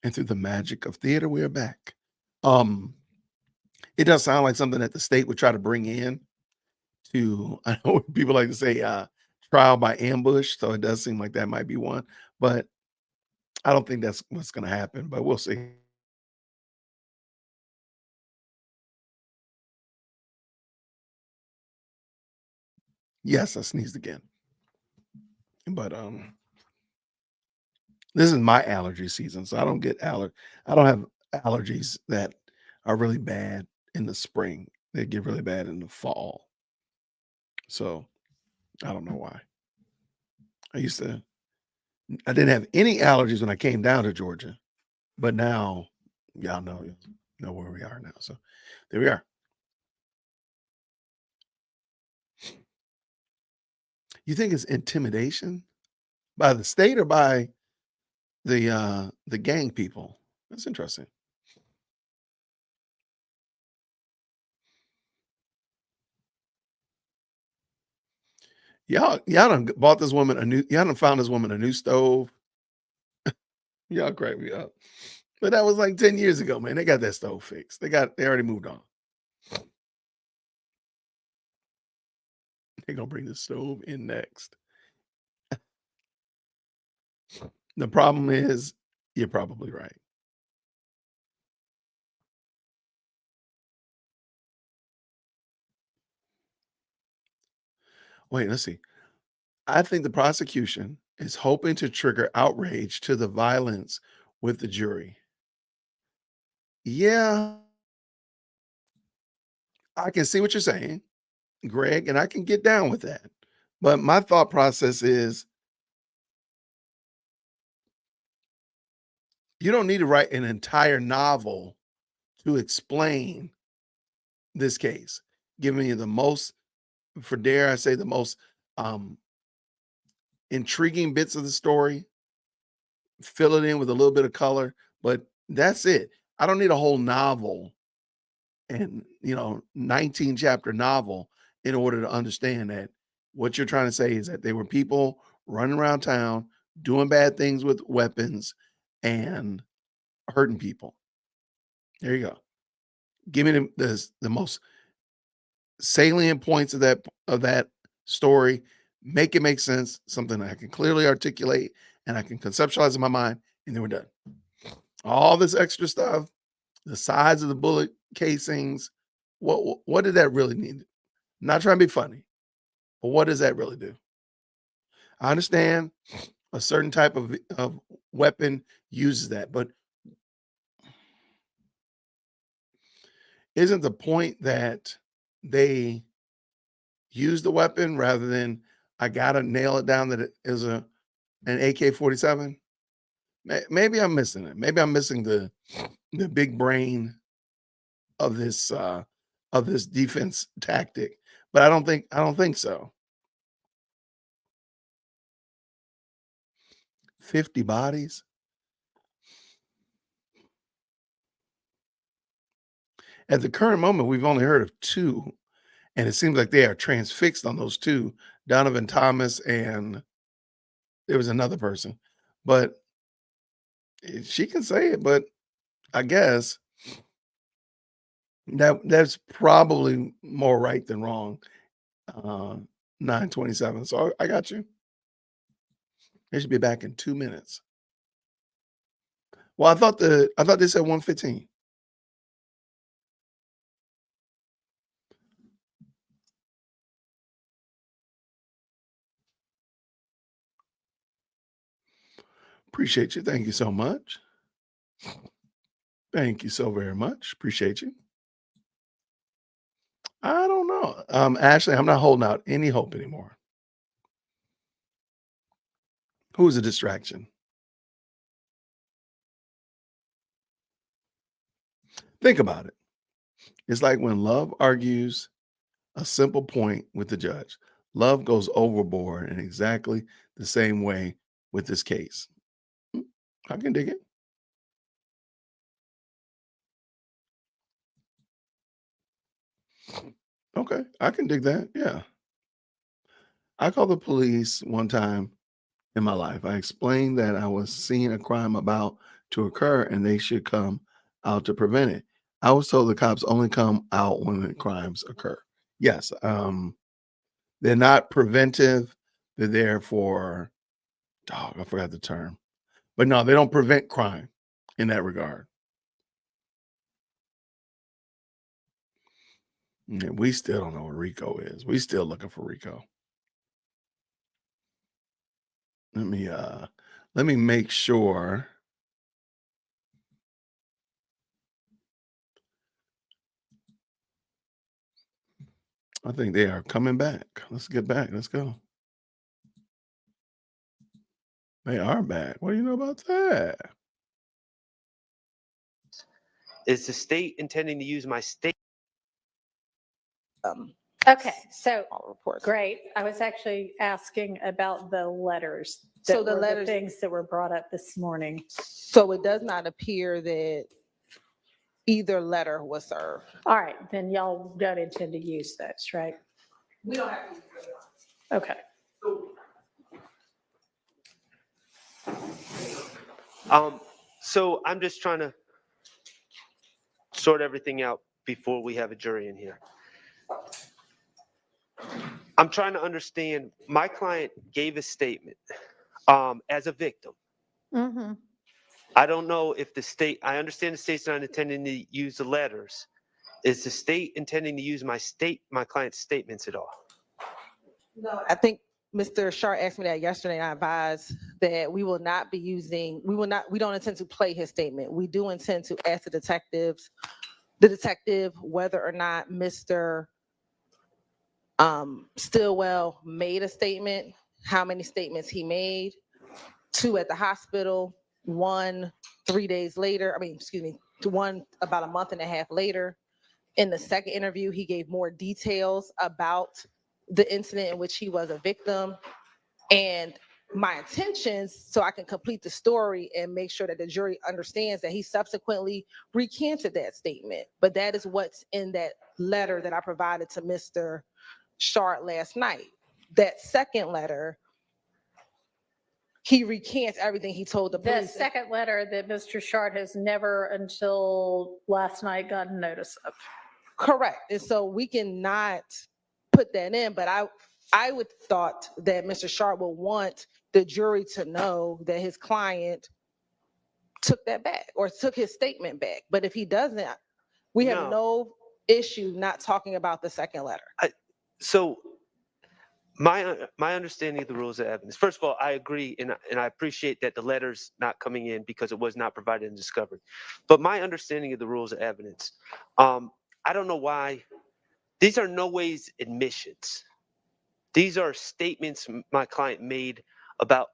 And through the magic of theater, we are back. It does sound like something that the state would try to bring in to, I know people like to say, trial by ambush. So it does seem like that might be one, but I don't think that's what's going to happen, but we'll see. Yes, I sneezed again. But this is my allergy season, so I don't get I don't have allergies that are really bad in the spring. They get really bad in the fall. So I don't know why. I didn't have any allergies when I came down to Georgia, but now y'all know where we are now. So there we are. You think it's intimidation by the state or by the gang people? That's interesting. Y'all done bought this woman y'all done found this woman a new stove. Y'all crack me up. But that was like 10 years ago, man. They got that stove fixed. They already moved on. They're gonna bring the stove in next. The problem is, you're probably right. Wait, let's see. I think the prosecution is hoping to trigger outrage to the violence with the jury. Yeah, I can see what you're saying, Greg, and I can get down with that. But my thought process is you don't need to write an entire novel to explain this case, giving you the most, for dare I say, the most intriguing bits of the story, fill it in with a little bit of color, but that's it. I don't need a whole novel and 19 chapter novel in order to understand that what you're trying to say is that they were people running around town doing bad things with weapons and hurting people. There you go. Give me the most salient points of that story. Make it make sense, something that I can clearly articulate and I can conceptualize in my mind, and then we're done. All this extra stuff, the size of the bullet casings, what did that really mean? I'm not trying to be funny, but what does that really do? I understand a certain type of weapon uses that, but isn't the point that they use the weapon rather than I gotta nail it down that it is an AK-47? Maybe I'm missing it. Maybe I'm missing the big brain of this defense tactic, but I don't think so. 50 bodies. At the current moment, we've only heard of 2, and it seems like they are transfixed on those 2, Donovan Thomas and there was another person. But she can say it, but I guess that's probably more right than wrong. 9:27. So I got you. They should be back in 2 minutes. Well, I thought they said 1:15. Appreciate you. Thank you so much. Thank you so very much. Appreciate you. I don't know. Ashley, I'm not holding out any hope anymore. Who's a distraction? Think about it. It's like when love argues a simple point with the judge. Love goes overboard in exactly the same way with this case. I can dig it. Okay, I can dig that. Yeah. I called the police one time in my life. I explained that I was seeing a crime about to occur, and they should come out to prevent it. I was told the cops only come out when the crimes occur. Yes, they're not preventive. They're there for, dog, I forgot the term. But no, they don't prevent crime in that regard. Yeah, we still don't know what RICO is. We still looking for RICO. Let me make sure. I think they are coming back. Let's get back. Let's go. They are back. What do you know about that? Is the state intending to use my state? Okay, so all reports. great. I was actually asking about the letters. So that the were letters- things that were brought up this morning. So it does not appear that either letter was served. All right, then y'all don't intend to use those, right? We don't have to use Okay. So I'm just trying to sort everything out before we have a jury in here. I'm trying to understand, my client gave a statement as a victim. Mm-hmm. I don't know if the state, I understand the state's not intending to use the letters. Is the state intending to use my client's statements at all? No, I think Mr. Shar asked me that yesterday, and I advised that we will not be using, we don't intend to play his statement. We do intend to ask the detective whether or not Mr. Stillwell made a statement, how many statements he made, 2 at the hospital, 1 3 days later, one about a month and a half later. In the second interview, he gave more details about the incident in which he was a victim, and my intentions, so I can complete the story and make sure that the jury understands that he subsequently recanted that statement. But that is what's in that letter that I provided to Mr. Shard last night. That second letter, he recants everything he told the The police. second letter that Mr. Shard has never until last night gotten notice of. Correct. And so we cannot put that in, but I would thought that Mr. Sharp would want the jury to know that his client took that back or took his statement back. But if he doesn't, we have no issue not talking about the second letter. So my understanding of the rules of evidence, first of all, I agree and I appreciate that the letter's not coming in because it was not provided in discovery. But my understanding of the rules of evidence, I don't know why, these are no ways admissions. These are statements my client made about,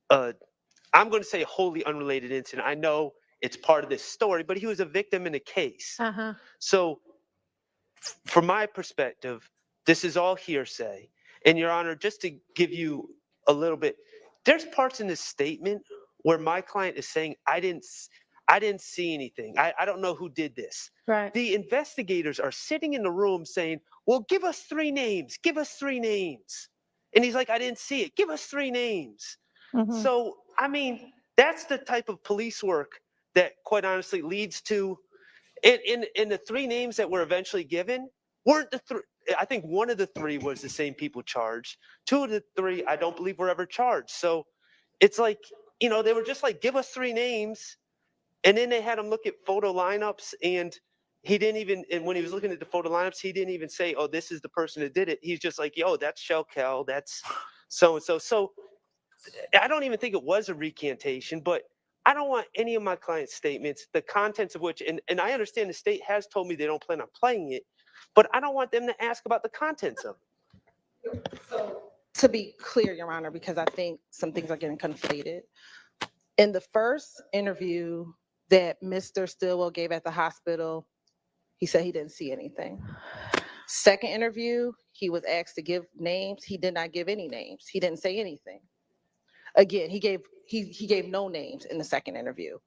I'm going to say a wholly unrelated incident. I know it's part of this story, but he was a victim in a case. Uh-huh. So from my perspective, this is all hearsay. And Your Honor, just to give you a little bit, there's parts in this statement where my client is saying, I didn't see anything. I don't know who did this. Right. The investigators are sitting in the room saying, well, give us 3 names. Give us 3 names. And he's like, I didn't see it. Give us 3 names. Mhm. So, I mean, that's the type of police work that quite honestly leads to, in the 3 names that were eventually given, weren't the 3, I think one of the 3 was the same people charged. 2 of the 3, I don't believe were ever charged. So it's like, you know, they were just like, give us 3 names. And then they had him look at photo lineups, and he didn't even, and when he was looking at the photo lineups, he didn't even say, oh, this is the person that did it. He's just like, yo, that's Shelkel, that's so-and-so. So I don't even think it was a recantation, but I don't want any of my clients' statements, the contents of which, and I understand the state has told me they don't plan on playing it, but I don't want them to ask about the contents of it. So to be clear, Your Honor, because I think some things are getting conflated. In the first interview that Mr. Stillwell gave at the hospital, he said he didn't see anything. Second interview, he was asked to give names. He did not give any names. He didn't say anything. Again, he gave no names in the second interview.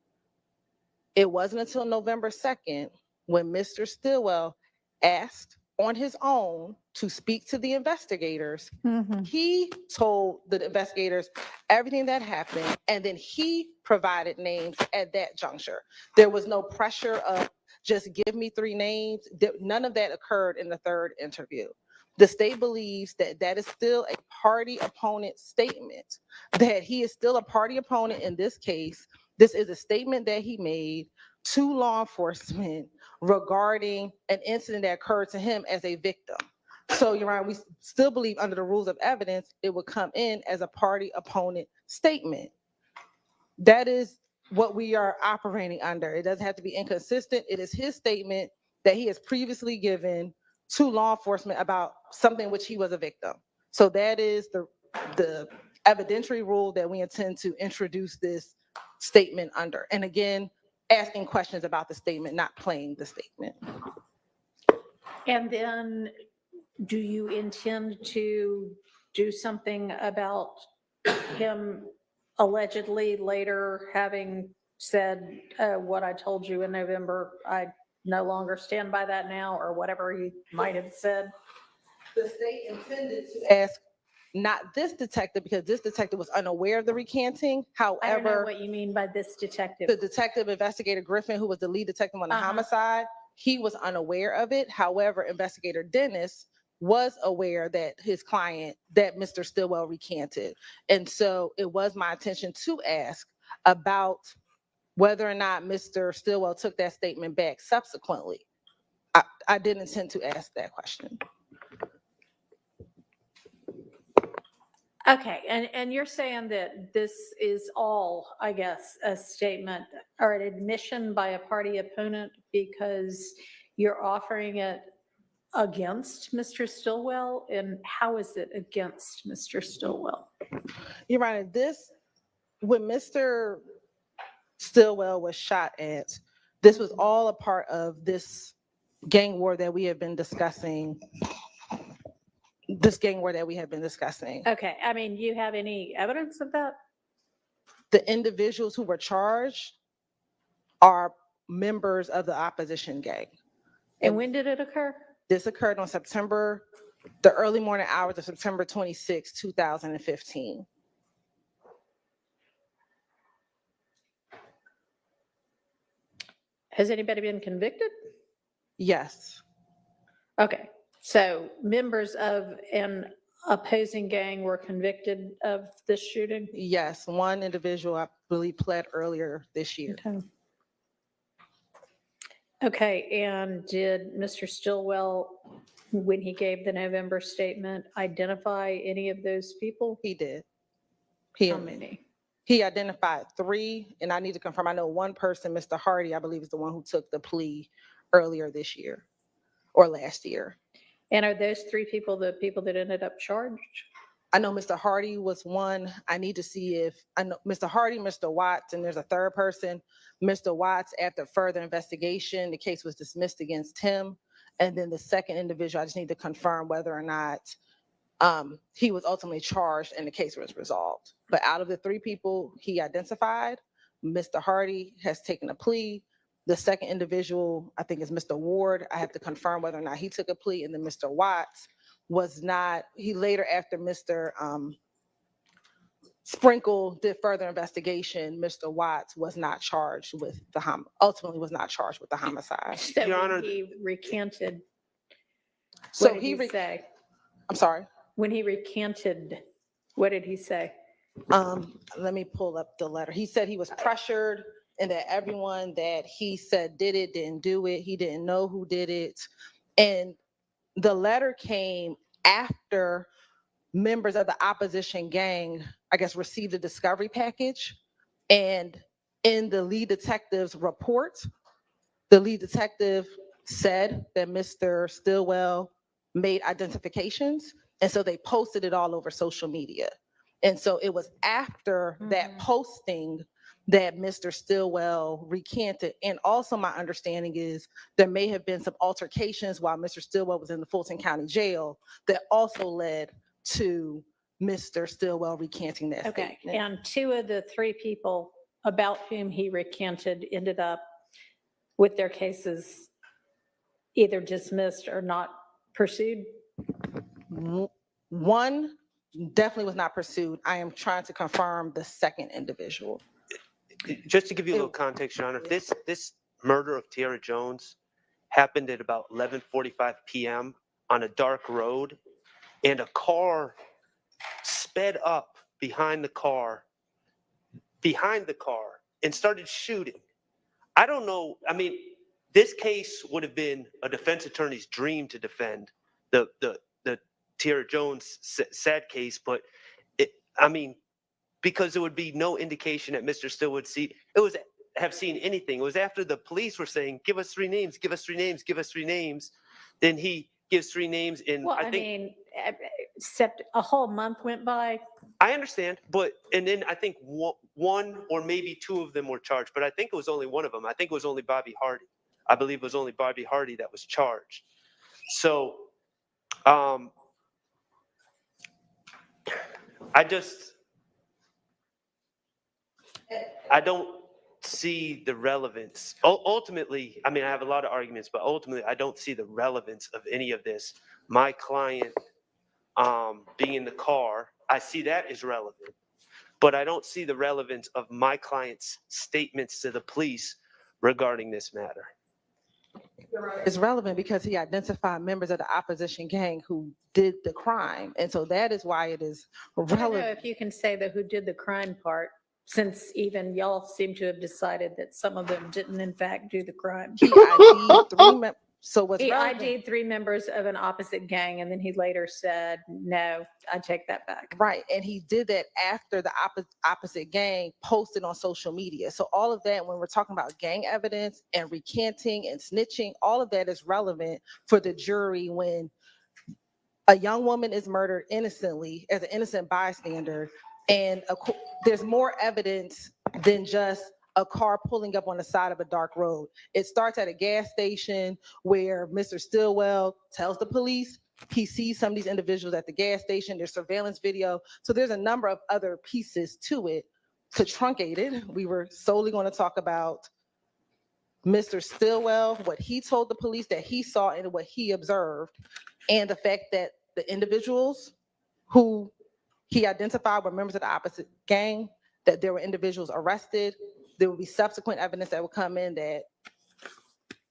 It wasn't until November 2nd when Mr. Stillwell asked on his own to speak to the investigators. Mm-hmm. He told the investigators everything that happened, and then he provided names at that juncture. There was no pressure of just give me 3 names. None of that occurred in the third interview. The state believes that that is still a party opponent statement, that he is still a party opponent in this case. This is a statement that he made to law enforcement regarding an incident that occurred to him as a victim. So, Your Honor, we still believe under the rules of evidence, it would come in as a party opponent statement. That is what we are operating under. It doesn't have to be inconsistent. It is his statement that he has previously given to law enforcement about something which he was a victim. So that is the evidentiary rule that we intend to introduce this statement under. And again, asking questions about the statement, not playing the statement. And then do you intend to do something about him allegedly later having said, what I told you in November, I no longer stand by that now, or whatever he might have said? The state intended to ask not this detective, because this detective was unaware of the recanting. However, I don't know what you mean by this detective. the detective, investigator Griffin, who was the lead detective on the homicide, he was unaware of it. However, investigator Dennis was aware that his client, that Mr. Stillwell recanted. And so it was my intention to ask about whether or not Mr. Stillwell took that statement back subsequently. I did intend to ask that question. Okay, and you're saying that this is all, I guess, a statement or an admission by a party opponent because you're offering it against Mr. Stillwell? And how is it against Mr. Stillwell? You're right. When Mr. Stillwell was shot at, this was all a part of this gang war that we have been discussing. Okay, I mean, you have any evidence of that? The individuals who were charged are members of the opposition gang. And when did it occur? This occurred on the early morning hours of September 26, 2015. Has anybody been convicted? Yes. Okay, so members of an opposing gang were convicted of this shooting? Yes, one individual, I believe, pled earlier this year. Okay, and did Mr. Stillwell, when he gave the November statement, identify any of those people? He did. How many? He identified 3, and I need to confirm. I know one person, Mr. Hardy, I believe, is the one who took the plea earlier this year or last year. And are those 3 people the people that ended up charged? I know Mr. Hardy was one. I need to see if I know Mr. Hardy, Mr. Watts, and there's a third person. Mr. Watts, after further investigation, the case was dismissed against him. And then the second individual, I just need to confirm whether or not he was ultimately charged and the case was resolved. But out of the 3 people he identified, Mr. Hardy has taken a plea. The second individual, I think, is Mr. Ward. I have to confirm whether or not he took a plea. And then Mr. Watts was not, he later, after Mr. Sprinkle did further investigation, Mr. Watts was not charged with ultimately was not charged with the homicide. So Your Honor, he recanted. So what did he say? I'm sorry? When he recanted, what did he say? Let me pull up the letter. He said he was pressured and that everyone that he said did it didn't do it. He didn't know who did it. And the letter came after members of the opposition gang, I guess, received a discovery package. And in the lead detective's report, the lead detective said that Mr. Stillwell made identifications. And so they posted it all over social media. And so it was after that posting that Mr. Stillwell recanted. And also my understanding is there may have been some altercations while Mr. Stillwell was in the Fulton County Jail that also led to Mr. Stillwell recanting that Okay, statement. and 2 of the 3 people about whom he recanted ended up with their cases either dismissed or not pursued? One definitely was not pursued. I am trying to confirm the second individual. Just to give you a little context, Your Honor, this murder of Tiara Jones happened at about 11:45 p.m. on a dark road, and a car sped up behind the car, and started shooting. I don't know. I mean, this case would have been a defense attorney's dream to defend the Tiara Jones sad case, but I mean, because there would be no indication that Mr. Still would have seen anything. It was after the police were saying, "Give us 3 names, give us 3 names, give us 3 names." Then he gives 3 names, and Well, I think except a whole month went by. I understand, and then I think one or maybe 2 of them were charged, but I think it was only one of them. I think it was only Bobby Hardy. I believe it was only Bobby Hardy that was charged. So, I don't see the relevance. Ultimately, I mean, I have a lot of arguments, but ultimately, I don't see the relevance of any of this. My client being in the car, I see that as relevant, but I don't see the relevance of my client's statements to the police regarding this matter. It's relevant because he identified members of the opposition gang who did the crime. And so that is why it is I don't know relevant. if you can say the who did the crime part, since even y'all seem to have decided that some of them didn't in fact do the crime. He ID'd 3 members. So what's He relevant? ID'd 3 members of an opposite gang, and then he later said, "No, I take that back." Right, and he did that after the opposite gang posted on social media. So all of that, when we're talking about gang evidence and recanting and snitching, all of that is relevant for the jury when a young woman is murdered innocently as an innocent bystander, and there's more evidence than just a car pulling up on the side of a dark road. It starts at a gas station where Mr. Stillwell tells the police he sees some of these individuals at the gas station. There's surveillance video. So there's a number of other pieces to it. To truncate it, we were solely going to talk about Mr. Stillwell, what he told the police that he saw and what he observed, and the fact that the individuals who he identified were members of the opposite gang, that there were individuals arrested. There will be subsequent evidence that will come in that,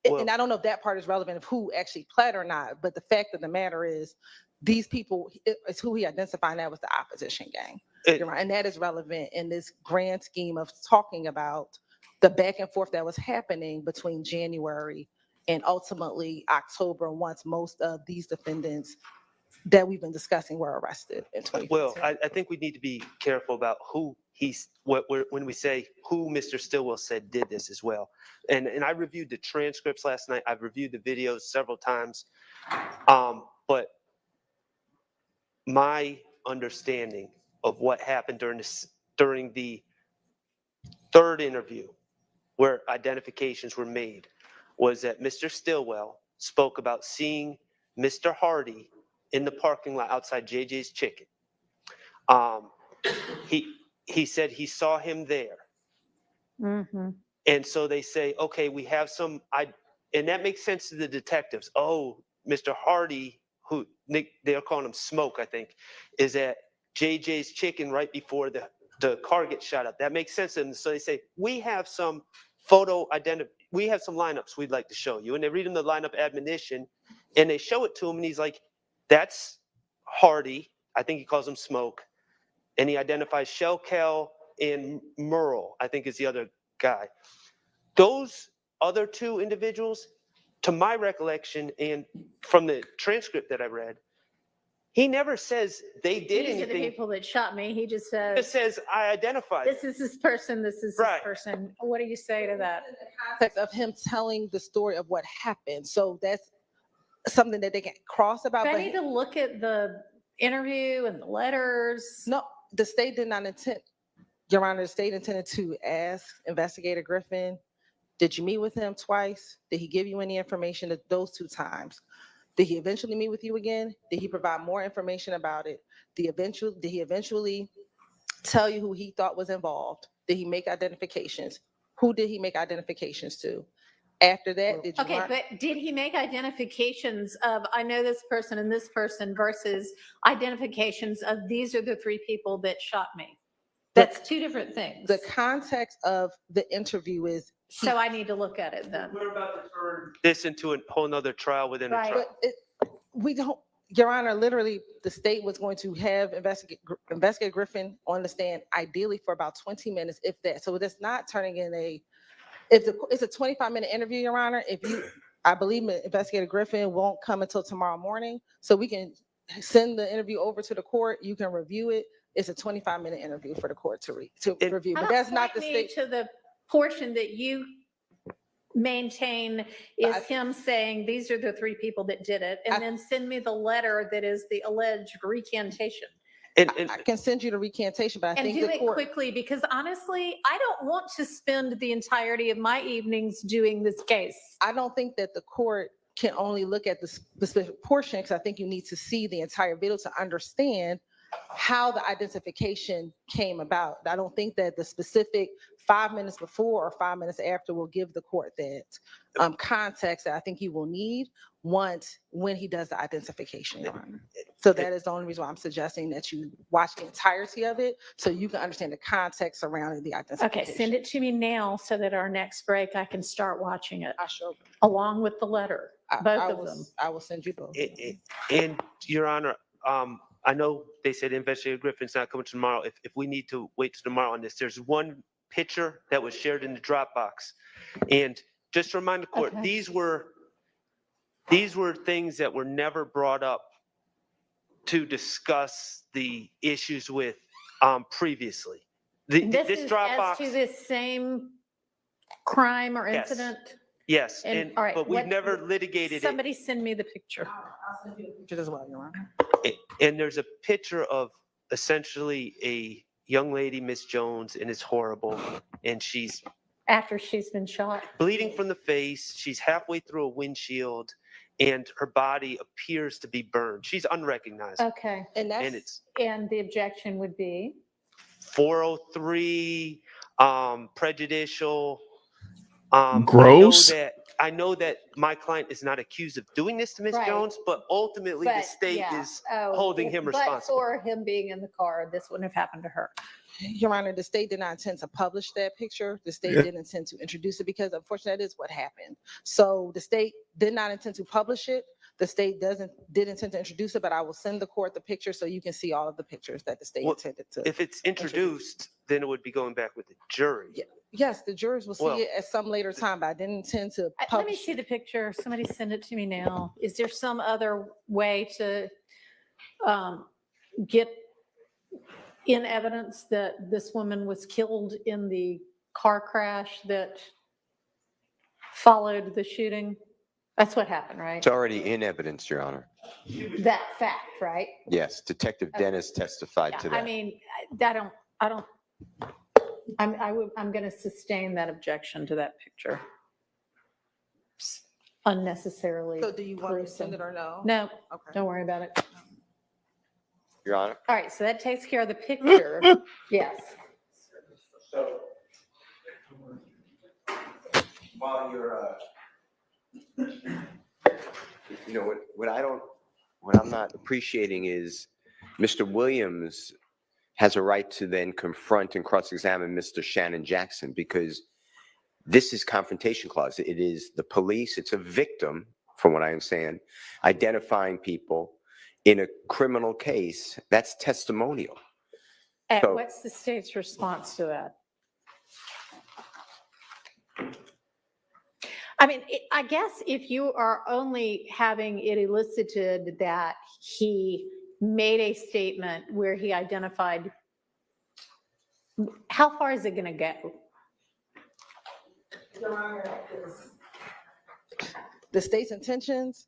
and I don't know if that part is relevant of who actually pled or not, but the fact of the matter is these people, it's who he identified, that was the opposition gang. And that is relevant in this grand scheme of talking about the back and forth that was happening between January and ultimately October, once most of these defendants that we've been discussing were arrested in 2022. Well, I think we need to be careful about who when we say who Mr. Stillwell said did this as well. And I reviewed the transcripts last night. I've reviewed the videos several times. But my understanding of what happened during the 3rd interview where identifications were made was that Mr. Stillwell spoke about seeing Mr. Hardy in the parking lot outside JJ's Chicken. He said he saw him there. Mm-hmm. And so they say, okay, we have some, and that makes sense to the detectives. Oh, Mr. Hardy, who they're calling him Smoke, I think, is at JJ's Chicken right before the car gets shot up. That makes sense to them. So they say, we have some we have some lineups we'd like to show you. And they read him the lineup admonition, and they show it to him, and he's like, that's Hardy. I think he calls him Smoke. And he identifies Shell Cal and Merle, I think is the other guy. Those other 2 individuals, to my recollection and from the transcript that I read, he never says they did These are anything. the people that shot me. He just says, It says, I identified this is this person, this is this person. What do you say to that? Context of him telling the story of what happened. So that's something that they can cross about. Do I but need to look at the interview and the letters? No, the state did not intend, Your Honor, the state intended to ask Investigator Griffin, did you meet with him twice? Did he give you any information at those 2 times? Did he eventually meet with you again? Did he provide more information about it? Did he eventually tell you who he thought was involved? Did he make identifications? Who did he make identifications to? After that, did you Okay, learn? but did he make identifications of, I know this person and this person versus identifications of these are the three people that shot me? That's two different things. The context of the interview is. So I need to look at it then. We're about to turn this into a whole nother trial within a Right. trial. We don't, Your Honor, literally, the state was going to have Investigator Griffin on the stand ideally for about 20 minutes, if that. So it's not turning in it's a 25-minute interview, Your Honor. I believe Investigator Griffin won't come until tomorrow morning. So we can send the interview over to the court. You can review it. It's a 25-minute interview for the court to review, but that's not the state. To the portion that you maintain is him saying, these are the three people that did it, and then send me the letter that is the alleged recantation. I can send you the recantation, but I think do the it court. quickly, because honestly, I don't want to spend the entirety of my evenings doing this case. I don't think that the court can only look at the specific portion, because I think you need to see the entire video to understand how the identification came about. I don't think that the specific 5 minutes before or 5 minutes after will give the court that context that I think you will need when he does the identification, Your Honor. So that is the only reason why I'm suggesting that you watch the entirety of it so you can understand the context surrounding the identification. Okay, send it to me now so that our next break, I can start watching it. I sure. Along with the letter, both of them. I will send you both. And Your Honor, I know they said Investigator Griffin's not coming tomorrow. If we need to wait till tomorrow on this, there's one picture that was shared in the Dropbox. And just to remind the court, Okay. these were things that were never brought up to discuss the issues with previously. This This is Dropbox. as to this same crime or Yes. incident? Yes, And, all right, but we've what- never litigated it. Somebody send me the picture. I'll send you the picture as well, Your Honor. And there's a picture of essentially a young lady, Miss Jones, and it's horrible. And she's After she's been shot. bleeding from the face. She's halfway through a windshield, and her body appears to be burned. She's unrecognizable. Okay. And it's And the objection would be? 403, prejudicial. Gross. I know that my client is not accused of doing this to Miss Right. Jones, but ultimately the But, state yeah. is Oh, holding him But responsible. for him being in the car, this wouldn't have happened to her. Your Honor, the state did not intend to publish that picture. The state didn't intend to introduce it because unfortunately that is what happened. So the state did not intend to publish it. The state did intend to introduce it, but I will send the court the picture so you can see all of the pictures that the state Well, intended to. If it's introduced, then it would be going back with the jury. Yes, the jurors will see Well- it at some later time, but I didn't intend to Let me publish. see the picture. Somebody send it to me now. Is there some other way to get in evidence that this woman was killed in the car crash that followed the shooting? That's what happened, right? It's already in evidence, Your Honor. That fact, right? Yes, Detective Dennis testified to Yeah, I that. mean, I'm going to sustain that objection to that picture. It's unnecessarily. So do you want me to send gruesome. it or no? No, Okay. don't worry about it. Your Honor. All right, so that takes care of the picture. Yes. So, while you're, You know, what I'm not appreciating is Mr. Williams has a right to then confront and cross-examine Mr. Shannon Jackson because this is confrontation clause. It is the police, it's a victim, from what I understand, identifying people in a criminal case. That's testimonial. And So- what's the state's response to that? I mean, I guess if you are only having it elicited that he made a statement where he identified, how far is it going to go? The state's intentions,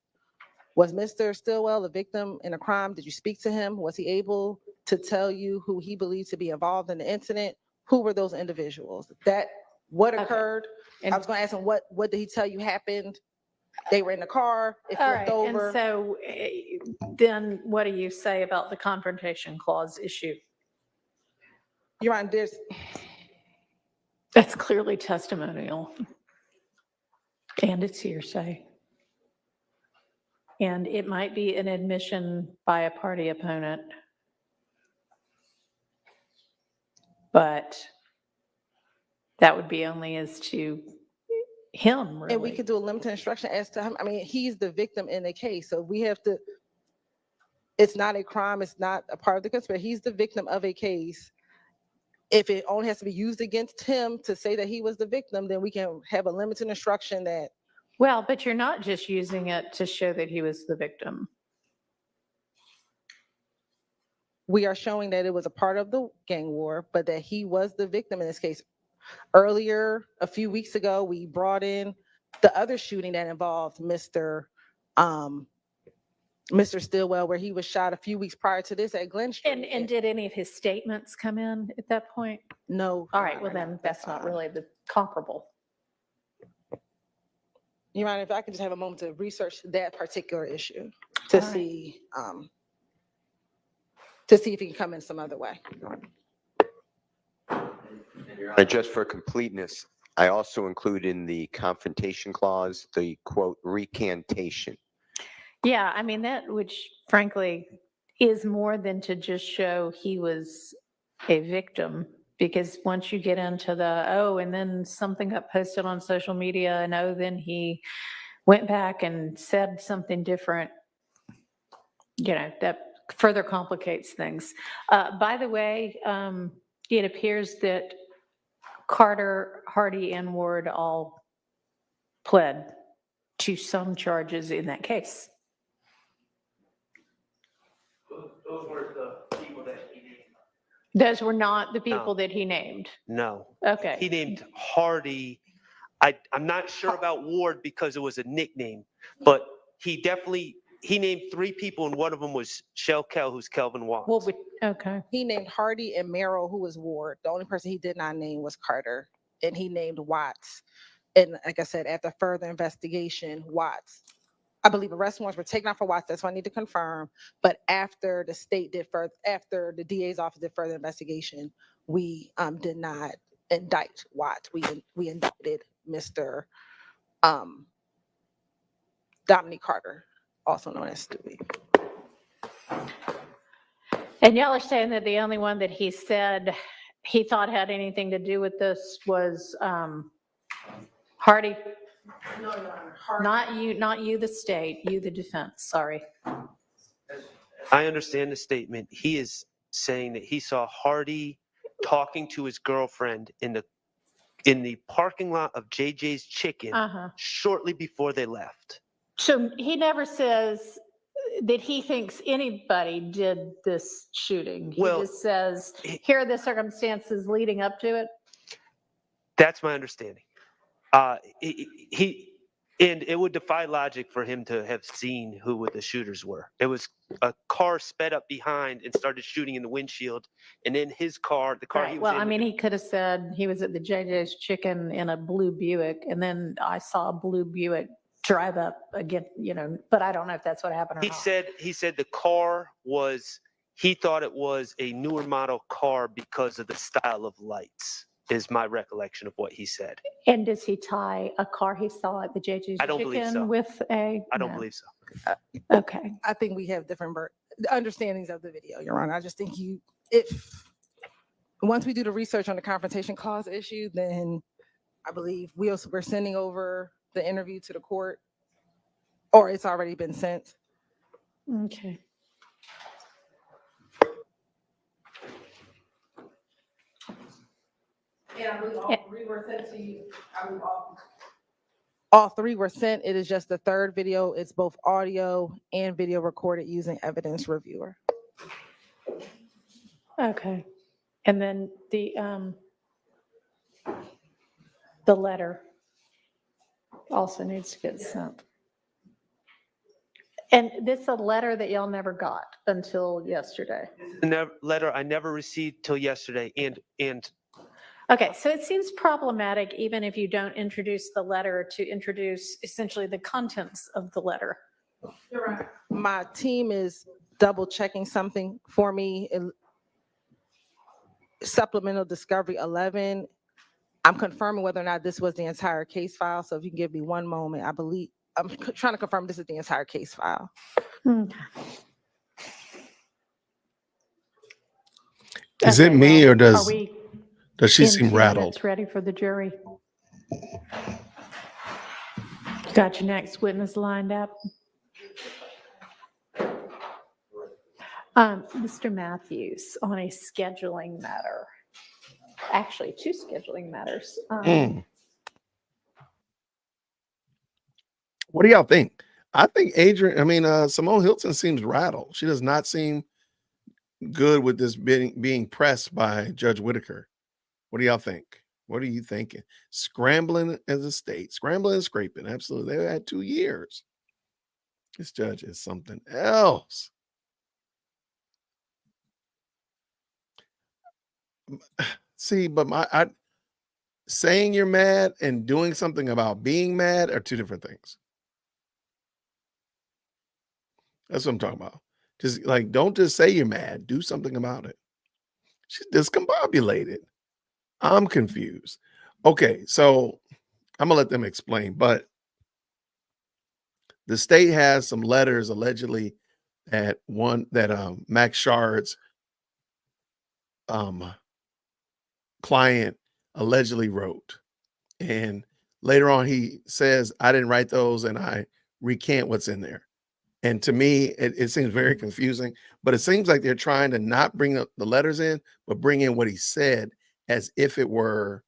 was Mr. Stillwell a victim in a crime? Did you speak to him? Was he able to tell you who he believed to be involved in the incident? Who were those individuals? What occurred? I was going to ask him, what did he tell you happened? They were in the car, it All flipped right, over. and so then what do you say about the confrontation clause issue? Your Honor, That's clearly testimonial. And it's hearsay. And it might be an admission by a party opponent. But that would be only as to him, really. And we could do a limited instruction as to him. I mean, he's the victim in the case, so we have to, it's not a crime, it's not a part of the conspiracy. He's the victim of a case. If it only has to be used against him to say that he was the victim, then we can have a limited instruction that. Well, but you're not just using it to show that he was the victim. We are showing that it was a part of the gang war, but that he was the victim in this case. Earlier, a few weeks ago, we brought in the other shooting that involved Mr. Stillwell, where he was shot a few weeks prior to this at Glen Street. And did any of his statements come in at that point? No. All right, well then, that's not really the comparable. You mind if I could just have a moment to research that particular issue to All right. see if he can come in some other way. And just for completeness, I also include in the confrontation clause, the quote, recantation. Yeah, I mean, that, which frankly is more than to just show he was a victim, because once you get into the, oh, and then something got posted on social media, and oh, then he went back and said something different, you know, that further complicates things. By the way, it appears that Carter, Hardy, and Ward all pled to some charges in that case. Those were the people that he named. Those were not the people No. that he named. No. Okay. He named Hardy. I'm not sure about Ward because it was a nickname, but he named 3 people, and one of them was Shell Kell, who's Kelvin Watts. Well, okay. He named Hardy and Merrill, who was Ward. The only person he did not name was Carter, and he named Watts. And like I said, after further investigation, Watts, I believe arrest warrants were taken out for Watts. That's what I need to confirm. But after after the DA's office did further investigation, we did not indict Watts. We indicted Mr. Dominique Carter, also known as Stewie. And y'all are saying that the only one that he said he thought had anything to do with this was Hardy? No, Your Honor. Not you, the state, you, the defense, sorry. I understand the statement. He is saying that he saw Hardy talking to his girlfriend in the parking lot of JJ's Chicken shortly before they left. So he never says that he thinks anybody did this shooting. He just says, here are the circumstances leading up to it. That's my understanding. And it would defy logic for him to have seen who the shooters were. It was a car sped up behind and started shooting in the windshield, and then his car, the car Right. he was Well, in. I mean, he could have said he was at the JJ's Chicken in a blue Buick, and then I saw a blue Buick drive up again, you know, but I don't know if that's what happened or He not. said the car was, he thought it was a newer model car because of the style of lights, is my recollection of what he said. And does he tie a car he saw at the JJ's I don't believe so. Chicken with a? I don't No. believe so. Okay. I think we have different understandings of the video, Your Honor. I just think once we do the research on the confrontation clause issue, then I believe we're sending over the interview to the court, or it's already been sent. Okay. And I believe all 3 were sent to you. All 3 were sent. It is just the 3rd video. It's both audio and video recorded using Evidence Reviewer. Okay. And then the letter also needs to get sent. And this is a letter that y'all never got until yesterday. Letter I never received till yesterday, and Okay, so it seems problematic, even if you don't introduce the letter, to introduce essentially the contents of the letter. You're right. My team is double checking something for me. Supplemental Discovery 11. I'm confirming whether or not this was the entire case file. So if you can give me one moment, I believe, I'm trying to confirm this is the entire case file. Is it me or Are does we she in seem 2 rattled? minutes ready for the jury? Got your next witness lined up? Mr. Matthews, on a scheduling matter, actually 2 scheduling matters. What do y'all think? I think Simone Hilton seems rattled. She does not seem good with this being pressed by Judge Whitaker. What do y'all think? What are you thinking? Scrambling as a state, scrambling and scraping. Absolutely. They had 2 years. This judge is something else. See, but saying you're mad and doing something about being mad are 2 different things. That's what I'm talking about. Just like, don't just say you're mad, do something about it. She's discombobulated. I'm confused. Okay, so I'm gonna let them explain, but the state has some letters allegedly that Max Shard's client allegedly wrote. And later on, he says, I didn't write those, and I recant what's in there. And to me, it seems very confusing, but it seems like they're trying to not bring the letters in, but bring in what he said as if it were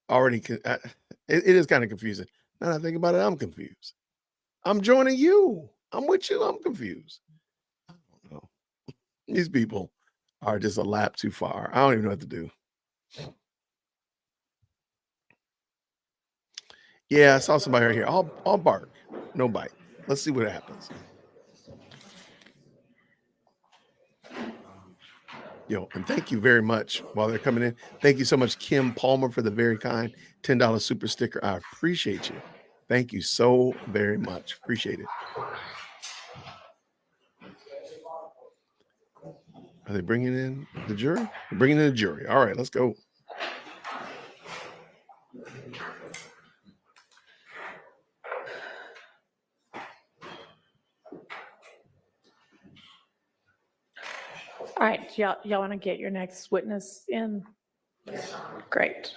already. It is kind of confusing. Now that I think about it, I'm confused. I'm joining you. I'm with you. I'm confused. I don't know. These people are just a lap too far. I don't even know what to do. Yeah, I saw somebody right here. I'll bark. No bite. Let's see what happens. Yo, and thank you very much while they're coming in. Thank you so much, Kim Palmer, for the very kind $10 super sticker. I appreciate you. Thank you so very much. Appreciate it. Are they bringing in the jury? They're bringing in the jury. All right, let's go. All right, y'all want to get your next witness in? Great.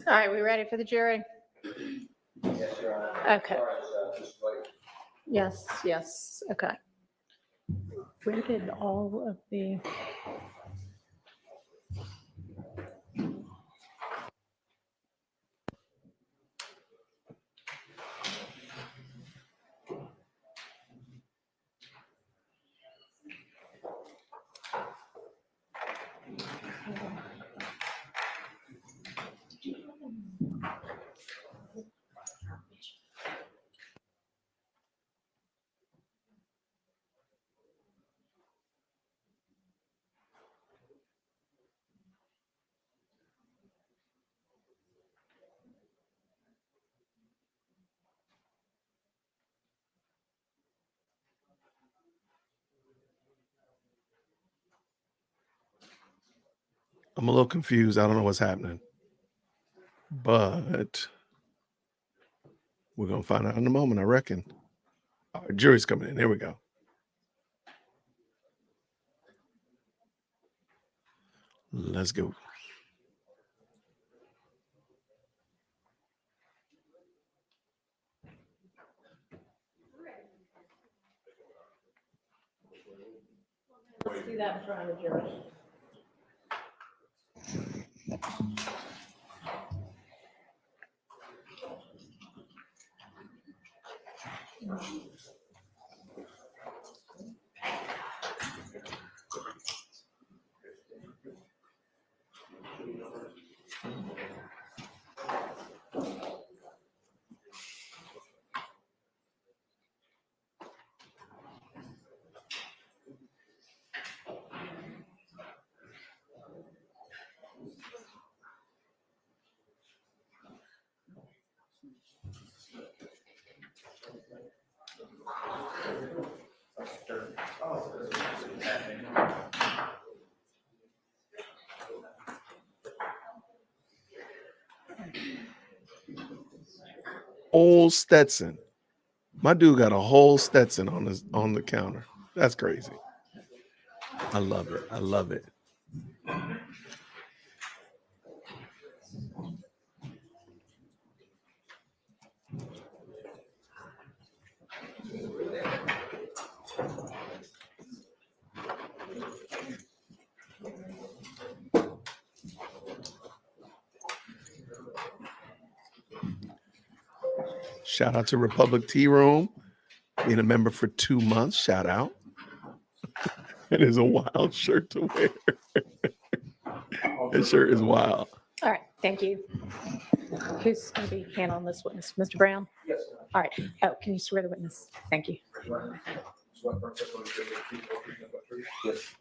All right, we ready for the jury? Yes, Your Honor. Okay. Just wait. Yes, okay. Where did all of the... I'm a little confused. I don't know what's happening, but we're going to find out in a moment, I reckon. All right, jury's coming in. There we go. Let's go. Let's do that in front of the jury. Whole Stetson. My dude got a whole Stetson on the counter. That's crazy. I love it. I love it. Shout out to Republic Tea Room, being a member for 2 months. Shout out. It is a wild shirt to wear. That shirt is wild. All right, thank you. Who's going to be handling this witness? Mr. Brown? Yes. All right. Oh, can you swear the witness? Thank you. Yes.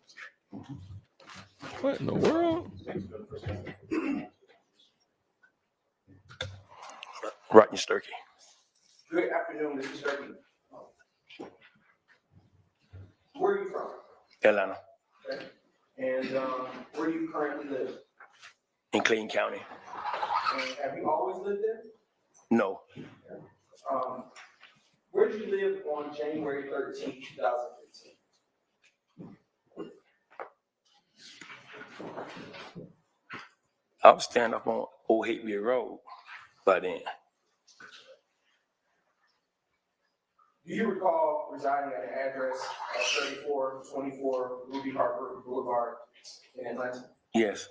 What in the world? Rodney Sturkey. Good afternoon, Mr. Sturkey. Where are you from? Atlanta, Okay. And where do you currently live? in Clayton County. And have you always lived there? No, Where did you live on January 13, 2015? I was standing up on Old Hateview Road by then. Do you recall residing at an address at 3424 Ruby Harper Boulevard in Atlanta? Yes,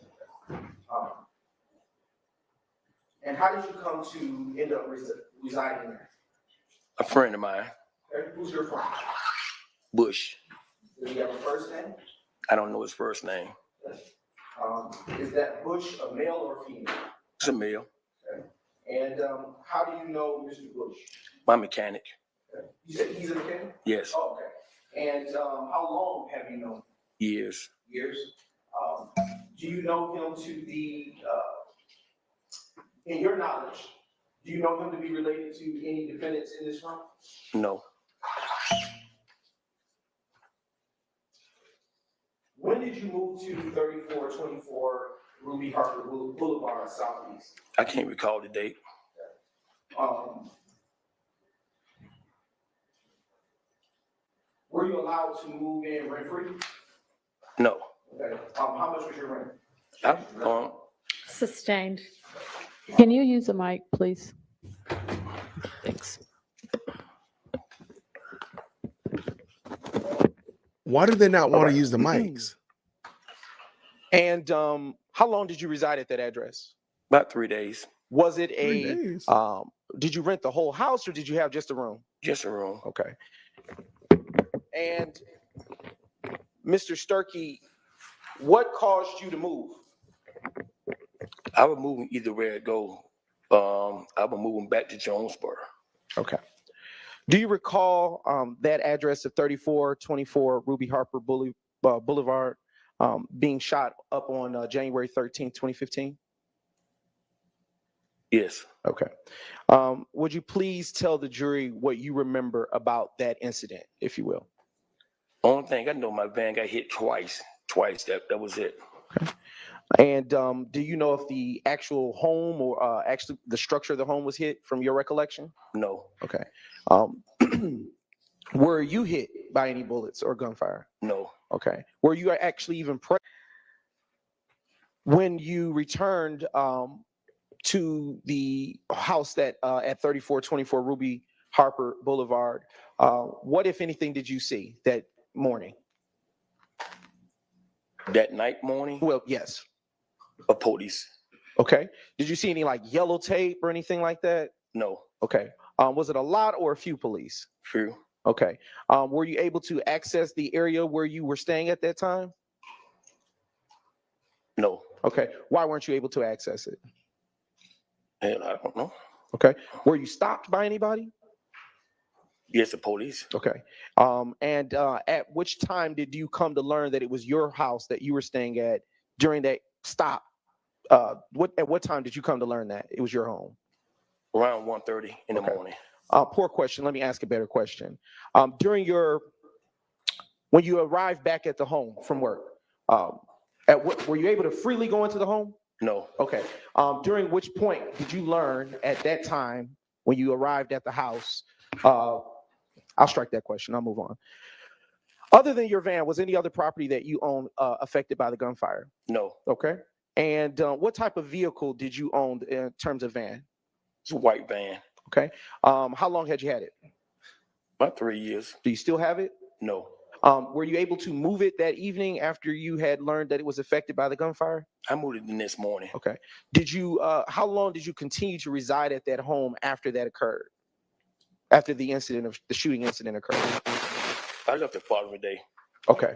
And how did you come to end up residing there? a friend of mine, Okay, who's your friend? Bush. Does he have a first name? I don't know his first name. Is that Bush a male or female? It's a male. Okay. And how do you know Mr. Bush? My mechanic. Okay. You said he's a mechanic? Yes, Oh, okay. And how long have you known him? years. Years? Do you know him to be, in your knowledge, do you know him to be related to any defendants in this room? No, When did you move to 3424 Ruby Harper Boulevard Southeast? I can't recall the date. Were you allowed to move in rent free? No. Okay. How much was your rent? Sustained. Can you use a mic, please? Thanks. Why do they not want to use the mics? And how long did you reside at that address? About 3 days. Was it 3 days. Did you rent the whole house or did you have just a room? Just a room. Okay. And Mr. Sturkey, what caused you to move? I was moving either way it go. I was moving back to Jonesboro. Okay. Do you recall that address of 3424 Ruby Harper Boulevard being shot up on January 13th, 2015? Yes. Okay. Would you please tell the jury what you remember about that incident, if you will? Only thing I know, my van got hit twice. That was it. And do you know if the actual home or actually the structure of the home was hit from your recollection? No. Okay. Were you hit by any bullets or gunfire? No. Okay. Were you actually even present when you returned to the house that at 3424 Ruby Harper Boulevard? What, if anything, did you see that morning? That night morning? Well, yes. A police. Okay. Did you see any like yellow tape or anything like that? No. Okay. Was it a lot or a few police? Few. Okay. Were you able to access the area where you were staying at that time? No. Okay. Why weren't you able to access it? And I don't know. Okay. Were you stopped by anybody? Yes, the police. Okay. And at which time did you come to learn that it was your house that you were staying at during that stop? At what time did you come to learn that it was your home? Around 1:30 in the morning. Poor question. Let me ask a better question. During your when you arrived back at the home from work, were you able to freely go into the home? No. Okay. During which point did you learn at that time when you arrived at the house? I'll strike that question. I'll move on. Other than your van, was any other property that you own affected by the gunfire? No. Okay. And what type of vehicle did you own in terms of van? It's a white van. Okay. How long had you had it? About 3 years. Do you still have it? No. Were you able to move it that evening after you had learned that it was affected by the gunfire? I moved it the next morning. Okay. How long did you continue to reside at that home after that occurred? After the shooting incident occurred? I left the following day. Okay.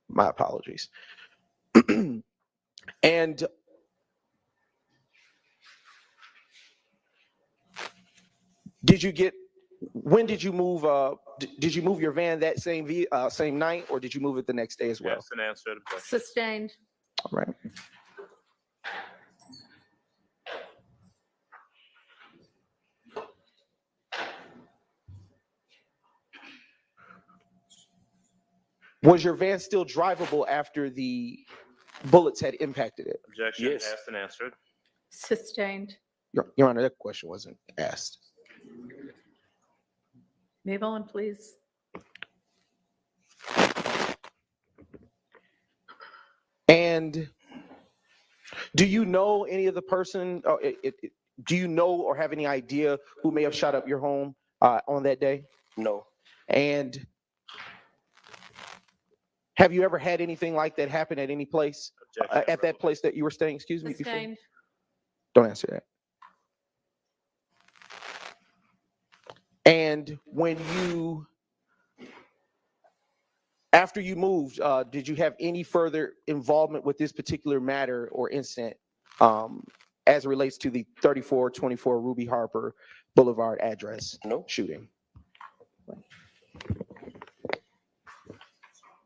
My apologies. And when did you move? Did you move your van that same night, or did you move it the next day as well? Yes, an answer to the question. Sustained. All right. Was your van still drivable after the bullets had impacted it? Objection asked and answered. Sustained. Your Honor, that question wasn't asked. Move on, please. And do you know any of the person? Do you know or have any idea who may have shot up your home on that day? No. And have you ever had anything like that happen at any place? At that place that you were staying? Excuse me. Before? Sustained. Don't answer that. And after you moved, did you have any further involvement with this particular matter or incident as it relates to the 3424 Ruby Harper Boulevard address shooting?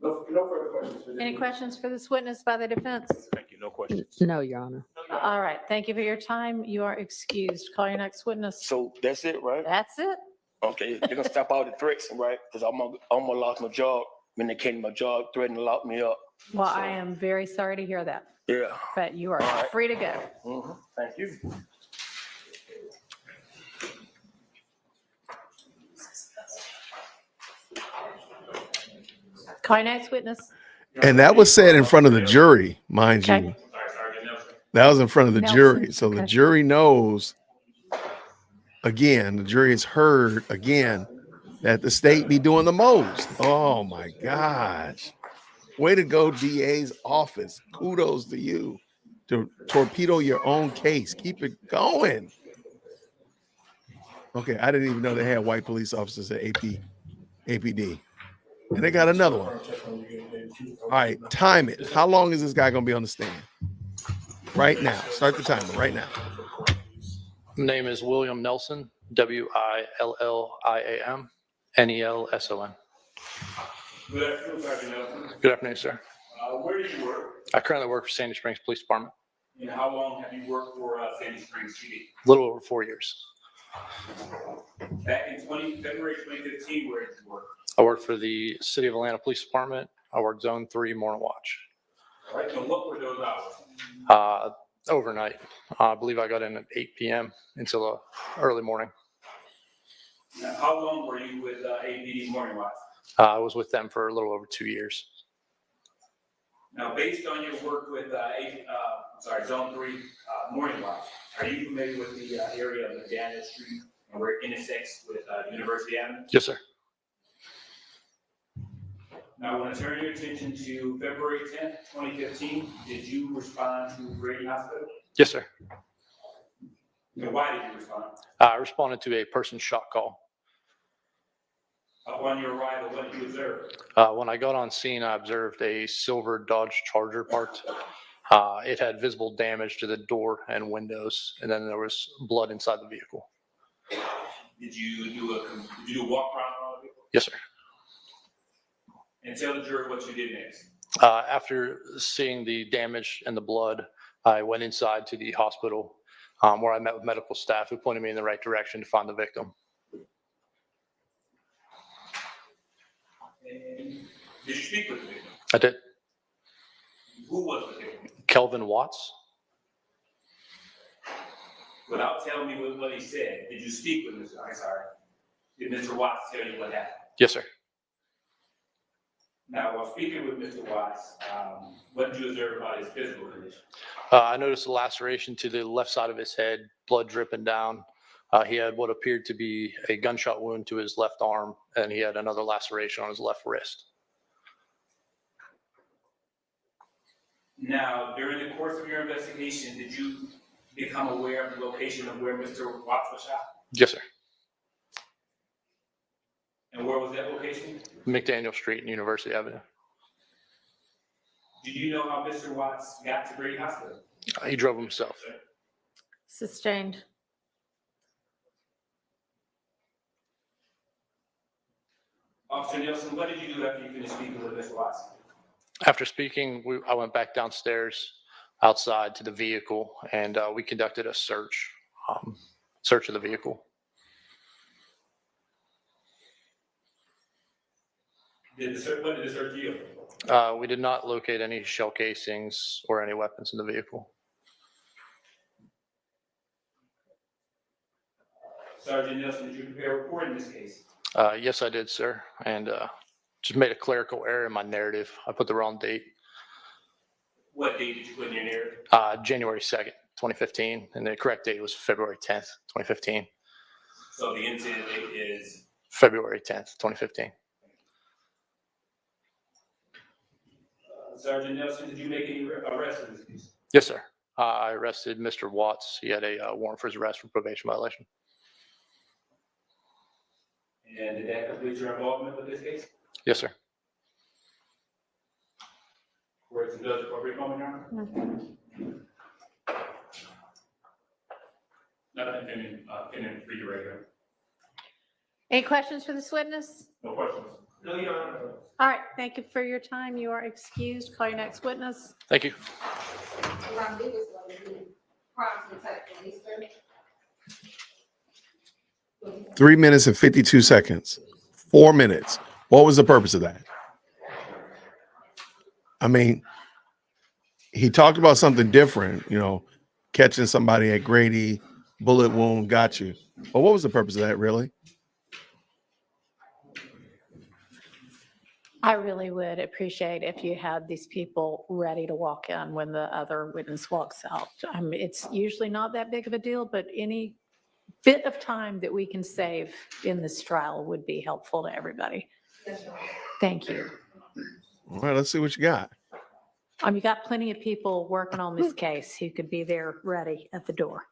No further questions. Any questions for this witness by the defense? Thank you. No questions. No, Your Honor. All right. Thank you for your time. You are excused. Call your next witness. So that's it, right? That's it. Okay, they're gonna stop all the threats, right? Because I'm gonna lost my job when they came to my job, threatened to lock me up. Well, I am very sorry to hear that, Yeah. but you are All right. free to go. Thank you. Call your next witness. And that was said in front of the jury, mind Okay. you. That was in front of the Nelson, jury. So okay. the jury knows, again, the jury has heard again that the state be doing the most. Oh my gosh. Way to go, DA's office. Kudos to you to torpedo your own case. Keep it going. Okay, I didn't even know they had white police officers at APD. And they got another one. All right, time it. How long is this guy going to be on the stand? Right now. Start the timer right now. Name is William Nelson, WILLIAM NELSON. Good afternoon, Sergeant Nelson. Good afternoon, sir. Where do you work? I currently work for Sandy Springs Police Department. And how long have you worked for Sandy Springs PD? A little over 4 years. Back in February 2015, where did you work? I work for the City of Atlanta Police Department. I work Zone 3 Morning Watch. All right, and what were those hours? Overnight. I believe I got in at 8 p.m. until early morning. Now, how long were you with APD Morning Watch? I was with them for a little over 2 years. Now, based on your work with Zone 3 Morning Watch, are you familiar with the area of Daniel Street and where it intersects with University Avenue? Yes, sir. Now, I want to turn your attention to February 10th, 2015. Did you respond to Grady Hospital? Yes, sir. And why did you respond? I responded to a person's shot call. Upon your arrival, what did you observe? When I got on scene, I observed a silver Dodge Charger parked. It had visible damage to the door and windows, and then there was blood inside the vehicle. Did you do a walk around on the vehicle? Yes, sir. And tell the jury what you did next. After seeing the damage and the blood, I went inside to the hospital where I met with medical staff who pointed me in the right direction to find the victim. And did you speak with the victim? I did. Who was the victim? Kelvin Watts. Without telling me what he said, did you speak with Mr. I'm sorry. Did Mr. Watts tell you what happened? Yes, sir. Now, while speaking with Mr. Watts, what did you observe about his physical condition? I noticed a laceration to the left side of his head, blood dripping down. He had what appeared to be a gunshot wound to his left arm, and he had another laceration on his left wrist. Now, during the course of your investigation, did you become aware of the location of where Mr. Watts was shot? Yes, sir. And where was that location? McDaniel Street and University Avenue. Do you know how Mr. Watts got to Grady Hospital? He drove himself. Sustained. Officer Nelson, what did you do after you finished speaking with Mr. Watts? After speaking, I went back downstairs outside to the vehicle, and we conducted a search of the vehicle. What did the search yield? We did not locate any shell casings or any weapons in the vehicle. Sergeant Nelson, did you prepare a report in this case? Yes, I did, sir, and just made a clerical error in my narrative. I put the wrong date. What date did you put in your narrative? January 2nd, 2015, and the correct date was February 10th, 2015. So the incident date is? February 10th, 2015. Sergeant Nelson, did you make any arrests in this case? Yes, sir. I arrested Mr. Watts. He had a warrant for his arrest for probation violation. And did that complete your involvement with this case? Yes, sir. Words and does appropriate moment, Your Honor? Nothing pending for you right here. Any questions for this witness? No questions. No, Your Honor. All right, thank you for your time. You are excused. Call your next witness. Thank you. 3 minutes and 52 seconds. 4 minutes. What was the purpose of that? I mean, he talked about something different, you know, catching somebody at Grady, bullet wound, got you. But what was the purpose of that, really? I really would appreciate if you had these people ready to walk in when the other witness walks out. It's usually not that big of a deal, but any bit of time that we can save in this trial would be helpful to everybody. Thank you. All right, let's see what you got. You got plenty of people working on this case who could be there ready at the door.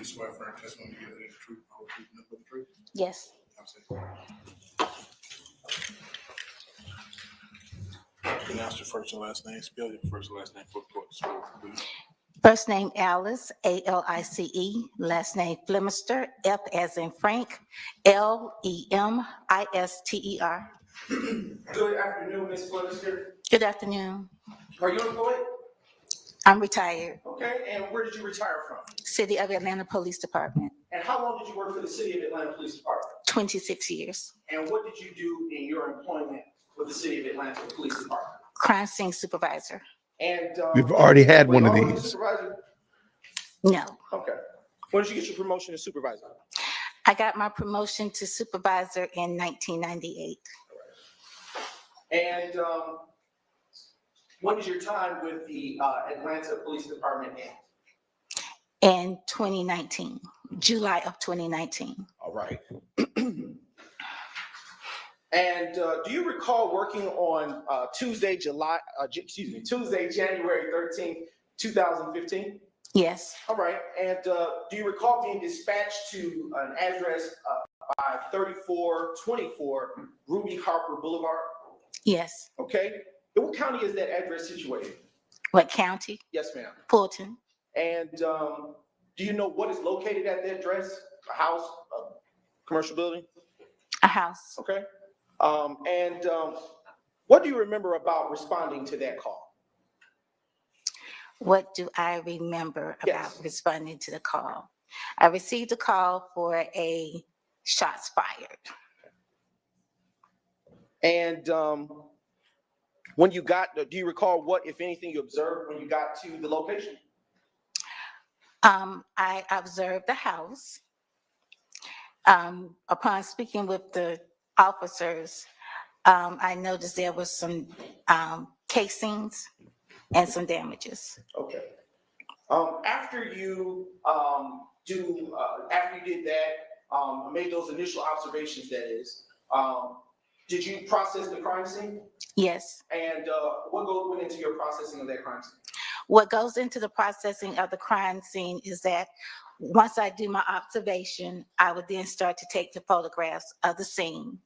Swear firm testimony to give the truth, the whole truth, nothing but the truth? Yes. Pronounce your first and last name. Spell your first and last name for the court, please. First name Alice, A-L-I-C-E. Last name Flemister, F as in Frank, L-E-M-I-S-T-E-R. Good afternoon, Ms. Flemister. Good afternoon. Are you employed? I'm retired. Okay, and where did you retire from? City of Atlanta Police Department, And how long did you work for the City of Atlanta Police Department? 26 years. And what did you do in your employment with the City of Atlanta Police Department? Crime scene supervisor. And We've already had were one you of always a these. supervisor? No. Okay. When did you get your promotion to supervisor? I got my promotion to supervisor in 1998. And when did your time with the Atlanta Police Department end? In 2019, July of 2019. All right. And do you recall working on Tuesday, January 13th, 2015? Yes. All right. And do you recall being dispatched to an address by 3424 Ruby Harper Boulevard? Yes. Okay. In what county is that address situated? What county? Yes, ma'am. Fulton. And do you know what is located at that address? A house, a commercial building? A house. Okay. What do you remember about responding to that call? What do I remember about Yes. responding to the call? I received a call for a shots fired. And when you got, do you recall what, if anything, you observed when you got to the location? I observed the house. Upon speaking with the officers, I noticed there was some casings and some damages. Okay. After you did that, made those initial observations, that is, did you process the crime scene? Yes. And what went into your processing of that crime scene? What goes into the processing of the crime scene is that once I do my observation, I would then start to take the photographs of the scene.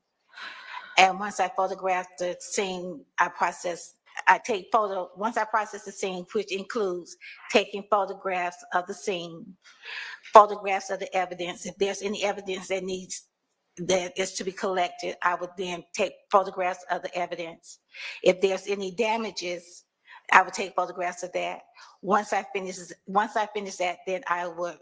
And once I photograph the scene, once I process the scene, which includes taking photographs of the scene, photographs of the evidence. If there's any evidence that is to be collected, I would then take photographs of the evidence. If there's any damages, I would take photographs of that. Once I finish that, then I would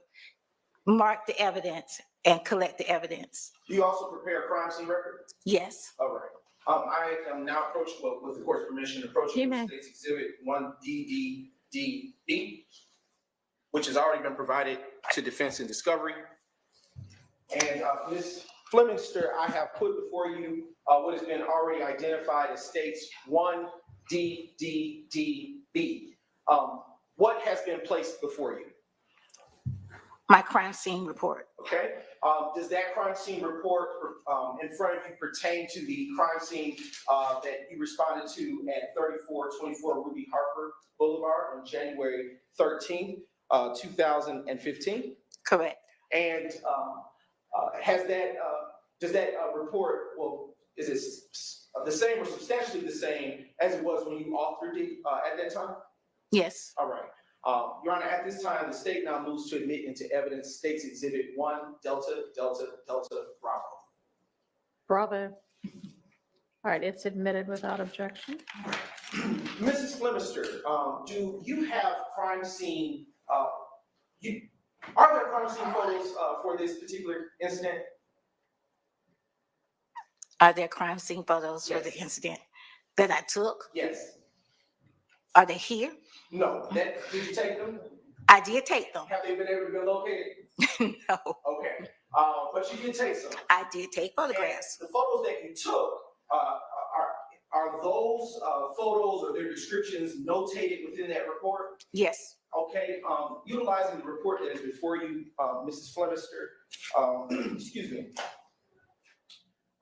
mark the evidence and collect the evidence. Do you also prepare a crime scene record? Yes. All right. I am now approaching, with the court's permission, approaching the State's Exhibit 1DDDB, which has already been provided to defense and discovery. And Ms. Flemingster, I have put before you what has been already identified as State's 1DDDB. What has been placed before you? My crime scene report. Okay. Does that crime scene report in front of you pertain to the crime scene that you responded to at 3424 Ruby Harper Boulevard on January 13th, 2015? Correct. And does that report, well, is it the same or substantially the same as it was when you authored it at that time? Yes. All right. Your Honor, at this time, the state now moves to admit into evidence State's Exhibit 1, Delta, Delta, Delta, Bravo. Bravo. All right, it's admitted without objection. Mrs. Flemingster, do you have crime scene, are there crime scene photos for this particular incident? Are there crime scene photos for the incident that I took? Yes. Are they here? No. Did you take them? I did take them. Have they been able to be located? No. Okay. But you did take some. I did take photographs. And the photos that you took, are those photos or their descriptions notated within that report? Yes. Okay. Utilizing the report that is before you, Mrs. Flemingster, excuse me,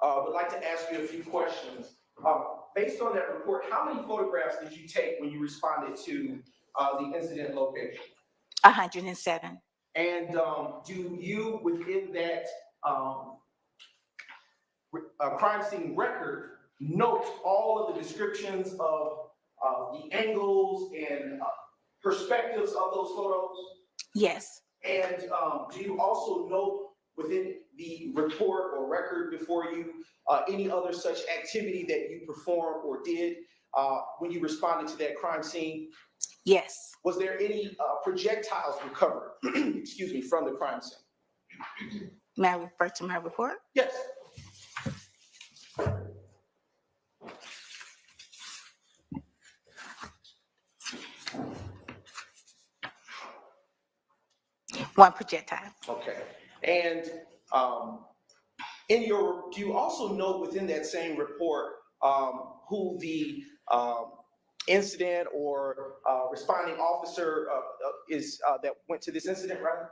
would like to ask you a few questions. Based on that report, how many photographs did you take when you responded to the incident location? 107. And do you, within that crime scene record, note all of the descriptions of the angles and perspectives of those photos? Yes. And do you also note within the report or record before you any other such activity that you performed or did when you responded to that crime scene? Yes. Was there any projectiles recovered, excuse me, from the crime scene? May I refer to my report? Yes. One projectile. Okay. And do you also note within that same report who the incident or responding officer is that went to this incident, right?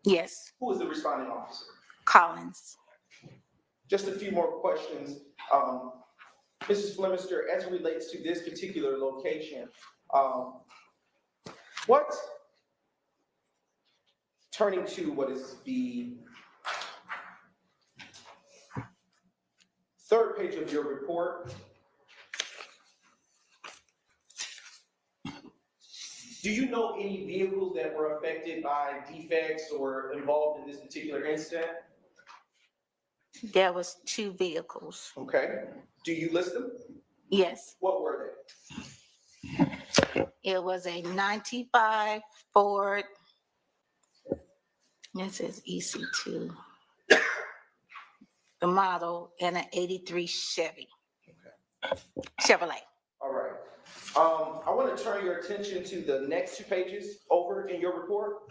Yes. Who is the responding officer? Collins. Just a few more questions. Mrs. Flemingster, as it relates to this particular location, turning to what is the third page of your report, Do you know any vehicles that were affected by defects or involved in this particular incident? There was 2 vehicles. Okay. Do you list them? Yes, What were it was a 95 Ford. This is EC2. The model, and an 83 Chevy. Chevrolet. All right. I want to turn your attention to the next 2 pages over in your report.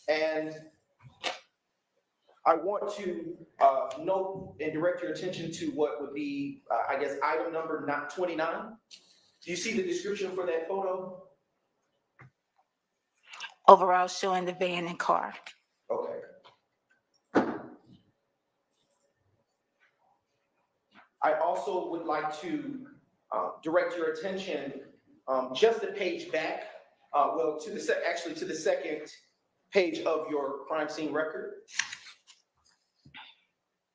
And I want to note and direct your attention to what would be, I guess, item number 29. Do you see the description for that photo? Overall showing the van and car. Okay. I also would like to direct your attention just a page back, well, to the actually to the second page of your crime scene record.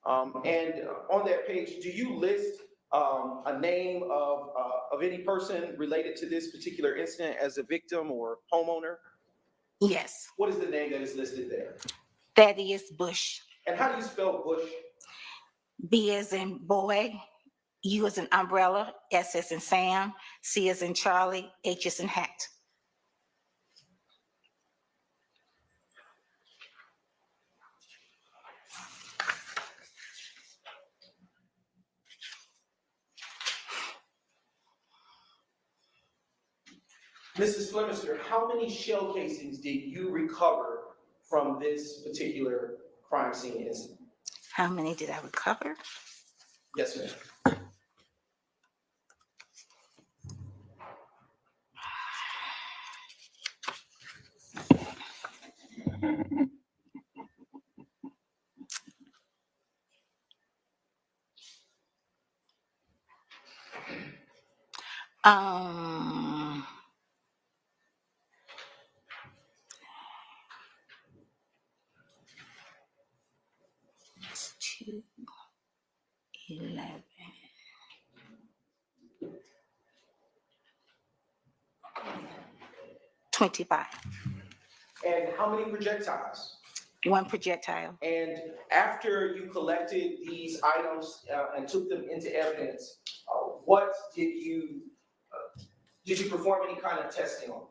And on that page, do you list a name of any person related to this particular incident as a victim or homeowner? Yes. What is the name that is listed there? Thaddeus Bush. And how do you spell Bush? B as in boy, U as in umbrella, S as in Sam, C as in Charlie, H as in hat. Mrs. Flemister, how many shell casings did you recover from this particular crime scene incident? How many did I recover? Yes, ma'am. It's 2, 11. $25. And how many projectiles? 1 projectile. And after you collected these items and took them into evidence, what did you perform any kind of testing on?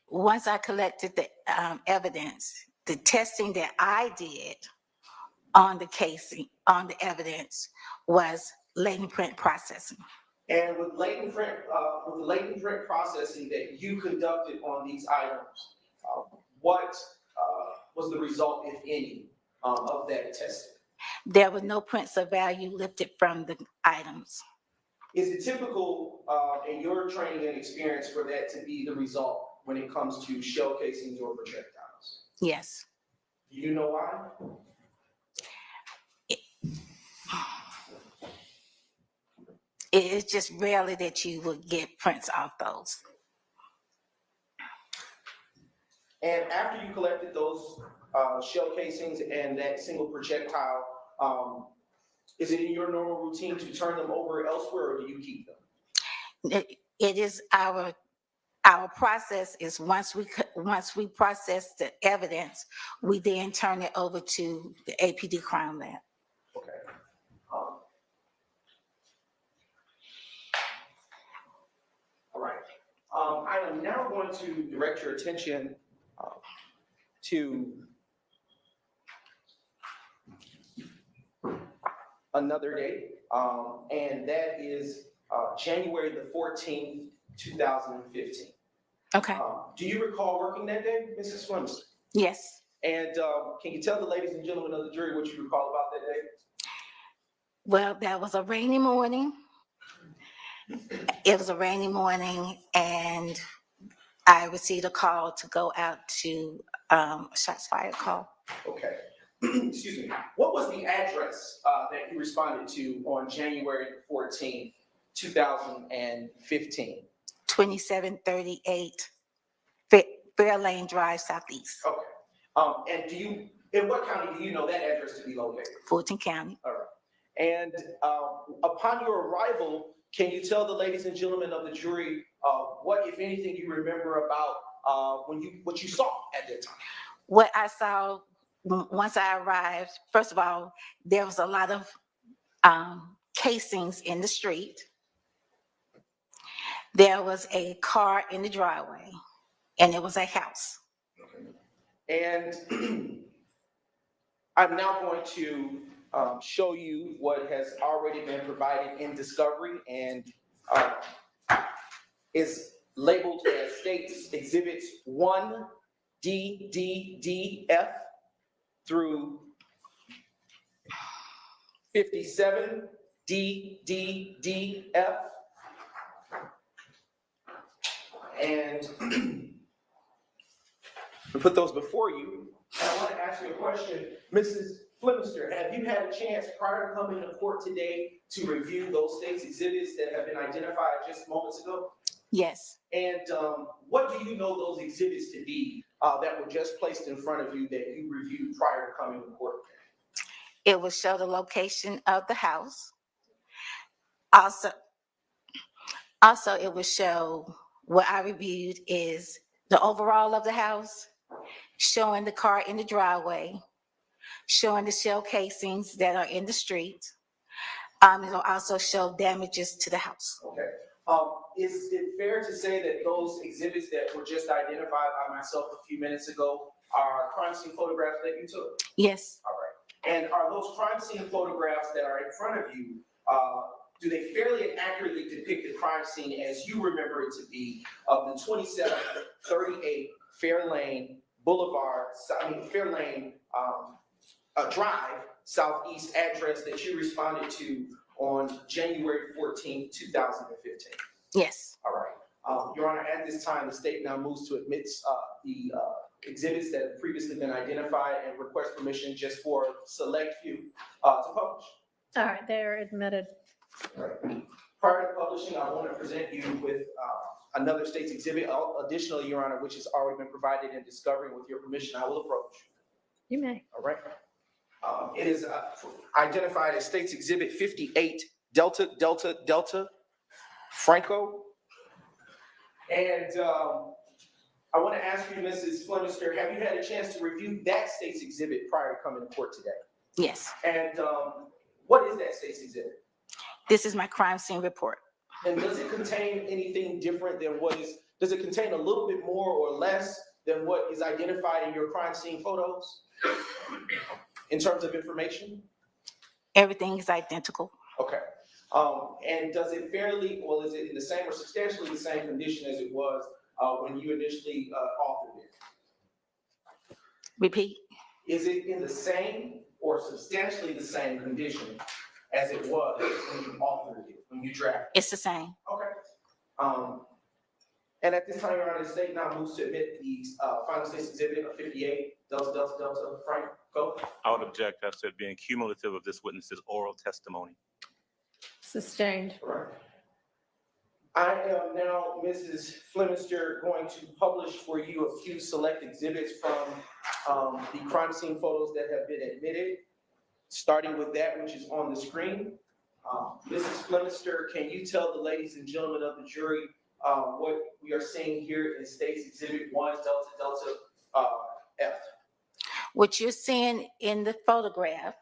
Once I collected the evidence, the testing that I did on the casing, on the evidence, was latent print processing. And with latent print processing that you conducted on these items, what was the result, if any, of that testing? There were no prints of value lifted from the items. Is it typical in your training and experience for that to be the result when it comes to shell casings or projectiles? Yes. Do you know why? It's just rarely that you would get prints off those. And after you collected those shell casings and that single projectile, is it in your normal routine to turn them over elsewhere, or do you keep them? It is our process is once we process the evidence, we then turn it over to the APD crime lab. Okay. All right. I am now going to direct your attention to another date, and that is January the 14th, 2015. Okay. Do you recall working that day, Mrs. Fleming? Yes. And can you tell the ladies and gentlemen of the jury what you recall about that day? Well, that was a rainy morning. It was a rainy morning, and I received a call to go out to shots fired call. Okay. Excuse me. What was the address that you responded to on January 14th, 2015? 2738 Fair Lane Drive, Southeast. Okay. And in what county do you know that address to be located? Fulton County. All right. And upon your arrival, can you tell the ladies and gentlemen of the jury what, if anything, you remember about what you saw at that time? What I saw once I arrived, first of all, there was a lot of casings in the street. There was a car in the driveway, and it was a house. And I'm now going to show you what has already been provided in discovery and is labeled as States Exhibits 1, D, D, D, F through 57, D, D, D, F. And to put those before you, and I want to ask you a question. Mrs. Flemister, have you had a chance prior to coming to court today to review those state's exhibits that have been identified just moments ago? Yes. And what do you know those exhibits to be that were just placed in front of you that you reviewed prior to coming to court? It will show the location of the house. Also, it will show what I reviewed is the overall of the house, showing the car in the driveway, showing the shell casings that are in the street. It'll also show damages to the house. Okay. Is it fair to say that those exhibits that were just identified by myself a few minutes ago are crime scene photographs that you took? Yes. All right. And are those crime scene photographs that are in front of you, do they fairly and accurately depict the crime scene as you remember it to be of the 2738 Fairlane Drive Southeast address that you responded to on January 14, 2015? Yes. All right. Your Honor, at this time, the state now moves to admit the exhibits that have previously been identified and request permission just for select few to publish. All right, they're admitted. All right. Prior to publishing, I want to present you with another state's exhibit. Additionally, Your Honor, which has already been provided in discovery. With your permission, I will approach. You may. All right. It is identified as State's Exhibit 58, Delta, Delta, Delta, Franco. And I want to ask you, Mrs. Flemister, have you had a chance to review that State's Exhibit prior to coming to court today? Yes. And what is that State's Exhibit? This is my crime scene report. And does it contain anything different than does it contain a little bit more or less than what is identified in your crime scene photos in terms of information? Everything is identical. Okay. And does it is it in the same or substantially the same condition as it was when you initially authored it? Repeat. Is it in the same or substantially the same condition as it was when you authored it, when you drafted it? It's the same. Okay. And at this time, Your Honor, the state now moves to admit the final state's exhibit of 58, Delta, Delta, Delta. Frank, go. I would object as to it being cumulative of this witness's oral testimony. Sustained. Right. I am now, Mrs. Flemister, going to publish for you a few select exhibits from the crime scene photos that have been admitted, starting with that which is on the screen. Mrs. Flemister, can you tell the ladies and gentlemen of the jury what we are seeing here in State's Exhibit 1, Delta, Delta, F? What you're seeing in the photograph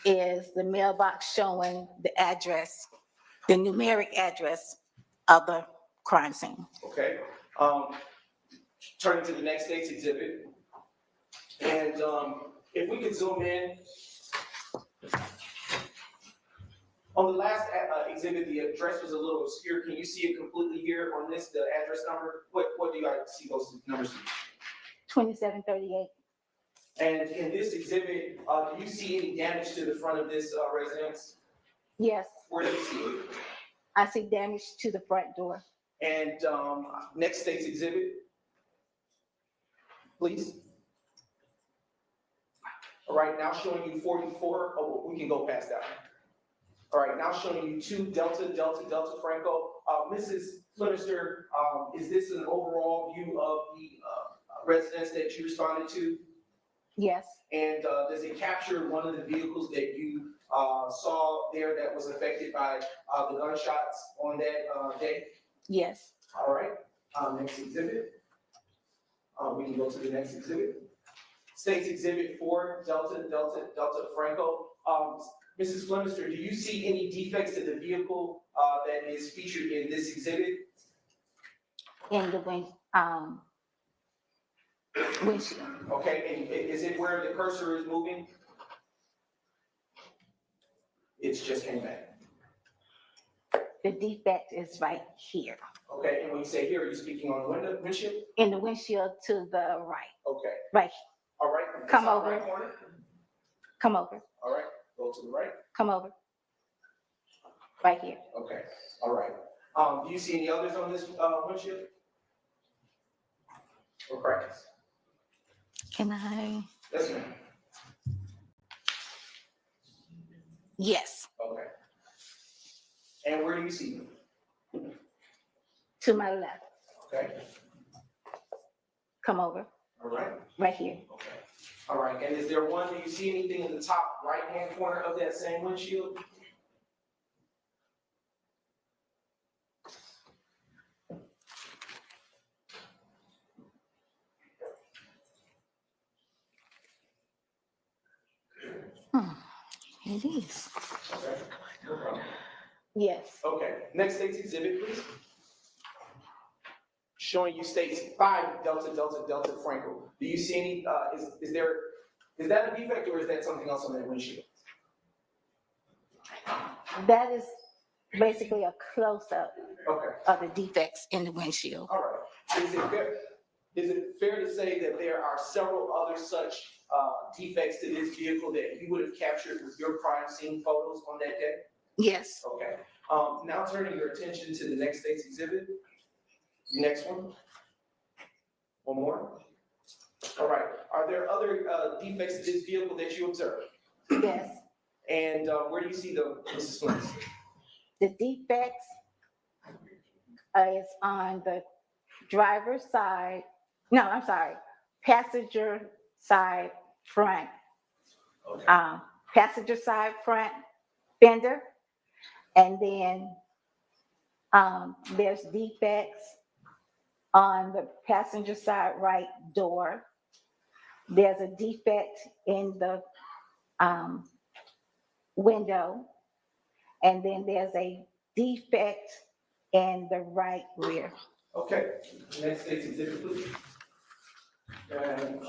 is the mailbox showing the address, the numeric address of the crime scene. Okay. Turning to the next State's exhibit. And if we could zoom in. On the last exhibit, the address was a little obscure. Can you see it completely here on this, the address number? What do you see those numbers? 2738. And in this exhibit, do you see any damage to the front of this residence? Yes. Where do you see it? I see damage to the front door. And next State's exhibit, please. All right, now showing you 44. Oh, we can go past that one. All right, now showing you 2 Delta, Delta, Delta, Franco. Mrs. Flemister, is this an overall view of the residence that you responded to? Yes. And does it capture one of the vehicles that you saw there that was affected by the gunshots on that day? Yes. All right, next exhibit. We can go to the next exhibit. State's Exhibit 4, Delta Franco. Mrs. Flemister, do you see any defects to the vehicle that is featured in this exhibit? In the windshield. Okay, and is it where the cursor is moving? It's just came back. The defect is right here. Okay, and when you say here, are you speaking on the windshield? In the windshield to the right. Okay. Right. All right. Come top over. right corner. Come over. All right, go to the right. Come over. Right here. Okay, all right. Do you see any others on this windshield? Or cracks? Can I? Yes, ma'am. Yes. Okay. And where do you see them? To my left. Okay, Come over. all right. Right here. Okay. All right, and is there one, do you see anything in the top right-hand corner of that same windshield? It is. Okay, no problem. Yes. Okay, next state's exhibit, please. Showing you states 5 Delta Franco. Do you see any, is that a defect or is that something else on that windshield? That is basically a close-up Okay. of the defects in the windshield. All right. Is it fair to say that there are several other such defects to this vehicle that you would have captured with your crime scene photos on that day? Yes. Okay. Now turning your attention to the next state's exhibit. Next one. One more. All right. Are there other defects to this vehicle that you observed? Yes. And where do you see them, Mrs. Flint? The defects is on the driver's side. No, I'm sorry. Passenger side front. Okay. Passenger side front fender. And then there's defects on the passenger side right door. There's a defect in the window. And then there's a defect in the right rear. Okay. Next state's exhibit, please. And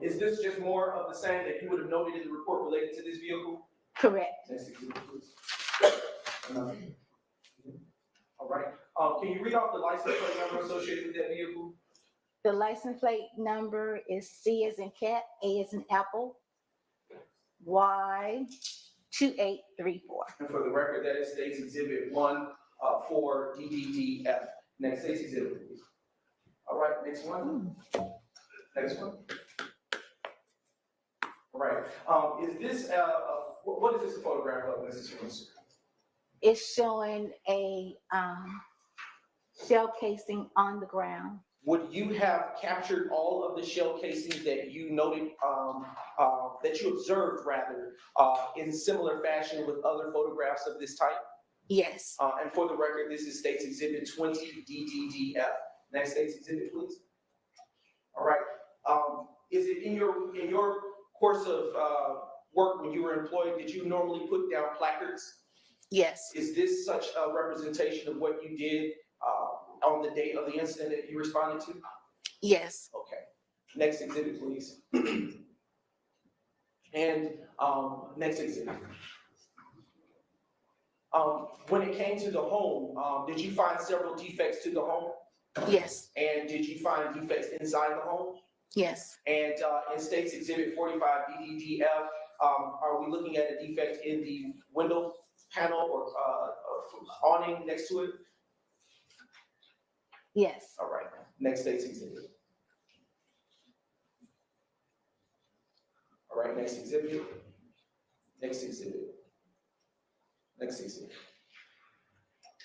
is this just more of the same that you would have noted in the report related to this vehicle? Correct. Next exhibit, please. All right. Can you read off the license plate number associated with that vehicle? The license plate number is C as in cat, A as in apple, Y2834. And for the record, that is state's exhibit 1-4-DDDF. Next state's exhibit, please. All right, next one. Next one. All right. Is this, what is this a photograph of, Mrs. Spencer? It's showing a shell casing on the ground. Would you have captured all of the shell casings that you noted, that you observed rather, in similar fashion with other photographs of this type? Yes. And for the record, this is state's exhibit 20-DDDF. Next state's exhibit, please. All right. Is it in your course of work when you were employed, did you normally put down placards? Yes. Is this such a representation of what you did on the date of the incident that you responded to? Yes. Okay. Next exhibit, please. And next exhibit. When it came to the home, did you find several defects to the home? Yes. And did you find defects inside the home? Yes. And in state's exhibit 45-DDDF, are we looking at a defect in the window panel or awning next to it? Yes. All right. Next state's exhibit. All right, next exhibit. Next exhibit. Next exhibit.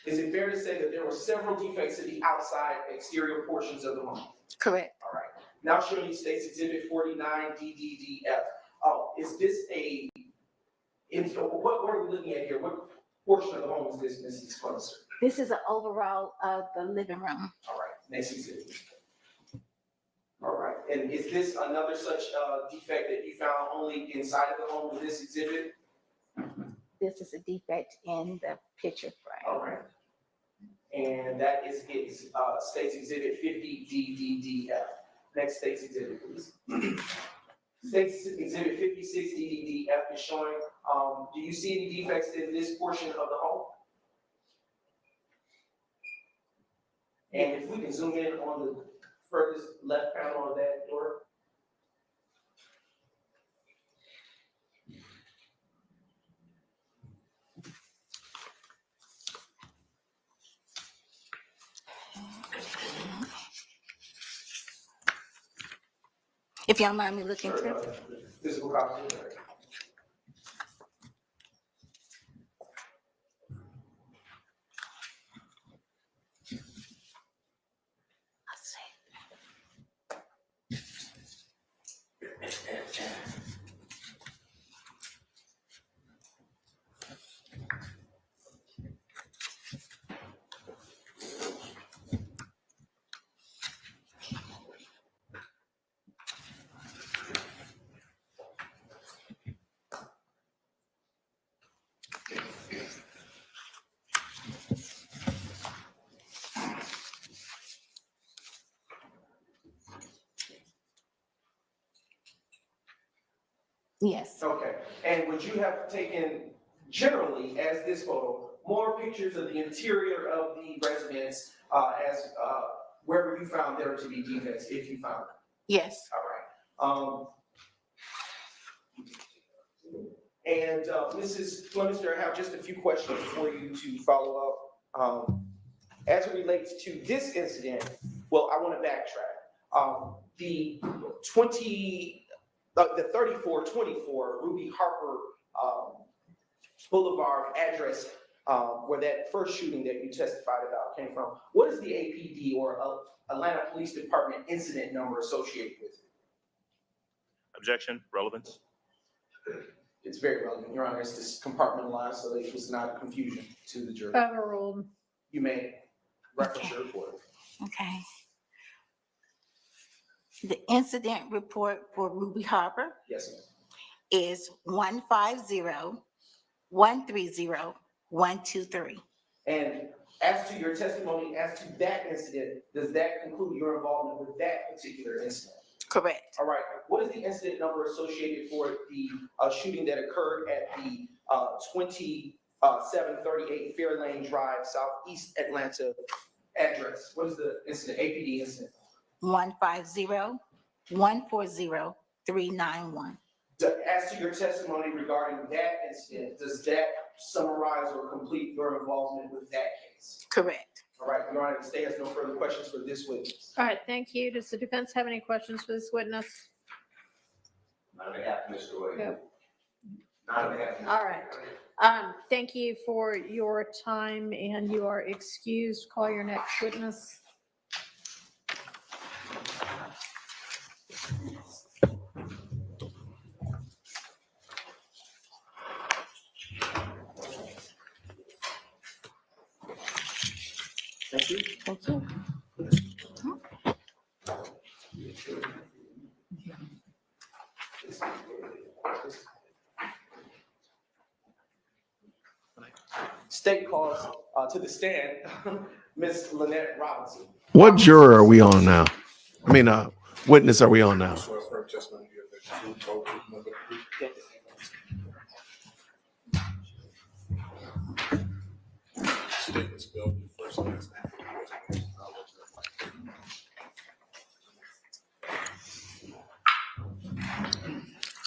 Is it fair to say that there were several defects in the outside exterior portions of the home? Correct. All right. Now showing you state's exhibit 49-DDDF. Oh, is this what are we looking at here? What portion of the home is this, Mrs. Spencer? This is an overall of the living room. All right, next exhibit. All right, and is this another such defect that you found only inside of the home in this exhibit? This is a defect in the picture frame. All right. And that is State's Exhibit 50DDDF. Next State's Exhibit, please. State's Exhibit 56DDDF is showing, do you see any defects in this portion of the home? And if we can zoom in on the furthest left panel of that door. If you don't mind me looking through. Physical copy. Let's see. Yes. Okay, and would you have taken, generally, as this photo, more pictures of the interior of the residence as wherever you found there to be defects, if you found them? Yes. All right. And Mrs. Flemister, I have just a few questions for you to follow up. As it relates to this incident, well, I want to backtrack. The 3424 Ruby Harper Boulevard address where that first shooting that you testified about came from, what is the APD or Atlanta Police Department incident number associated with it? Objection, relevance. It's very relevant, Your Honor. It's just compartmentalized so that it's not confusion to the jury. Overruled. You may reference your report. Okay. The incident report for Ruby Harbor Yes, ma'am. is 150-130-123. And as to your testimony, as to that incident, does that conclude your involvement with that particular incident? Correct. All right. What is the incident number associated for the shooting that occurred at the 2738 Fair Lane Drive, Southeast Atlanta address? What is the incident, APD incident? 150-140-391. As to your testimony regarding that incident, does that summarize or complete your involvement with that case? Correct. All right, Your Honor, the state has no further questions for this witness. All right, thank you. Does the defense have any questions for this witness? Not on behalf of Mr. Williams. Yep. Not on behalf of Mr. All right. Thank you for your time and you are excused. Call your next witness. Thank you. Thank you. State calls to the stand Ms. Lynette Robinson. What juror are we on now? I mean, witness are we on now?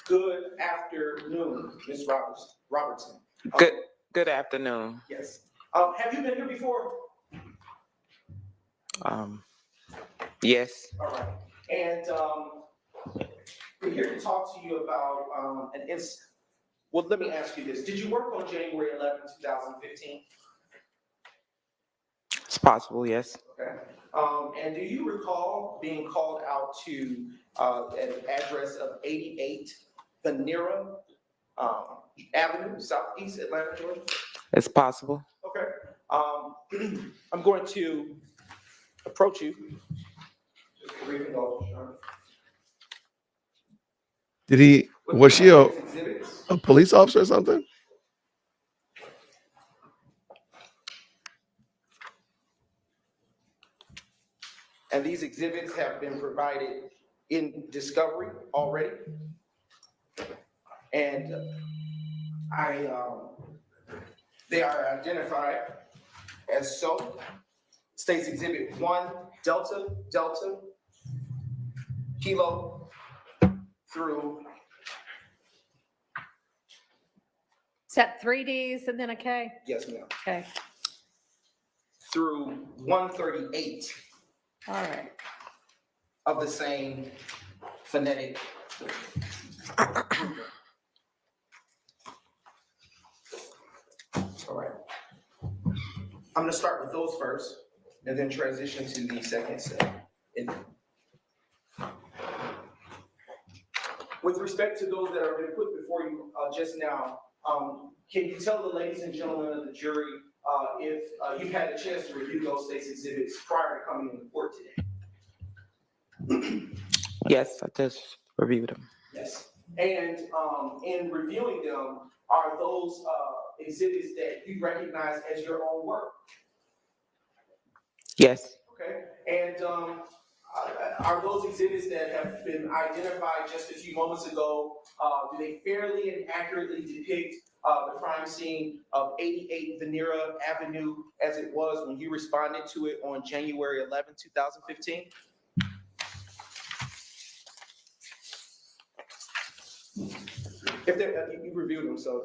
Good afternoon, Ms. Robertson. Good afternoon. Yes. Have you been here before? Yes. All right. And we're here to talk to you about an incident. Well, let me ask you this. Did you work on January 11, 2015? It's possible, yes. Okay. And do you recall being called out to an address of 88 Venera Avenue, Southeast Atlanta, Georgia? It's possible. Okay. I'm going to approach you. Just a brief indulgence, Your Honor. Was she a Exhibits. police officer or something? And these exhibits have been provided in discovery already. And they are identified as so. States Exhibit 1, Delta, Delta, Kilo, through Is that 3Ds and then a K? yes, ma'am, Okay, through 138 all right. of the same phonetic. All right. I'm gonna start with those first and then transition to the second set. With respect to those that have been put before you just now, can you tell the ladies and gentlemen of the jury if you've had a chance to review those state's exhibits prior to coming into court today? Yes, I just reviewed them. Yes. And in reviewing them, are those exhibits that you recognize as your own work? Yes, Okay. And are those exhibits that have been identified just a few moments ago, do they fairly and accurately depict the crime scene of 88 Venera Avenue as it was when you responded to it on January 11, 2015? If you reviewed them, so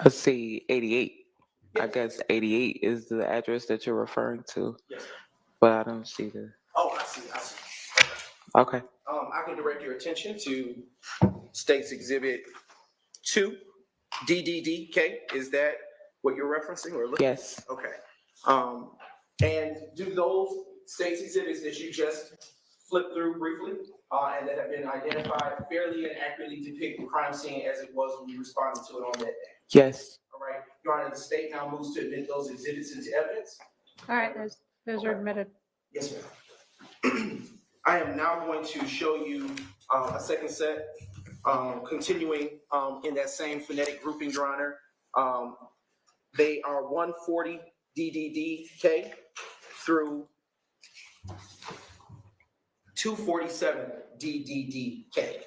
let's see, 88. I guess 88 is the address that you're referring to, yes. but I don't see the, Oh, I see. okay. I can direct your attention to State's Exhibit 2, DDDK. Is that what you're referencing or looking? Yes. Okay. And do those State's exhibits that you just flipped through briefly and that have been identified fairly and accurately depict the crime scene as it was when you responded to it on that day? Yes. All right. Your Honor, the state now moves to admit those exhibits into evidence. All right, those are admitted. Yes, ma'am. I am now going to show you a second set, continuing in that same phonetic grouping, Your Honor. They are 140 DDDK through 247 DDDK.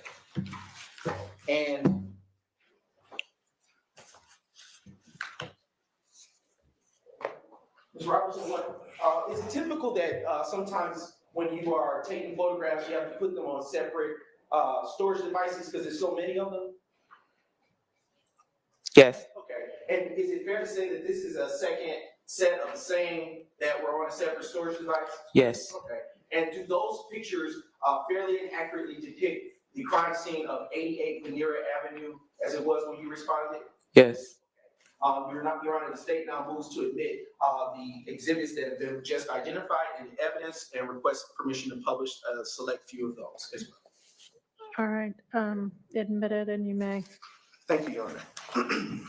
And Ms. Robertson, is it typical that sometimes when you are taking photographs, you have to put them on separate storage devices because there's so many of them? Yes. Okay. And is it fair to say that this is a second set of the same that were on a separate storage device? Yes. Okay. And do those pictures fairly and accurately depict the crime scene of 88 Venera Avenue as it was when you responded? Yes. Your Honor, the state now moves to admit the exhibits that have been just identified in evidence and request permission to publish a select few of those as well. All right, admitted, and you may. Thank you, Your Honor.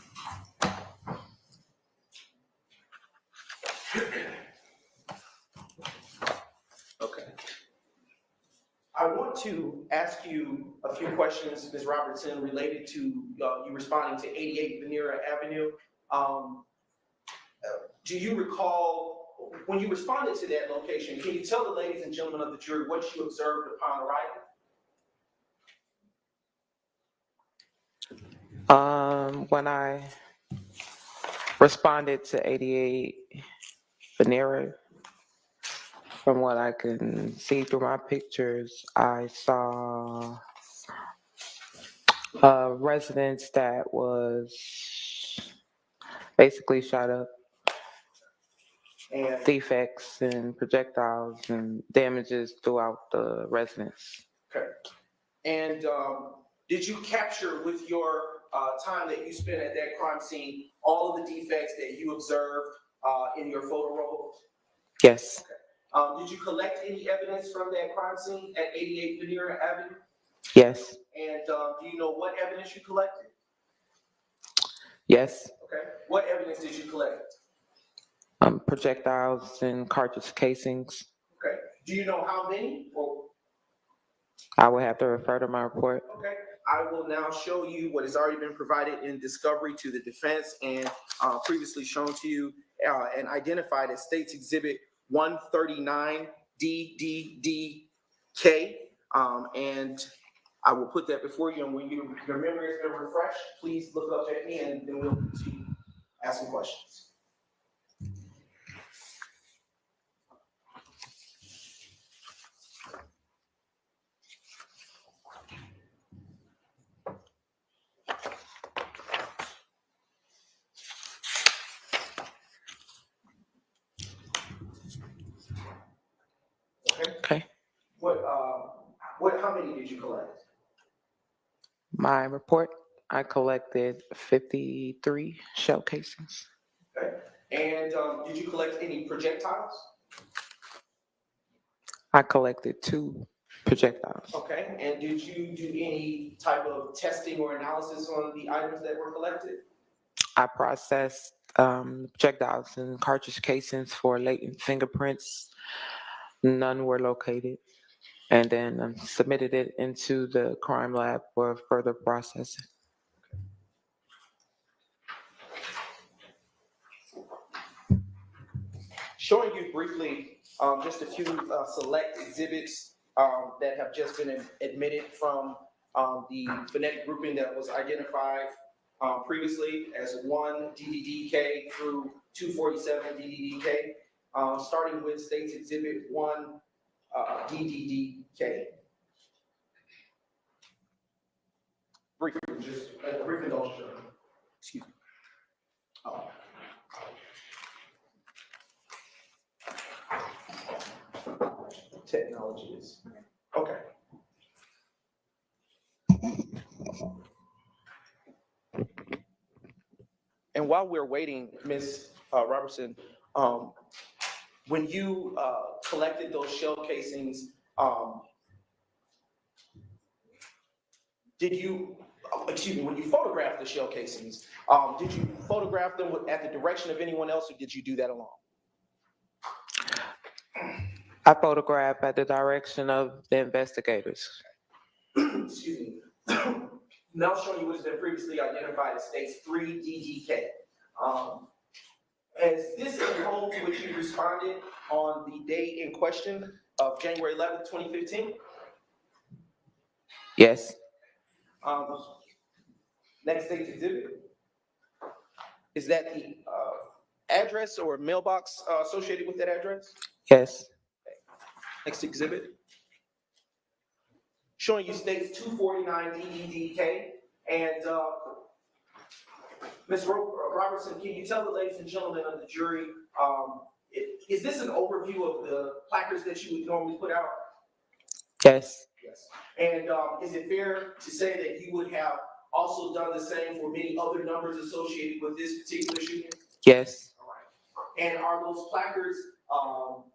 Okay. I want to ask you a few questions, Ms. Robertson, related to you responding to 88 Venera Avenue. Do you recall, when you responded to that location, can you tell the ladies and gentlemen of the jury what you observed upon arrival? When I responded to 88 Venera, from what I can see through my pictures, I saw a residence that was basically shot up, And defects and projectiles and damages throughout the residence. okay. And did you capture with your time that you spent at that crime scene all of the defects that you observed in your photo roll? Yes. Okay. Did you collect any evidence from that crime scene at 88 Venera Avenue? Yes. And do you know what evidence you collected? Yes. Okay. What evidence did you collect? Projectiles and cartridge casings. Okay. Do you know how many? Or, I would have to refer to my report. okay. I will now show you what has already been provided in discovery to the defense and previously shown to you and identified as State's Exhibit 139 DDDK. And I will put that before you. And when your memory has been refreshed, please look up at me and then we'll continue asking questions. Okay. How many did you collect? My report, I collected 53 shell casings. Okay. And did you collect any projectiles? I collected 2 projectiles. Okay. And did you do any type of testing or analysis on the items that were collected? I processed projectiles and cartridge casings for latent fingerprints. None were located. And then submitted it into the crime lab for further processing. Showing you briefly just a few select exhibits that have just been admitted from the phonetic grouping that was identified previously as 1 DDDK through 247 DDDK, starting with State's Exhibit 1 DDDK. Briefly, just a brief indulgence. Excuse me. Technology is. Okay. And while we're waiting, Ms. Robertson, when you collected those shell casings, when you photographed the shell casings, did you photograph them at the direction of anyone else, or did you do that alone? I photographed at the direction of the investigators. Excuse me. Now showing you what has been previously identified as State's 3 DDK. Is this a home to which you responded on the day in question of January 11th, 2015? Yes. Next State's exhibit. Is that the address or mailbox associated with that address? Yes. Next exhibit. Showing you State's 249 DDDK. And Ms. Robertson, can you tell the ladies and gentlemen of the jury, is this an overview of the placards that you would normally put out? Yes. Yes. And is it fair to say that you would have also done the same for many other numbers associated with this particular shooting? Yes. All right. And are those placards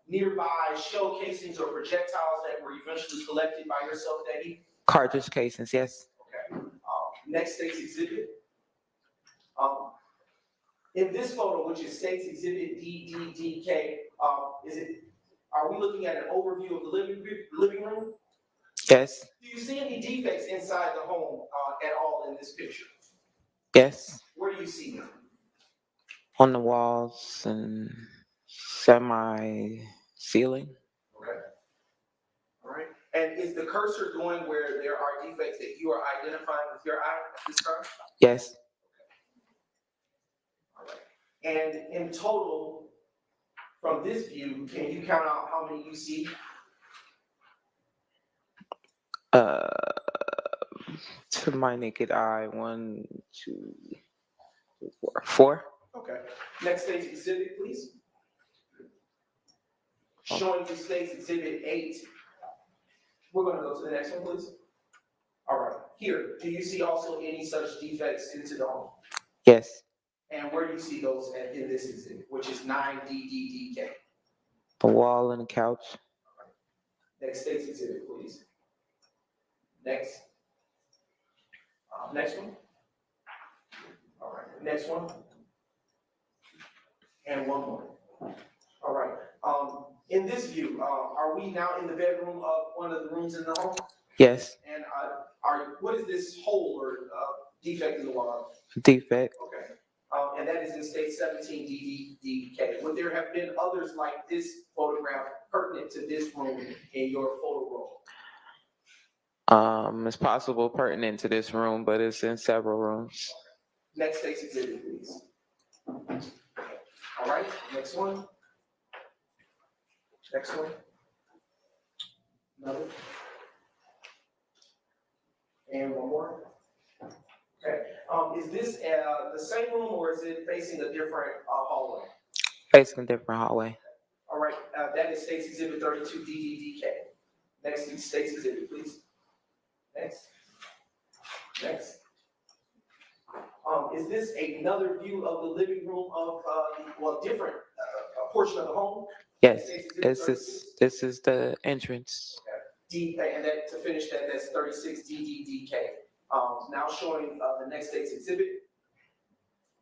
nearby shell casings or projectiles that were eventually collected by yourself that evening? Cartridge casings, yes. Okay. Next State's exhibit. In this photo, which is State's Exhibit DDDK, are we looking at an overview of the living room? Yes. Do you see any defects inside the home at all in this picture? Yes. Where do you see them? On the walls and semi-ceiling. Okay. All right. And is the cursor going where there are defects that you are identifying with your eye at this time? Yes. All right. And in total, from this view, can you count out how many you see? To my naked eye, 1, 2, 3, 4. Okay. Next State's exhibit, please. Showing you State's Exhibit 8. We're going to go to the next one, please. All right. Here, do you see also any such defects into the home? Yes. And where do you see those in this exhibit, which is 9DDDK? The wall and the couch. Next State's exhibit, please. Next. Next one. All right. Next one. And one more. All right. In this view, are we now in the bedroom of one of the rooms in the home? Yes, And what is this hole or defect in the wall? defect. Okay. And that is in state 17 DDK. Would there have been others like this photograph pertinent to this room in your photo roll? It's possible pertinent to this room, but it's in several rooms. Next state's exhibit, please. All right, next one. Next one. Another. And one more. Okay. Is this the same room or is it facing a different hallway? Facing a different hallway. All right, that is State's Exhibit 32 DDDK. Next, State's Exhibit, please. Next. Next. Is this another view of the living room of, different portion of the home? Yes, State's Exhibit this is the entrance. and that to finish that, that's 36 DDDK. Now showing the next State's Exhibit.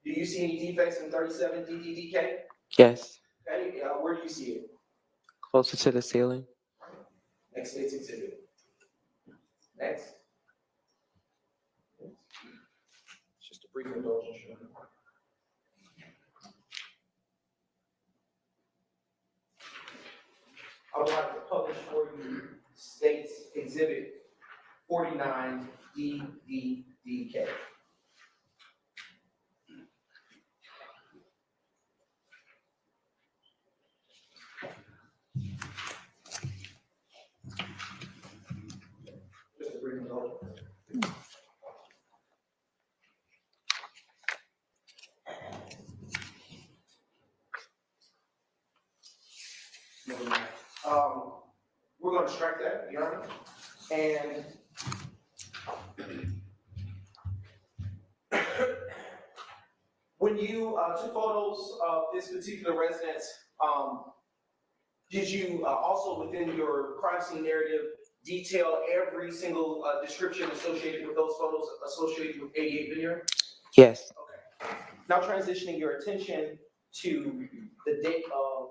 Do you see any defects in 37 DDDK? Yes, Okay, where do you see it? closer to the ceiling. Next State's Exhibit. Next. It's just a brief indulgence. I would like to publish for you State's Exhibit 49 DDDK. Just a brief indulgence. We're going to strike that, Your Honor. And when you took photos of this particular residence, did you also within your crime scene narrative detail every single description associated with those photos associated with 88 Vineyard? Yes. Okay. Now transitioning your attention to the date of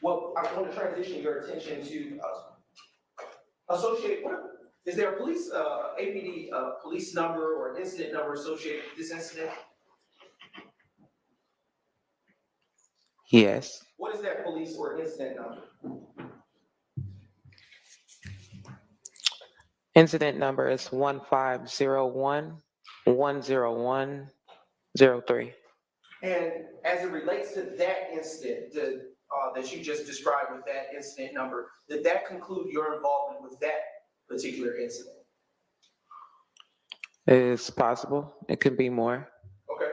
well, I want to transition your attention to is there a police, APD police number or incident number associated with this incident? Yes. What is that police or incident number? Incident number is 1501-101-03. And as it relates to that incident that you just described with that incident number, did that conclude your involvement with that particular incident? It's possible. It could be more. Okay.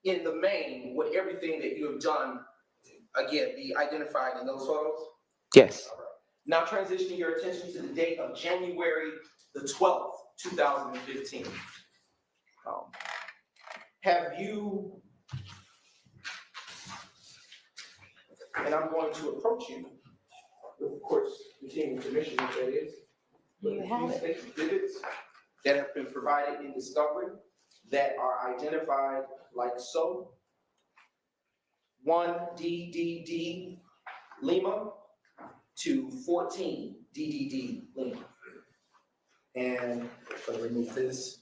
In the main, would everything that you have done, again, be identified in those photos? Yes. All right. Now transitioning your attention to the date of January the 12th, 2015. Have you, and I'm going to approach you, with, of course, continuing permission if that is. You have it. Exhibits that have been provided in discovery that are identified like so. 1 DDD Lima to 14 DDD Lima. And if I remove this.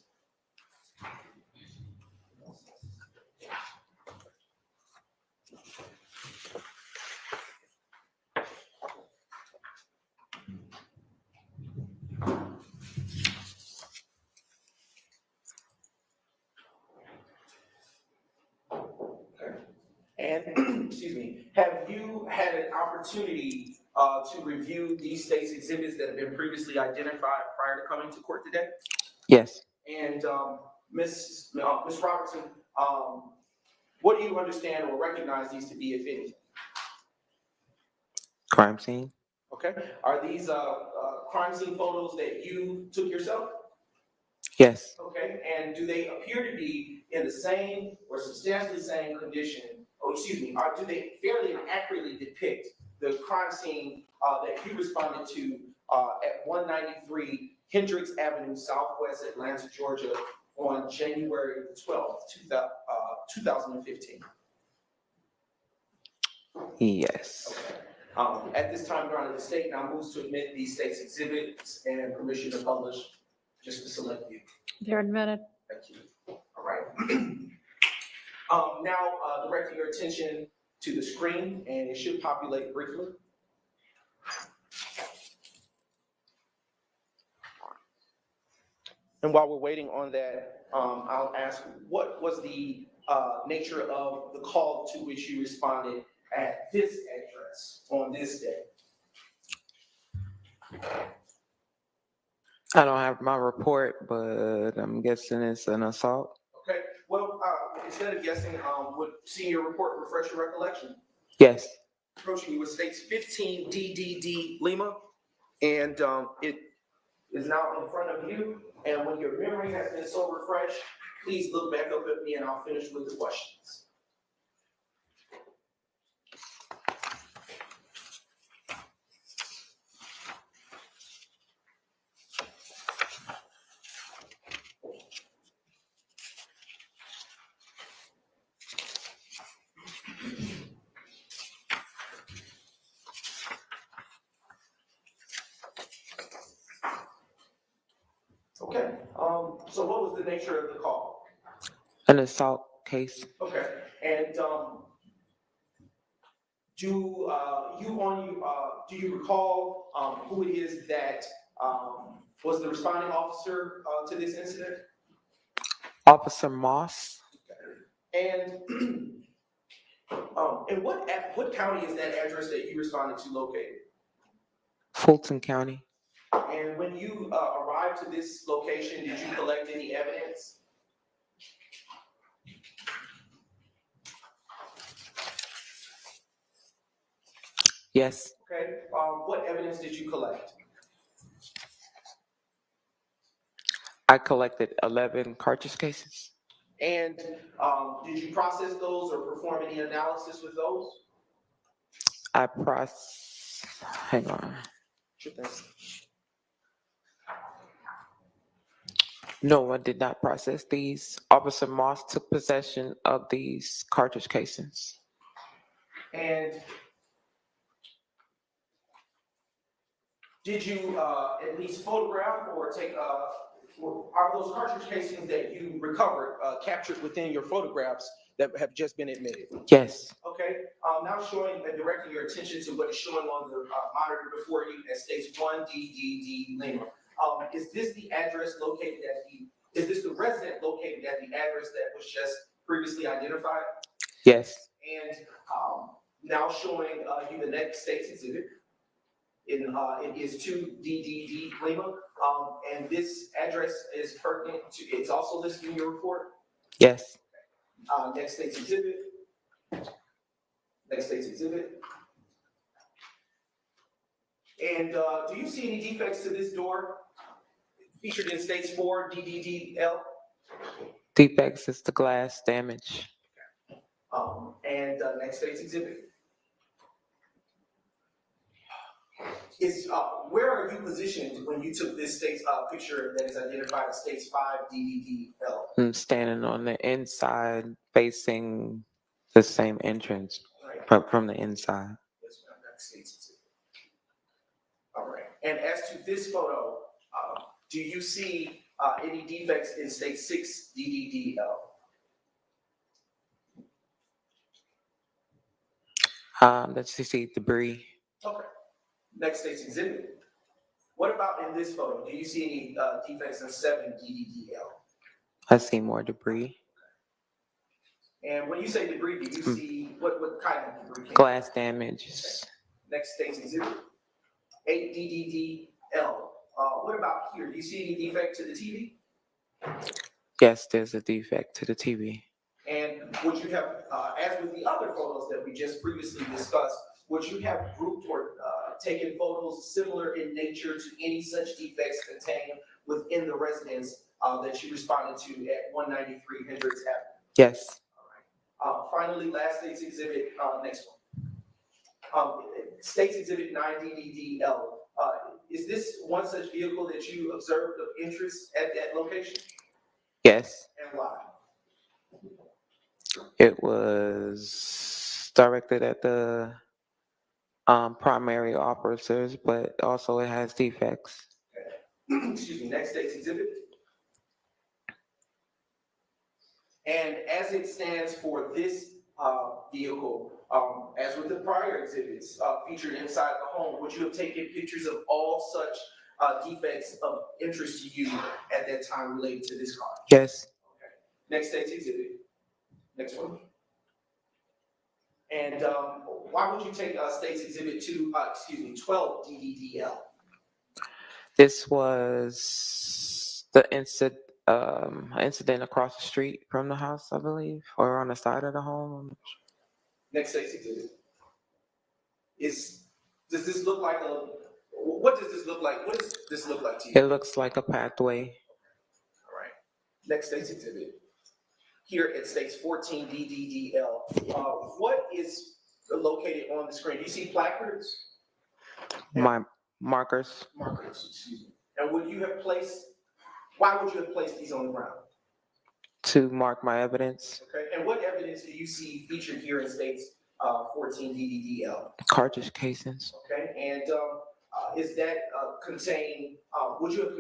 And, excuse me, have you had an opportunity to review these state's exhibits that have been previously identified prior to coming to court today? Yes. And Ms. Robertson, what do you understand or recognize these to be, if any? Crime scene. Okay. Are these crime scene photos that you took yourself? Yes. Okay. And do they appear to be in the same or substantially same condition? Oh, excuse me. Do they fairly and accurately depict the crime scene that you responded to at 193 Hendricks Avenue, Southwest Atlanta, Georgia, on January 12th, 2015. Yes. At this time, Your Honor, the state now moves to admit these state's exhibits and permission to publish just a select few. They're admitted. Thank you. All right. Now, directing your attention to the screen, and it should populate briefly. And while we're waiting on that, I'll ask, what was the nature of the call to which you responded at this address on this day? I don't have my report, but I'm guessing it's an assault. Okay, well, instead of guessing, would seeing your report refresh your recollection? Yes. Approaching you with states 15 DDD Lima, and it is now in front of you. And when your memory has been so refreshed, please look back up at me and I'll finish with the questions. Okay, so what was the nature of the call? An assault case. Okay, and do you recall who it is that was the responding officer to this incident? Officer Moss. And in what county is that address that you responded to located? Fulton County. And when you arrived to this location, did you collect any evidence? Yes. Okay, what evidence did you collect? I collected 11 cartridge cases. And did you process those or perform any analysis with those? Hang on. Sure thing. No, I did not process these. Officer Moss took possession of these cartridge casings. And did you at least photograph or take, are those cartridge casings that you recovered captured within your photographs that have just been admitted? Yes. Okay, now showing and directing your attention to what is showing on the monitor before you that states 1 DDD Lima. Is this the address located at is this the resident located at the address that was just previously identified? Yes. And now showing you the next state's exhibit. It is 2 DDD Lima, and this address is pertinent to, it's also listed in your report? Yes. Next state's exhibit. Next state's exhibit. And do you see any defects to this door featured in states 4 DDDL? Defects is the glass damage. And next state's exhibit. Where are you positioned when you took this state's picture that is identified as states 5 DDDL? I'm standing on the inside facing the same entrance from the inside. Yes, ma'am, next state's exhibit. All right, and as to this photo, do you see any defects in state 6 DDDL? Let's see debris. Okay. Next state's exhibit. What about in this photo? Do you see any defects in 7 DDDL? I see more debris. And when you say debris, do you see what kind of debris? Glass damage. Okay. Next state's exhibit. 8 DDDL. What about here? Do you see any defect to the TV? Yes, there's a defect to the TV. And would you have, as with the other photos that we just previously discussed, would you have grouped or taken photos similar in nature to any such defects contained within the residence that you responded to at 193 Hendricks Avenue? Yes. All right. Finally, last state's exhibit, next one. State's exhibit 9 DDDL. is this one such vehicle that you observed of interest at that location? Yes, And why? it was directed at the primary officers, but also it has defects. Excuse me, next state's exhibit. And as it stands for this vehicle, as with the prior exhibits featured inside the home, would you have taken pictures of all such defects of interest to you at that time related to this car? Yes, Next state's exhibit. Next one. And why would you take state's exhibit 12 DDDL? this was the incident across the street from the house, I believe, or on the side of the home. Next state's exhibit. Does this look like what does this look like? What does this look like to you? It looks like a pathway. All right. Next state's exhibit. Here it states 14 DDDL. What is located on the screen? Do you see placards? My markers. Markers, excuse me. And why would you have placed these on the ground? To mark my evidence. Okay. And what evidence do you see featured here in states 14 DDDL? Cartridge casings. Okay. And is that contain? Would you have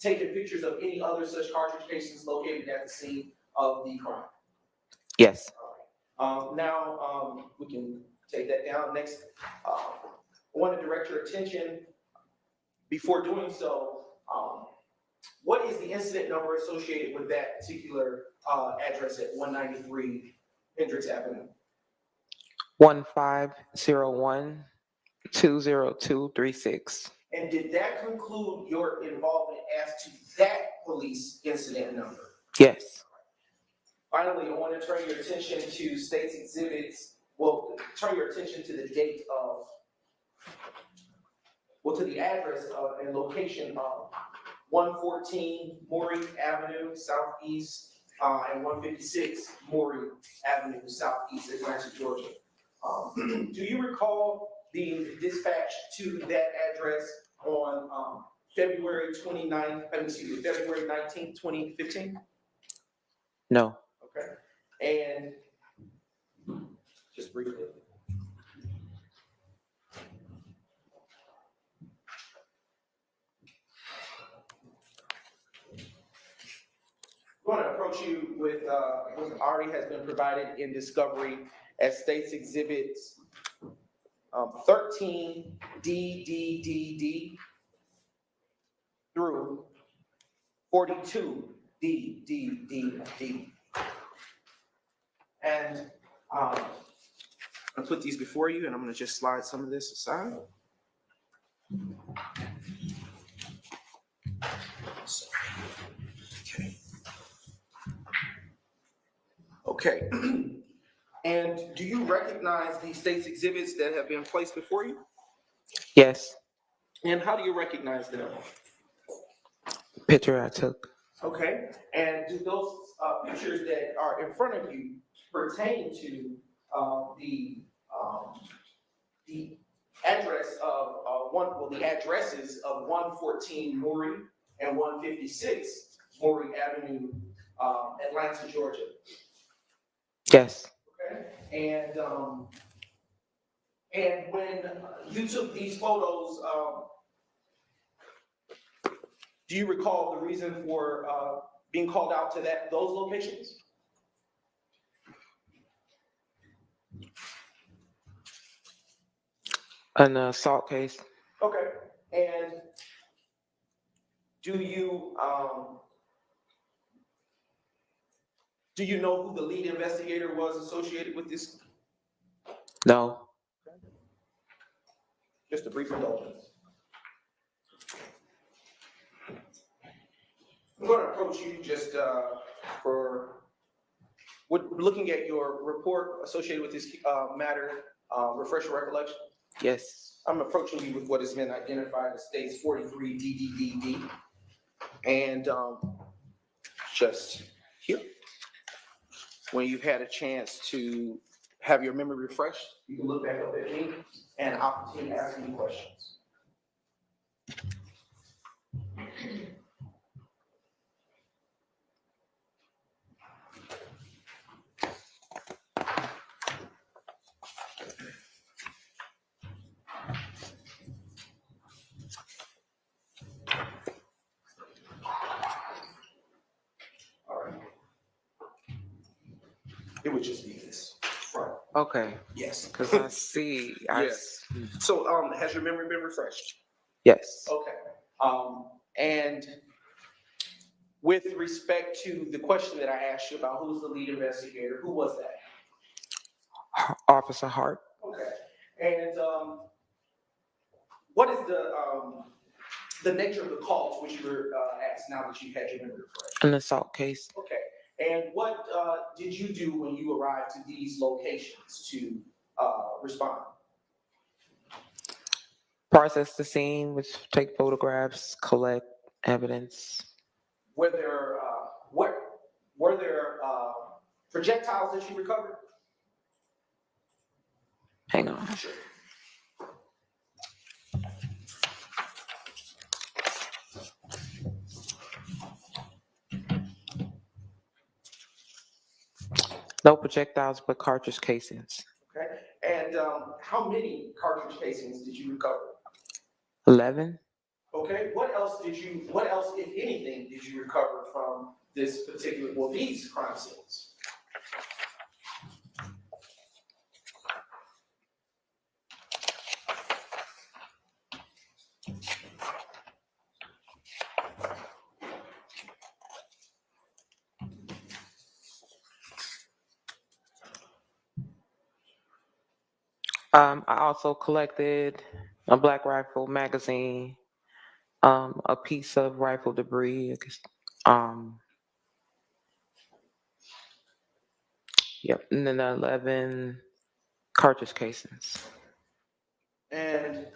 taken pictures of any other such cartridge casings located at the scene of the crime? Yes. Now we can take that down. Next, I want to direct your attention. Before doing so, what is the incident number associated with that particular address at 193 Hendricks Avenue? 1501-20236. And did that conclude your involvement as to that police incident number? Yes. Finally, I want to turn your attention to state's exhibits. Well, turn your attention to the date of, to the address and location of 114 Maury Avenue Southeast and 156 Maury Avenue Southeast, Atlanta, Georgia. Do you recall being dispatched to that address on February 19th, 2015? No. Okay. And just briefly. I'm going to approach you with what already has been provided in discovery as states exhibits 13 DDDD through 42 DDDD. And I'm going to put these before you, and I'm going to just slide some of this aside. Okay. And do you recognize the state's exhibits that have been placed before you? Yes. And how do you recognize them? Picture I took. Okay. And do those pictures that are in front of you pertain to the address of the addresses of 114 Maury and 156 Maury Avenue, Atlanta, Georgia? Yes. Okay. And when you took these photos, do you recall the reason for being called out to those locations? An assault case. Okay. And do you know who the lead investigator was associated with this? No. Just a brief indulgence. I'm going to approach you just for looking at your report associated with this matter. Refresh your recollection. Yes. I'm approaching you with what has been identified as states 43 DDDD. And just here, when you've had a chance to have your memory refreshed, you can look back up at me and I'll continue to ask you questions. All right. It would just be this front. Okay. Yes. Because I see. Yes. So, has your memory been refreshed? Yes. Okay. And with respect to the question that I asked you about who's the lead investigator, who was that? Officer Hart. Okay. And what is the nature of the call to which you were asked now that you've had your memory refreshed? An assault case. Okay. And what did you do when you arrived to these locations to respond? Process the scene, which take photographs, collect evidence. Were there projectiles that you recovered? Hang on. Sure. No projectiles, but cartridge casings. Okay. And how many cartridge casings did you recover? 11. Okay. What else, if anything, did you recover from this particular, well, these crime scenes? I also collected a black rifle magazine, a piece of rifle debris, yep, and then 11 cartridge casings. And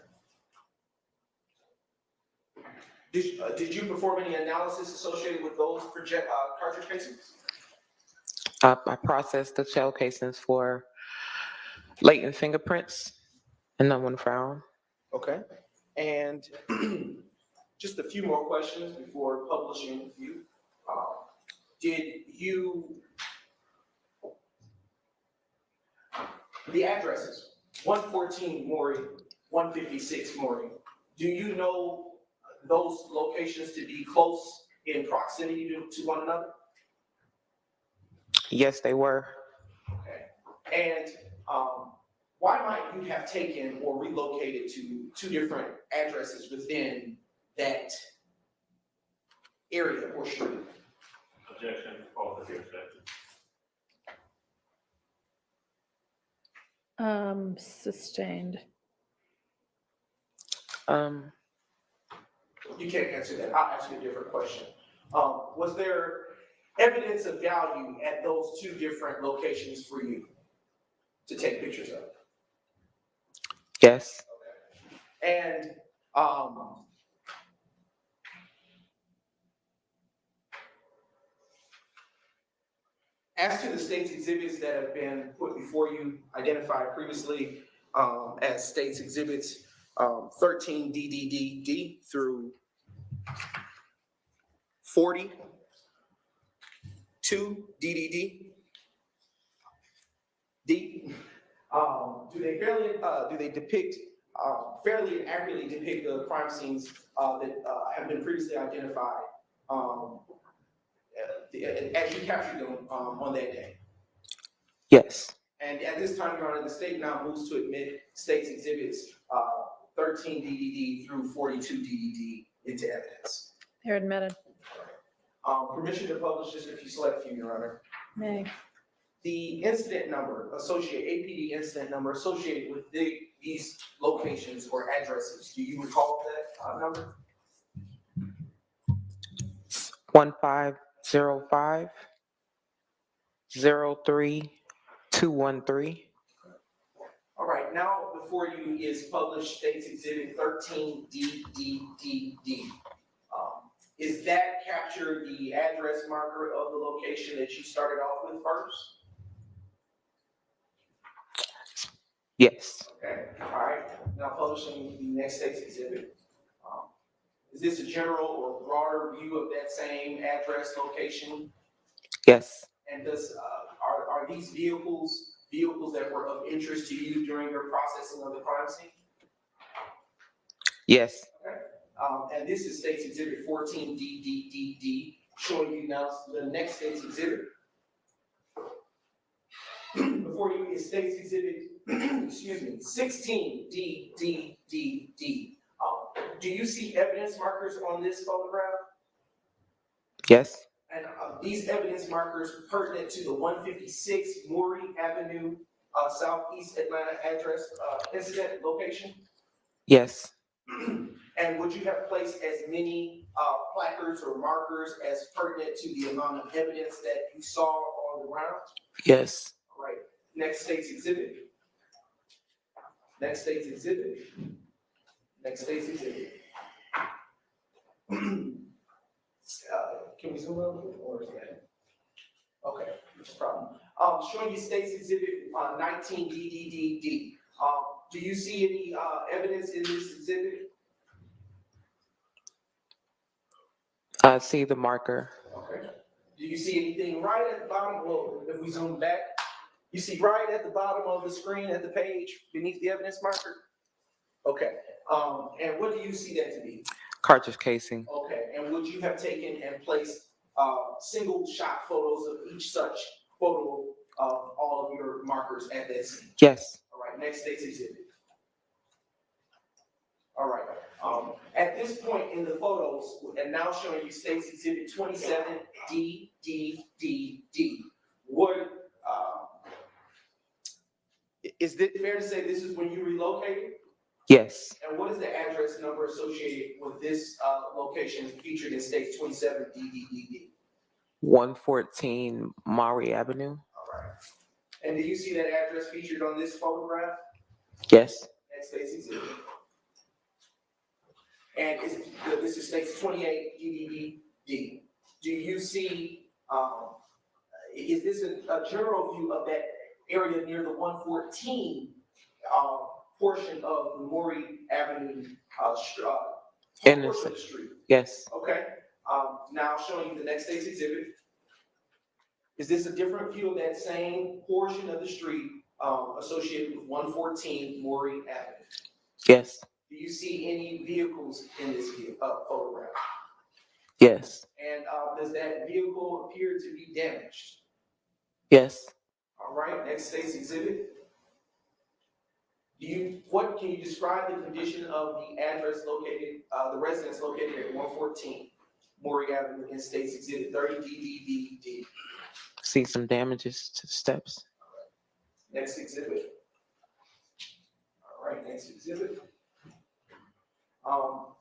did you perform any analysis associated with those cartridge casings? I processed the shell casings for latent fingerprints, and no one found. Okay. And just a few more questions before publishing with you. The addresses, 114 Maury, 156 Maury, do you know those locations to be close in proximity to one another? Yes, they were. Okay. And why might you have taken or relocated to two different addresses within that area or street? Objection, all the objection. Sustained. You can't answer that. I'll ask you a different question. Was there evidence of value at those two different locations for you to take pictures of? Yes. Okay. And as to the state's exhibits that have been put before you, identified previously as state's exhibits 13 DDD through 42 DDD D, do they depict fairly and accurately depict the crime scenes that have been previously identified as you captured them on that day? Yes. And at this time, Your Honor, the state now moves to admit state's exhibits 13 DDD through 42 DDD into evidence. They're admitted. Permission to publish just a few select few, Your Honor. May. The incident number APD incident number associated with these locations or addresses, do you recall that number? 1505 03213. All right, now before you is published State's Exhibit 13 DDDD. Is that capture the address marker of the location that you started off with first? Yes. Okay, all right. Now publishing the next State's Exhibit. Is this a general or broader view of that same address location? Yes. And are these vehicles that were of interest to you during your processing of the crime scene? Yes. Okay. And this is State's Exhibit 14D, showing you now the next State's Exhibit. Before you get State's Exhibit, excuse me, 16D. Do you see evidence markers on this photograph? Yes. And these evidence markers pertinent to the 156 Maury Avenue, Southeast Atlanta address, incident location? Yes. And would you have placed as many placards or markers as pertinent to the amount of evidence that you saw on the ground? Yes. All right. Next State's Exhibit. Next State's Exhibit. Next State's Exhibit. Can we zoom out or is that? Okay, no problem. Showing you State's Exhibit 19D. Do you see any evidence in this exhibit? I see the marker. Okay. Do you see anything right at the bottom? Well, if we zoom back, you see right at the bottom of the screen at the page beneath the evidence marker? Okay. And what do you see that to be? Cartridge casing. Okay. And would you have taken and placed single shot photos of each such photo of all of your markers at that scene? Yes. All right. Next State's Exhibit. All right. At this point in the photos, and now showing you State's Exhibit 27D. Would is it fair to say this is when you relocated? Yes. And what is the address number associated with this location featured in State's 27D? 114 Maury Avenue. All right. And do you see that address featured on this photograph? Yes. Next State's Exhibit. And this is State's 28D. Do you see, is this a general view of that area near the 114 portion of the Maury Avenue portion of the street? Yes. Okay. Now showing you the next State's Exhibit. Is this a different view of that same portion of the street associated with 114 Maury Avenue? Yes. Do you see any vehicles in this photograph? Yes. And does that vehicle appear to be damaged? Yes. All right, next State's Exhibit. What can you describe the condition of the address located, the residence located at 114 Maury Avenue in State's Exhibit 30D? See some damages to the steps. Next exhibit. All right, next exhibit.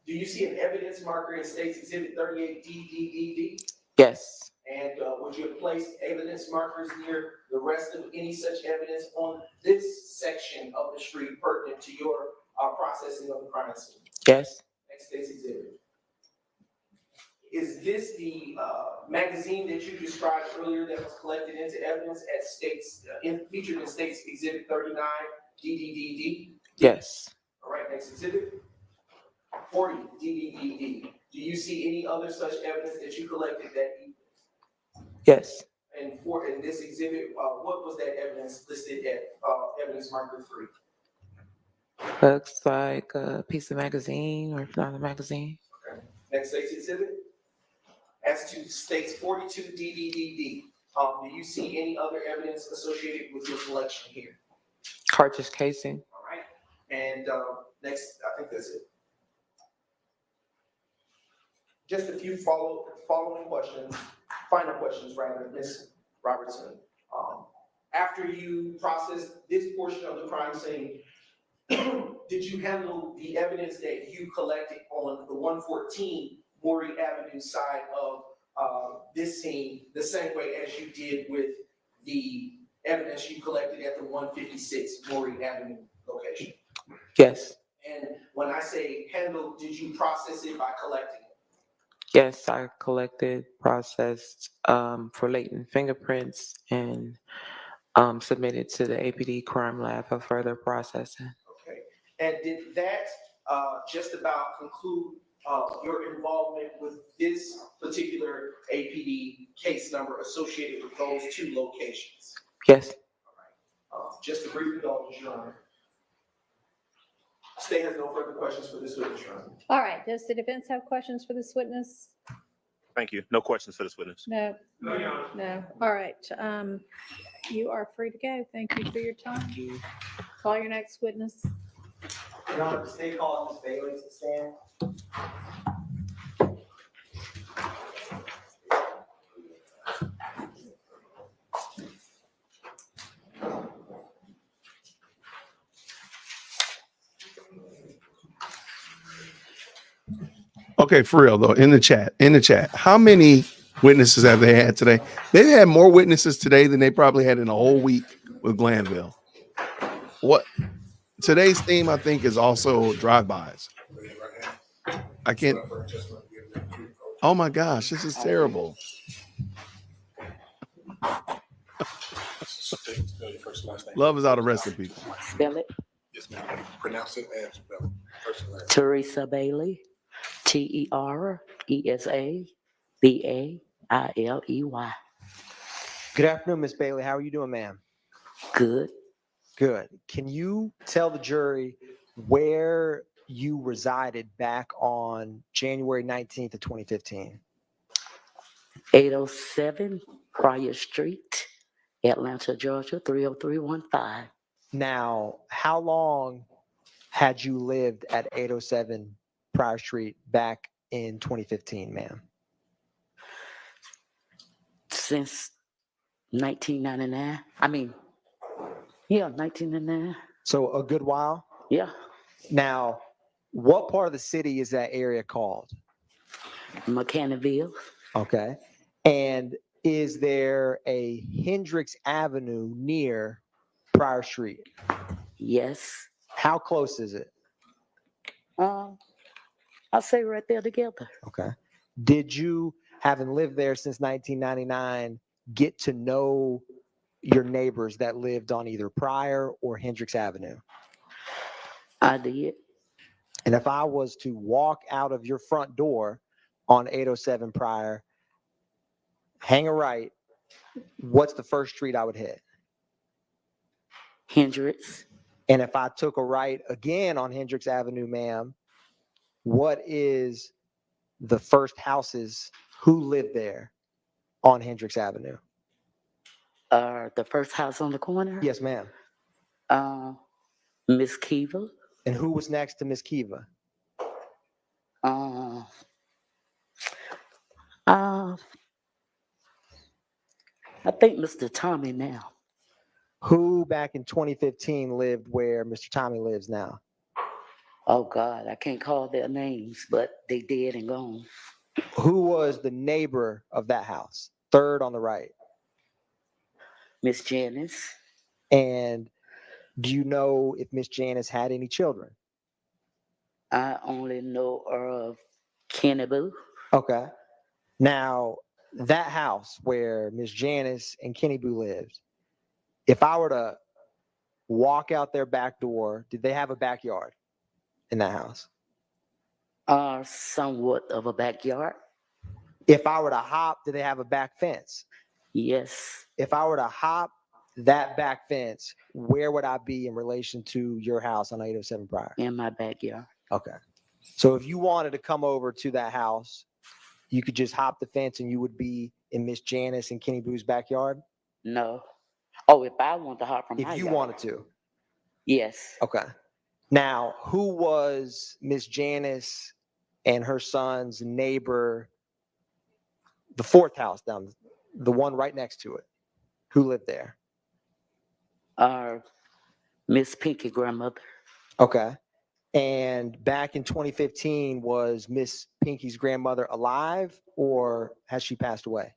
Do you see an evidence marker in State's Exhibit 38D? Yes. And would you have placed evidence markers near the rest of any such evidence on this section of the street pertinent to your processing of the crime scene? Yes. Next State's Exhibit. Is this the magazine that you described earlier that was collected into evidence at State's, featured in State's Exhibit 39D? Yes. All right, next exhibit. 40D. Do you see any other such evidence that you collected that evening? Yes. And in this exhibit, what was that evidence listed at evidence marker 3? Looks like a piece of magazine, or if not a magazine. Okay. Next State's exhibit. As to State's 42D. Do you see any other evidence associated with your collection here? Cartridge casing. All right. And next, I think that's it. Just a few following questions, final questions rather, Ms. Robertson. After you processed this portion of the crime scene, did you handle the evidence that you collected on the 114 Maury Avenue side of this scene the same way as you did with the evidence you collected at the 156 Maury Avenue location? Yes. And when I say handle, did you process it by collecting it? Yes, I collected, processed for latent fingerprints, and submitted to the APD crime lab for further processing. Okay. And did that just about conclude your involvement with this particular APD case number associated with those two locations? Yes. Just a brief indulgence, Your Honor. State has no further questions for this witness, Your Honor. All right, does the defense have questions for this witness? Thank you. No questions for this witness. No. No. All right, you are free to go. Thank you for your time. Call your next witness. Your Honor, the state calls Ms. Bailey to stand. Okay, for real though, in the chat, how many witnesses have they had today? They've had more witnesses today than they probably had in a whole week with Glanville. What today's theme, I think, is also drive-bys. I can't. Oh my gosh, this is terrible. Love is out arresting people. Spell it. Yes, ma'am. Pronounce it and spell it. First and last. Teresa Bailey, TERESA BAILEY. Good afternoon, Ms. Bailey. How are you doing, ma'am? Good. Good. Can you tell the jury where you resided back on January 19th of 2015? 807 Prior Street, Atlanta, Georgia, 30315. Now, how long had you lived at 807 Prior Street back in 2015, ma'am? Since 1999. I mean, yeah, 1999. So a good while? Yeah. Now, what part of the city is that area called? McCannaville. Okay. And is there a Hendricks Avenue near Prior Street? Yes. How close is it? I'll say right there together. Okay. Did you, having lived there since 1999, get to know your neighbors that lived on either Prior or Hendricks Avenue? I did. And if I was to walk out of your front door on 807 Prior, hang a right, what's the first street I would hit? Hendricks. And if I took a right again on Hendricks Avenue, ma'am, what is the first houses who live there on Hendricks Avenue? The first house on the corner? Yes, ma'am. Miss Kiva. And who was next to Miss Kiva? I think Mr. Tommy now. Who back in 2015 lived where Mr. Tommy lives now? Oh God, I can't call their names, but they dead and gone. Who was the neighbor of that house? Third on the right. Miss Janice. And do you know if Miss Janice had any children? I only know of Kenny Boo. Okay. Now, that house where Miss Janice and Kenny Boo lived, if I were to walk out their back door, did they have a backyard in that house? Somewhat of a backyard. If I were to hop, did they have a back fence? Yes. If I were to hop that back fence, where would I be in relation to your house on 807 Prior? In my backyard. Okay. So if you wanted to come over to that house, you could just hop the fence and you would be in Miss Janice and Kenny Boo's backyard? No. Oh, if I want to hop from If my you yard. wanted to. Yes. Okay. Now, who was Miss Janice and her son's neighbor, the fourth house down, the one right next to it? Who lived there? Miss Pinky grandmother. Okay. And back in 2015, was Miss Pinky's grandmother alive or has she passed away?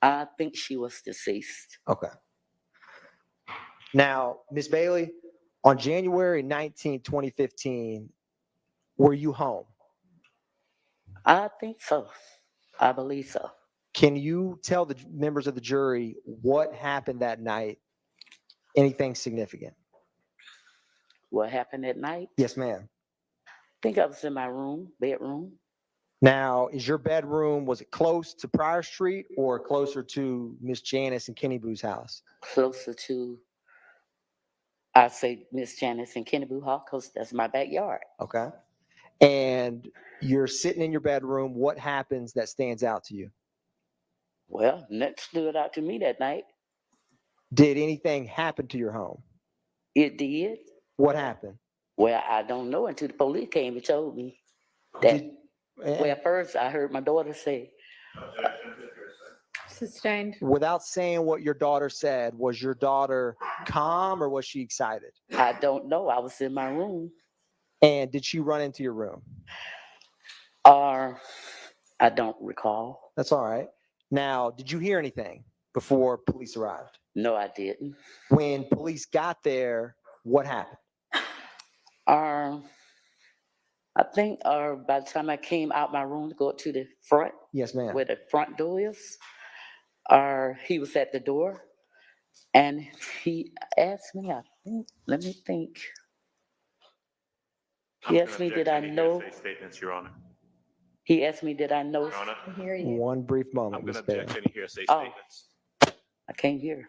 I think she was deceased. Okay. Now, Miss Bailey, on January 19, 2015, were you home? I think so. I believe so. Can you tell the members of the jury what happened that night? Anything significant? What happened at night? Yes, ma'am. I think I was in my bedroom. Now, is your bedroom, was it close to Prior Street or closer to Miss Janice and Kenny Boo's house? Closer to, I say Miss Janice and Kenneboo Hall, because that's my backyard. Okay. And you're sitting in your bedroom. What happens that stands out to you? Well, nothing stood out to me that night. Did anything happen to your home? It did. What happened? Well, I don't know until the police came and told me that. Well, first I heard my daughter say, Sustained. Without saying what your daughter said, was your daughter calm or was she excited? I don't know. I was in my room. And did she run into your room? I don't recall. That's all right. Now, did you hear anything before police arrived? No, I didn't. When police got there, what happened? I think by the time I came out my room to go up to the front, Yes, ma'am. where the front door is, he was at the door and he asked me, I think, let me think. He asked me, did I know? Statements, Your Honor. He asked me, did I know? Your Honor. I hear you. One brief moment, I'm Ms. going to Bailey. object any hearsay Oh. statements. I can't hear.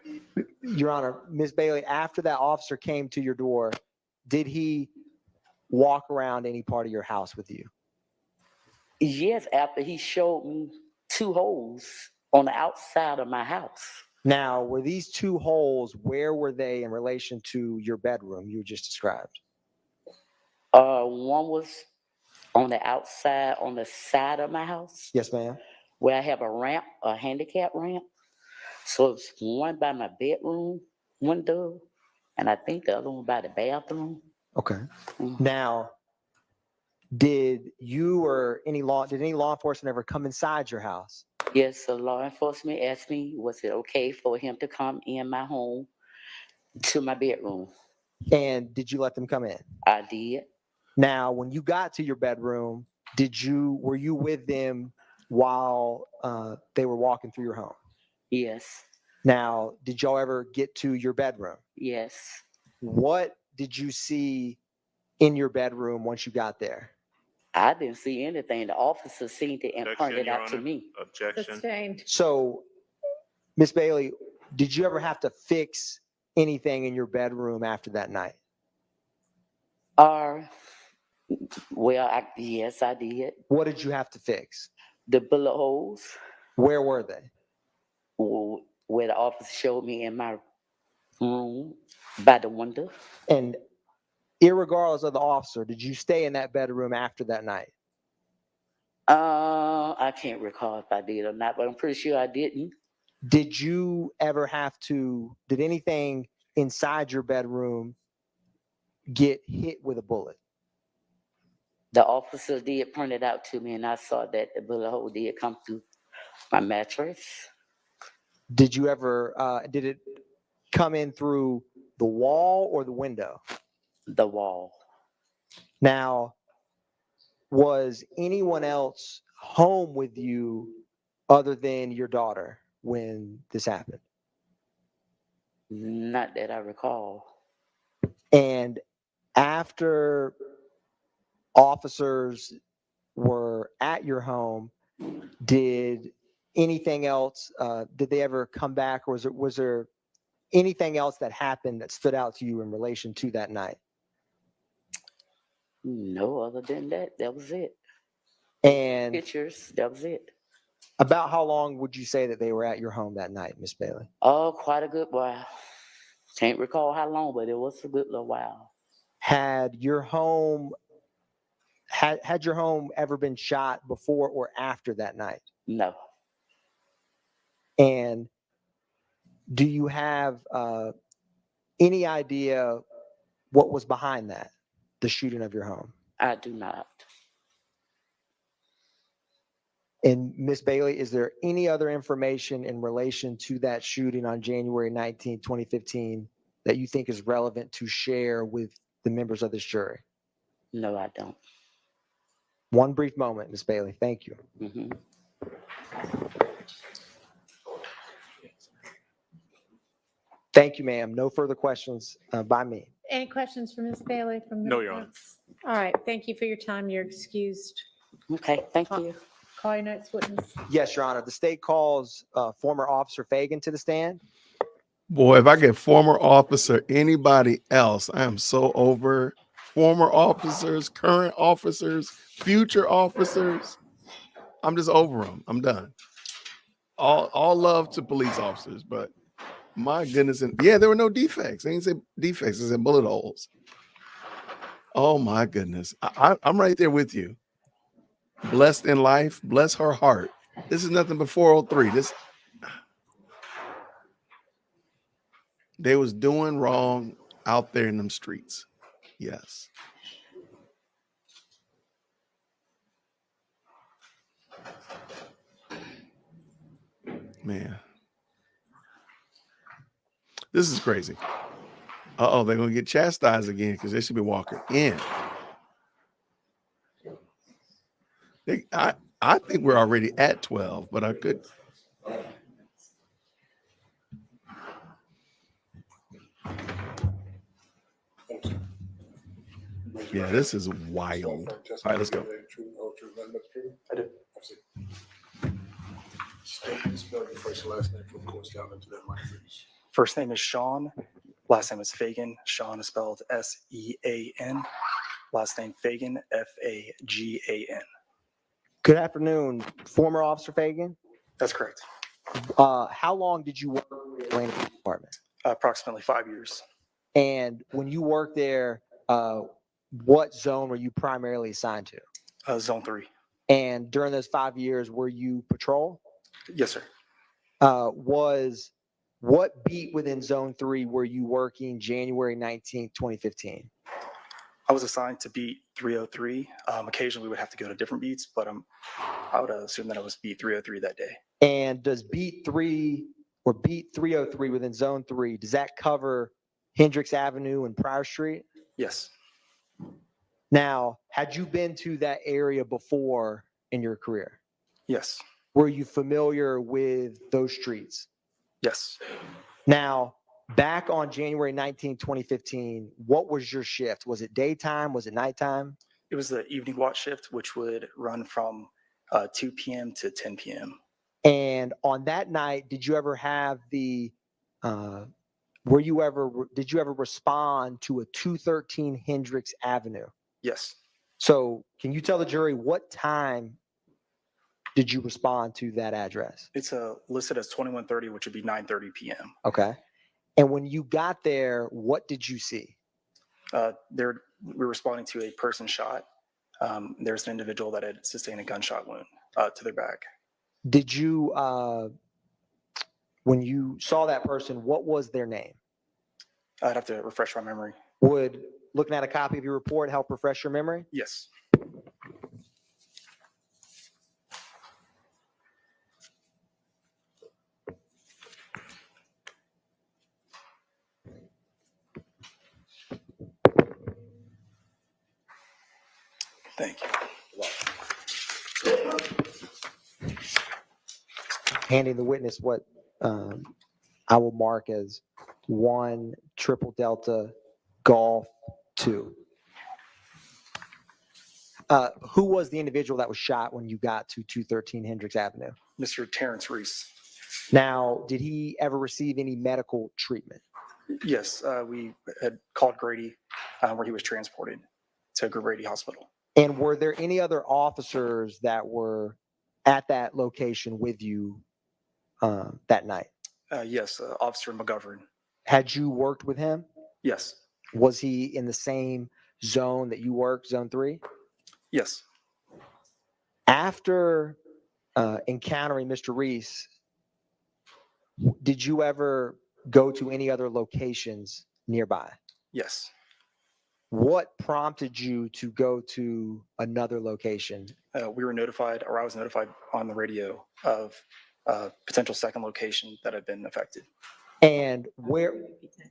Your Honor, Ms. Bailey, after that officer came to your door, did he walk around any part of your house with you? Yes, after he showed me 2 holes on the outside of my house. Now, were these 2 holes, where were they in relation to your bedroom you just described? One was on the outside, on the side of my house, Yes, ma'am. where I have a ramp, a handicap ramp. So it's one by my bedroom window, and I think the other one by the bathroom. Okay. Mhm. Now, did you or any law enforcement ever come inside your house? Yes, the law enforcement asked me, was it okay for him to come in my home to my bedroom? And did you let them come in? I did. Now, when you got to your bedroom, were you with them while they were walking through your home? Yes. Now, did y'all ever get to your bedroom? Yes. What did you see in your bedroom once you got there? I didn't see anything. The officer seen it and Objection, pointed Your out to Honor. me. Objection. Sustained. So, Miss Bailey, did you ever have to fix anything in your bedroom after that night? Well, yes, I did. What did you have to fix? The bullet holes. Where were they? Where the officer showed me in my room by the window. And irregardless of the officer, did you stay in that bedroom after that night? I can't recall if I did or not, but I'm pretty sure I didn't. Did anything inside your bedroom get hit with a bullet? The officer did point it out to me, and I saw that the bullet hole did come through my mattress. Did it come in through the wall or the window? The wall. Now, was anyone else home with you other than your daughter when this happened? Not that I recall. And after officers were at your home, did anything else, did they ever come back, or was there anything else that happened that stood out to you in relation to that night? No, other than that, that was it. And Pictures, that was it. about how long would you say that they were at your home that night, Miss Bailey? Oh, quite a good while. Can't recall how long, but it was a good little while. Had your home ever been shot before or after that night? No. And do you have any idea what was behind that, the shooting of your home? I do not. And Miss Bailey, is there any other information in relation to that shooting on January 19, 2015 that you think is relevant to share with the members of this jury? No, I don't. One brief moment, Miss Bailey. Thank you. Mm-hmm. Thank you, ma'am. No further questions by me. Any questions for Ms. Bailey from the No, Your Honor. defense? All right, thank you for your time. You're excused. Okay, thank you. Call your next witness. Yes, Your Honor. The state calls former Officer Fagan to the stand. Boy, if I get former officer, anybody else, I am so over former officers, current officers, future officers. I'm just over them. I'm done. All love to police officers, but my goodness, and yeah, there were no defects. They didn't say defects; they said bullet holes. Oh my goodness, I'm right there with you. Blessed in life, bless her heart. This is nothing but 403. They was doing wrong out there in them streets. Yes. Man. This is crazy. Uh-oh, they're gonna get chastised again because they should be walking in. I think we're already at 12, but I could. Yeah, this is wild. All right, let's go. I do. Spell your first and last name for the course down into that mic, please. First name is Sean. Last name is Fagan. Sean is spelled S-E-A-N. Last name Fagan, F-A-G-A-N. Good afternoon, former Officer Fagan. That's correct. How long did you work in the Atlanta Police Department? Approximately 5 years. And when you worked there, what zone were you primarily assigned to? Zone 3. And during those 5 years, were you patrol? Yes, sir. What beat within Zone 3 were you working January 19th, 2015? I was assigned to beat 303. Occasionally, we would have to go to different beats, but I would assume that it was beat 303 that day. And does beat 3 or beat 303 within Zone 3, does that cover Hendricks Avenue and Pryor Street? Yes. Now, had you been to that area before in your career? Yes. Were you familiar with those streets? Yes. Now, back on January 19, 2015, what was your shift? Was it daytime? Was it nighttime? It was the evening watch shift, which would run from 2 p.m. to 10 p.m. And on that night, did you ever have did you ever respond to a 213 Hendricks Avenue? Yes. So can you tell the jury what time did you respond to that address? It's listed as 2130, which would be 9:30 p.m. Okay. And when you got there, what did you see? We're responding to a person shot. There's an individual that had sustained a gunshot wound to their back. Did you, when you saw that person, what was their name? I'd have to refresh my memory. Would looking at a copy of your report help refresh your memory? Yes. Thank you. Handing the witness what I will mark as 1 Triple Delta Golf 2. Who was the individual that was shot when you got to 213 Hendricks Avenue? Mr. Terrence Reese. Now, did he ever receive any medical treatment? Yes, we had called Grady where he was transported to Grady Hospital. And were there any other officers that were at that location with you that night? Yes, Officer McGovern. Had you worked with him? Yes. Was he in the same zone that you worked, Zone 3? Yes. After encountering Mr. Reese, did you ever go to any other locations nearby? Yes. What prompted you to go to another location? We were notified, or I was notified on the radio of a potential second location that had been affected. And where?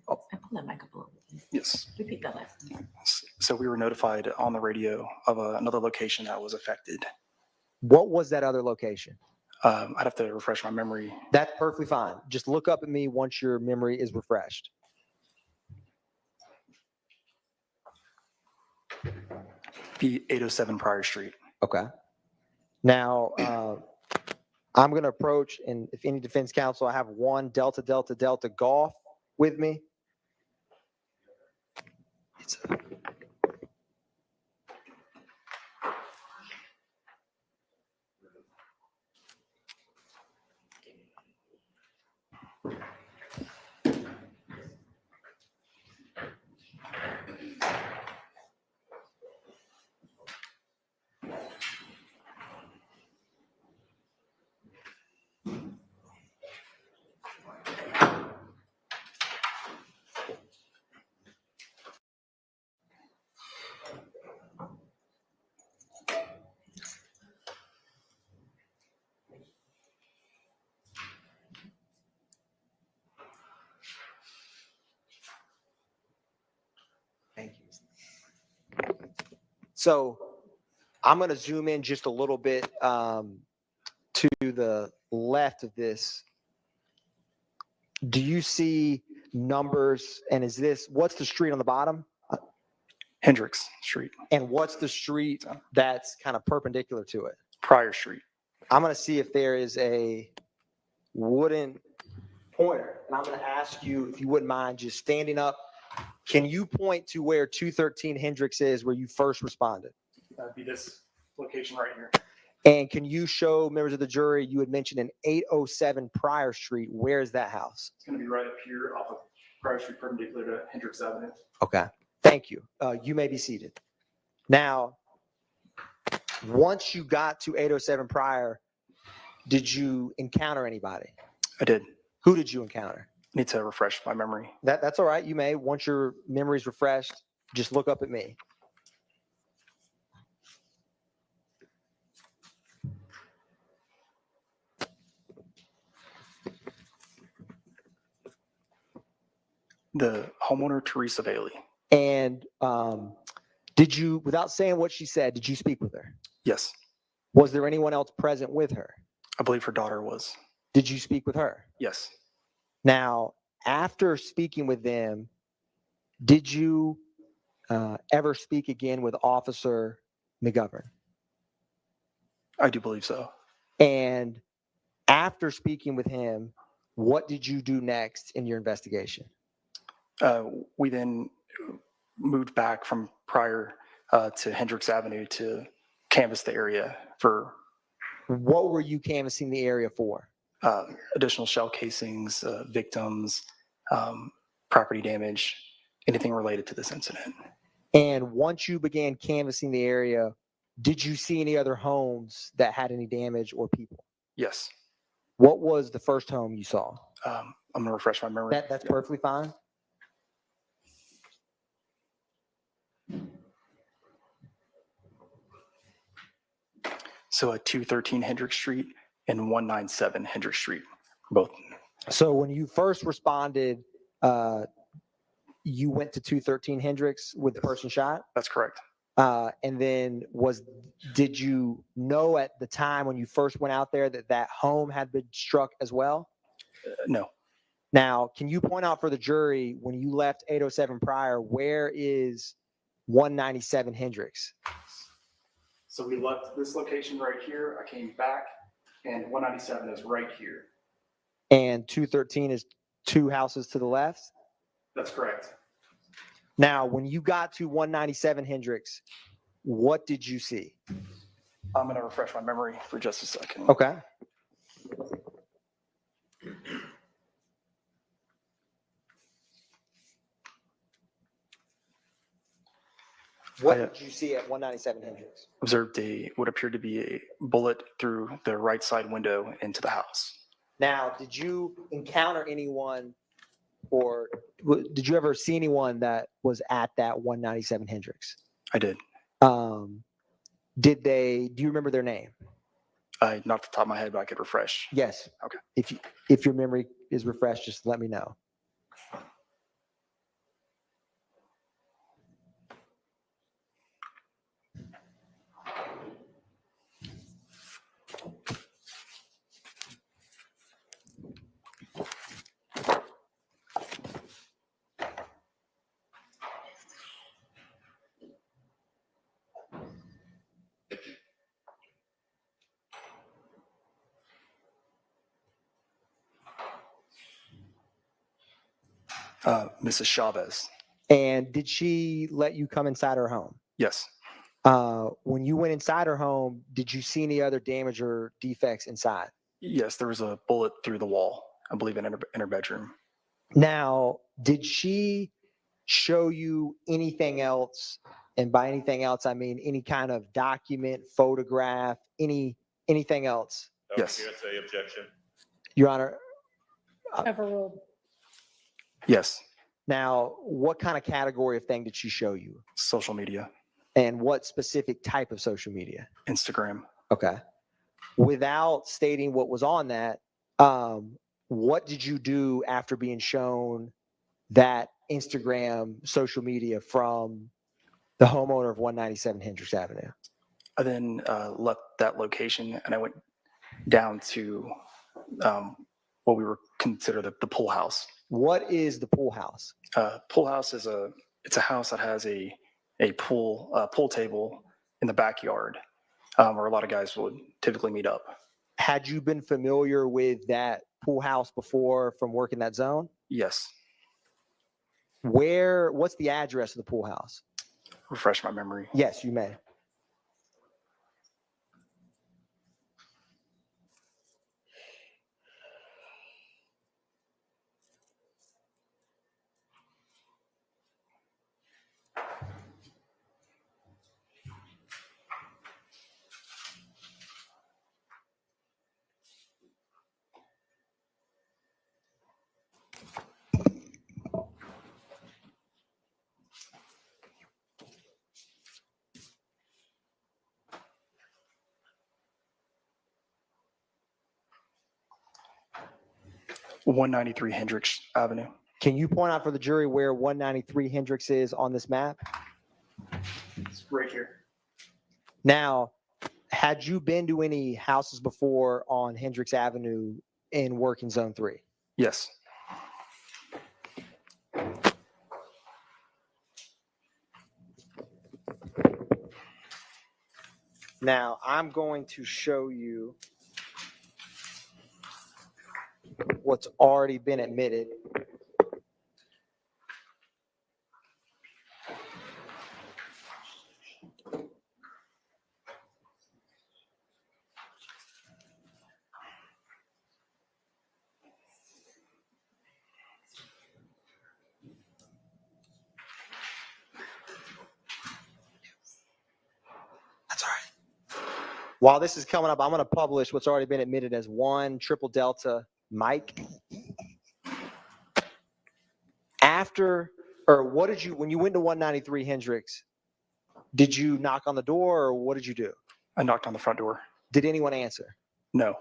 Pull that mic up a little bit. Yes. Repeat that last one. So we were notified on the radio of another location that was affected. What was that other location? I'd have to refresh my memory. That's perfectly fine. Just look up at me once your memory is refreshed. Be 807 Pryor Street. Okay. Now, I'm going to approach, and if any defense counsel, I have 1 Delta Delta Delta Golf with me. Thank you. So I'm going to zoom in just a little bit to the left of this. Do you see numbers? And is this, what's the street on the bottom? Hendricks Street, And what's the street that's kind of perpendicular to it? Pryor Street. I'm going to see if there is a wooden pointer. And I'm going to ask you, if you wouldn't mind just standing up. Can you point to where 213 Hendricks is, where you first responded? That'd be this location right here. And can you show members of the jury, you had mentioned an 807 Pryor Street. Where is that house? It's going to be right up here off of Pryor Street, perpendicular to Hendricks Avenue. Okay, thank you. You may be seated. Now, once you got to 807 Pryor, did you encounter anybody? I did. Who did you encounter? Need to refresh my memory. That's all right. You may. Once your memory's refreshed, just look up at me. The homeowner, Teresa Bailey. And did you, without saying what she said, did you speak with her? Yes. Was there anyone else present with her? I believe her daughter was. Did you speak with her? Yes. Now, after speaking with them, did you ever speak again with Officer McGovern? I do believe so. And after speaking with him, what did you do next in your investigation? We then moved back from Pryor to Hendricks Avenue to canvass the area for. What were you canvassing the area for? Additional shell casings, victims, property damage, anything related to this incident. And once you began canvassing the area, did you see any other homes that had any damage or people? Yes. What was the first home you saw? I'm going to refresh my memory. That's perfectly fine. So at 213 Hendricks Street and 197 Hendricks Street, both. So when you first responded, you went to 213 Hendricks with the person shot? That's correct. And then did you know at the time when you first went out there that that home had been struck as well? No. Now, can you point out for the jury, when you left 807 Pryor, where is 197 Hendricks? So we left this location right here. I came back, and 197 is right here. And 213 is 2 houses to the left? That's correct. Now, when you got to 197 Hendricks, what did you see? I'm going to refresh my memory for just a second. Okay. What did you see at 197 Hendricks? Observed what appeared to be a bullet through the right side window into the house. Now, did you encounter anyone or did you ever see anyone that was at that 197 Hendricks? I did. Do you remember their name? Not off the top of my head, but I could refresh. Yes. Okay. If your memory is refreshed, just let me know. Mrs. Chavez. And did she let you come inside her home? Yes. When you went inside her home, did you see any other damage or defects inside? Yes, there was a bullet through the wall, I believe, in her bedroom. Now, did she show you anything else? And by anything else, I mean any kind of document, photograph, anything else? Yes. Hearsay objection. Your Honor, Overruled. Yes. now, what kind of category of thing did she show you? Social media. And what specific type of social media? Instagram. Okay. Without stating what was on that, what did you do after being shown that Instagram social media from the homeowner of 197 Hendricks Avenue? I then left that location and I went down to what we were considered the pool house. What is the pool house? Pool house is it's a house that has a pool table in the backyard where a lot of guys would typically meet up. Had you been familiar with that pool house before from working that zone? Yes. What's the address of the pool house? Refresh my memory. Yes, you may. Uh, 193 Hendricks Avenue. Can you point out for the jury where 193 Hendricks is on this map? It's right here. Now, had you been to any houses before on Hendricks Avenue in working zone 3? Yes. Now, I'm going to show you what's already been admitted. That's all right. While this is coming up, I'm going to publish what's already been admitted as 1 Triple Delta Mike. When you went to 193 Hendricks, did you knock on the door or what did you do? I knocked on the front door. Did anyone answer? No.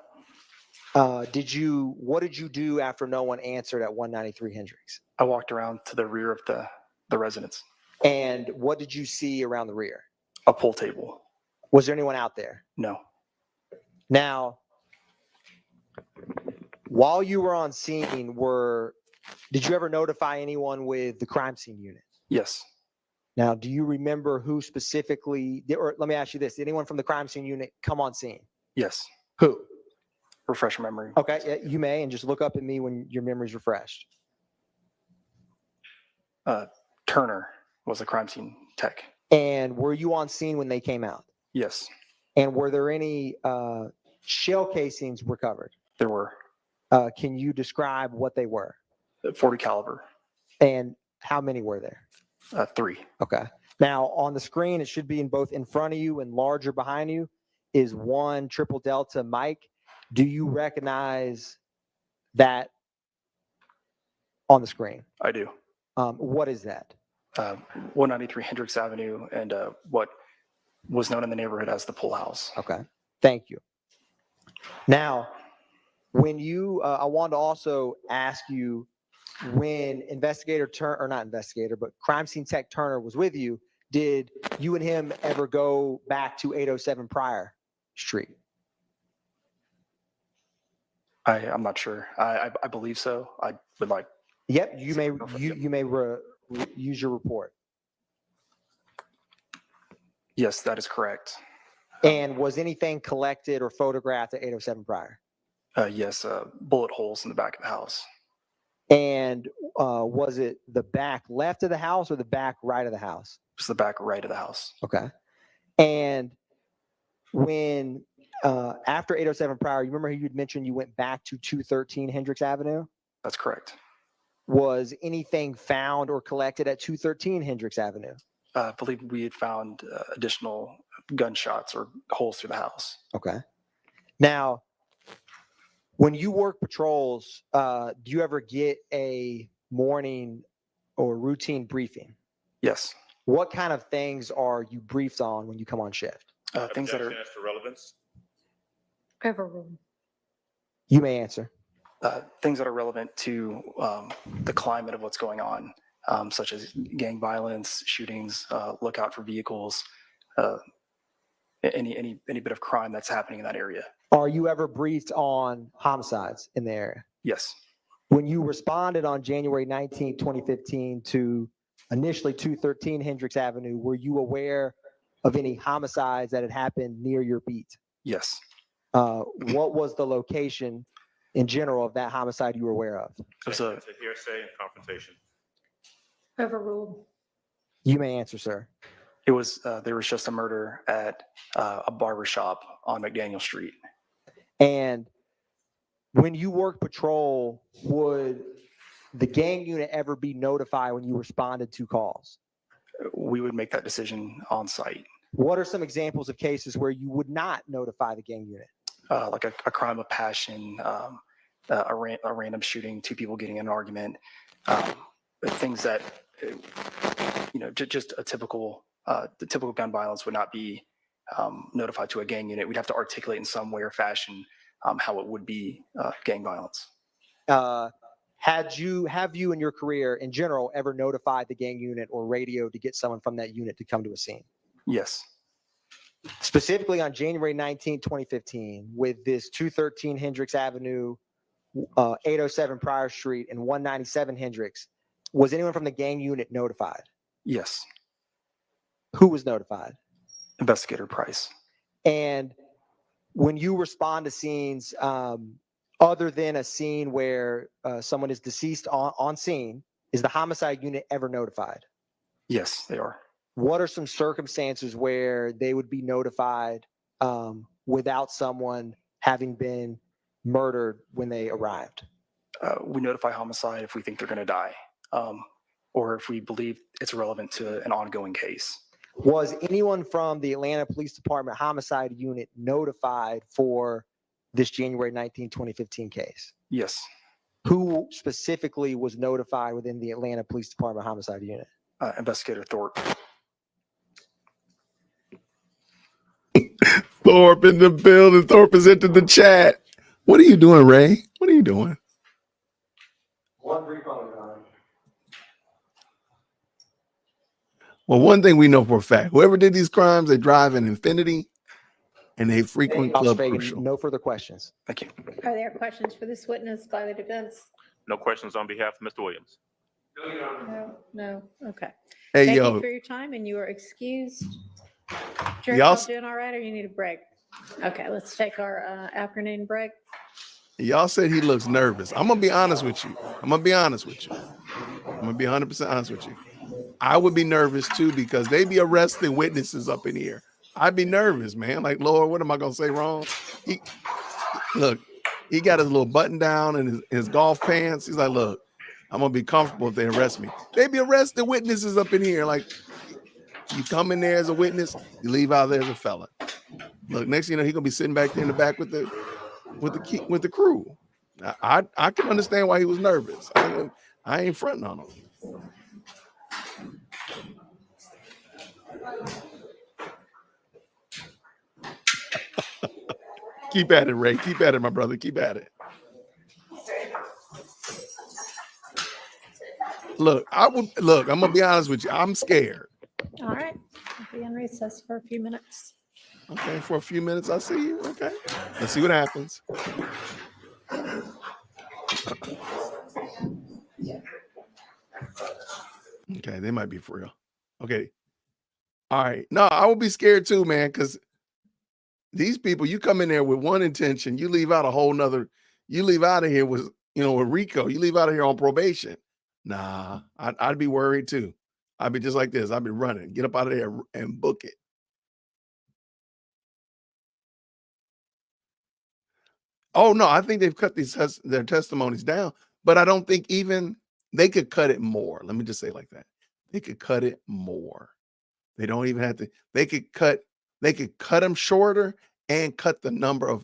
What did you do after no one answered at 193 Hendricks? I walked around to the rear of the residence. And what did you see around the rear? A pool table. Was there anyone out there? No. Now, while you were on scene, did you ever notify anyone with the crime scene unit? Yes. Now, do you remember who specifically, or let me ask you this, did anyone from the crime scene unit come on scene? Yes. Who? Refresh your memory. Okay, yeah, you may, and just look up at me when your memory's refreshed. Turner was a crime scene tech. And were you on scene when they came out? Yes. And were there any shell casings recovered? There were. Can you describe what they were? 40 caliber. And how many were there? 3. Okay. Now on the screen, it should be in front of you and larger behind you is 1 Triple Delta Mike. Do you recognize that on the screen? I do. What is that? 193 Hendricks Avenue and what was known in the neighborhood as the pool house. Okay. Thank you. Now, when I wanted to also ask you, when crime scene tech Turner was with you, did you and him ever go back to 807 Prior Street? I'm not sure. I believe so. I would like. Yep. You may use your report. Yes, that is correct. And was anything collected or photographed at 807 Prior? Yes, bullet holes in the back of the house. And was it the back left of the house or the back right of the house? It's the back right of the house. Okay. And when after 807 Prior, you remember you'd mentioned you went back to 213 Hendricks Avenue? That's correct. Was anything found or collected at 213 Hendricks Avenue? I believe we had found additional gunshots or holes through the house. Okay. Now, when you work patrols, do you ever get a morning or routine briefing? Yes. What kind of things are you briefed on when you come on shift? Things that are Objection as to relevance. Overruled. You may answer. things that are relevant to the climate of what's going on, such as gang violence, shootings, look out for vehicles, any bit of crime that's happening in that area. Are you ever briefed on homicides in the area? Yes. When you responded on January 19, 2015 to initially 213 Hendricks Avenue, were you aware of any homicides that had happened near your beat? Yes. What was the location in general of that homicide you were aware of? It's a hearsay and confrontation. Overruled. You may answer, sir. It was, there was just a murder at a barber shop on McDaniel Street. And when you work patrol, would the gang unit ever be notified when you responded to calls? We would make that decision on site. What are some examples of cases where you would not notify the gang unit? Like a crime of passion, a random shooting, two people getting in an argument, things that, just a typical, the typical gun violence would not be notified to a gang unit. We'd have to articulate in some way or fashion how it would be gang violence. Have you in your career in general ever notified the gang unit or radio to get someone from that unit to come to a scene? Yes. Specifically on January 19, 2015, with this 213 Hendricks Avenue, 807 Prior Street, and 197 Hendricks, was anyone from the gang unit notified? Yes. Who was notified? Investigator Price. And when you respond to scenes, other than a scene where someone is deceased on scene, is the homicide unit ever notified? Yes, they are. What are some circumstances where they would be notified without someone having been murdered when they arrived? We notify homicide if we think they're going to die, or if we believe it's relevant to an ongoing case. Was anyone from the Atlanta Police Department homicide unit notified for this January 19, 2015 case? Yes. Who specifically was notified within the Atlanta Police Department homicide unit? Investigator Thorpe. Thorpe in the building. Thorpe is into the chat. What are you doing, Ray? What are you doing? One brief on the time. Well, one thing we know for a fact, whoever did these crimes, they drive an Infinity and they frequent Club Crucial. No further questions. Thank you. Are there questions for this witness by the defense? No questions on behalf of Mr. Williams. No, okay. Hey, Thank yo. you for your time and you are excused. Jared, Y'all y'all doing all right or you need a break? Okay, let's take our afternoon break. Y'all said he looks nervous. I'm going to be honest with you. I'm going to be 100% honest with you. I would be nervous too because they be arresting witnesses up in here. I'd be nervous, man. Like, Lord, what am I going to say wrong? Look, he got his little button down and his golf pants. He's like, look, I'm going to be comfortable if they arrest me. They be arresting witnesses up in here. Like, you come in there as a witness, you leave out there as a felon. Look, next thing you know, he's going to be sitting back there in the back with the crew. I can understand why he was nervous. I ain't fronting on him. Keep at it, Ray. Keep at it, my brother. Keep at it. Look, I'm gonna be honest with you. I'm scared. All right, we'll be in recess for a few minutes. Okay, for a few minutes, I see you. Okay, let's see what happens. Okay, they might be for real. Okay. All right. No, I would be scared too, man, because these people, you come in there with one intention, you leave out a whole nother, you leave out of here with, with Rico, you leave out of here on probation. Nah, I'd be worried too. I'd be just like this. I'd be running, get up out of there and book it. Oh no, I think they've cut their testimonies down, but I don't think even they could cut it more. Let me just say it like that. They could cut it more. They don't even have to. They could cut them shorter and cut the number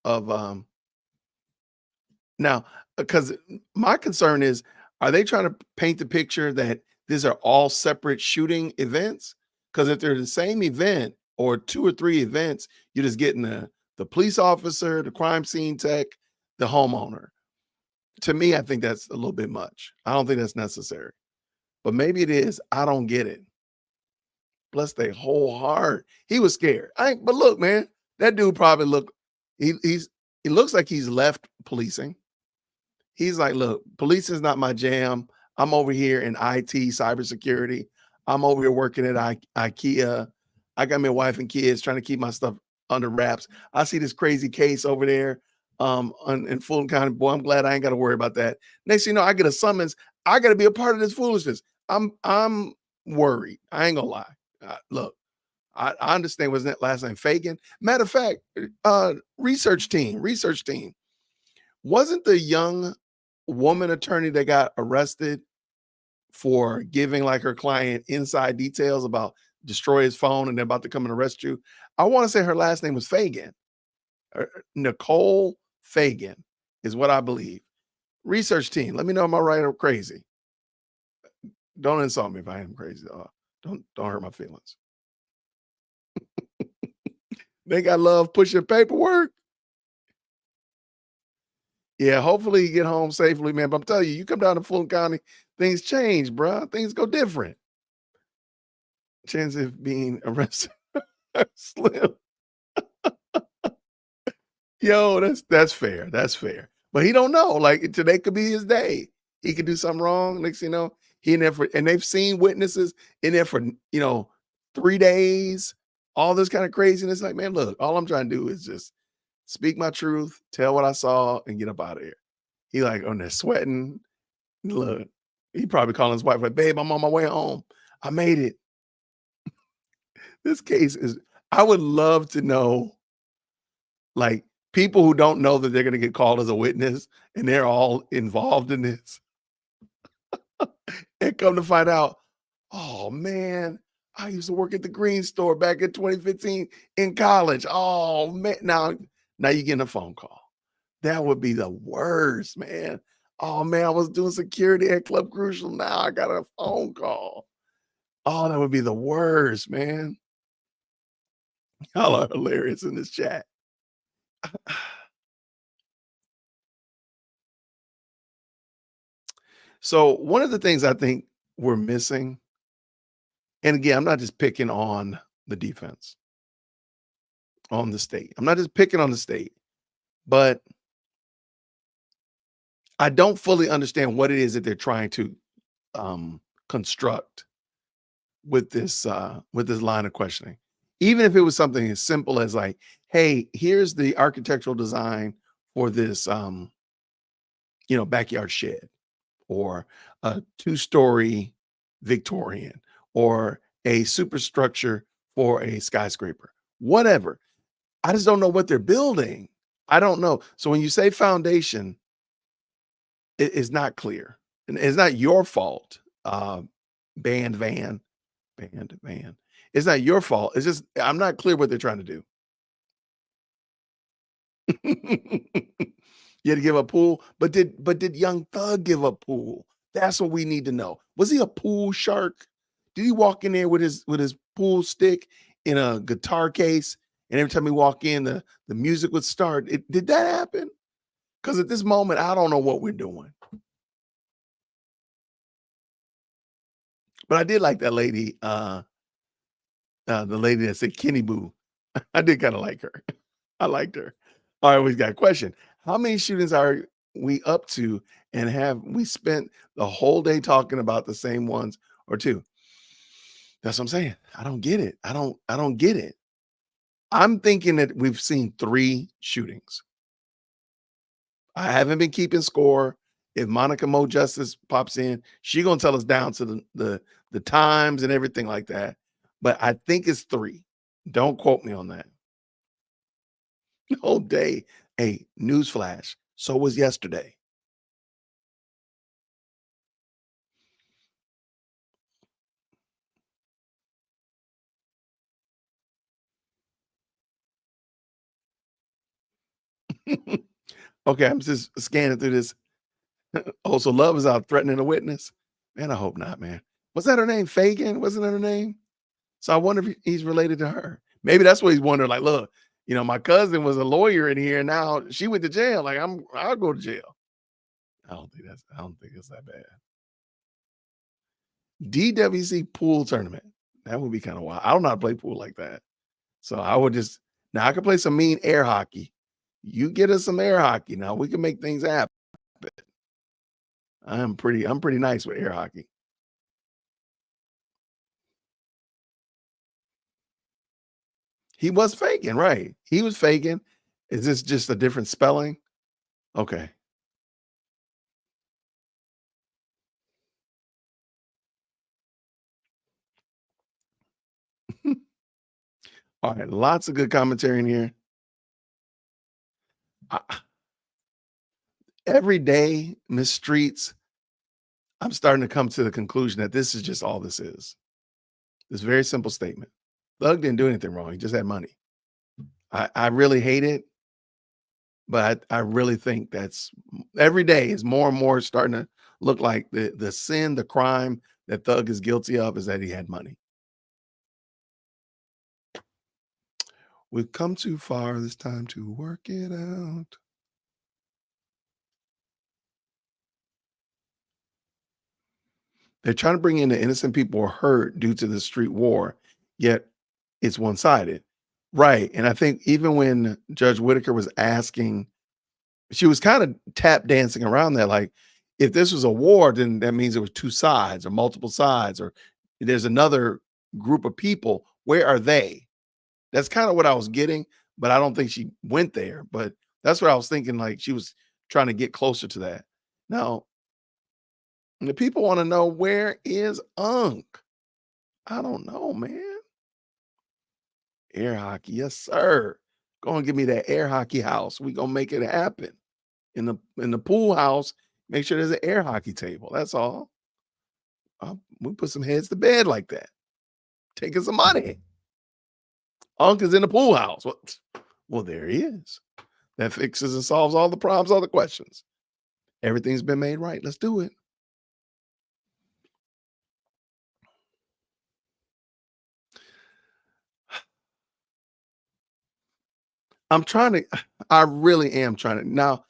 of now, because my concern is, are they trying to paint the picture that these are all separate shooting events? Because if they're the same event or 2 or 3 events, you're just getting the police officer, the crime scene tech, the homeowner. To me, I think that's a little bit much. I don't think that's necessary, but maybe it is. I don't get it. Bless their whole heart. He was scared. But look, man, that dude probably he looks like he's left policing. He's like, look, policing is not my jam. I'm over here in IT, cybersecurity. I'm over here working at IKEA. I got my wife and kids trying to keep my stuff under wraps. I see this crazy case over there in Fulton County. Boy, I'm glad I ain't got to worry about that. Next thing you know, I get a summons. I got to be a part of this foolishness. I'm worried. I ain't gonna lie. Look, I understand. Wasn't that last name Fagan? Matter of fact, research team. Wasn't the young woman attorney that got arrested for giving like her client inside details about destroy his phone and they're about to come and arrest you? I want to say her last name was Fagan. Nicole Fagan is what I believe. Research team, let me know am I right or crazy. Don't insult me if I am crazy. Don't hurt my feelings. They got love pushing paperwork. Yeah, hopefully you get home safely, man. But I'm telling you, you come down to Fulton County, things change, bro. Things go different. Chance of being arrested slim. Yo, that's fair. That's fair. But he don't know. Like today could be his day. He could do something wrong. Next thing you know, he in there for, and they've seen witnesses in there for 3 days. All this kind of craziness. Like, man, look, all I'm trying to do is just speak my truth, tell what I saw, and get up out of here. He like on there sweating. Look, he probably calling his wife like, babe, I'm on my way home. I made it. This case is, I would love to know, like, people who don't know that they're going to get called as a witness and they're all involved in this. And come to find out, oh man, I used to work at the Green Store back in 2015 in college. Oh man, now you're getting a phone call. That would be the worst, man. Oh man, I was doing security at Club Crucial. Now I got a phone call. Oh, that would be the worst, man. Y'all are hilarious in this chat. So one of the things I think we're missing, and again, I'm not just picking on the defense, on the state. I'm not just picking on the state, but I don't fully understand what it is that they're trying to construct with this line of questioning. Even if it was something as simple as like, hey, here's the architectural design for this backyard shed, or a 2-story Victorian, or a superstructure for a skyscraper, whatever. I just don't know what they're building. I don't know. So when you say foundation, it is not clear. And it's not your fault. Band van. It's not your fault. It's just, I'm not clear what they're trying to do. You had to give a pool, but did Young Thug give a pool? That's what we need to know. Was he a pool shark? Did he walk in there with his pool stick in a guitar case, and every time he walk in, the music would start? Did that happen? Because at this moment, I don't know what we're doing. But I did like that lady, the lady that said Kenny Boo. I did kind of like her. I liked her. All right, we got a question. How many shootings are we up to, and have we spent the whole day talking about the same ones or two? That's what I'm saying. I don't get it. I don't get it. I'm thinking that we've seen 3 shootings. I haven't been keeping score. If Monica Mo Justice pops in, she gonna tell us down to the times and everything like that. But I think it's 3. Don't quote me on that. Whole day. Hey, newsflash. So was yesterday. Okay, I'm just scanning through this. Oh, so Love is out threatening a witness? Man, I hope not, man. Was that her name? Fagan? Wasn't that her name? So I wonder if he's related to her. Maybe that's what he's wondering. Like, look, my cousin was a lawyer in here. Now she went to jail. Like, I'll go to jail. I don't think it's that bad. DWC pool tournament. That would be kind of wild. I don't know how to play pool like that. So I would now I can play some mean air hockey. You get us some air hockey. Now we can make things happen. I'm pretty nice with air hockey. He was faking, right? He was faking. Is this just a different spelling? Okay. All right, lots of good commentary in here. Every day, Miss Streets, I'm starting to come to the conclusion that this is just all this is. This very simple statement. Thug didn't do anything wrong. He just had money. I really hate it, but I really think that's every day is more and more starting to look like the sin, the crime that Thug is guilty of is that he had money. We've come too far. This time to work it out. They're trying to bring in the innocent people who are hurt due to the street war, yet it's one-sided. Right. And I think even when Judge Whitaker was asking, she was kind of tap dancing around that. Like, if this was a war, then that means there was 2 sides or multiple sides, or there's another group of people. Where are they? That's kind of what I was getting, but I don't think she went there. But that's what I was thinking. Like, she was trying to get closer to that. Now, the people want to know, where is Unc? I don't know, man. Air hockey, yes, sir. Go and give me that air hockey house. We gonna make it happen. In the pool house, make sure there's an air hockey table. That's all. We put some heads to bed like that. Taking some money. Unc is in the pool house. Well, there he is. That fixes and solves all the problems, all the questions. Everything's been made right. Let's do it. I really am trying to. Now,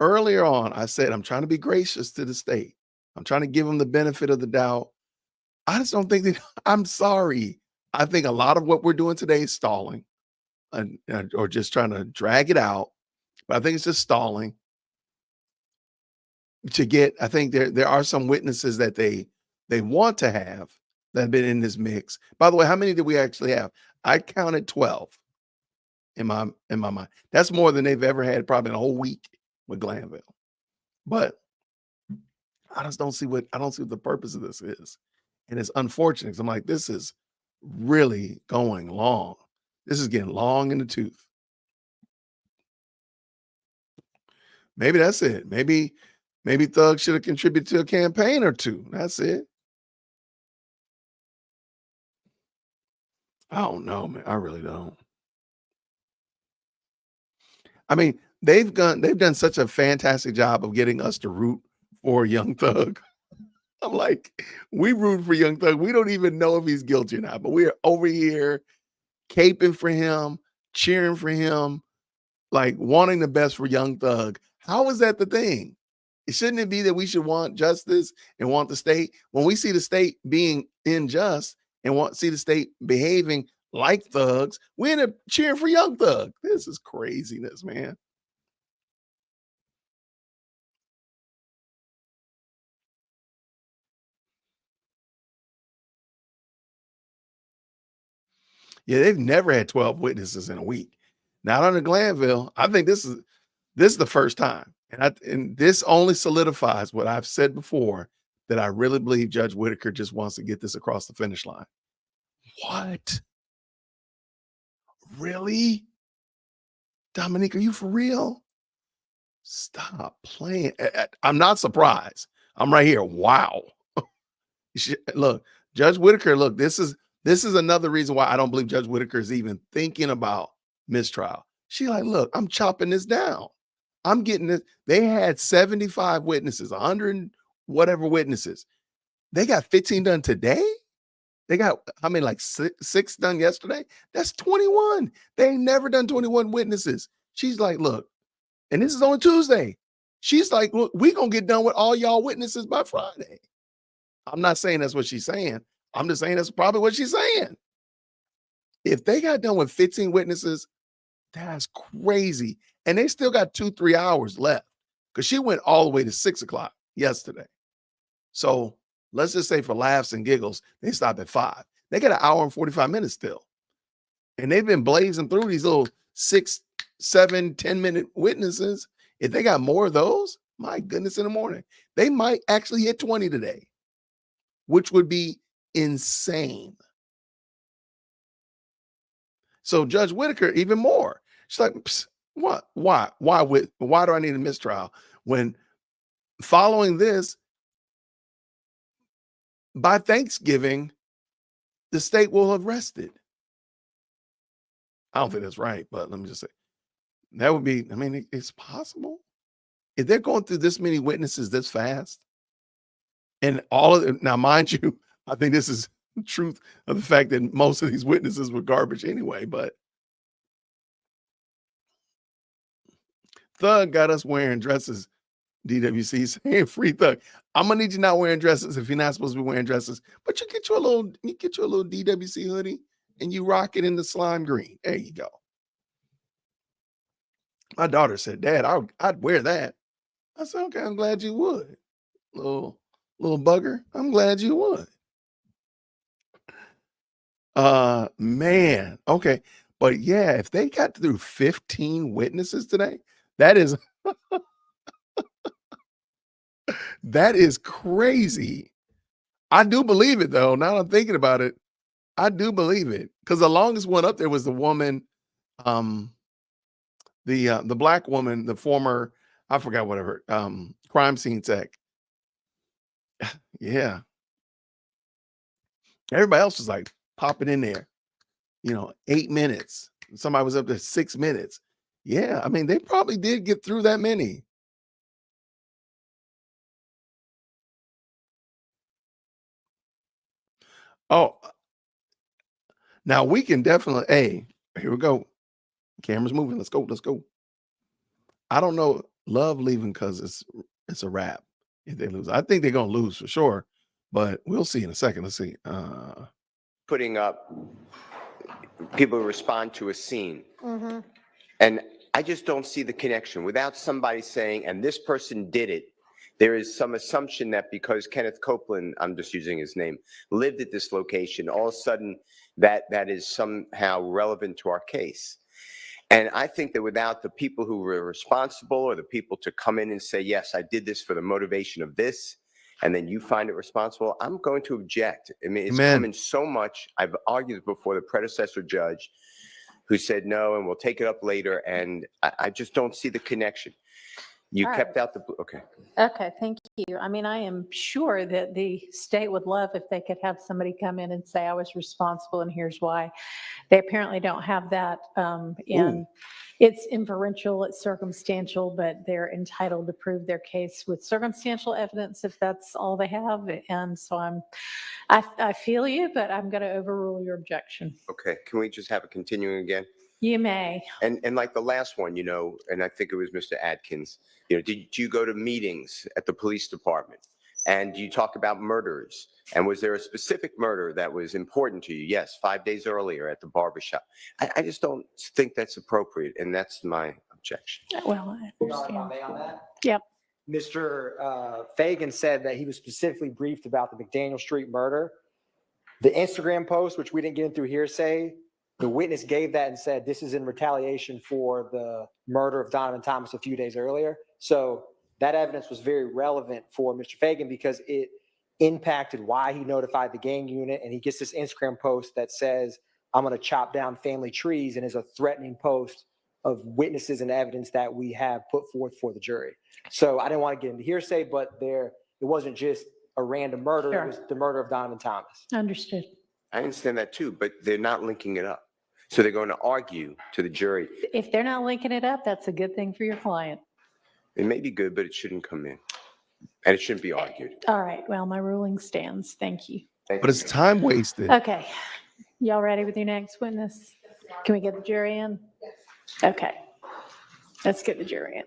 earlier on, I said I'm trying to be gracious to the state. I'm trying to give them the benefit of the doubt. I just don't think that, I'm sorry. I think a lot of what we're doing today is stalling or just trying to drag it out. But I think it's just stalling to get, I think there are some witnesses that they want to have that have been in this mix. By the way, how many did we actually have? I counted 12 in my mind. That's more than they've ever had probably in a whole week with Glanville. But I don't see what the purpose of this is. And it's unfortunate because I'm like, this is really going long. This is getting long in the tooth. Maybe that's it. Maybe Thug should have contributed to a campaign or 2. That's it. I don't know, man. I really don't. I mean, they've done such a fantastic job of getting us to root for Young Thug. I'm like, we root for Young Thug. We don't even know if he's guilty or not, but we're over here caping for him, cheering for him, like wanting the best for Young Thug. How is that the thing? Shouldn't it be that we should want justice and want the state? When we see the state being unjust and see the state behaving like thugs, we end up cheering for Young Thug. This is craziness, man. Yeah, they've never had 12 witnesses in a week. Not under Glanville. I think this is the first time. And this only solidifies what I've said before, that I really believe Judge Whitaker just wants to get this across the finish line. What? Really? Dominique, are you for real? Stop playing. I'm not surprised. I'm right here. Wow. Look, Judge Whitaker, look, this is another reason why I don't believe Judge Whitaker is even thinking about mistrial. She like, look, I'm chopping this down. I'm getting this. They had 75 witnesses, 100 and whatever witnesses. They got 15 done today. They got, I mean, like six done yesterday. That's 21. They ain't never done 21 witnesses. She's like, look, and this is on Tuesday. She's like, look, we gonna get done with all y'all witnesses by Friday. I'm not saying that's what she's saying. I'm just saying that's probably what she's saying. If they got done with 15 witnesses, that's crazy. And they still got 2-3 hours left, because she went all the way to 6 o'clock yesterday. So let's just say for laughs and giggles, they stopped at 5. They got 1 hour and 45 minutes still. And they've been blazing through these little 6, 7, 10-minute witnesses. If they got more of those, my goodness, in the morning, they might actually hit 20 today, which would be insane. So Judge Whitaker, even more. She's like, what? Why do I need a mistrial? When following this, by Thanksgiving, the state will have rested. I don't think that's right, but let me just say, that would be, I mean, it's possible. If they're going through this many witnesses this fast, and all of it, now, mind you, I think this is the truth of the fact that most of these witnesses were garbage anyway, but Thug got us wearing dresses, DWC saying free Thug. I'm gonna need you not wearing dresses if you're not supposed to be wearing dresses, but you get you a little DWC hoodie and you rock it in the slime green. There you go. My daughter said, Dad, I'd wear that. I said, okay, I'm glad you would. Little bugger. I'm glad you would. Man. Okay. But yeah, if they got through 15 witnesses today, that is that is crazy. I do believe it though. Now I'm thinking about it, I do believe it. Because the longest one up there was the woman, the black woman, the former, I forgot whatever, crime scene tech. Yeah. Everybody else was like popping in there, 8 minutes. Somebody was up there 6 minutes. Yeah, I mean, they probably did get through that many. Oh, now we can definitely, hey, here we go. Camera's moving. Let's go. Let's go. I don't know. Love leaving because it's a wrap if they lose. I think they're gonna lose for sure, but we'll see in a second. Let's see. Putting up, people respond to a scene. And I just don't see the connection without somebody saying, and this person did it. There is some assumption that because Kenneth Copeland, I'm just using his name, lived at this location, all of a sudden that is somehow relevant to our case. And I think that without the people who were responsible or the people to come in and say, yes, I did this for the motivation of this, and then you find it responsible, I'm going to object. I mean, it's coming so much. I've argued before the predecessor judge who said no, and we'll take it up later. And I just don't see the connection. You All kept out the, okay. Okay, thank you. I mean, I am sure that the state would love if they could have somebody come in and say, I was responsible and here's why. They apparently don't have that. It's inferential, it's circumstantial, but they're entitled to prove their case with circumstantial evidence if that's all they have. And so I feel you, but I'm going to overrule your objection. Okay, can we just have it continuing again? You may. And like the last one, and I think it was Mr. Atkins, did you go to meetings at the police department? And you talk about murders? And was there a specific murder that was important to you? Yes, 5 days earlier at the barbershop. I just don't think that's appropriate, and that's my objection. Well, I understand. May on that? Yep. Mr. Fagan said that he was specifically briefed about the McDaniel Street murder. The Instagram post, which we didn't get in through hearsay, the witness gave that and said this is in retaliation for the murder of Donovan Thomas a few days earlier. So that evidence was very relevant for Mr. Fagan because it impacted why he notified the gang unit. And he gets this Instagram post that says, I'm going to chop down family trees, and is a threatening post of witnesses and evidence that we have put forth for the jury. So I didn't want to get into hearsay, but it wasn't just a random murder. Sure. It was the murder of Donovan Thomas. Understood. I understand that too, but they're not linking it up. So they're going to argue to the jury. If they're not linking it up, that's a good thing for your client. It may be good, but it shouldn't come in. And it shouldn't be argued. All right. Well, my ruling stands. Thank you. But it's time wasted. Okay. Y'all ready with your next witness? Can we get the jury in? Okay. Let's get the jury in.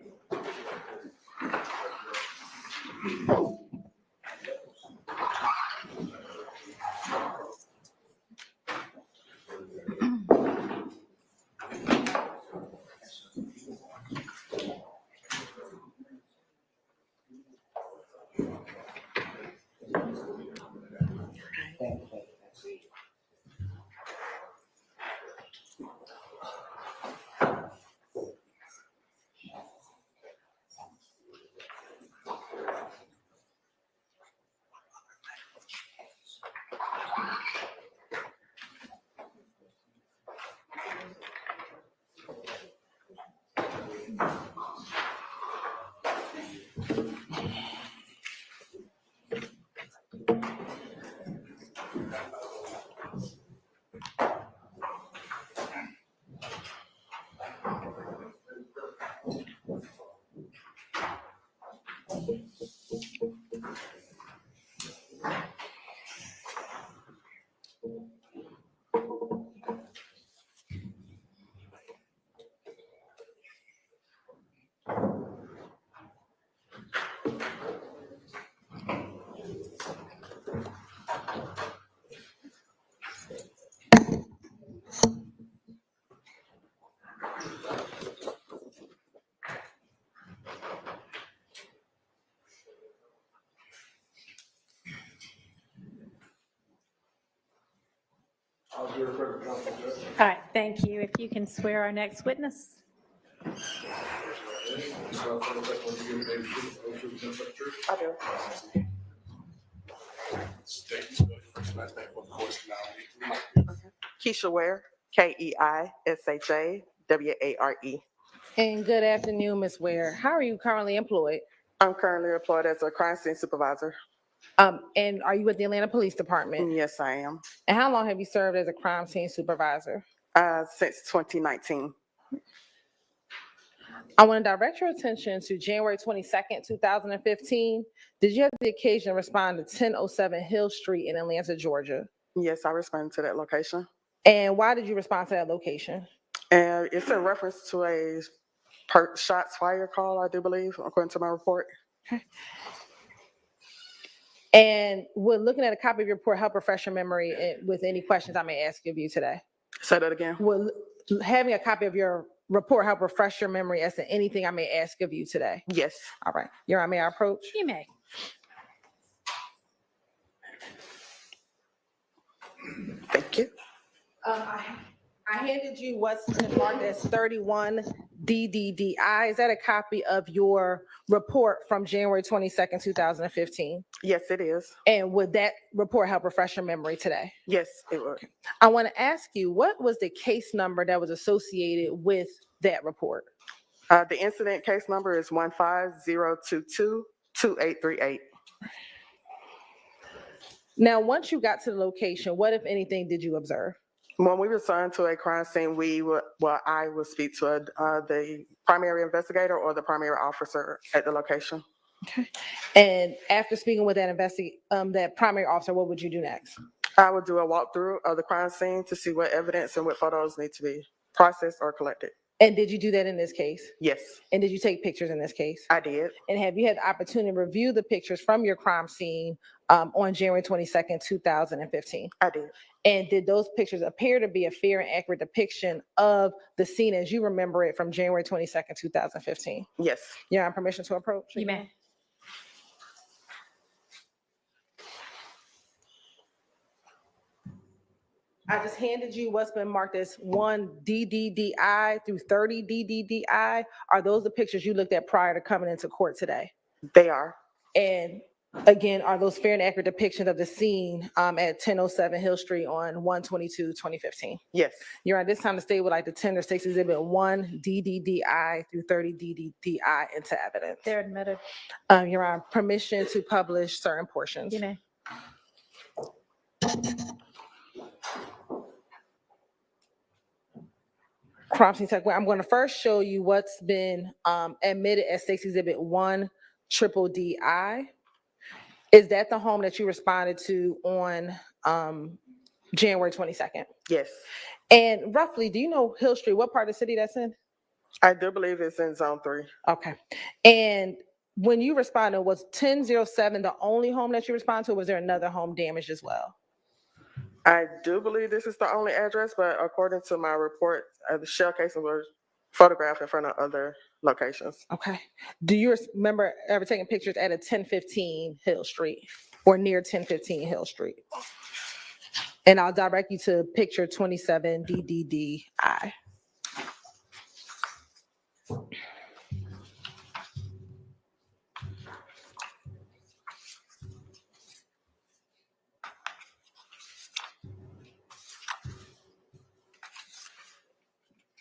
I'll do it for the council, Judge. All right. Thank you. If you can swear our next witness. So for the testimony you give, David, oath to the secretary. I do. State your first and last name for the course now. Keisha Ware, Keisha And good afternoon, Ms. Ware. How are you currently employed? I'm currently employed as a crime scene supervisor. And are you with the Atlanta Police Department? Yes, I am. And how long have you served as a crime scene supervisor? Since 2019. I want to direct your attention to January 22nd, 2015. Did you have the occasion to respond to 1007 Hill Street in Atlanta, Georgia? Yes, I responded to that location. And why did you respond to that location? And it's in reference to a shots fired call, I do believe, according to my report. And would looking at a copy of your report help refresh your memory with any questions I may ask of you today? Say that again. Would having a copy of your report help refresh your memory as to anything I may ask of you today? Yes. All right. Your Honor, may I approach? You may. Thank you. I handed you what's marked as 31 DDDI. Is that a copy of your report from January 22nd, 2015? Yes, it is. And would that report help refresh your memory today? Yes, it would. I want to ask you, what was the case number that was associated with that report? The incident case number is 15022-2838. Now, once you got to the location, what, if anything, did you observe? When we returned to a crime scene, I would speak to the primary investigator or the primary officer at the location. Okay. And after speaking with that primary officer, what would you do next? I would do a walkthrough of the crime scene to see what evidence and what photos need to be processed or collected. And did you do that in this case? Yes. And did you take pictures in this case? I did. And have you had the opportunity to review the pictures from your crime scene on January 22nd, 2015? I did. And did those pictures appear to be a fair and accurate depiction of the scene as you remember it from January 22nd, 2015? Yes. You're on permission to approach? You may. I just handed you what's been marked as 1 DDDI through 30 DDDI. Are those the pictures you looked at prior to coming into court today? They are. And again, are those fair and accurate depictions of the scene at 1007 Hill Street on 1/22/2015? Yes. Your Honor, this time the state would like to tender State's Exhibit 1 DDDI through 30 DDDI into evidence. They're admitted. Your Honor, permission to publish certain portions. You may. Crime scene tech. I'm going to first show you what's been admitted as State's Exhibit 1 triple DI. Is that the home that you responded to on January 22nd? Yes. And roughly, do you know Hill Street, what part of the city that's in? I do believe it's in Zone 3. Okay. And when you responded, was 1007 the only home that you responded to, or was there another home damaged as well? I do believe this is the only address, but according to my report, the shell casings were photographed in front of other locations. Okay. Do you remember ever taking pictures at a 1015 Hill Street or near 1015 Hill Street? And I'll direct you to picture 27 DDDI.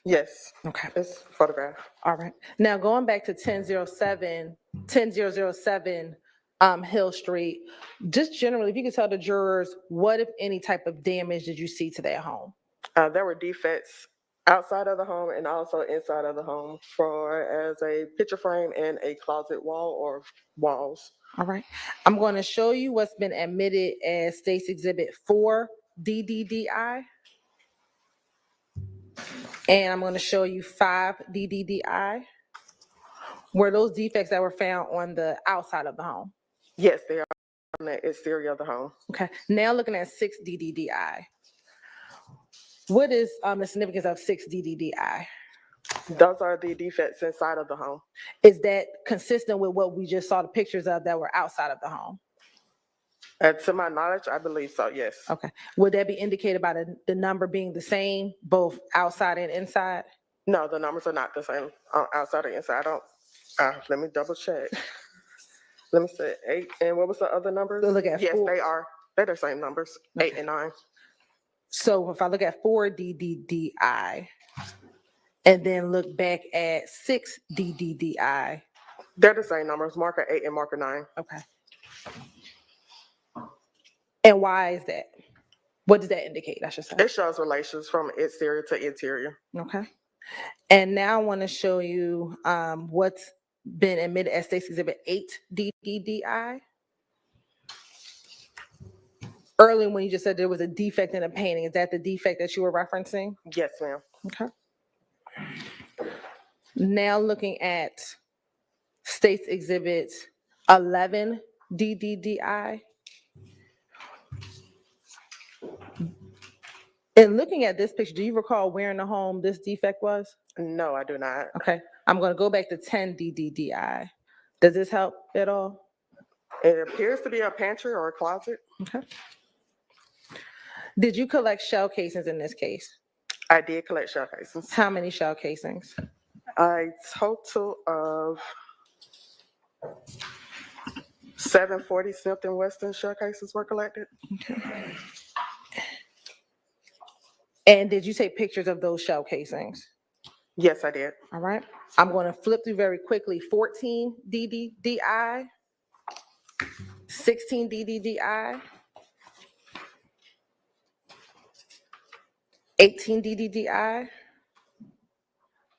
Yes. Okay. It's photographed. All right. Now going back to 1007 Hill Street, just generally, if you could tell the jurors, what, if any, type of damage did you see to that home? There were defects outside of the home and also inside of the home as a picture frame and a closet wall or walls. All right. I'm going to show you what's been admitted as State's Exhibit 4 DDDI. And I'm going to show you 5 DDDI. Were those defects that were found on the outside of the home? Yes, they are on the exterior of the home. Okay. Now looking at 6 DDDI. What is the significance of 6 DDDI? Those are the defects inside of the home. Is that consistent with what we just saw the pictures of that were outside of the home? To my knowledge, I believe so, yes. Okay. Would that be indicated by the number being the same, both outside and inside? No, the numbers are not the same outside or inside. Let me double check. Let me say 8. And what was the other numbers? Look at yes, 4. they are. They're the same numbers, 8 and 9. So if I look at 4 DDDI and then look back at 6 DDDI. They're the same numbers, marker 8 and marker 9. Okay. And why is that? What does that indicate, I should say? It shows relations from exterior to interior. Okay. And now I want to show you what's been admitted as State's Exhibit 8 DDDI. Earlier when you just said there was a defect in the painting, is that the defect that you were referencing? Yes, ma'am. Okay. Now looking at State's Exhibit 11 DDDI. And looking at this picture, do you recall where in the home this defect was? No, I do not. Okay, I'm going to go back to 10 DDDI. Does this help at all? It appears to be a pantry or a closet. Okay. Did you collect shell casings in this case? I did collect shell casings. How many shell casings? A total of 740 Simpton Western shell cases were collected. Okay. And did you take pictures of those shell casings? Yes, I did. All right. I'm going to flip through very quickly. 14 DDDI, 16 DDDI, 18 DDDI,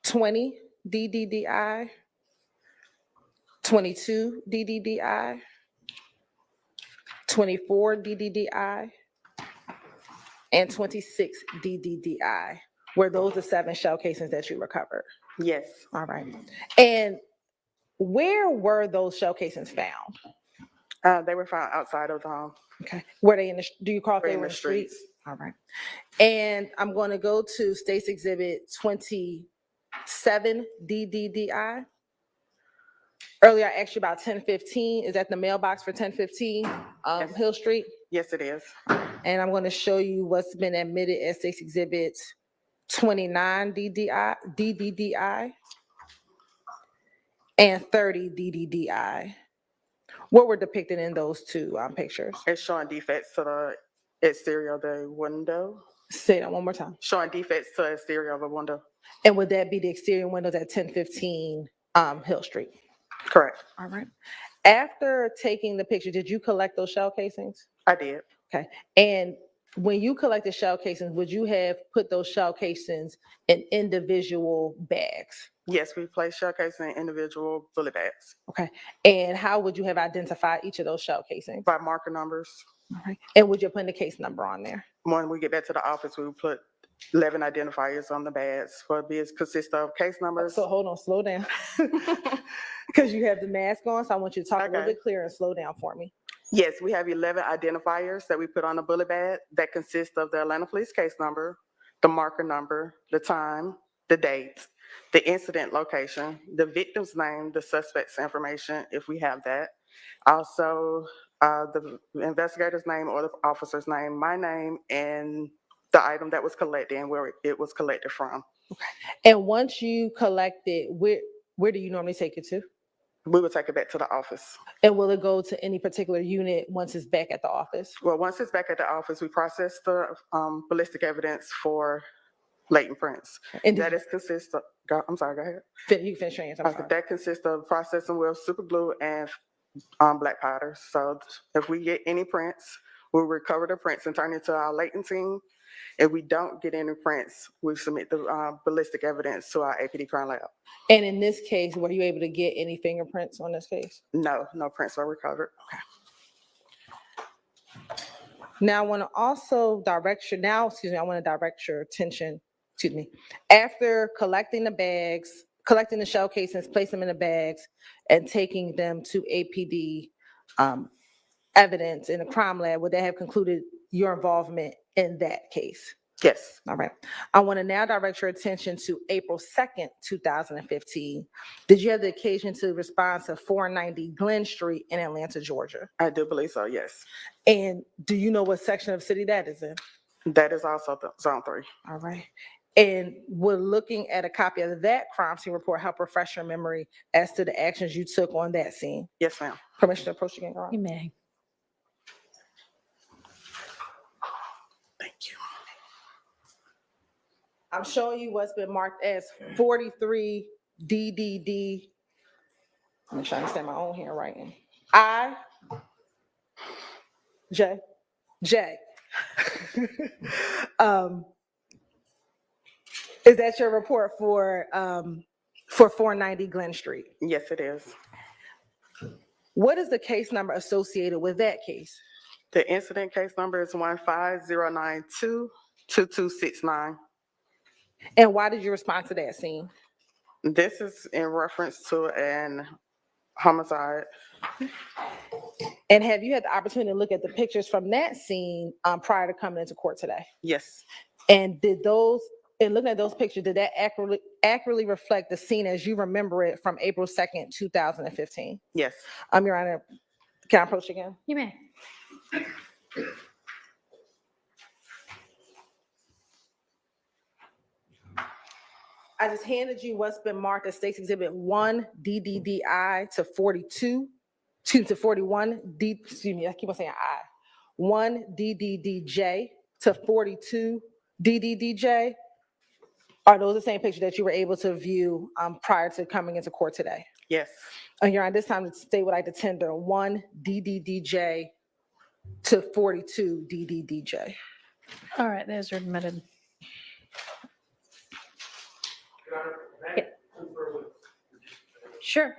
20 DDDI, 22 DDDI, 24 DDDI, and 26 DDDI. Were those the 7 shell casings that you recovered? Yes. All right. And where were those shell casings found? They were found outside of the home. Okay. Were they in the, do you call if they in were in the the streets? streets. All right. And I'm going to go to State's Exhibit 27 DDDI. Earlier, I asked you about 1015. Is that the mailbox for 1015 Hill Street? Yes, it is. And I'm going to show you what's been admitted as State's Exhibit 29 DDDI and 30 DDDI. What were depicted in those two pictures? It's showing defects to the exterior of the window. Say that one more time. Showing defects to the exterior of the window. And would that be the exterior windows at 1015 Hill Street? Correct. All right. After taking the picture, did you collect those shell casings? I did. Okay. And when you collected shell casings, would you have put those shell casings in individual bags? Yes, we place shell casing in individual bullet bags. Okay. And how would you have identified each of those shell casings? By marker numbers. All right. And would you put the case number on there? When we get back to the office, we will put 11 identifiers on the bags. For it consists of case numbers. So hold on, slow down. Because you have the mask on, so I want you to talk a little bit clearer and slow down for me. Yes, we have 11 identifiers that we put on the bullet bag that consist of the Atlanta Police case number, the marker number, the time, the date, the incident location, the victim's name, the suspect's information, if we have that. Also, the investigator's name or the officer's name, my name, and the item that was collected and where it was collected from. Okay. And once you collect it, where do you normally take it to? We will take it back to the office. And will it go to any particular unit once it's back at the office? Well, once it's back at the office, we process the ballistic evidence for latent prints. And that is consists of, I'm sorry, go ahead. You finish your answer. That consists of processing with super glue and black powder. So if we get any prints, we'll recover the prints and turn it to our latent team. If we don't get any prints, we submit the ballistic evidence to our APD crime lab. And in this case, were you able to get any fingerprints on this case? No, no prints were recovered. Okay. Now I want to also direct your attention, after collecting the bags, collecting the shell casings, place them in the bags, and taking them to APD evidence in the crime lab, would that have concluded your involvement in that case? Yes. All right. I want to now direct your attention to April 2nd, 2015. Did you have the occasion to respond to 490 Glen Street in Atlanta, Georgia? I do believe so, yes. And do you know what section of the city that is in? That is also Zone 3. All right. And we're looking at a copy of that crime scene report, help refresh your memory as to the actions you took on that scene. Yes, ma'am. Permission to approach again, Your Honor? You may. Thank you. I'm showing you what's been marked as 43 DDD. I'm trying to understand my own handwriting. J. Is that your report for 490 Glen Street? Yes, it is. What is the case number associated with that case? The incident case number is 15092-2269. And why did you respond to that scene? This is in reference to an homicide. And have you had the opportunity to look at the pictures from that scene prior to coming into court today? Yes. And looking at those pictures, did that accurately reflect the scene as you remember it from April 2nd, 2015? Yes. Your Honor, can I approach again? You may. I just handed you what's been marked as State's Exhibit 1 DDDI to 42, to 41 excuse me, I keep on saying I. 1 DDDJ to 42 DDDJ. Are those the same pictures that you were able to view prior to coming into court today? Yes. Your Honor, this time the state would like to tender 1 DDDJ to 42 DDDJ. All right, those are admitted. Yeah. Sure.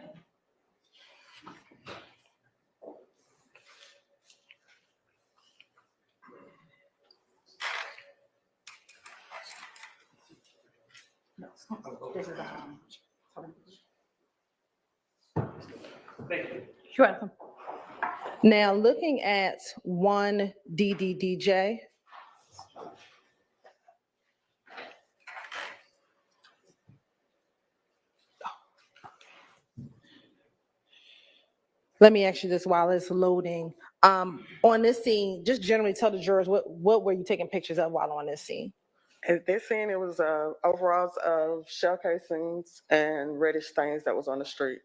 You're welcome. Now, looking at 1 DDDJ, let me ask you this while it's loading. On this scene, just generally tell the jurors, what were you taking pictures of while on this scene? At this scene, it was overalls of shell casings and reddish stains that was on the street.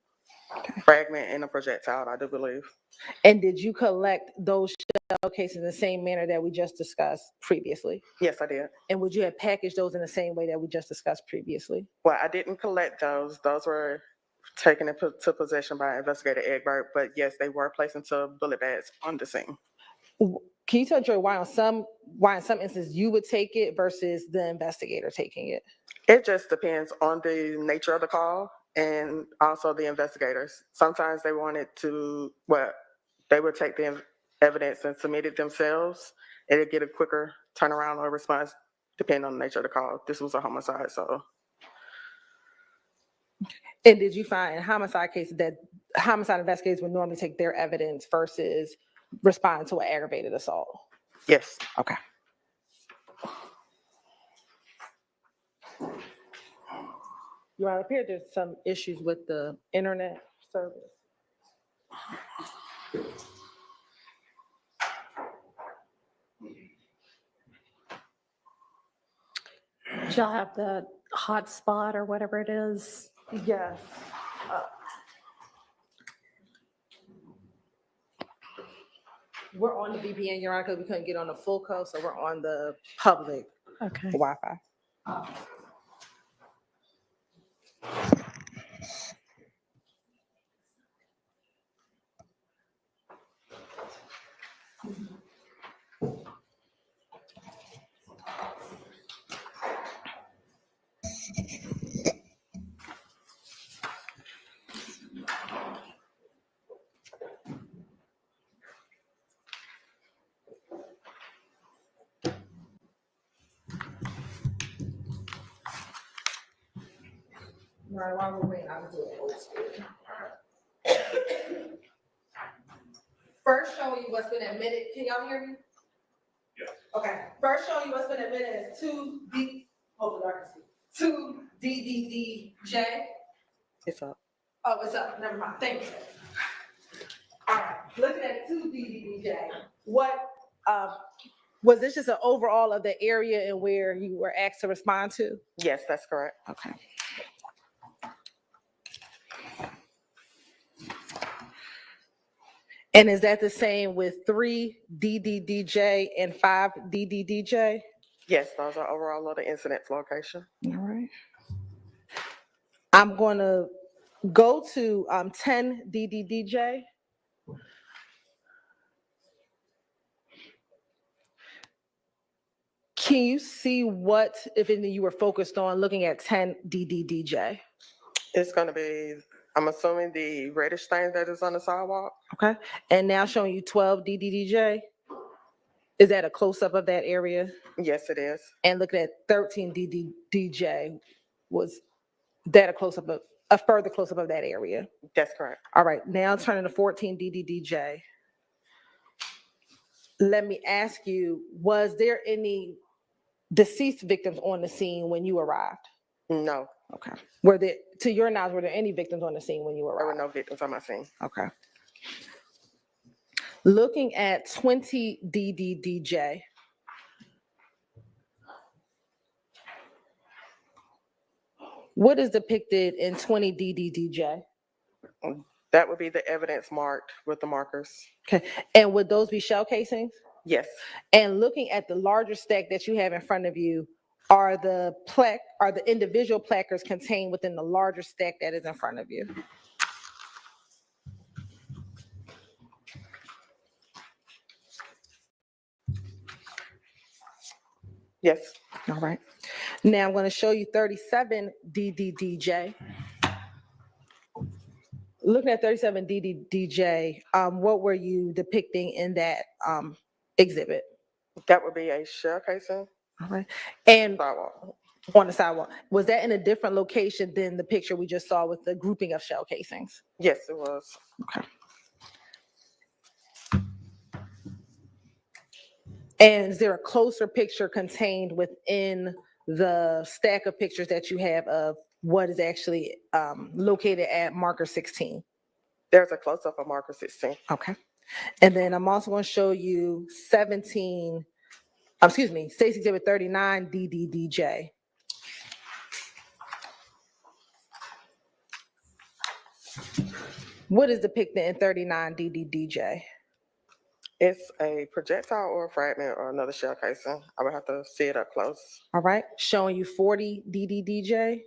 Fragment and a projectile, I do believe. And did you collect those shell cases in the same manner that we just discussed previously? Yes, I did. And would you have packaged those in the same way that we just discussed previously? Well, I didn't collect those. Those were taken into possession by Investigator Egbert, but yes, they were placed into bullet bags on the scene. Can you tell Joy why in some instances you would take it versus the investigator taking it? It just depends on the nature of the call and also the investigators. Sometimes they wanted to, well, they would take the evidence and submit it themselves. It'd get a quicker turnaround or response depending on the nature of the call. This was a homicide, so. And did you find in homicide cases that homicide investigators would normally take their evidence versus respond to an aggravated assault? Yes. Okay. Your Honor, it appears there's some issues with the internet service. Do y'all have the hotspot or whatever it is? Yes. We're on the VPN, Your Honor, because we couldn't get on the full code, so we're on the public Wi-Fi. Right, while we're waiting, I'll do it old school. First showing you what's been admitted. Can y'all hear me? Yes. Okay. First showing you what's been admitted is 2 DDDJ. It's up. Oh, it's up. Never mind. Thank you. All right. Looking at 2 DDDJ, what was this just an overall of the area and where you were asked to respond to? Yes, that's correct. Okay. And is that the same with 3 DDDJ and 5 DDDJ? Yes, those are overall of the incident's location. All right. I'm going to go to 10 DDDJ. Can you see what, if any, you were focused on looking at 10 DDDJ? It's going to be, I'm assuming, the reddish stain that is on the sidewalk. Okay. And now showing you 12 DDDJ. Is that a close-up of that area? Yes, it is. And looking at 13 DDDJ, was that a further close-up of that area? That's correct. All right, now turning to 14 DDDJ. Let me ask you, was there any deceased victims on the scene when you arrived? No. Okay. Were there, to your knowledge, were there any victims on the scene when you arrived? There were no victims on my scene. Okay. Looking at 20 DDDJ. What is depicted in 20 DDDJ? That would be the evidence marked with the markers. Okay, and would those be shell casings? Yes. And looking at the larger stack that you have in front of you, are the individual placards contained within the larger stack that is in front of you? Yes. All right. Now I'm going to show you 37 DDDJ. Looking at 37 DDDJ, what were you depicting in that exhibit? That would be a shell casing. All right. And sidewalk. On the sidewalk. Was that in a different location than the picture we just saw with the grouping of shell casings? Yes, it was. Okay. And is there a closer picture contained within the stack of pictures that you have of what is actually located at marker 16? There's a close-up of marker 16. Okay. And then I'm also going to show you 17, State's Exhibit 39, DDDJ. What is depicted in 39 DDDJ? It's a projectile or a fragment or another shell casing. I would have to see it up close. All right, showing you 40 DDDJ.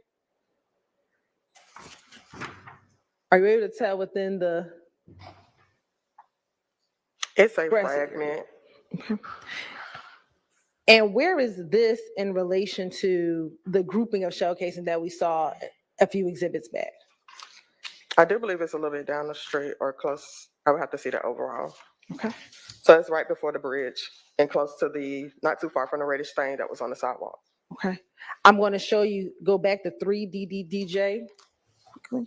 Are you able to tell within the? It's a fragment. Okay. And where is this in relation to the grouping of shell casing that we saw a few exhibits back? I do believe it's a little bit down the street or close. I would have to see that overall. Okay. So it's right before the bridge and close to not too far from the reddish stain that was on the sidewalk. Okay. I'm going to show you, go back to 3 DDDJ quickly.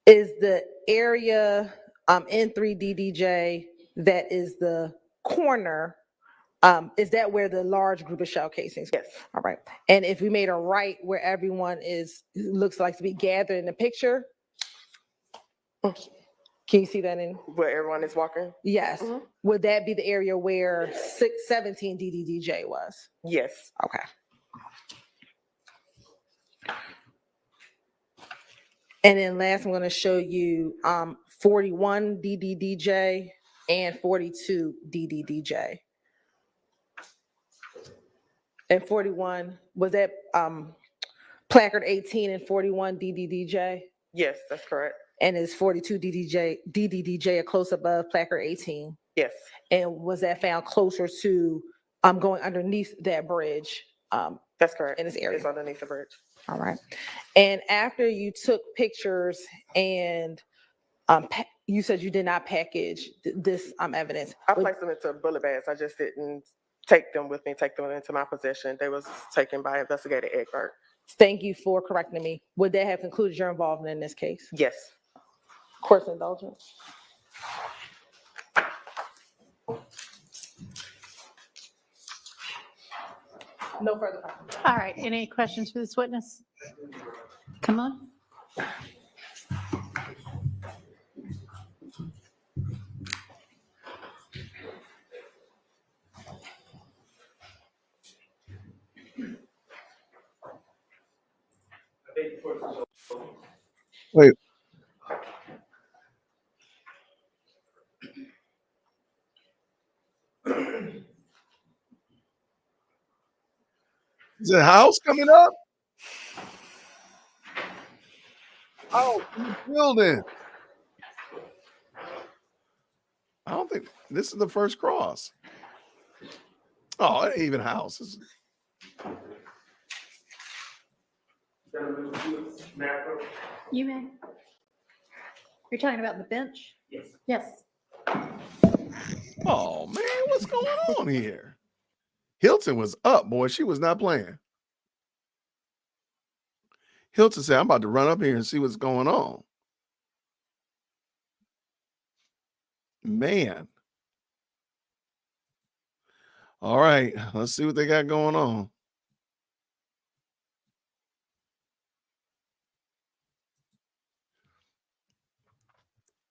Is the area in 3 DDJ that is the corner, is that where the large group of shell casings? Yes. All right. And if we made a right where everyone looks like to be gathered in the picture, can you see that in? Where everyone is walking? Yes. Would that be the area where 17 DDDJ was? Yes. Okay. And then last, I'm going to show you 41 DDDJ and 42 DDDJ. And 41, was that placard 18 and 41 DDDJ? Yes, that's correct. And is 42 DDDJ a close above placard 18? Yes. And was that found closer to going underneath that bridge? That's correct. In this area? It's underneath the bridge. All right. And after you took pictures and you said you did not package this evidence. I placed them into bullet bags. I just didn't take them with me, take them into my possession. They was taken by Investigator Egbert. Thank you for correcting me. Would that have concluded your involvement in this case? Yes. Court's indulgence. No further comments. All right, any questions for this witness? Come on. Wait. Is the house coming up? Oh, in the building. I don't think this is the first cross. Oh, it ain't even houses. You may. You're talking about the bench? Yes. Yes. Oh man, what's going on here? Hilton was up, boy. She was not playing. Hilton said, I'm about to run up here and see what's going on. Man. All right, let's see what they got going on.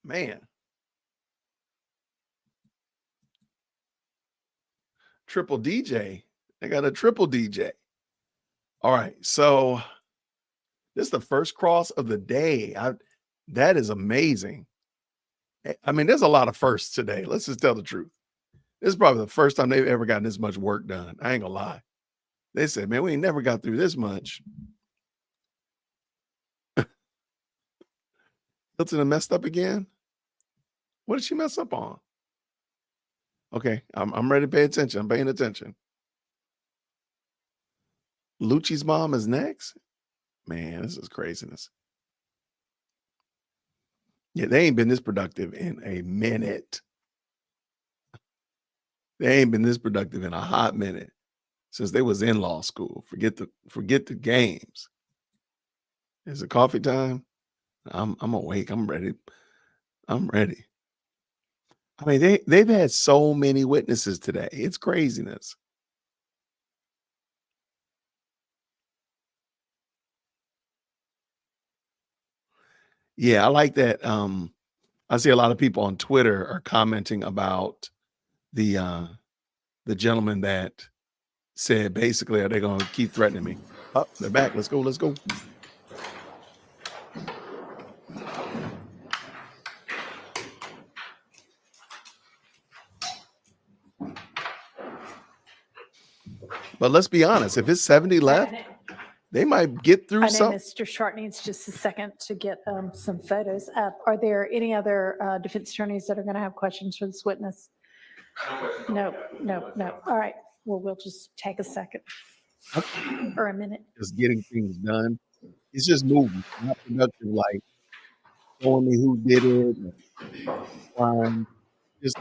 Man. Triple DJ. They got a triple DJ. All right, so this is the first cross of the day. That is amazing. I mean, there's a lot of firsts today. Let's just tell the truth. This is probably the first time they've ever gotten this much work done. I ain't gonna lie. They said, man, we ain't never got through this much. Hilton messed up again. What did she mess up on? Okay, I'm ready to pay attention. I'm paying attention. Lucci's mom is next. Man, this is craziness. Yeah, they ain't been this productive in a minute. They ain't been this productive in a hot minute since they was in law school. Forget the games. Is it coffee time? I'm awake. I'm ready. I'm ready. I mean, they've had so many witnesses today. It's craziness. Yeah, I like that. I see a lot of people on Twitter are commenting about the gentleman that said basically, are they going to keep threatening me? Oh, they're back. Let's go. Let's go. But let's be honest, if it's 70 left, they might get through I know some. Mr. Sharp needs just a second to get some photos up. Are there any other defense attorneys that are going to have questions for this witness? No. All right. Well, we'll just take a second or a minute. Just getting things done. It's just moving, not productive, like showing me who did it, and crime, just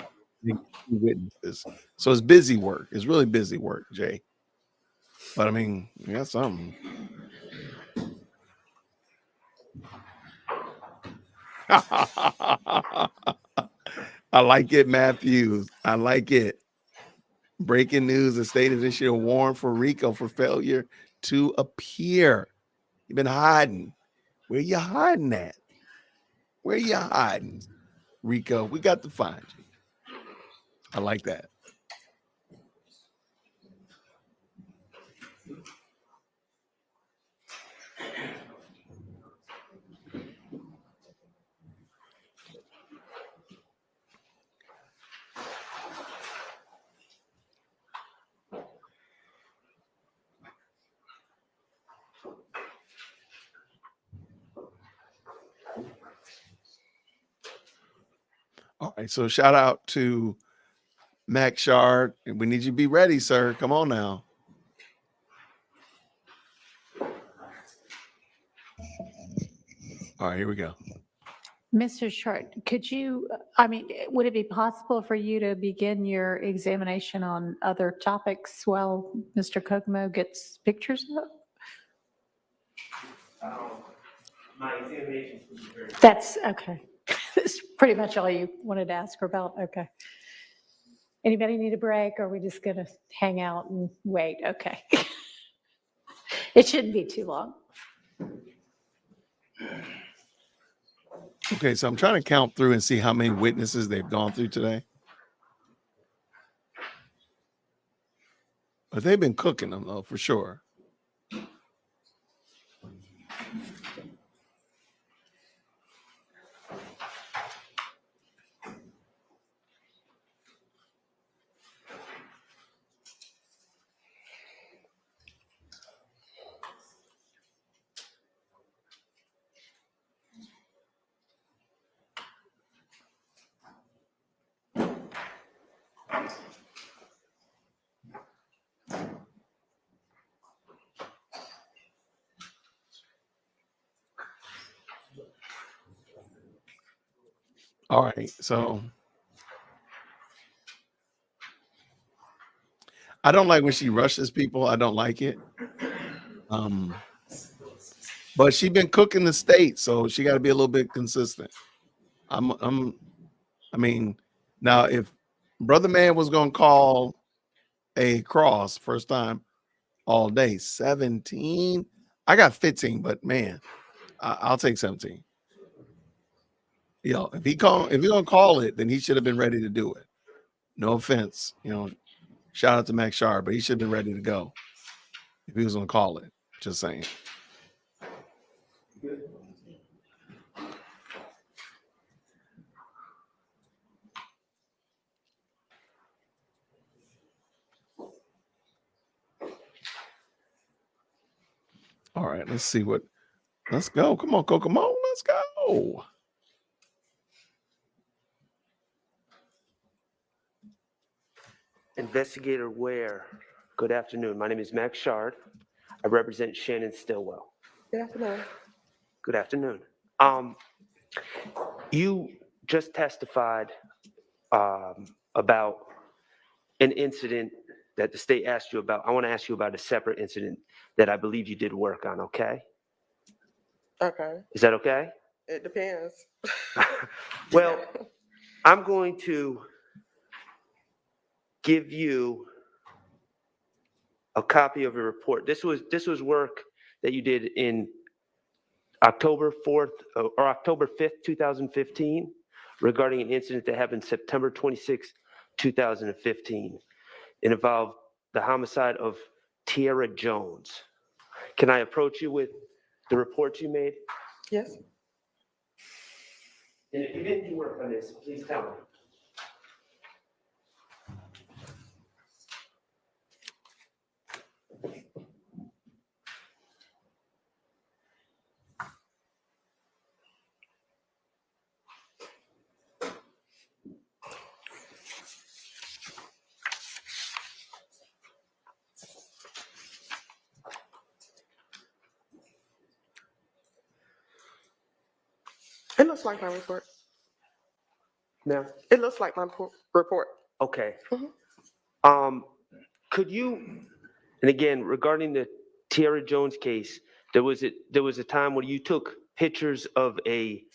witnesses. So it's busy work. It's really busy work, Jay. But I mean, we got something. I like it, Matthews. I like it. Breaking news: the state has issued a warrant for Rico for failure to appear. You've been hiding. Where you hiding at? Where you hiding, Rico? We got to find you. I like that. All right, so shout out to Max Shard. We need you to be ready, sir. Come on now. All right, here we go. Mr. Short, could you, I mean, would it be possible for you to begin your examination on other topics while Mr. Kokomo gets pictures up? My examination. That's okay. That's pretty much all you wanted to ask her about. Okay. Anybody need a break, or are we just going to hang out and wait? Okay. It shouldn't be too long. Okay, so I'm trying to count through and see how many witnesses they've gone through today. But they've been cooking them, though, for sure. All right, so I don't like when she rushes people. I don't like it. But she's been cooking the state, so she got to be a little bit consistent. I mean, now if Brother Man was gonna call a cross first time all day, 17. I got 15, but man, I'll take 17. If he's gonna call it, then he should have been ready to do it. No offense, shout out to Max Shard, but he should have been ready to go if he was gonna call it. Just saying. All right, let's see what. Let's go. Come on, Kokomo. Let's go. Investigator Ware, good afternoon. My name is Max Shard. I represent Shannon Stillwell. Good afternoon. Good afternoon. You just testified about an incident that the state asked you about. I want to ask you about a separate incident that I believe you did work on, okay? Okay, Is that okay? it depends. Well, I'm going to give you a copy of a report. This was work that you did in October 4th or October 5th, 2015, regarding an incident that happened September 26th, 2015. It involved the homicide of Tierra Jones. Can I approach you with the report you made? Yes. And if you didn't do work on this, please tell me. It looks like my report. Ma'am? It looks like my report. Okay. Mhm. Could you, and again, regarding the Tierra Jones case, there was a time where you took pictures of a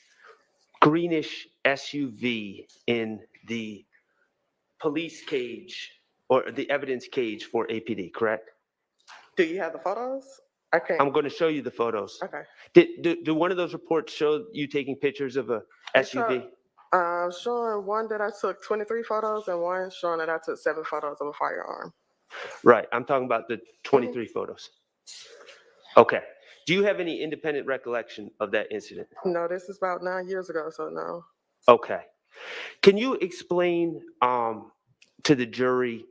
greenish SUV in the police cage or the evidence cage for APD, correct? Do you have the photos? I can't. I'm going to show you the photos. Okay. Do one of those reports show you taking pictures of a SUV? Showing one that I took 23 photos and one showing that I took 7 photos of a firearm. Right, I'm talking about the 23 photos. Okay. Do you have any independent recollection of that incident? No, this is about 9 years ago, so no. Okay. Can you explain to the jury,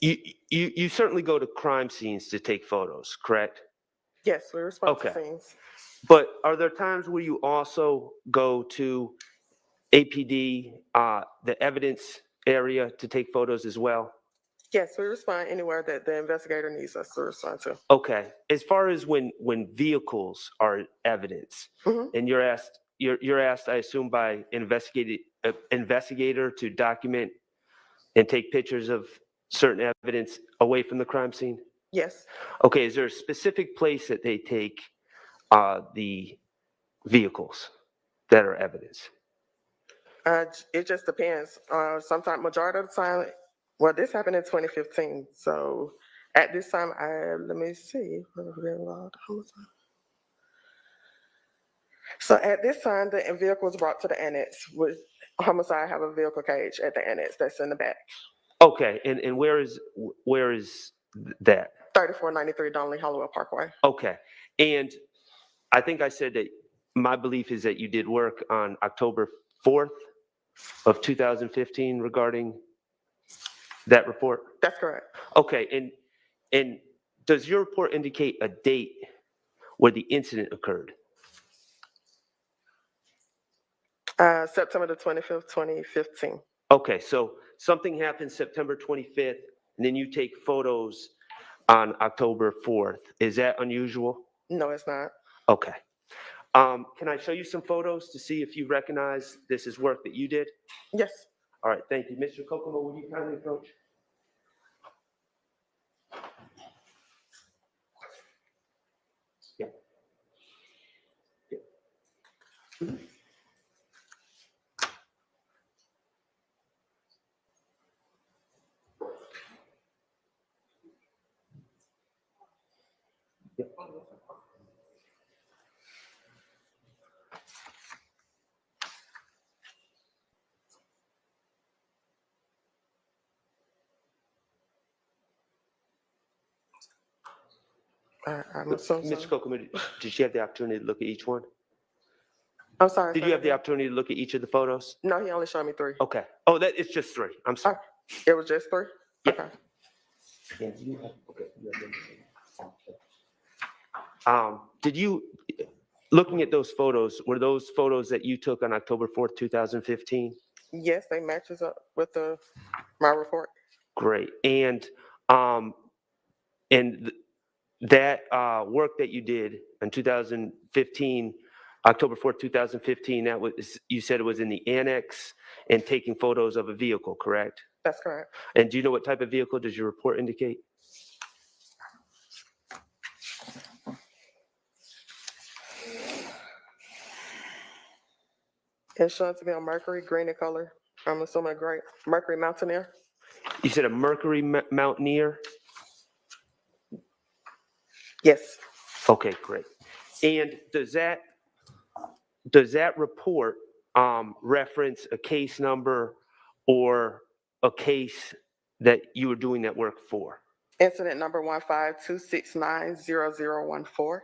you certainly go to crime scenes to take photos, correct? Yes, we respond to Okay. scenes. But are there times where you also go to APD, the evidence area, to take photos as well? Yes, we respond anywhere that the investigator needs us to respond to. Okay. As far as when vehicles are evidence, and you're asked, I assume, by investigator to document and take pictures of certain evidence away from the crime scene? Yes. Okay. Is there a specific place that they take the vehicles that are evidence? It just depends. Sometimes, majority of the time, well, this happened in 2015. So at this time, let me see. So at this time, the vehicle was brought to the annex. With homicide, have a vehicle cage at the annex that's in the back. Okay. And where is that? 3493 Donnelly Hollowell Parkway. Okay. And I think I said that my belief is that you did work on October 4th of 2015 regarding that report? That's correct. Okay. And does your report indicate a date where the incident occurred? September the 25th, 2015. Okay. So something happened September 25th, and then you take photos on October 4th. Is that unusual? No, it's not. Okay. Can I show you some photos to see if you recognize this is work that you did? Yes. All right, thank you. Mr. Kokomo, would you kindly approach? Yeah. Yeah. I'm so sorry. Mr. Kokomo, did you have the opportunity to look at each one? I'm sorry. Did you have the opportunity to look at each of the photos? No, he only showed me 3. Okay. Oh, it's just 3. I'm sorry. It was just 3? Yeah. Okay. Yeah, you have, okay. Did you, looking at those photos, were those photos that you took on October 4th, 2015? Yes, they matches up with my report. Great. And that work that you did in 2015, October 4th, 2015, that was, you said it was in the annex and taking photos of a vehicle, correct? That's correct. And do you know what type of vehicle does your report indicate? It shows to be a Mercury, green in color. I'm assuming gray. Mercury Mountaineer. You said a Mercury Mountaineer? Yes. Okay, great. And does that report reference a case number or a case that you were doing that work for? Incident number 152690014.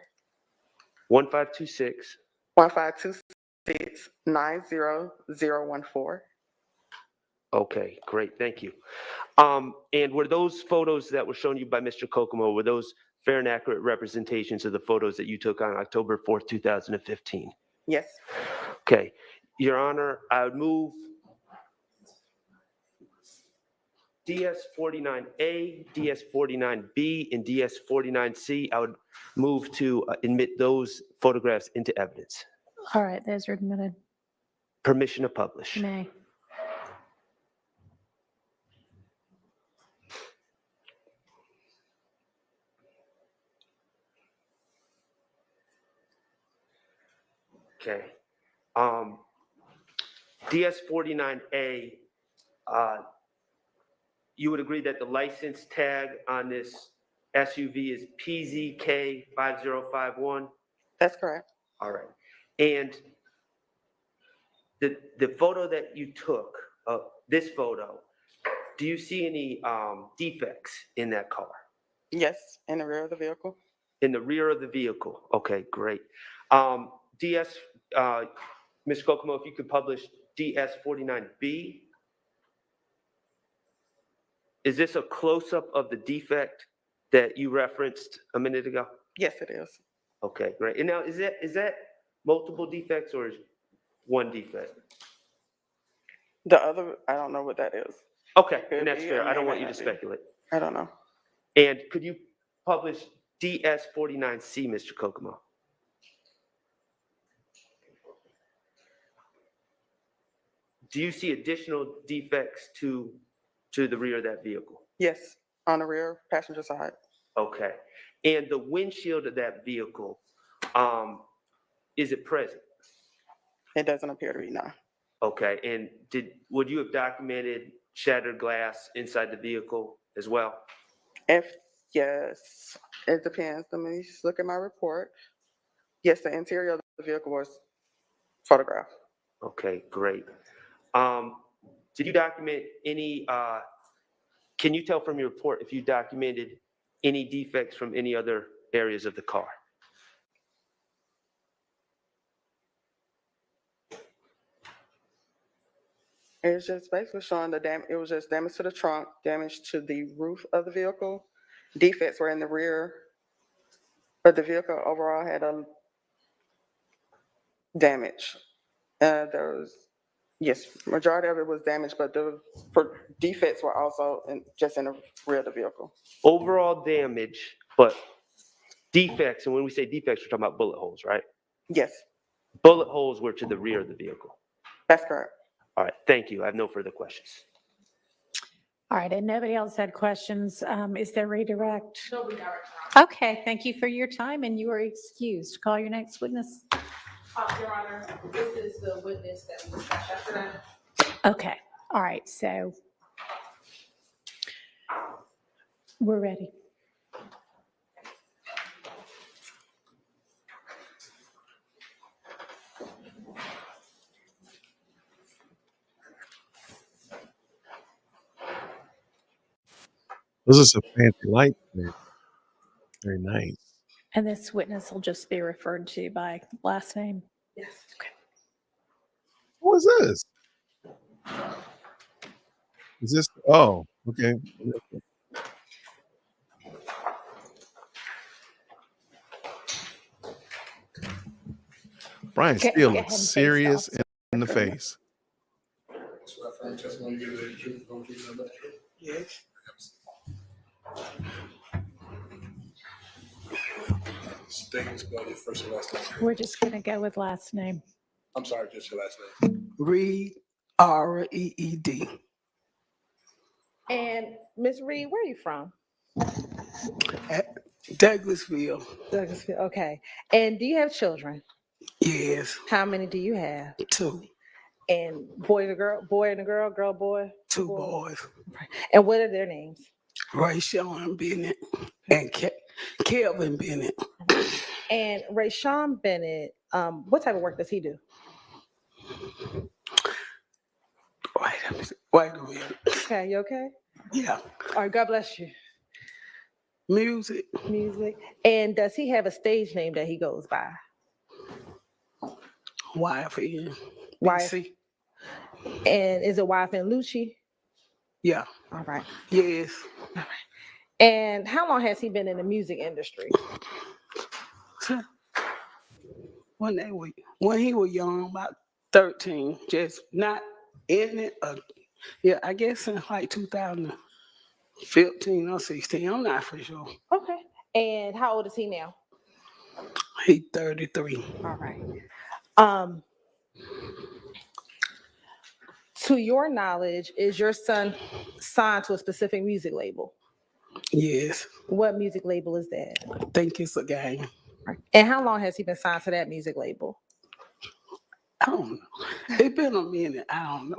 1526. 152690014. Okay, great, thank you. And were those photos that were shown you by Mr. Kokomo, were those fair and accurate representations of the photos that you took on October 4th, 2015? Yes. Okay, Your Honor, I would move DS49A, DS49B, and DS49C. I would move to admit those photographs into evidence. All right, those are admitted. Permission to publish. May. Okay. DS49A, you would agree that the license tag on this SUV is PZK5051? That's correct. All right. And the photo that you took, this photo, do you see any defects in that car? Yes, in the rear of the vehicle. In the rear of the vehicle? Okay, great. Mr. Kokomo, if you could publish DS49B. Is this a close-up of the defect that you referenced a minute ago? Yes, it is. Okay, great. And now, is that multiple defects or is one defect? The other, I don't know what that is. Okay, Could and that's be, fair. or I don't may want you to not be. speculate. I don't know. And could you publish DS49C, Mr. Kokomo? Do you see additional defects to the rear of that vehicle? Yes, on the rear passenger side. Okay. And the windshield of that vehicle, is it present? It doesn't appear to be, no. Okay. And would you have documented shattered glass inside the vehicle as well? Yes, it depends. Let me just look at my report. Yes, the interior of the vehicle was photographed. Okay, great. Did you document any, can you tell from your report if you documented any defects from any other areas of the car? It's just basically showing it was just damage to the trunk, damage to the roof of the vehicle. Defects were in the rear, but the vehicle overall had a damage. Yes, majority of it was damaged, but the defects were also just in the rear of the vehicle. Overall damage, but defects, and when we say defects, we're talking about bullet holes, right? Yes, Bullet holes were to the rear of the vehicle. that's correct. All right, thank you. I have no further questions. All right, and nobody else had questions. Is there redirect? No redirect. Okay, thank you for your time and you are excused. Call your next witness. Your Honor, this is the witness that we discussed yesterday. Okay, all right, so we're ready. Those are some fancy lights, man. Very nice. And this witness will just be referred to by last name. Yes. Okay. What is this? Is this? Oh, okay. Brian Go Steele ahead looks and face serious off. in the face. So affirm testimony given today, the truth, the whole truth, and nothing but the truth. Yes. State and spell your first and last name. We're just gonna go with last name. I'm sorry, just your last name. Reed, R-E-E-D. And Ms. Reed, where are you from? Douglasville. Douglasville, okay. And do you have children? Yes. How many do you have? 2. And boy and a girl, girl, boy? 2 boys. And what are their names? Ray Sean Bennett and Kelvin Bennett. And Rayshawn Bennett, what type of work does he do? Wait a minute. Okay, you okay? Yeah. All right, God bless you. Music. Music. And does he have a stage name that he goes by? YFN. Why? BC. And is it YFN Lucci? Yeah. All right. Yes. And how long has he been in the music industry? When he was young, about 13, just not in it. Yeah, I guess in like 2015 or 16. I'm not for sure. Okay. And how old is he now? He 33. All right. To your knowledge, is your son signed to a specific music label? Yes. What music label is that? I think it's a game. And how long has he been signed to that music label? I don't know. It's been a minute. I don't know.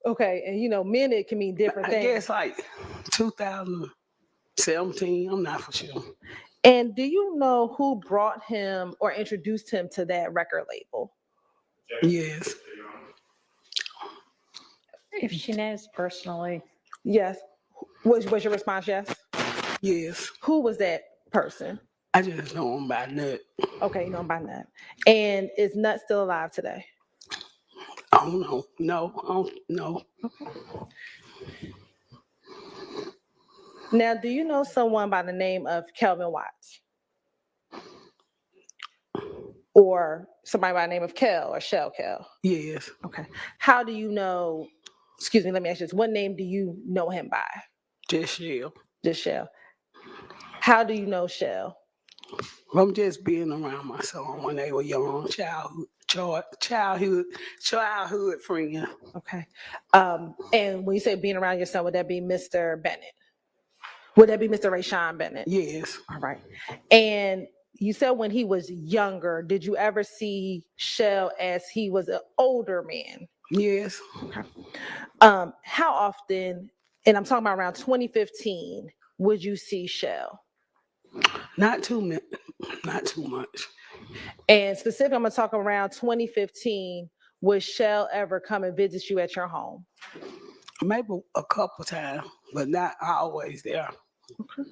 Okay, and you know, minute can mean different I things. guess like 2017. I'm not for sure. And do you know who brought him or introduced him to that record label? Yes. If she knows personally. Yes. Was your response yes? Yes. Who was that person? I just know him by Nut. Okay, you know him by Nut. And is Nut still alive today? I don't know. No. Okay. Now, do you know someone by the name of Kelvin Watts? Or somebody by the name of Kel or Shell Kel? Yes. Okay. How do you know, excuse me, let me ask you this. What name do you know him by? Just Shell. Just Shell. How do you know Shell? I'm just being around my son when they were young, childhood friend. Okay. And when you say being around your son, would that be Mr. Bennett? Would that be Mr. Rayshawn Bennett? Yes. All right. And you said when he was younger, did you ever see Shell as he was an older man? Yes. Okay. How often, and I'm talking about around 2015, would you see Shell? Not too much. And specifically, I'm gonna talk around 2015. Would Shell ever come and visit you at your home? Maybe a couple times, but not always there. Okay.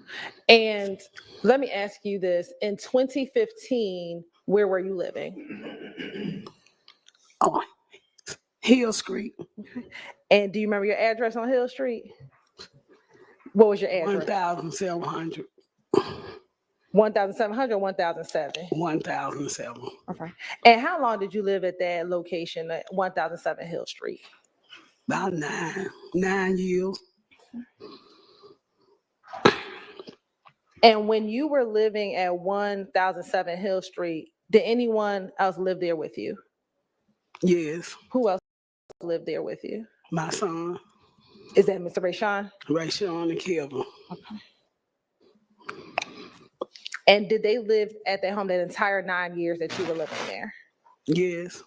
And let me ask you this: in 2015, where were you living? Oh, Hill Street. Okay. And do you remember your address on Hill Street? What was your address? 1,700. 1,700 or 1,007? 1,007. Okay. And how long did you live at that location at 1,007 Hill Street? About 9 years. And when you were living at 1,007 Hill Street, did anyone else live there with you? Yes. Who else lived there with you? My son. Is that Mr. Rayshawn? Rayshawn and Kelvin. Okay. And did they live at that home that entire 9 years that you were living there? Yes.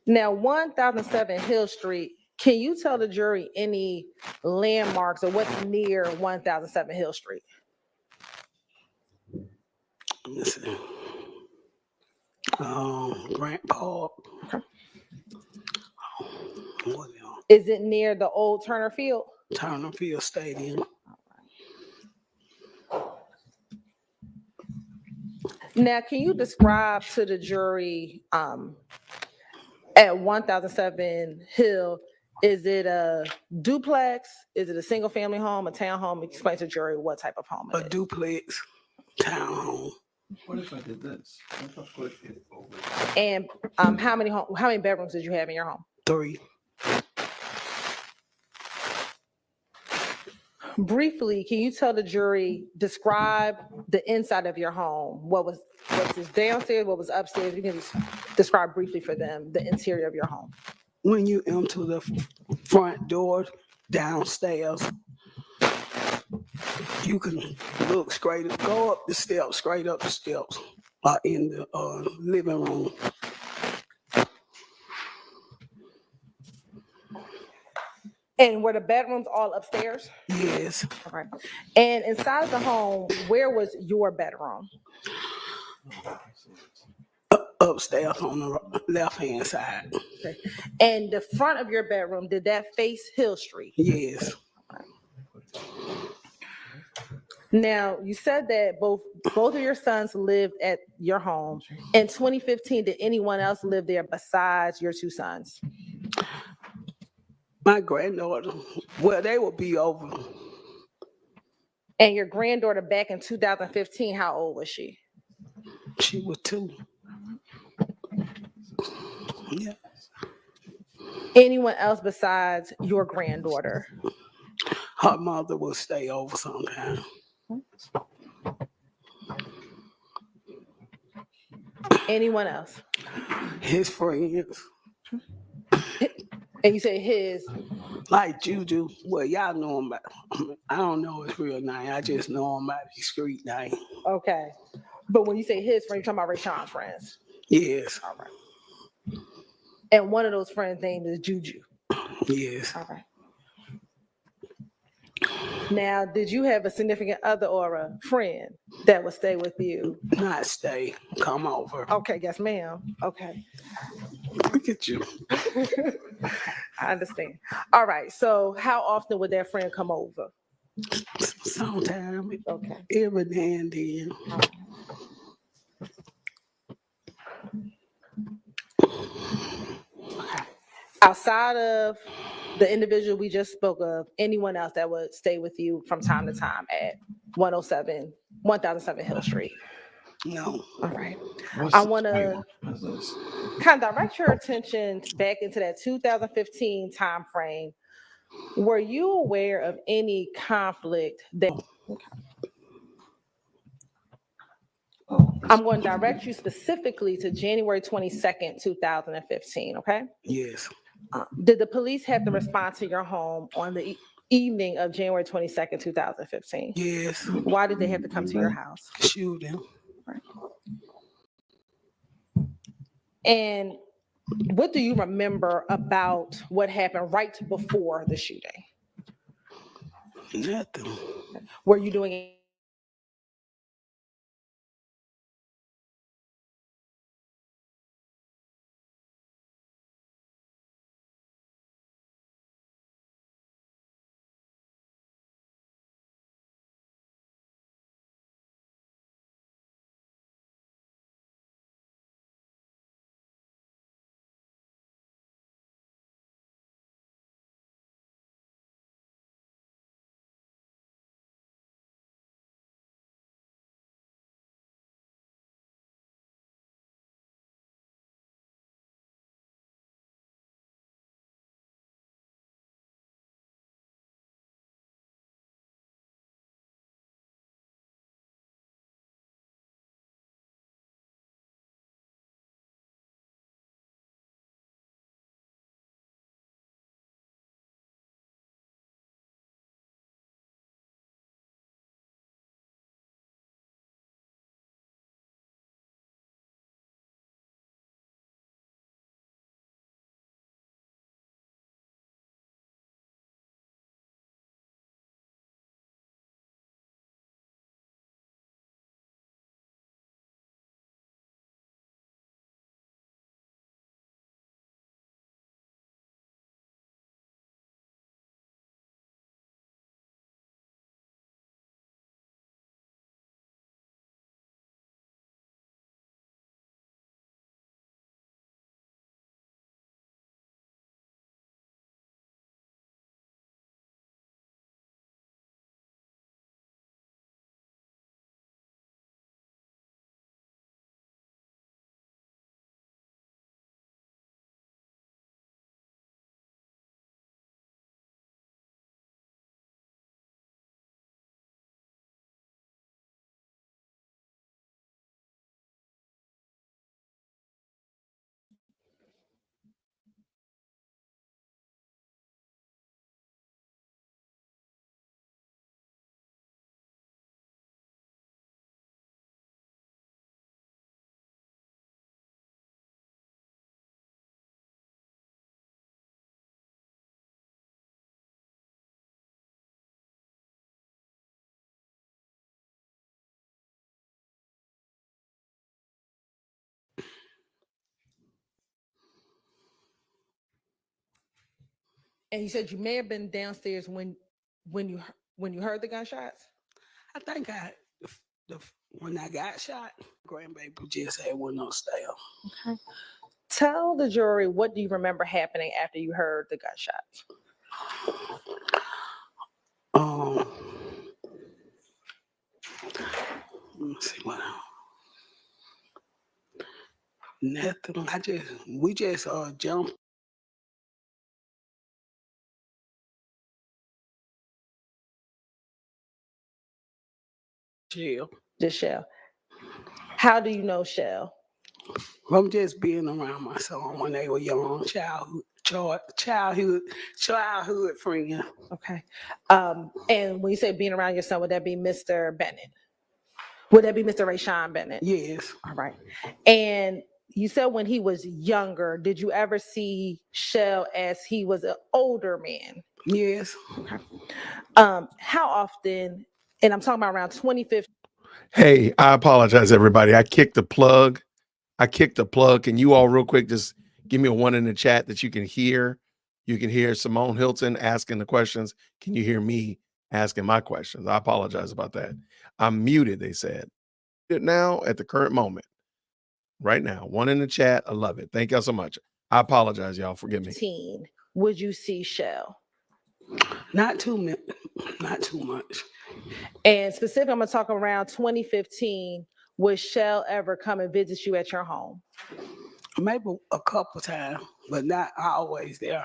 Now, 1,007 Hill Street, can you tell the jury any landmarks or what's near 1,007 Hill Street? Let me see. Grant Park. Okay. What else? Is it near the old Turner Field? Turner Field Stadium. Now, can you describe to the jury at 1,007 Hill, is it a duplex? Is it a single family home, a townhome? Explain to the jury what type of home it is. A duplex townhome. What if I did this? What if I put it over? And how many bedrooms did you have in your home? 3. Briefly, can you tell the jury, describe the inside of your home? What's this downstairs? What was upstairs? You can just describe briefly for them the interior of your home. When you enter the front door downstairs, you can look go up the steps, straight up the steps in the living room. And were the bedrooms all upstairs? Yes. All right. And inside of the home, where was your bedroom? Upstairs on the left-hand side. Okay. And the front of your bedroom, did that face Hill Street? Yes. Now, you said that both of your sons lived at your home. In 2015, did anyone else live there besides your two sons? My granddaughter, well, they will be over. And your granddaughter back in 2015, how old was she? She was 2. Yeah. Anyone else besides your granddaughter? Her mother will stay over sometime. Anyone else? His friends. And you say his? Like Juju. Well, y'all know him by, I don't know his real name. I just know him by his street name. Okay. But when you say his friend, you're talking about Rayshawn's friends? Yes. All right. And one of those friends' name is Juju? Yes. All right. Now, did you have a significant other or a friend that would stay with you? Not stay, come over. Okay, yes, ma'am. Okay. Look at you. I understand. All right, so how often would that friend come over? Sometime. Okay. Every now and then. Outside of the individual we just spoke of, anyone else that would stay with you from time to time at 1007 Hill Street? No. All right. I want to kind of direct your attention back into that 2015 time frame. Were you aware of any conflict that? Okay. I'm going to direct you specifically to January 22nd, 2015, okay? Yes. Did the police have to respond to your home on the evening of January 22nd, 2015? Yes. Why did they have to come to your house? Shooting. Right. And what do you remember about what happened right before the shooting? Nothing. Were you doing And you said you may have been downstairs when you heard the gunshots? I think when I got shot, grandbaby just had one upstairs. Okay. Tell the jury, what do you remember happening after you heard the gunshots? Let me see what else. Nothing. We just jumped. Shell. Just Shell. How do you know Shell? From just being around my son when they were young, childhood friend. Okay. And when you say being around your son, would that be Mr. Bennett? Would that be Mr. Rayshawn Bennett? Yes. All right. And you said when he was younger, did you ever see Shell as he was an older man? Yes. Okay. How often, and I'm talking about around 2015. Hey, I apologize, everybody. I kicked the plug. Can you all real quick just give me a 1 in the chat that you can hear? You can hear Simone Hilton asking the questions. Can you hear me asking my questions? I apologize about that. I'm muted, they said. Now at the current moment. Right now. 1 in the chat. I love it. Thank y'all so much. I apologize, y'all. Forgive me. Would you see Shell? Not too much. And specifically, I'm gonna talk around 2015. Would Shell ever come and visit you at your home? Maybe a couple times, but not always there.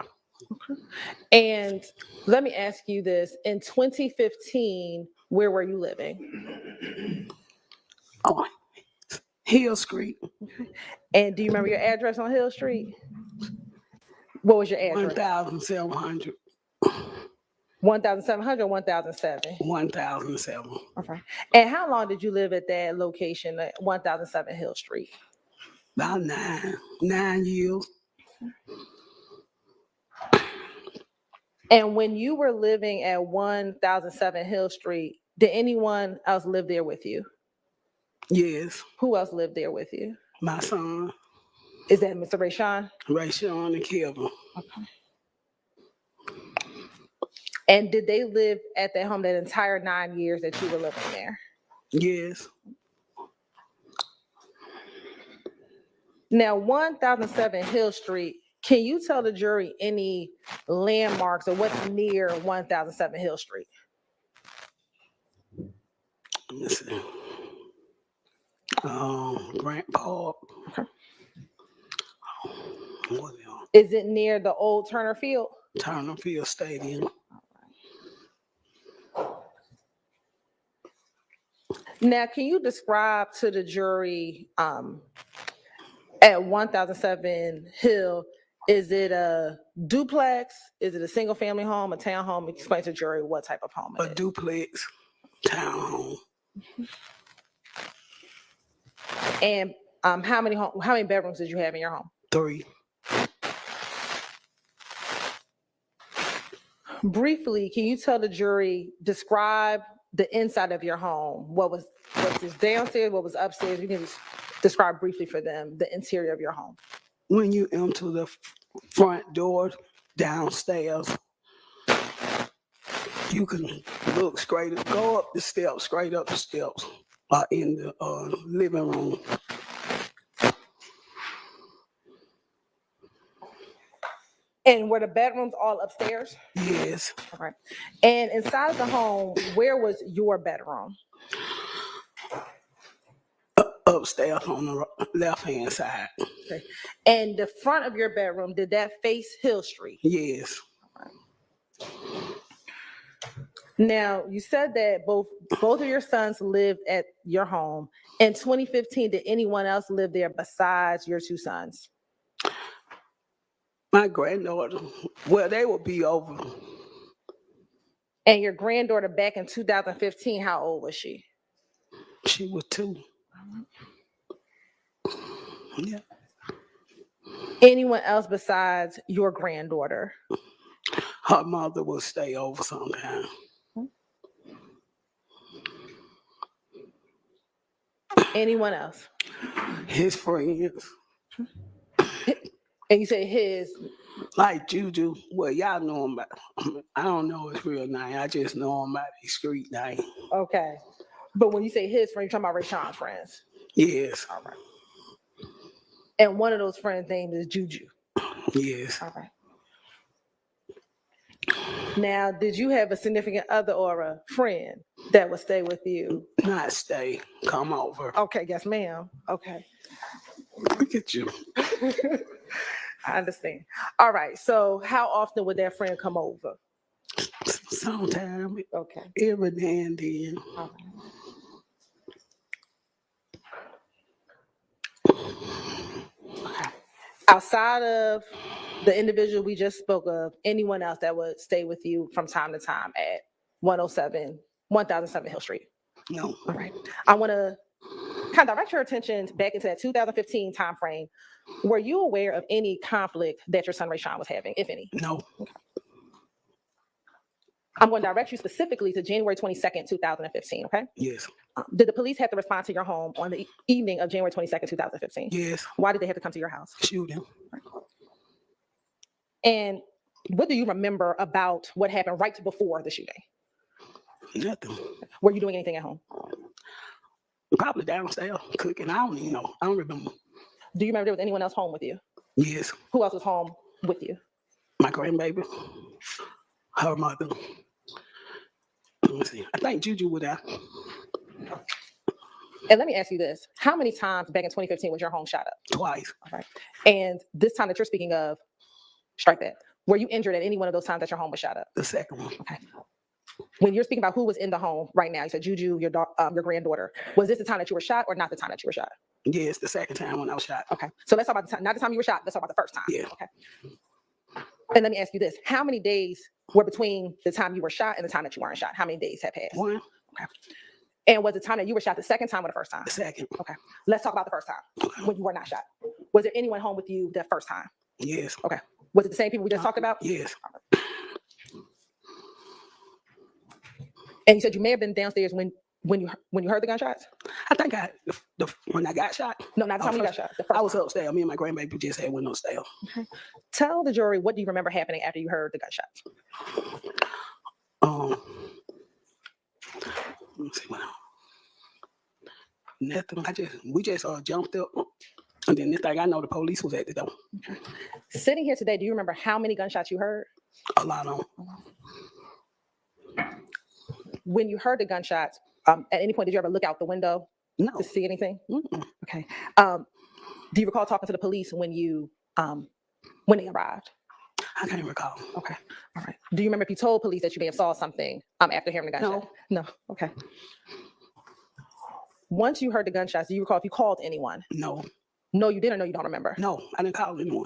Okay. And let me ask you this: in 2015, where were you living? Oh, Hill Street. Okay. And do you remember your address on Hill Street? What was your address? 1,700. 1,700 or 1,007? 1,007. Okay. And how long did you live at that location, at 1,007 Hill Street? About 9 years. And when you were living at 1,007 Hill Street, did anyone else live there with you? Yes. Who else lived there with you? My son. Is that Mr. Rayshawn? Rayshawn and Kevin. Okay. And did they live at that home that entire 9 years that you were living there? Yes. Now, 1,007 Hill Street, can you tell the jury any landmarks or what's near 1,007 Hill Street? Let me see. Grant Park. Okay. What else? Is it near the old Turner Field? Turner Field Stadium. Now, can you describe to the jury at 1,007 Hill, is it a duplex? Is it a single family home, a townhome? Explain to the jury what type of home it is. A duplex townhome. And how many bedrooms did you have in your home? 3. Briefly, can you tell the jury, describe the inside of your home? What's this downstairs? What was upstairs? You can just describe briefly for them the interior of your home. When you enter the front door downstairs, you can look go up the steps, straight up the steps in the living room. And were the bedrooms all upstairs? Yes. All right. And inside the home, where was your bedroom? Upstairs on the left-hand side. Okay. And the front of your bedroom, did that face Hill Street? Yes. Now, you said that both of your sons lived at your home. In 2015, did anyone else live there besides your 2 sons? My granddaughter, well, they will be over. And your granddaughter back in 2015, how old was she? She was 2. Yeah. Anyone else besides your granddaughter? Her mother will stay over sometime. Anyone else? His friends. And you say his, Like Juju, well, y'all know him by, I don't know his real name. I just know him by his street name. okay. But when you say his friend, you're talking about Rashawn's friends. Yes, All right. And one of those friends' name is Juju. yes. All right. Now, did you have a significant other or a friend that would stay with you? Not stay, come over. Okay, yes, ma'am. Okay. Look at you. I understand. All right. So how often would that friend come over? Sometime, Okay. every now and then. All right. Outside of the individual we just spoke of, anyone else that would stay with you from time to time at 1007 Hill Street? No. All right. I want to kind of direct your attention back into that 2015 timeframe. Were you aware of any conflict that your son Rashawn was having, if any? No. Okay. I'm going to direct you specifically to January 22nd, 2015, okay? Yes. Did the police have to respond to your home on the evening of January 22nd, 2015? Yes. Why did they have to come to your house? Shooting. And what do you remember about what happened right before the shooting? Nothing. Were you doing anything at home? Probably downstairs cooking. I don't even know. I don't remember. Do you remember there was anyone else home with you? Yes. Who else was home with you? My grandbaby. Her mother. Let me see. I think Juju was there. And let me ask you this. How many times back in 2015 was your home shot up? Twice. All right. And this time that you're speaking of, strike that. Were you injured at any one of those times that your home was shot up? The second one. Okay. When you're speaking about who was in the home right now, you said Juju, your granddaughter. Was this the time that you were shot or not the time that you were shot? Yes, the second time when I was shot. Okay. So let's talk about the time, not the time you were shot. Let's talk about the first time. Yeah. Okay. And let me ask you this. How many days were between the time you were shot and the time that you weren't shot? How many days have passed? 1. Okay. And was the time that you were shot the second time or the first time? The second. Okay. Let's talk about the first time when you were not shot. Was there anyone home with you that first time? Yes. Okay. Was it the same people we just talked about? Yes. And you said you may have been downstairs when you heard the gunshots? I think when I got shot. No, not the time you got shot. The first I was time. upstairs. Me and my grandbaby just had went upstairs. Okay. Tell the jury, what do you remember happening after you heard the gunshots? Let me see what else. Nothing. We just jumped up. And then this thing, I know the police was at the door. Okay. Sitting here today, do you remember how many gunshots you heard? A lot of them. When you heard the gunshots, at any point, did you ever look out the window to see anything? Mm-mm. Okay. Do you recall talking to the police when they arrived? I can't recall. Okay. All right. Do you remember if you told police that you may have saw something after hearing the gunshot? No. Okay. Once you heard the gunshots, do you recall if you called anyone? No. No, you didn't, or no, you don't remember? No, I didn't call anyone.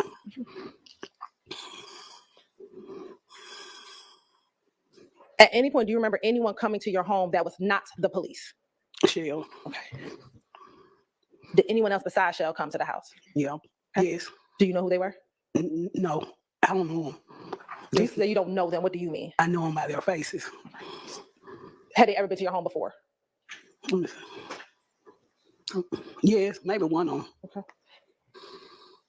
At any point, do you remember anyone coming to your home that was not the police? Shell. Okay. Did anyone else besides Shell come to the house? Yeah. Okay. Yes. Do you know who they were? No, I don't know them. You say you don't know them. What do you mean? I know them by their faces. Had they ever been to your home before? Yes, maybe one of them. Okay.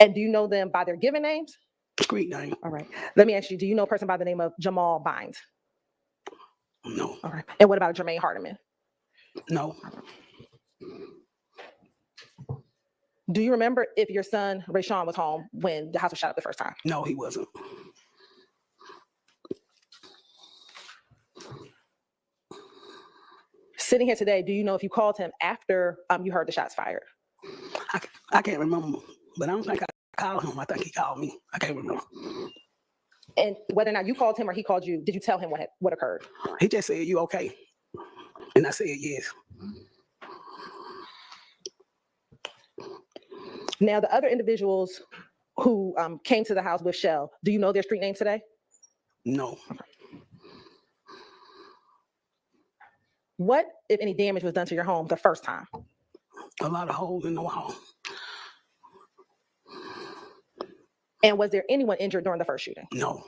And do you know them by their given names? Street name. All right. Let me ask you, do you know a person by the name of Jamal Bynes? No. All right. And what about Jermaine Hardiman? No. Do you remember if your son, Rashawn, was home when the house was shot up the first time? No, he wasn't. Sitting here today, do you know if you called him after you heard the shots fired? I can't remember, but I don't think I called him. I think he called me. I can't remember. And whether or not you called him or he called you, did you tell him what occurred? He just said, "You okay?" And I said, "Yes." Now, the other individuals who came to the house with Shell, do you know their street names today? No. What, if any, damage was done to your home the first time? A lot of holes in the wall. And was there anyone injured during the first shooting? No.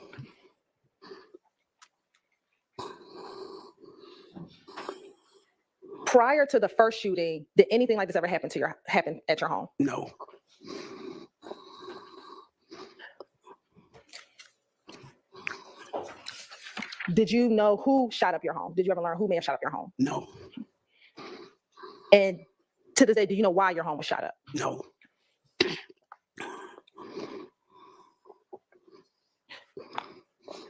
Prior to the first shooting, did anything like this ever happen at your home? No. Did you know who shot up your home? Did you ever learn who may have shot up your home? No, And to this day, do you know why your home was shot up? no,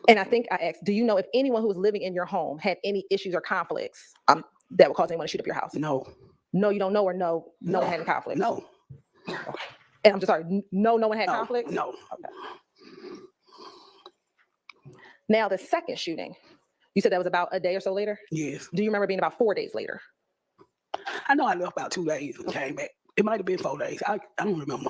And I think I asked, do you know if anyone who was living in your home had any issues or conflicts that would cause anyone to shoot up your house? no, No, you don't know, or no one had any conflicts? no, And I'm just sorry, no one had conflicts? no. Okay. Now, the second shooting, you said that was about a day or so later? Yes. Do you remember being about 4 days later? I know I left about 2 days and came back. It might have been 4 days. I don't remember.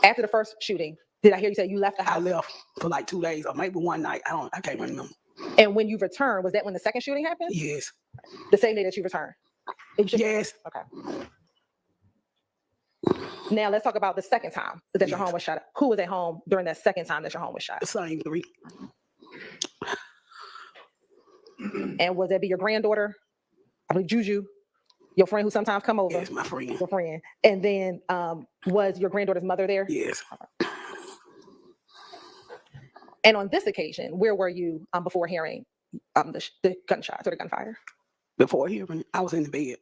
After the first shooting, did I hear you say you left the house? I left for like 2 days or maybe one night. I can't remember. And when you returned, was that when the second shooting happened? Yes. The same day that you returned? Yes. Okay. Now let's talk about the second time that your home was shot up. Who was at home during that second time that your home was shot? The same three. And would that be your granddaughter? I believe Juju, your friend who sometimes come over? Yes, my friend. Your friend. And then was your granddaughter's mother there? Yes. And on this occasion, where were you before hearing the gunshots or the gunfire? Before hearing, I was in the bed.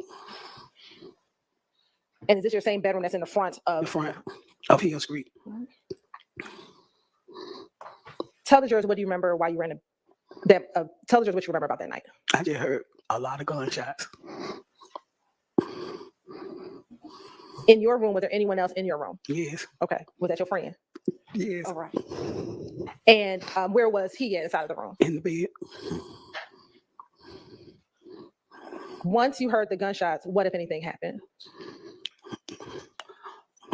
And is this your same bedroom that's in the front of? The front of Hill Street. Tell the jurors what do you remember while you were in tell the jurors what you remember about that night. I just heard a lot of gunshots. In your room, was there anyone else in your room? Yes. Okay. Was that your friend? Yes. All right. And where was he at inside of the room? In the bed. Once you heard the gunshots, what, if anything, happened?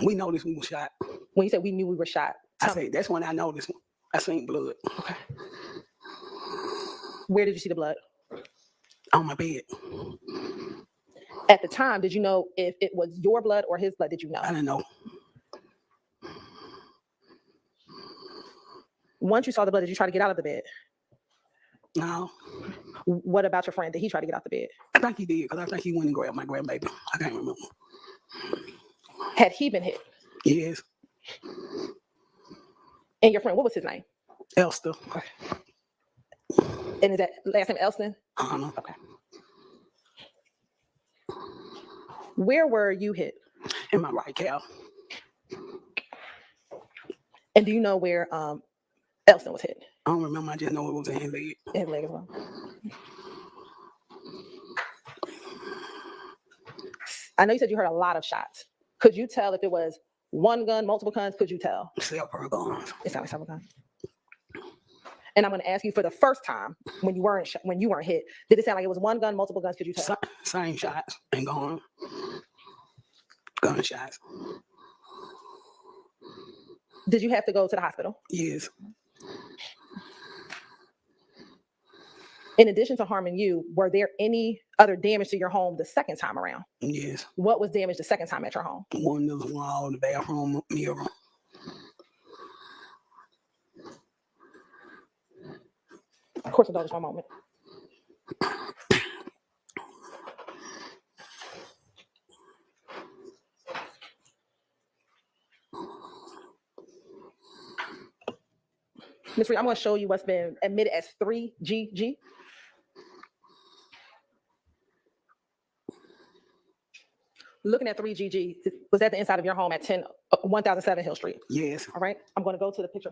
We noticed we were shot. When you said we knew we were shot. I said, that's when I noticed. I seen blood. Okay. Where did you see the blood? On my bed. At the time, did you know if it was your blood or his blood? Did you know? I didn't know. Once you saw the blood, did you try to get out of the bed? No. What about your friend? Did he try to get out the bed? I think he did, because I think he went and grabbed my grandbaby. I can't remember. Had he been hit? Yes. And your friend, what was his name? Elster. And is that last name Elston? Okay. Where were you hit? In my right calf. And do you know where Elston was hit? I don't remember. I just know it was in his leg. In his leg as well. I know you said you heard a lot of shots. Could you tell if it was one gun, multiple guns? Could you tell? Several guns. It sounded like several guns. And I'm going to ask you for the first time when you weren't hit, did it sound like it was one gun, multiple guns? Could you tell? Same shots and gone. Gunshots. Did you have to go to the hospital? Yes. In addition to harming you, were there any other damage to your home the second time around? Yes. What was damaged the second time at your home? One of the wall, the bathroom mirror. Of course, indulge for a moment. Ms. Reed, I'm going to show you what's been admitted as 3GG. Looking at 3GG, was that the inside of your home at 1007 Hill Street? Yes. All right, I'm going to go to the picture.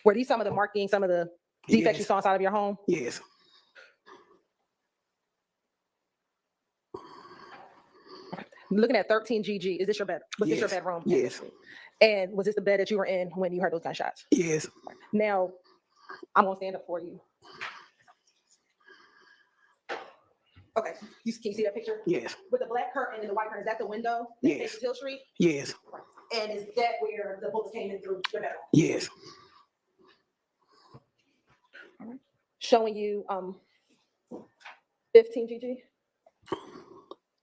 Were these some of the markings, some of the defects you saw inside of your home? Yes. Looking at 13GG, is this your bed? Was this your bedroom? Yes. And was this the bed that you were in when you heard those gunshots? Yes. Now, I'm gonna stand up for you. Okay, can you see that picture? Yes. With the black curtain and the white curtain, is that the window that faces Hill Street? Yes. And is that where the bullets came in through the bedroom? Yes. All right. Showing you 15GG.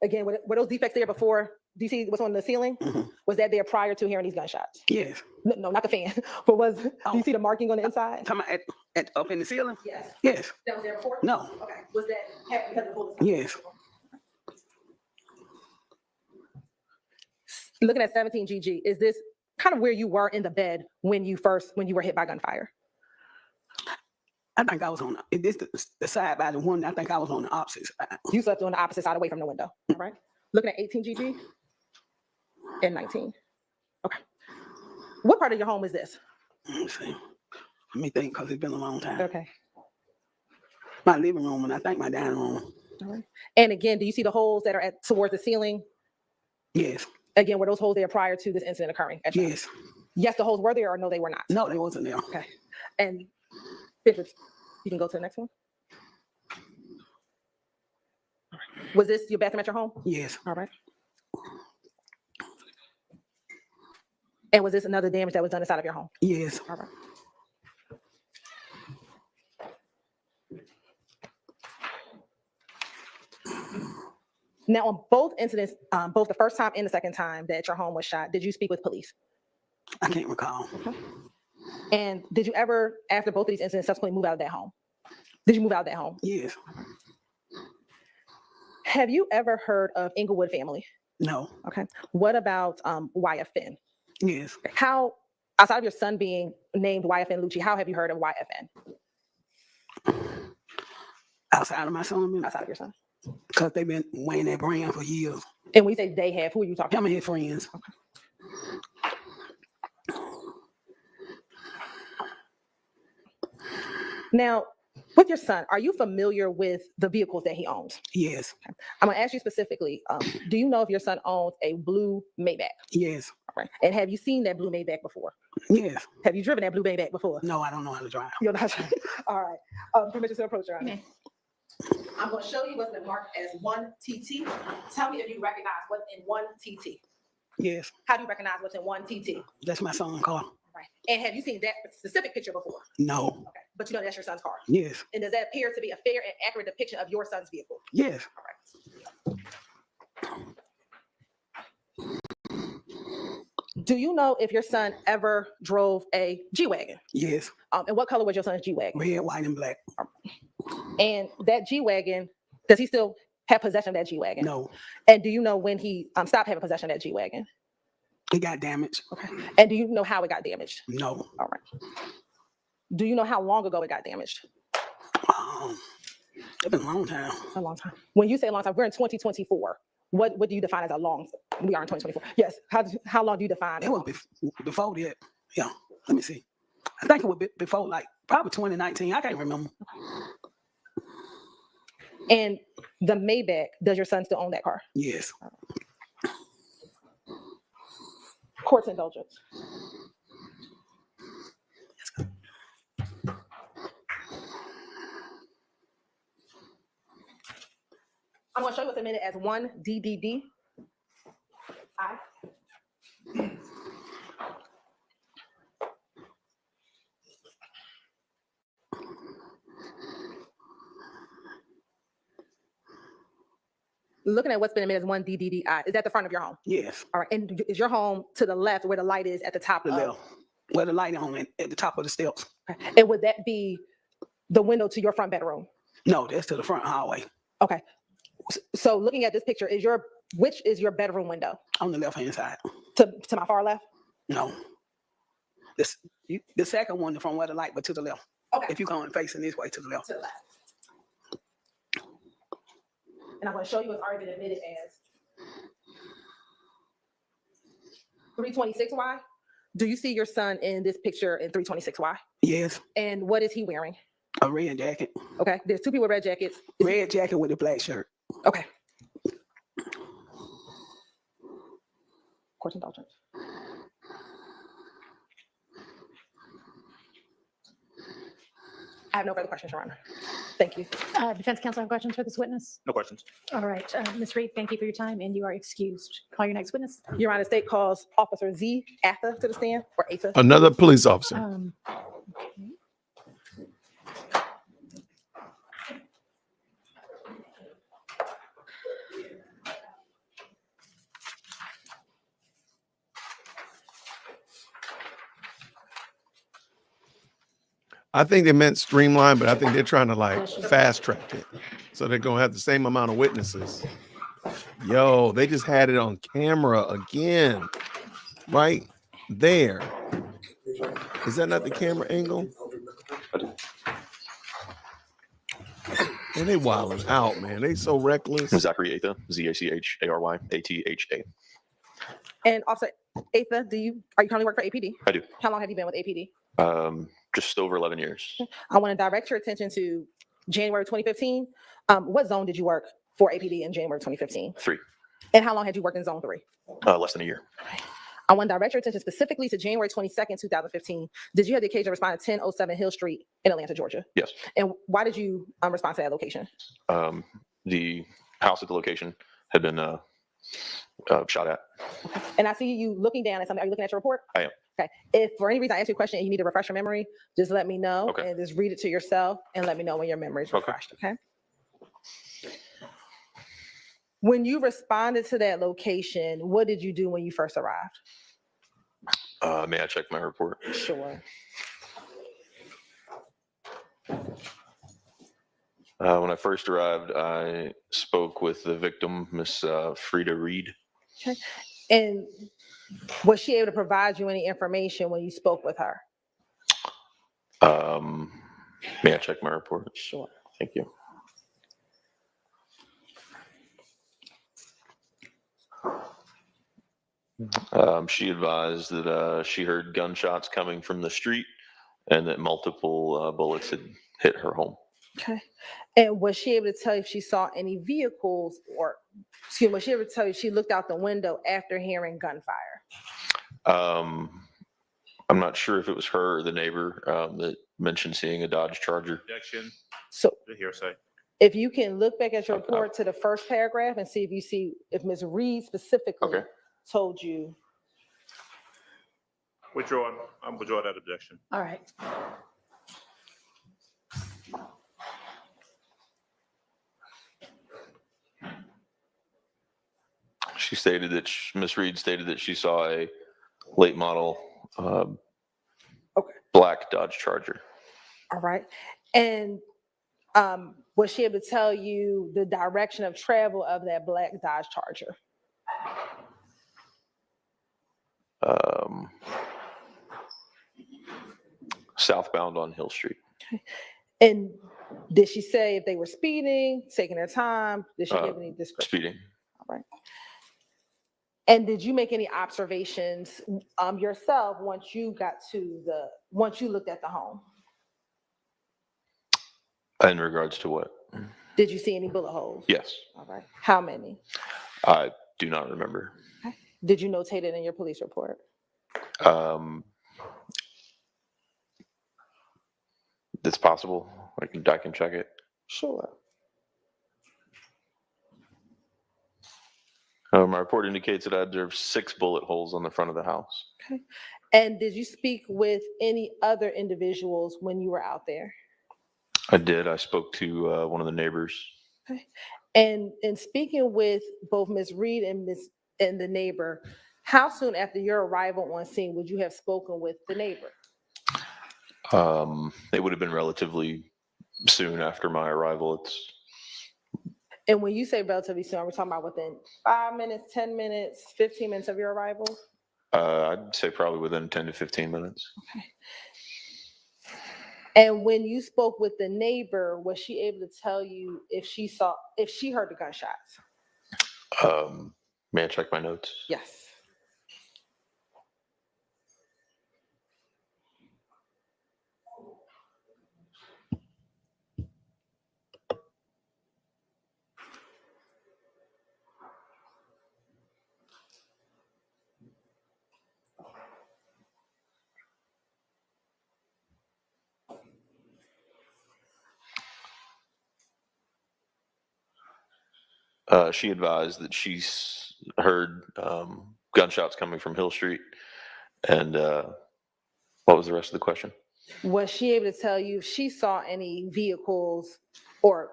Again, were those defects there before? Do you see what's on the ceiling? Mm-hmm. Was that there prior to hearing these gunshots? Yes. No, not the fan. But do you see the marking on the inside? Talking about at up in the ceiling? Yes. Yes. That was there before? No. Okay. Was that happening because of the bullets? Yes. Looking at 17GG, is this kind of where you were in the bed when you were hit by gunfire? I think I was on the side by the one. I think I was on the opposite side. You slept on the opposite side away from the window, all right? Looking at 18 GG and 19. Okay. What part of your home is this? Let me see. Let me think, because it's been a long time. Okay. My living room and I think my dining room. All right. And again, do you see the holes that are towards the ceiling? Yes. Again, were those holes there prior to this incident occurring? Yes. Yes, the holes were there, or no, they were not? No, they wasn't there. Okay. And Bishop, you can go to the next one. All right. Was this your bathroom at your home? Yes. All right. And was this another damage that was done inside of your home? Yes. All right. Now, on both incidents, both the first time and the second time that your home was shot, did you speak with police? I can't recall. Okay. And did you ever, after both of these incidents, subsequently move out of that home? Did you move out of that home? Yes. Have you ever heard of Inglewood family? No. Okay. What about YFN? Yes. How, outside of your son being named YFN Lucci, how have you heard of YFN? Outside of my son? Outside of your son. Because they've been wearing that brand for years. And when you say they have, who are you talking Him about? and his friends. Now, with your son, are you familiar with the vehicles that he owns? Yes. Okay. I'm gonna ask you specifically, do you know if your son owns a blue Maybach? Yes. All right. And have you seen that blue Maybach before? Yes. Have you driven that blue Maybach before? No, I don't know how to drive. You're not driving. All right. Permission to approach, Your Honor. I'm going to show you what's been marked as 1TT. Tell me if you recognize what's in 1TT. Yes. How do you recognize what's in 1TT? That's my son's car. Right. And have you seen that specific picture before? No. Okay. But you know that's your son's car? Yes. And does that appear to be a fair and accurate depiction of your son's vehicle? Yes. All right. Do you know if your son ever drove a G-Wagon? Yes. And what color was your son's G-Wagon? Red, white, and black. And that G-Wagon, does he still have possession of that G-Wagon? No. And do you know when he stopped having possession of that G-Wagon? It got damaged. Okay. And do you know how it got damaged? No. All right. Do you know how long ago it got damaged? It's been a long time. A long time. When you say a long time, we're in 2024. What do you define as a long? We are in 2024. Yes. How long do you define? It was before that. Yeah. Let me see. I think it was before, like, probably 2019. I can't remember. And the Maybach, does your son still own that car? Yes. Court's indulgence. I'm going to show you what's admitted as 1 DDD. Looking at what's been admitted as 1 DDDI, is that the front of your home? Yes. All right. And is your home to the left where the light is at the top? The left. Where the light on it, at the top of the steps. Okay. And would that be the window to your front bedroom? No, that's to the front hallway. Okay. So looking at this picture, which is your bedroom window? On the left-hand side. To my far left? No. The second one from where the light, but to the left. Okay. If you're going facing this way, to the left. To the left. And I'm going to show you what's already been admitted as 326Y. Do you see your son in this picture in 326Y? Yes. And what is he wearing? A red jacket. Okay. There's two people with red jackets. Red jacket with a black shirt. Okay. Court's indulgence. I have no further questions, Your Honor. Thank you. Defense counsel have questions for this witness? No questions. All right, Ms. Reed, thank you for your time, and you are excused. Call your next witness. Your Honor, state calls Officer Z Atha to the stand, or Atha. Another police officer. Okay. I think they meant streamline, but I think they're trying to like fast track it. So they're gonna have the same amount of witnesses. Yo, they just had it on camera again, right? there. Is that not the camera angle? And they wilding out, man. They so reckless. Zachary Atha, Zachary, And Officer Atha, are you currently work for APD? I do. How long have you been with APD? Just over 11 years. I want to direct your attention to January 2015. What zone did you work for APD in January 2015? 3. And how long had you worked in zone 3? Less than a year. I want to direct your attention specifically to January 22nd, 2015. Did you have the occasion to respond to 1007 Hill Street in Atlanta, Georgia? Yes. And why did you respond to that location? The house at the location had been shot at. And I see you looking down at something. Are you looking at your report? I am. Okay. If for any reason I ask you a question and you need to refresh your memory, just let me know. Okay. And just read it to yourself and let me know when your memory is refreshed. Okay. When you responded to that location, what did you do when you first arrived? May I check my report? Sure. When I first arrived, I spoke with the victim, Miss Frida Reed. Okay. And was she able to provide you any information when you spoke with her? May I check my report? Sure. Thank you. She advised that she heard gunshots coming from the street and that multiple bullets had hit her home. Okay. And was she able to tell you if she saw any vehicles or, excuse me, was she able to tell you if she looked out the window after hearing gunfire? I'm not sure if it was her or the neighbor that mentioned seeing a Dodge Charger. Objection. So The hearsay. if you can look back at your report to the first paragraph and see if you see if Ms. Reed specifically told you. Withdraw. I'm withdraw that objection. All right. She stated that Miss Reed stated that she saw a late model black Dodge Charger. All right. And was she able to tell you the direction of travel of that black Dodge Charger? Southbound on Hill Street. Okay. And did she say if they were speeding, taking their time? Did she give any description? Speeding. All right. And did you make any observations yourself once you looked at the home? In regards to what? Did you see any bullet holes? Yes. All right. How many? I do not remember. Okay. Did you notate it in your police report? It's possible. I can check it. Sure. My report indicates that I observed 6 bullet holes on the front of the house. Okay. And did you speak with any other individuals when you were out there? I did. I spoke to one of the neighbors. Okay. And in speaking with both Ms. Reed and the neighbor, how soon after your arrival on scene would you have spoken with the neighbor? It would have been relatively soon after my arrival. And when you say relatively soon, are we talking about within 5 minutes, 10 minutes, 15 minutes of your arrival? I'd say probably within 10 to 15 minutes. Okay. And when you spoke with the neighbor, was she able to tell you if she heard the gunshots? May I check my notes? Yes. She advised that she heard gunshots coming from Hill Street. And what was the rest of the question? Was she able to tell you if she saw any vehicles or,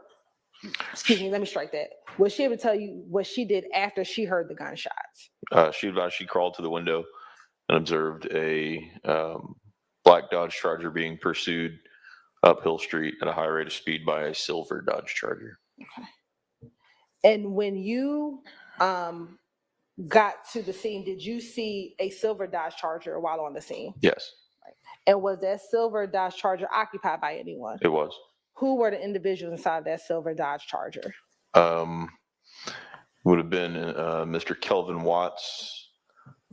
excuse me, let me strike that. Was she able to tell you what she did after she heard the gunshots? She advised she crawled to the window and observed a black Dodge Charger being pursued up Hill Street at a high rate of speed by a silver Dodge Charger. Okay. And when you got to the scene, did you see a silver Dodge Charger while on the scene? Yes, And was that silver Dodge Charger occupied by anyone? it was. Who were the individuals inside that silver Dodge Charger? Would have been Mr. Kelvin Watts,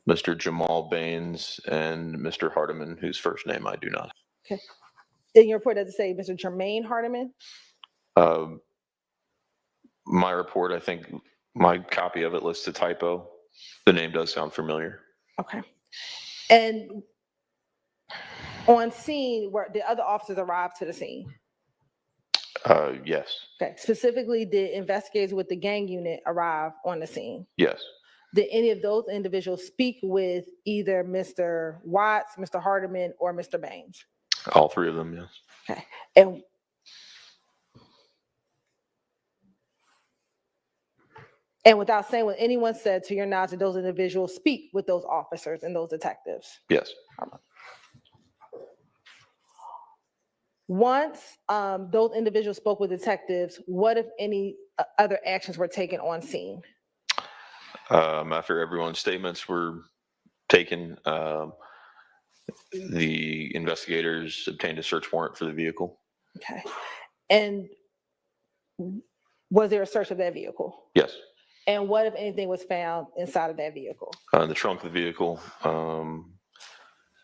Mr. Jamal Baines, and Mr. Hardiman, whose first name I do not. Okay. In your report, does it say Mr. Jermaine Hardiman? My report, I think my copy of it lists a typo. The name does sound familiar. Okay. And on scene, where the other officers arrived to the scene? Yes, Okay. Specifically, did investigators with the gang unit arrive on the scene? yes. Did any of those individuals speak with either Mr. Watts, Mr. Hardiman, or Mr. Baines? All three of them, yes. Okay. And without saying what anyone said, to your knowledge, did those individuals speak with those officers and those detectives? Yes. Once those individuals spoke with detectives, what, if any, other actions were taken on scene? After everyone's statements were taken, the investigators obtained a search warrant for the vehicle. Okay. And was there a search of that vehicle? Yes. And what, if anything, was found inside of that vehicle? In the trunk of the vehicle,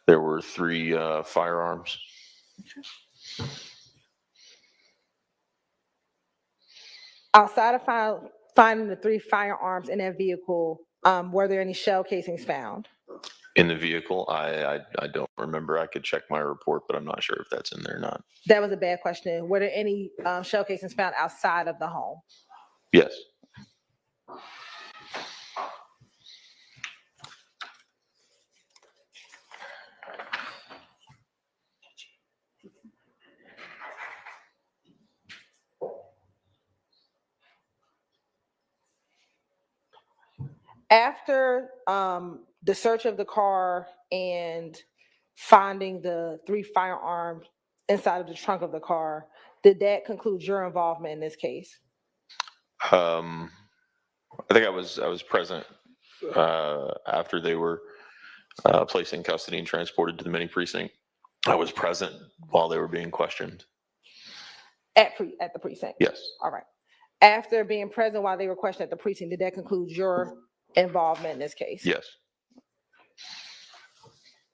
there were 3 firearms. Outside of finding the 3 firearms in that vehicle, were there any shell casings found? In the vehicle, I don't remember. I could check my report, but I'm not sure if that's in there or not. That was a bad question. Were there any shell casings found outside of the home? Yes. After the search of the car and finding the 3 firearms inside of the trunk of the car, did that conclude your involvement in this case? I think I was present after they were placed in custody and transported to the mini precinct. I was present while they were being questioned. At the precinct? Yes. All right. After being present while they were questioned at the precinct, did that conclude your involvement in this case? Yes.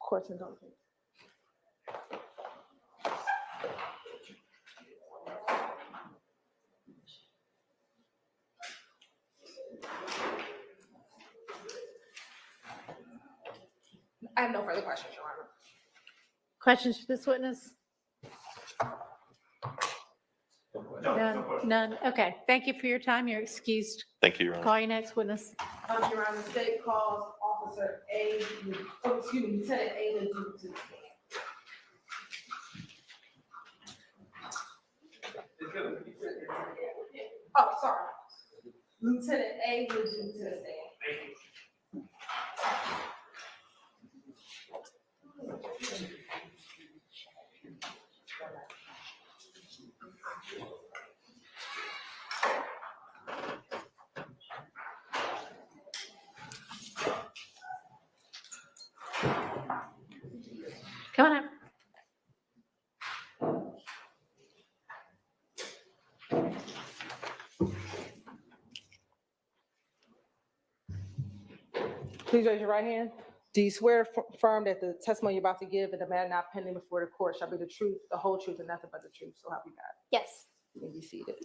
Court's indulgence. I have no further questions, Your Honor. Questions for this witness? None. Okay. Thank you for your time. You're excused. Thank you, Your Honor. Call your next witness. Your Honor, the state calls Officer Lieutenant A. Ledoux to the stand. Oh, sorry. Lieutenant A. Ledoux to the stand. Come on up. Please raise your right hand. Do you swear firm that the testimony you're about to give and the matter not pending before the court shall be the truth, the whole truth, and nothing but the truth? So help you God. Yes. You may be seated.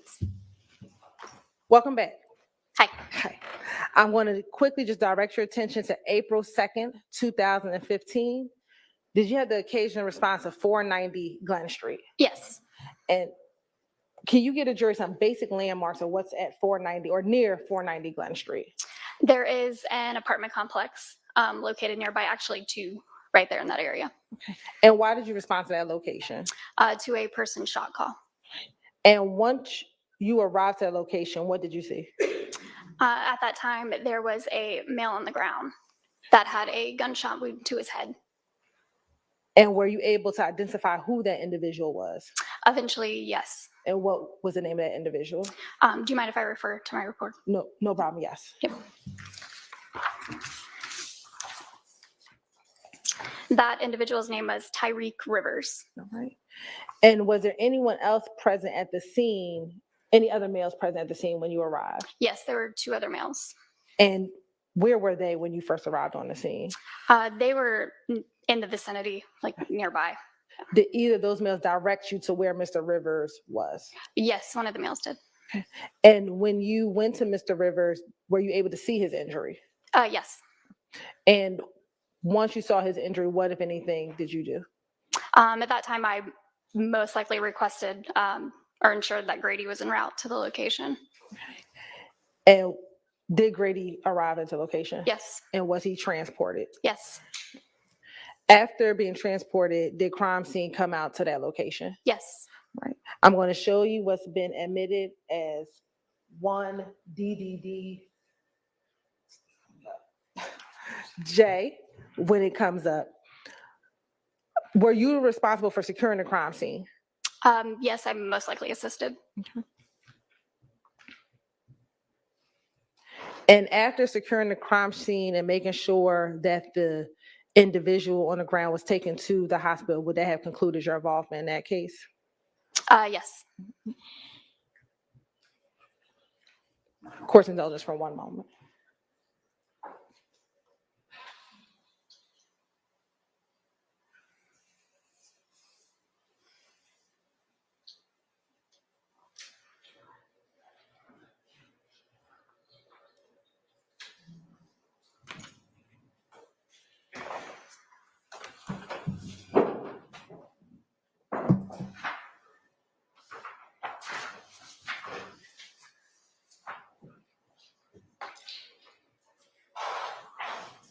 Welcome back. Hi. Hi. I'm going to quickly just direct your attention to April 2nd, 2015. Did you have the occasional response of 490 Glen Street? Yes. And can you get a jury some basic landmarks of what's at 490 or near 490 Glen Street? There is an apartment complex located nearby, actually 2 right there in that area. Okay. And why did you respond to that location? To a person shot call. And once you arrived at that location, what did you see? At that time, there was a male on the ground that had a gunshot wound to his head. And were you able to identify who that individual was? Eventually, yes. And what was the name of that individual? Do you mind if I refer to my report? No problem, yes. Yep. That individual's name was Tyreek Rivers. All right. And was there anyone else present at the scene, any other males present at the scene when you arrived? Yes, there were 2 other males. And where were they when you first arrived on the scene? They were in the vicinity, like nearby. Did either of those males direct you to where Mr. Rivers was? Yes, one of the males did. And when you went to Mr. Rivers, were you able to see his injury? Yes. And once you saw his injury, what, if anything, did you do? At that time, I most likely requested or ensured that Grady was en route to the location. And did Grady arrive at the location? Yes. And was he transported? Yes. After being transported, did crime scene come out to that location? Yes. Right. I'm going to show you what's been admitted as 1 DDD J when it comes up. Were you responsible for securing the crime scene? Yes, I most likely assisted. And after securing the crime scene and making sure that the individual on the ground was taken to the hospital, would that have concluded your involvement in that case? Yes. Course indulgence for 1 moment.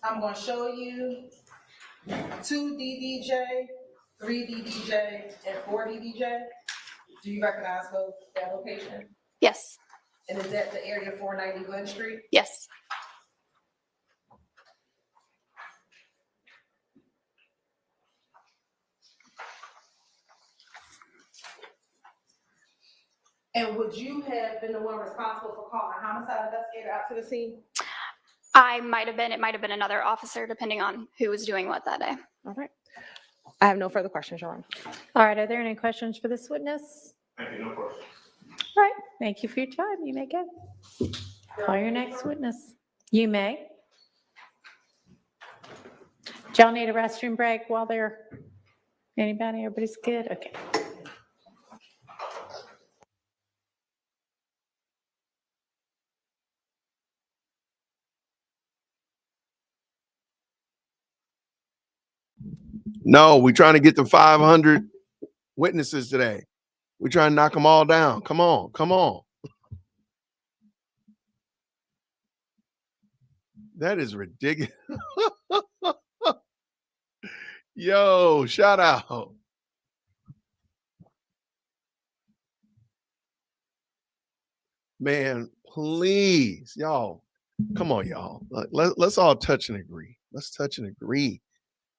I'm going to show you 2 DDJ, 3 DDJ, and 4 DDJ. Do you recognize that location? Yes. And is that the area 490 Glen Street? Yes. And would you have been the one responsible for calling a homicide investigator out to the scene? I might have been. It might have been another officer, depending on who was doing what that day. All right. I have no further questions, Your Honor. All right, are there any questions for this witness? Thank you, no question. All right, thank you for your time. You may go. Call your next witness. You may. Do y'all need a restroom break while they're, anybody, everybody's good? Okay. No, we're trying to get to 500 witnesses today. We're trying to knock them all down. Come on, come on. That is ridiculous. Yo, shout out. Man, please, y'all. Come on, y'all. Let's all touch and agree. Let's touch and agree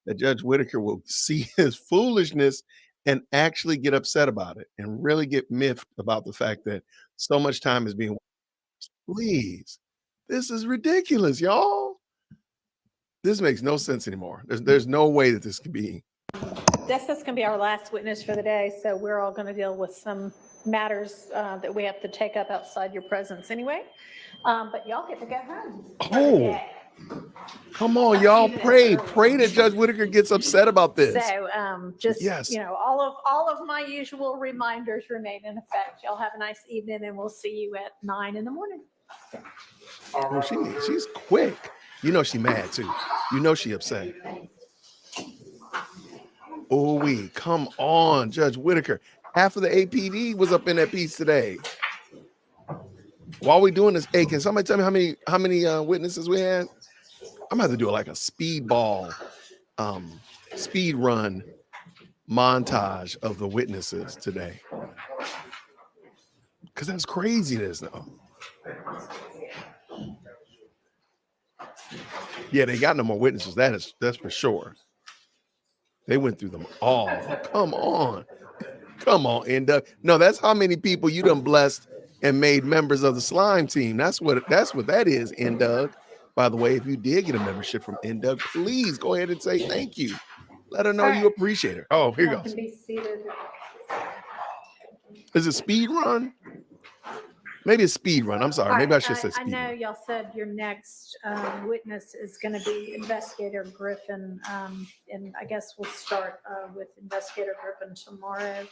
that Judge Whitaker will see his foolishness and actually get upset about it and really get miffed about the fact that so much time is being wasted. Please. This is ridiculous, y'all. This makes no sense anymore. There's no way that this could be. That's going to be our last witness for the day, so we're all going to deal with some matters that we have to take up outside your presence anyway. But y'all get to go home. Oh, come on, y'all. Pray that Judge Whitaker gets upset about this. So just, Yes. all of my usual reminders remain in effect. Y'all have a nice evening, and we'll see you at 9 in the morning. Oh, she's quick. You know she mad too. You know she upset. Oh, come on, Judge Whitaker. Half of the APD was up in that piece today. While we doing this, hey, can somebody tell me how many witnesses we had? I'm gonna have to do like a speed run montage of the witnesses today. Cause that's craziness though. Yeah, they got no more witnesses. That's for sure. They went through them all. Come on, Doug. No, that's how many people you done blessed and made members of the slime team. That's what that is, Doug. By the way, if you did get a membership from Doug, please go ahead and say thank you. Let her know All you right. appreciate her. Oh, here you Y'all go. can be seated. Is it speed run? Maybe it's speed run. I'm sorry. All Maybe right, I should say I speed know run. y'all said your next witness is going to be Investigator Griffin, and I guess we'll start with Investigator Griffin tomorrow.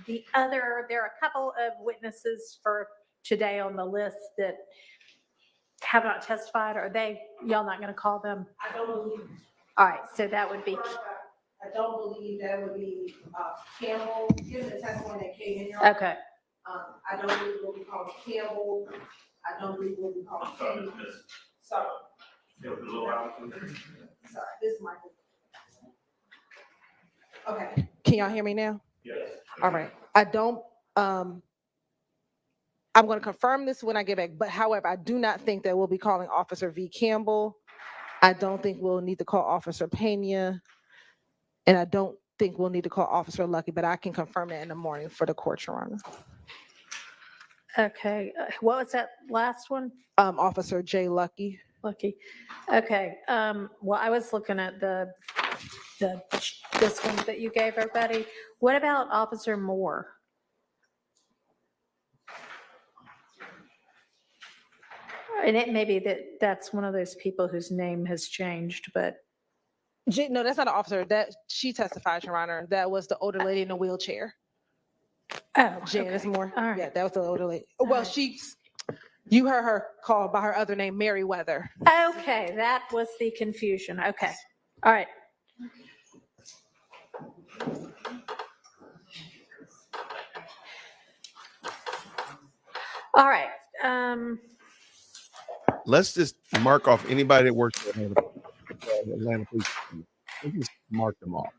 There are a couple of witnesses for today on the list that have not testified. Are y'all not going to call them? I don't believe. All right, so that would be, I don't believe that would be Campbell, given the testimony that came in here. okay. I don't believe we'll be calling Campbell. I don't believe we'll be calling Kenny. Sorry. Sorry, this is Michael. Okay, can y'all hear me now? Yes. All right, I don't, I'm gonna confirm this when I get back, but however, I do not think that we'll be calling Officer V. Campbell. I don't think we'll need to call Officer Pena. And I don't think we'll need to call Officer Lucky, but I can confirm that in the morning for the court, Your Honor. Okay, what was that last one? Officer J. Lucky. Lucky. Okay, well, I was looking at this one that you gave everybody. What about Officer Moore? And it may be that's one of those people whose name has changed, but. No, that's not an officer. That she testified, Your Honor. That was the older lady in the wheelchair. Oh, Janice okay. Moore. All right. Yeah, that was the older lady. Well, you heard her called by her other name, Meriwether. Okay, that was the confusion. Okay, all right. All right. Let's just mark off anybody that works for Atlanta Police Department. Let's just mark them off.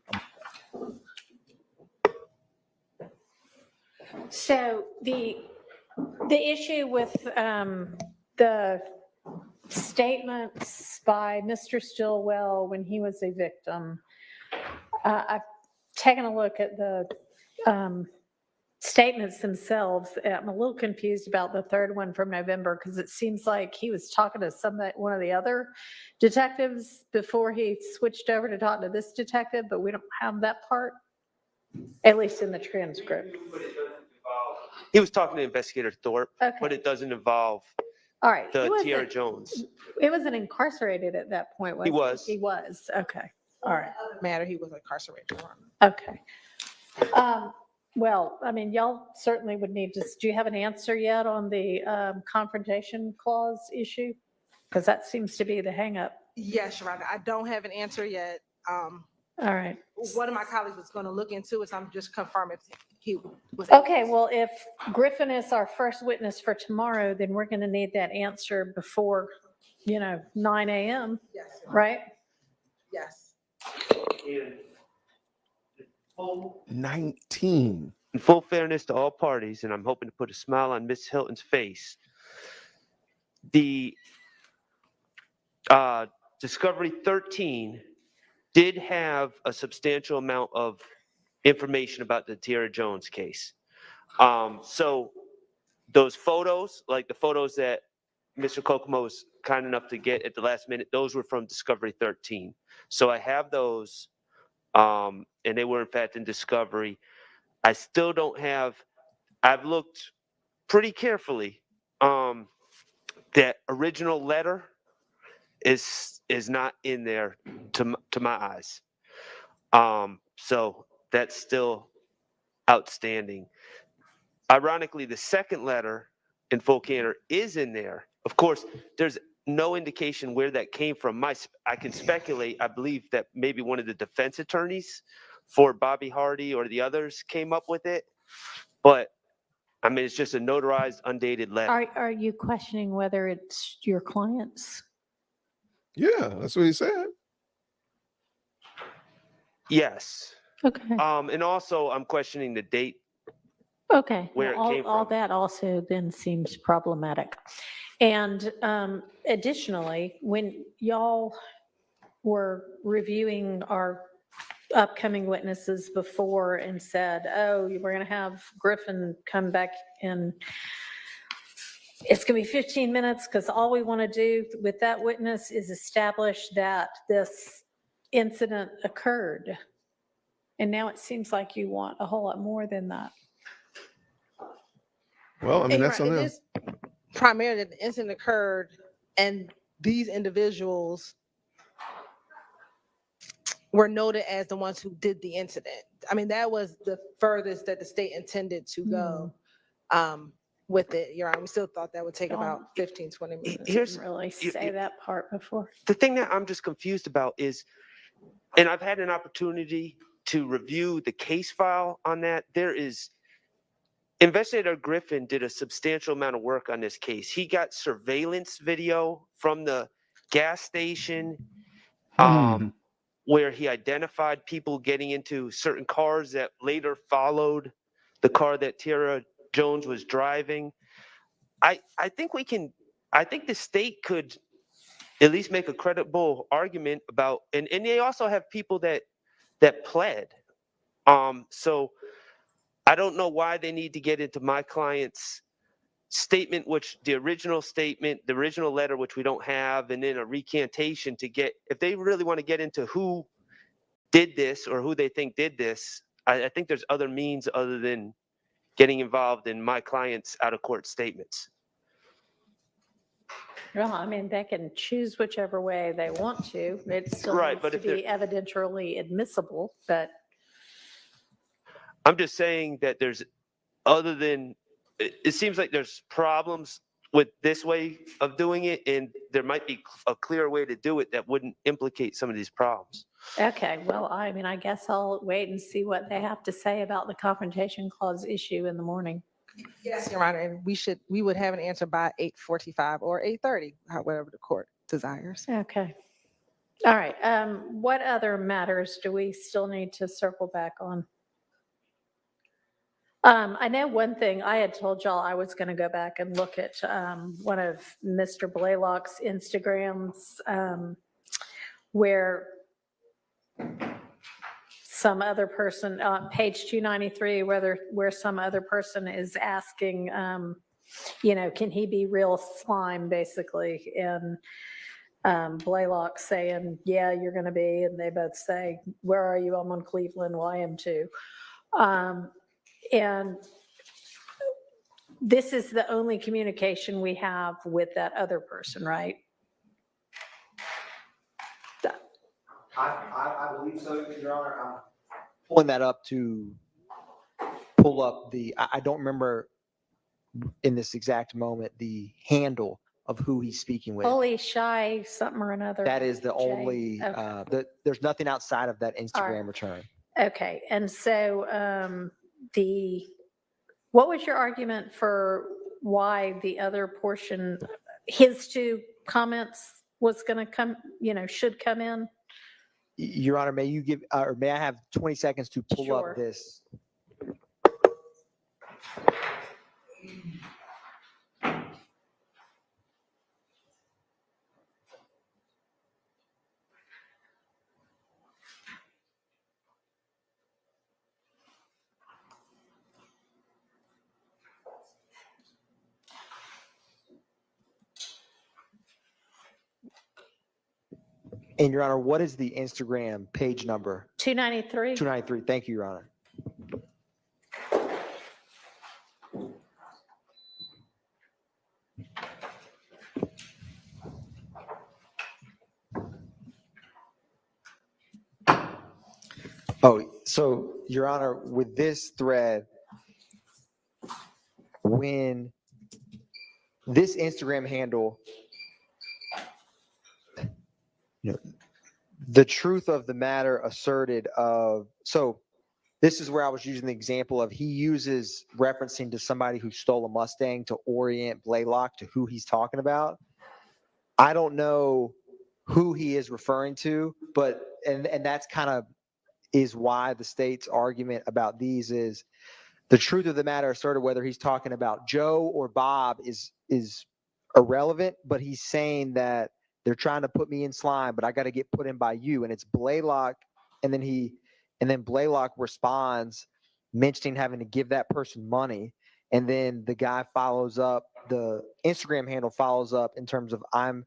So the issue with the statements by Mr. Stillwell when he was a victim, I've taken a look at the statements themselves. I'm a little confused about the third one from November because it seems like he was talking to one of the other detectives before he switched over to talk to this detective, but we don't have that part, at least in the transcript. He was talking to Investigator Thorpe, Okay. but it doesn't involve All right. the Tiara Jones. It wasn't incarcerated at that point, was He it? was. He was. Okay. All right. Matter, he was incarcerated, Your Honor. Okay. Well, I mean, y'all certainly would need to, do you have an answer yet on the confrontation clause issue? Because that seems to be the hangup. Yes, Your Honor. I don't have an answer yet. All right. One of my colleagues was going to look into it, so I'm just confirming if he was. Okay, well, if Griffin is our first witness for tomorrow, then we're going to need that answer before, 9 a.m., Yes. right? Yes. 19. In full fairness to all parties, and I'm hoping to put a smile on Miss Hilton's face, the Discovery 13 did have a substantial amount of information about the Tiara Jones case. So those photos, like the photos that Mr. Kokomo was kind enough to get at the last minute, those were from Discovery 13. So I have those, and they were in fact in Discovery. I still don't have, I've looked pretty carefully. That original letter is not in there to my eyes. So that's still outstanding. Ironically, the second letter in full candor is in there. Of course, there's no indication where that came from. I can speculate. I believe that maybe one of the defense attorneys for Bobby Hardy or the others came up with it. But I mean, it's just a notarized, undated letter. Are you questioning whether it's your client's? Yeah, that's what he said. Yes. Okay. And also, I'm questioning the date. Okay. Where Well, it came all from. that also then seems problematic. And additionally, when y'all were reviewing our upcoming witnesses before and said, oh, we're going to have Griffin come back in, it's going to be 15 minutes because all we want to do with that witness is establish that this incident occurred. And now it seems like you want a whole lot more than that. Well, I mean, And you're that's right, on it them. is primarily the incident occurred and these individuals were noted as the ones who did the incident. I mean, that was the furthest that the state intended to go with it. You're right. We still thought that would take about 15, 20 minutes. Here's Didn't really say that part before. the thing that I'm just confused about is, and I've had an opportunity to review the case file on that. There is, Investigator Griffin did a substantial amount of work on this case. He got surveillance video from the gas station where he identified people getting into certain cars that later followed the car that Tierra Jones was driving. I think the state could at least make a credible argument about, and they also have people that pled. So I don't know why they need to get into my client's statement, which the original letter, which we don't have, and then a recantation to get, if they really want to get into who did this or who they think did this, I think there's other means other than getting involved in my client's out of court statements. Well, I mean, they can choose whichever way they want to. It still Right, needs but to if be evidentially admissible, but I'm just saying that there's other than, it seems like there's problems with this way of doing it, and there might be a clearer way to do it that wouldn't implicate some of these problems. okay. Well, I mean, I guess I'll wait and see what they have to say about the confrontation clause issue in the morning. Yes, Your Honor, and we would have an answer by 8:45 or 8:30, whatever the court desires. Okay. All right. What other matters do we still need to circle back on? I know one thing, I had told y'all I was going to go back and look at one of Mr. Blaylock's Instagrams where some other person, page 293, where some other person is asking, can he be real slime, basically? And Blaylock saying, yeah, you're going to be. And they both say, where are you? I'm on Cleveland. Well, I am too. And this is the only communication we have with that other person, right? I believe so, Your Honor. I'm pulling that up to pull up I don't remember in this exact moment the handle of who he's speaking with. Holy shy something or another. That is the Jay. only, Okay. there's nothing outside of that Instagram right. return. Okay, and so what was your argument for why the other portion, his two comments was going to come, should come in? Your Honor, may you give, or may I have 20 seconds to pull Sure. up this? And Your Honor, what is the Instagram page number? 293. 293. Thank you, Your Honor. Oh, so Your Honor, with this thread, when this Instagram handle, the truth of the matter asserted so this is where I was using the example of he uses referencing to somebody who stole a Mustang to orient Blaylock to who he's talking about. I don't know who he is referring to, but, and that's kind of is why the state's argument about these is the truth of the matter asserted, whether he's talking about Joe or Bob is irrelevant, but he's saying that they're trying to put me in slime, but I got to get put in by you. And it's Blaylock. And then Blaylock responds, mentioning having to give that person money. And then the guy follows up, the Instagram handle follows up in terms of I'm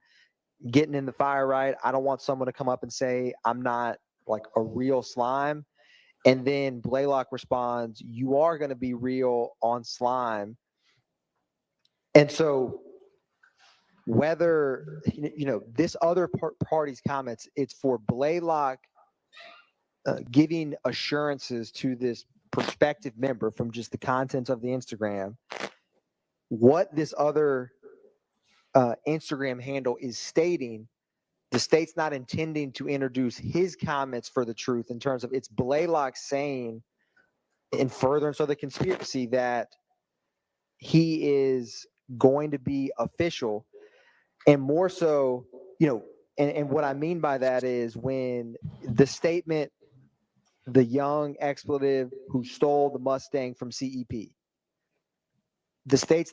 getting in the fire right. I don't want someone to come up and say I'm not like a real slime. And then Blaylock responds, you are going to be real on slime. And so whether, this other party's comments, it's for Blaylock giving assurances to this prospective member from just the contents of the Instagram, what this other Instagram handle is stating. The state's not intending to introduce his comments for the truth in terms of it's Blaylock saying in furtherance of the conspiracy that he is going to be official, and more so, and what I mean by that is when the statement, the young expletive who stole the Mustang from CEP, the state's,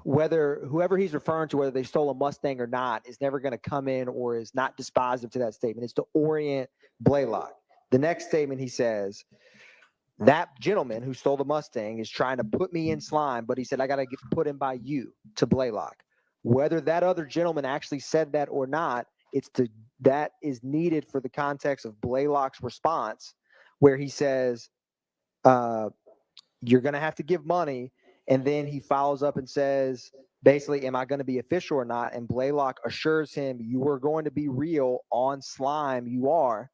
whether whoever he's referring to, whether they stole a Mustang or not, is never going to come in or is not dispositive to that statement. It's to orient Blaylock. The next statement he says, that gentleman who stole the Mustang is trying to put me in slime, but he said, I got to get put in by you, to Blaylock. Whether that other gentleman actually said that or not, that is needed for the context of Blaylock's response, where he says, you're going to have to give money. And then he follows up and says, basically, am I going to be official or not? And Blaylock assures him, you are going to be real on slime. You are.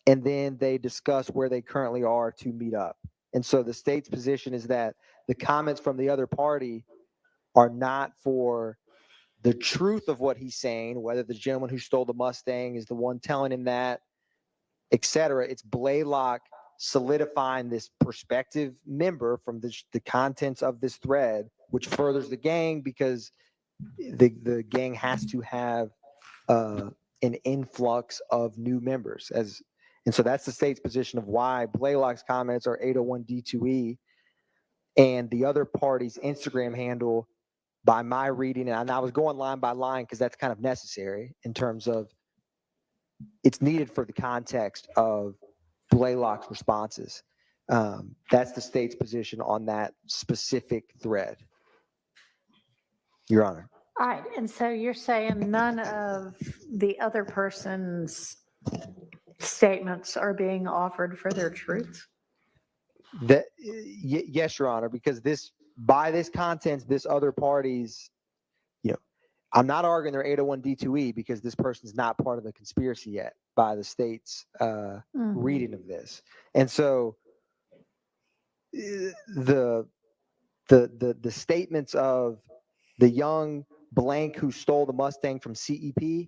And then they discuss where they currently are to meet up. And so the state's position is that the comments from the other party are not for the truth of what he's saying, whether the gentleman who stole the Mustang is the one telling him that, et cetera. It's Blaylock solidifying this prospective member from the contents of this thread, which furthers the gang because the gang has to have an influx of new members. And so that's the state's position of why Blaylock's comments are 801 D2E and the other party's Instagram handle, by my reading, and I was going line by line because that's kind of necessary in terms of it's needed for the context of Blaylock's responses. That's the state's position on that specific thread, Your Honor. All right, and so you're saying none of the other person's statements are being offered for their truth? Yes, Your Honor, because by this contents, this other party's, I'm not arguing they're 801 D2E because this person's not part of the conspiracy yet by the state's reading of this. And so the statements of the young blank who stole the Mustang from CEP,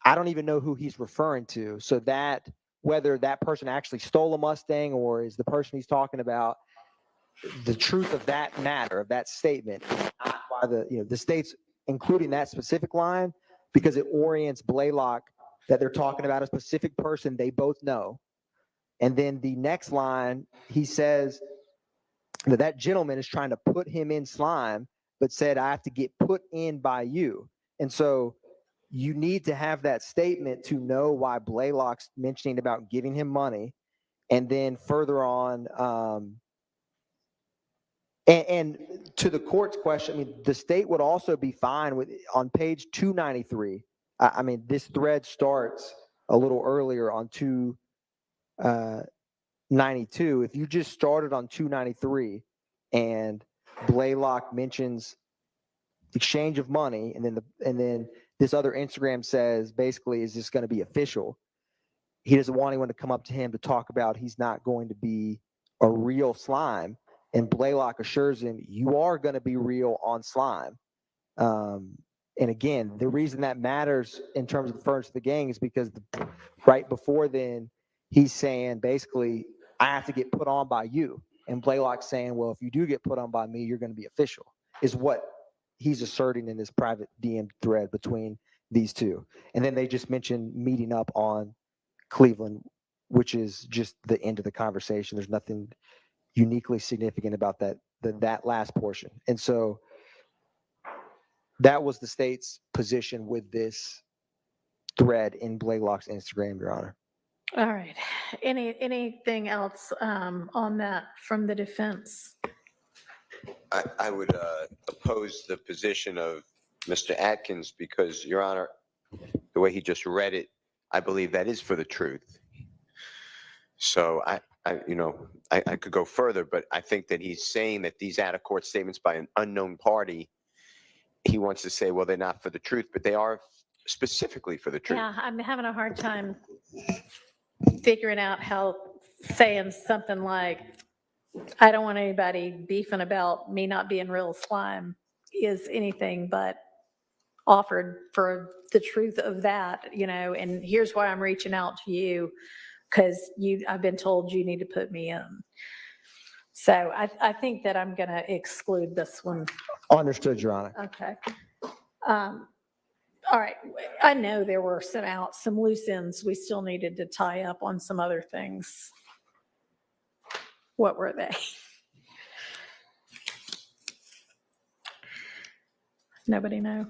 I don't even know who he's referring to. So that whether that person actually stole a Mustang or is the person he's talking about, the truth of that matter, of that statement, is not by the state's including that specific line because it orients Blaylock that they're talking about a specific person they both know. And then the next line, he says that gentleman is trying to put him in slime, but said, I have to get put in by you. And so you need to have that statement to know why Blaylock's mentioning about giving him money. And then further on, and to the court's question, I mean, the state would also be fine with on page 293. I mean, this thread starts a little earlier on 292. If you just started on 293 and Blaylock mentions exchange of money, and then this other Instagram says basically, is this going to be official? He doesn't want anyone to come up to him to talk about he's not going to be a real slime. And Blaylock assures him, you are going to be real on slime. And again, the reason that matters in terms of the furniture of the gang is because right before then, he's saying basically, I have to get put on by you. And Blaylock's saying, well, if you do get put on by me, you're going to be official, is what he's asserting in this private DM thread between these two. And then they just mentioned meeting up on Cleveland, which is just the end of the conversation. There's nothing uniquely significant about that last portion. And so that was the state's position with this thread in Blaylock's Instagram, Your Honor. All right. Anything else on that from the defense? I would oppose the position of Mr. Atkins, because, Your Honor, the way he just read it, I believe that is for the truth. So I could go further, but I think that he's saying that these out-of-court statements by an unknown party, he wants to say, well, they're not for the truth, but they are specifically for the truth. Yeah, I'm having a hard time figuring out how saying something like, I don't want anybody beefing about me not being real slime is anything but offered for the truth of that, and here's why I'm reaching out to you, because I've been told you need to put me in. So I think that I'm going to exclude this one. Understood, Your Honor. Okay. All right. I know there were some loose ends we still needed to tie up on some other things. What were they? Nobody know?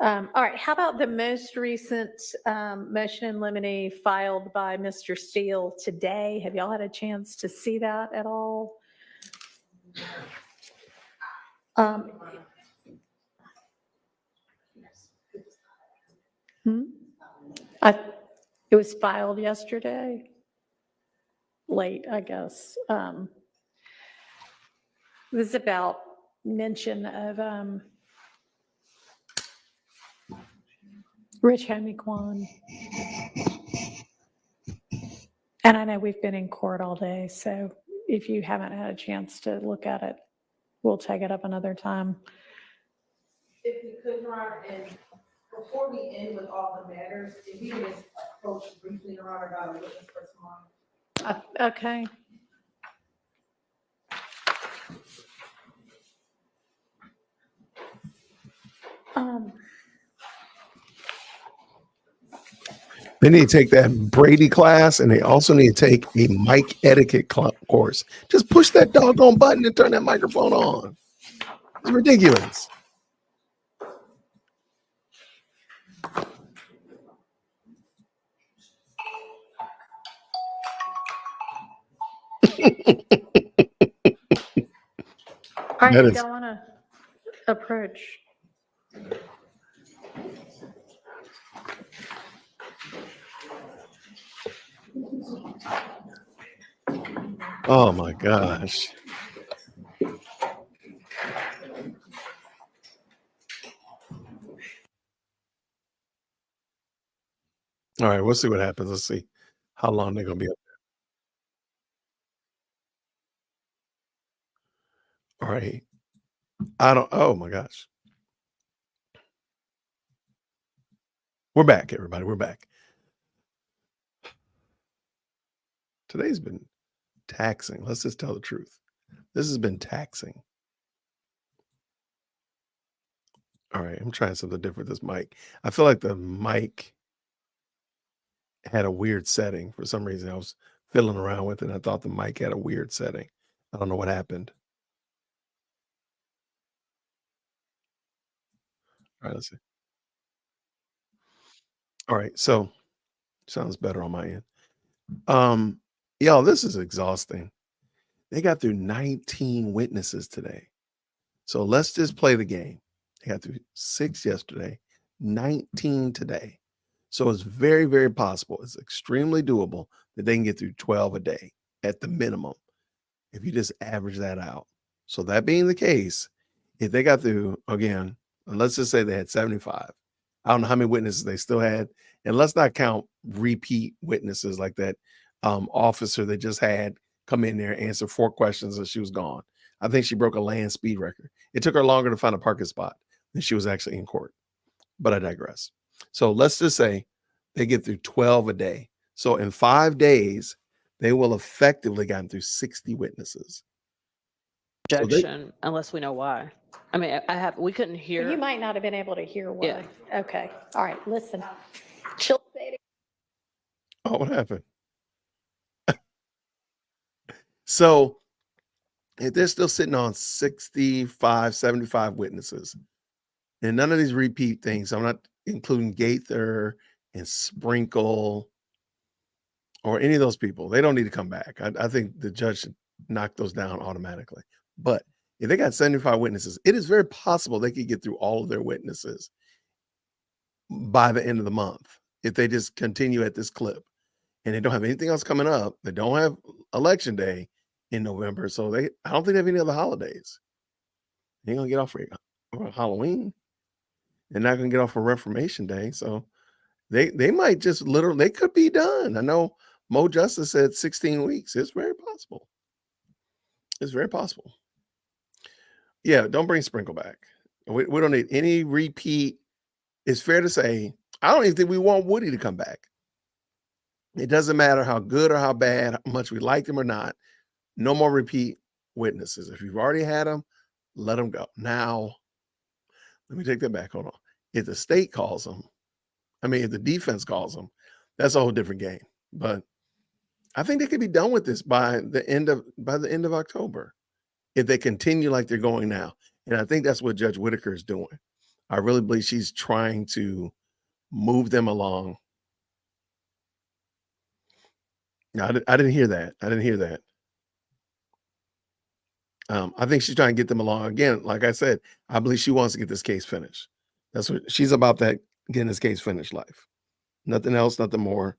All right. How about the most recent motion in limine filed by Mr. Steele today? Have y'all had a chance to see that at all? It was filed yesterday, late, I guess. It was about mention of Rich Homie Kwan. And I know we've been in court all day, so if you haven't had a chance to look at it, we'll take it up another time. If you could, Your Honor, and before we end with all the matters, if you could just approach briefly, Your Honor, about a witness for tomorrow. Okay. They need to take that Brady class, and they also need to take a mic etiquette course. Just push that doggone button and turn that microphone on. It's ridiculous. All right, I don't want to approach. Oh my gosh. All right, we'll see what happens. Let's see how long they're going to be up there. All right. Oh my gosh. We're back, everybody. We're back. Today's been taxing. Let's just tell the truth. This has been taxing. All right, I'm trying something different with this mic. I feel like the mic had a weird setting for some reason. I was fiddling around with it, and I thought the mic had a weird setting. I don't know what happened. All right, let's see. All right, so sounds better on my end. Y'all, this is exhausting. They got through 19 witnesses today. So let's just play the game. They got through 6 yesterday, 19 today. So it's very, very possible. It's extremely doable that they can get through 12 a day at the minimum, if you just average that out. So that being the case, if they got through, again, let's just say they had 75. I don't know how many witnesses they still had. And let's not count repeat witnesses like that officer that just had come in there, answer 4 questions, and she was gone. I think she broke a land speed record. It took her longer to find a parking spot than she was actually in court. But I digress. So let's just say they get through 12 a day. So in 5 days, they will effectively gotten through 60 witnesses. Objection, unless we know why. I mean, we couldn't hear. You might not have been able to hear why. Yeah. Okay. All right. Listen. Chill. Oh, what happened? So if they're still sitting on 65, 75 witnesses, and none of these repeat things, I'm not including Gaither and Sprinkle or any of those people. They don't need to come back. I think the judge should knock those down automatically. But if they got 75 witnesses, it is very possible they could get through all of their witnesses by the end of the month if they just continue at this clip. And they don't have anything else coming up. They don't have election day in November, so I don't think they have any other holidays. They ain't gonna get off for Halloween. They're not gonna get off for Reformation Day, so they might just literally, they could be done. I know Mo Justice said 16 weeks. It's very possible. It's very possible. Yeah, don't bring Sprinkle back. We don't need any repeat. It's fair to say, I don't even think we want Woody to come back. It doesn't matter how good or how bad, how much we like them or not. No more repeat witnesses. If you've already had them, let them go. Now, let me take that back. Hold on. If the state calls them, if the defense calls them, that's a whole different game. But I think they could be done with this by the end of October if they continue like they're going now. And I think that's what Judge Whitaker is doing. I really believe she's trying to move them along. No, I didn't hear that. I didn't hear that. I think she's trying to get them along. Again, like I said, I believe she wants to get this case finished. That's what she's about, that getting this case finished life. Nothing else, nothing more.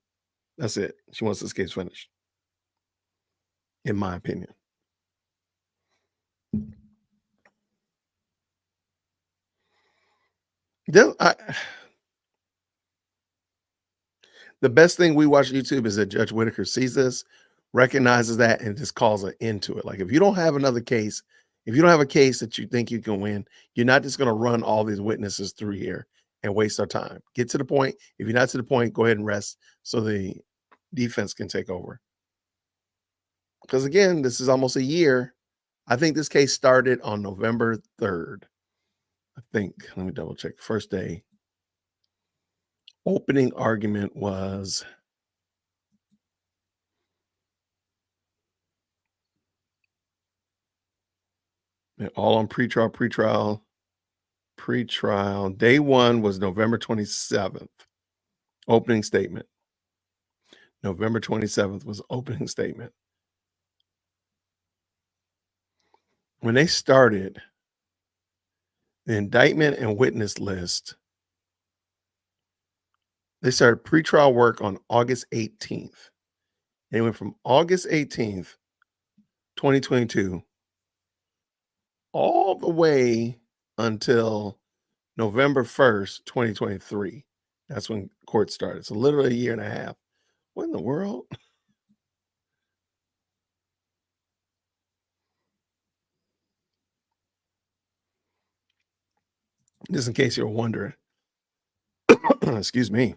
That's it. She wants this case finished, in my opinion. The best thing we watch YouTube is that Judge Whitaker sees this, recognizes that, and just calls an end to it. Like, if you don't have another case, if you don't have a case that you think you can win, you're not just going to run all these witnesses through here and waste our time. Get to the point. If you're not to the point, go ahead and rest so the defense can take over. Because again, this is almost a year. I think this case started on November 3rd. I think, let me double check. First day. Opening argument was all on pretrial. Day one was November 27th. Opening statement. November 27th was opening statement. When they started, the indictment and witness list, they started pretrial work on August 18th. They went from August 18th, 2022, all the way until November 1st, 2023. That's when court started. So literally a year and a half. What in the world? Just in case you're wondering. Excuse me.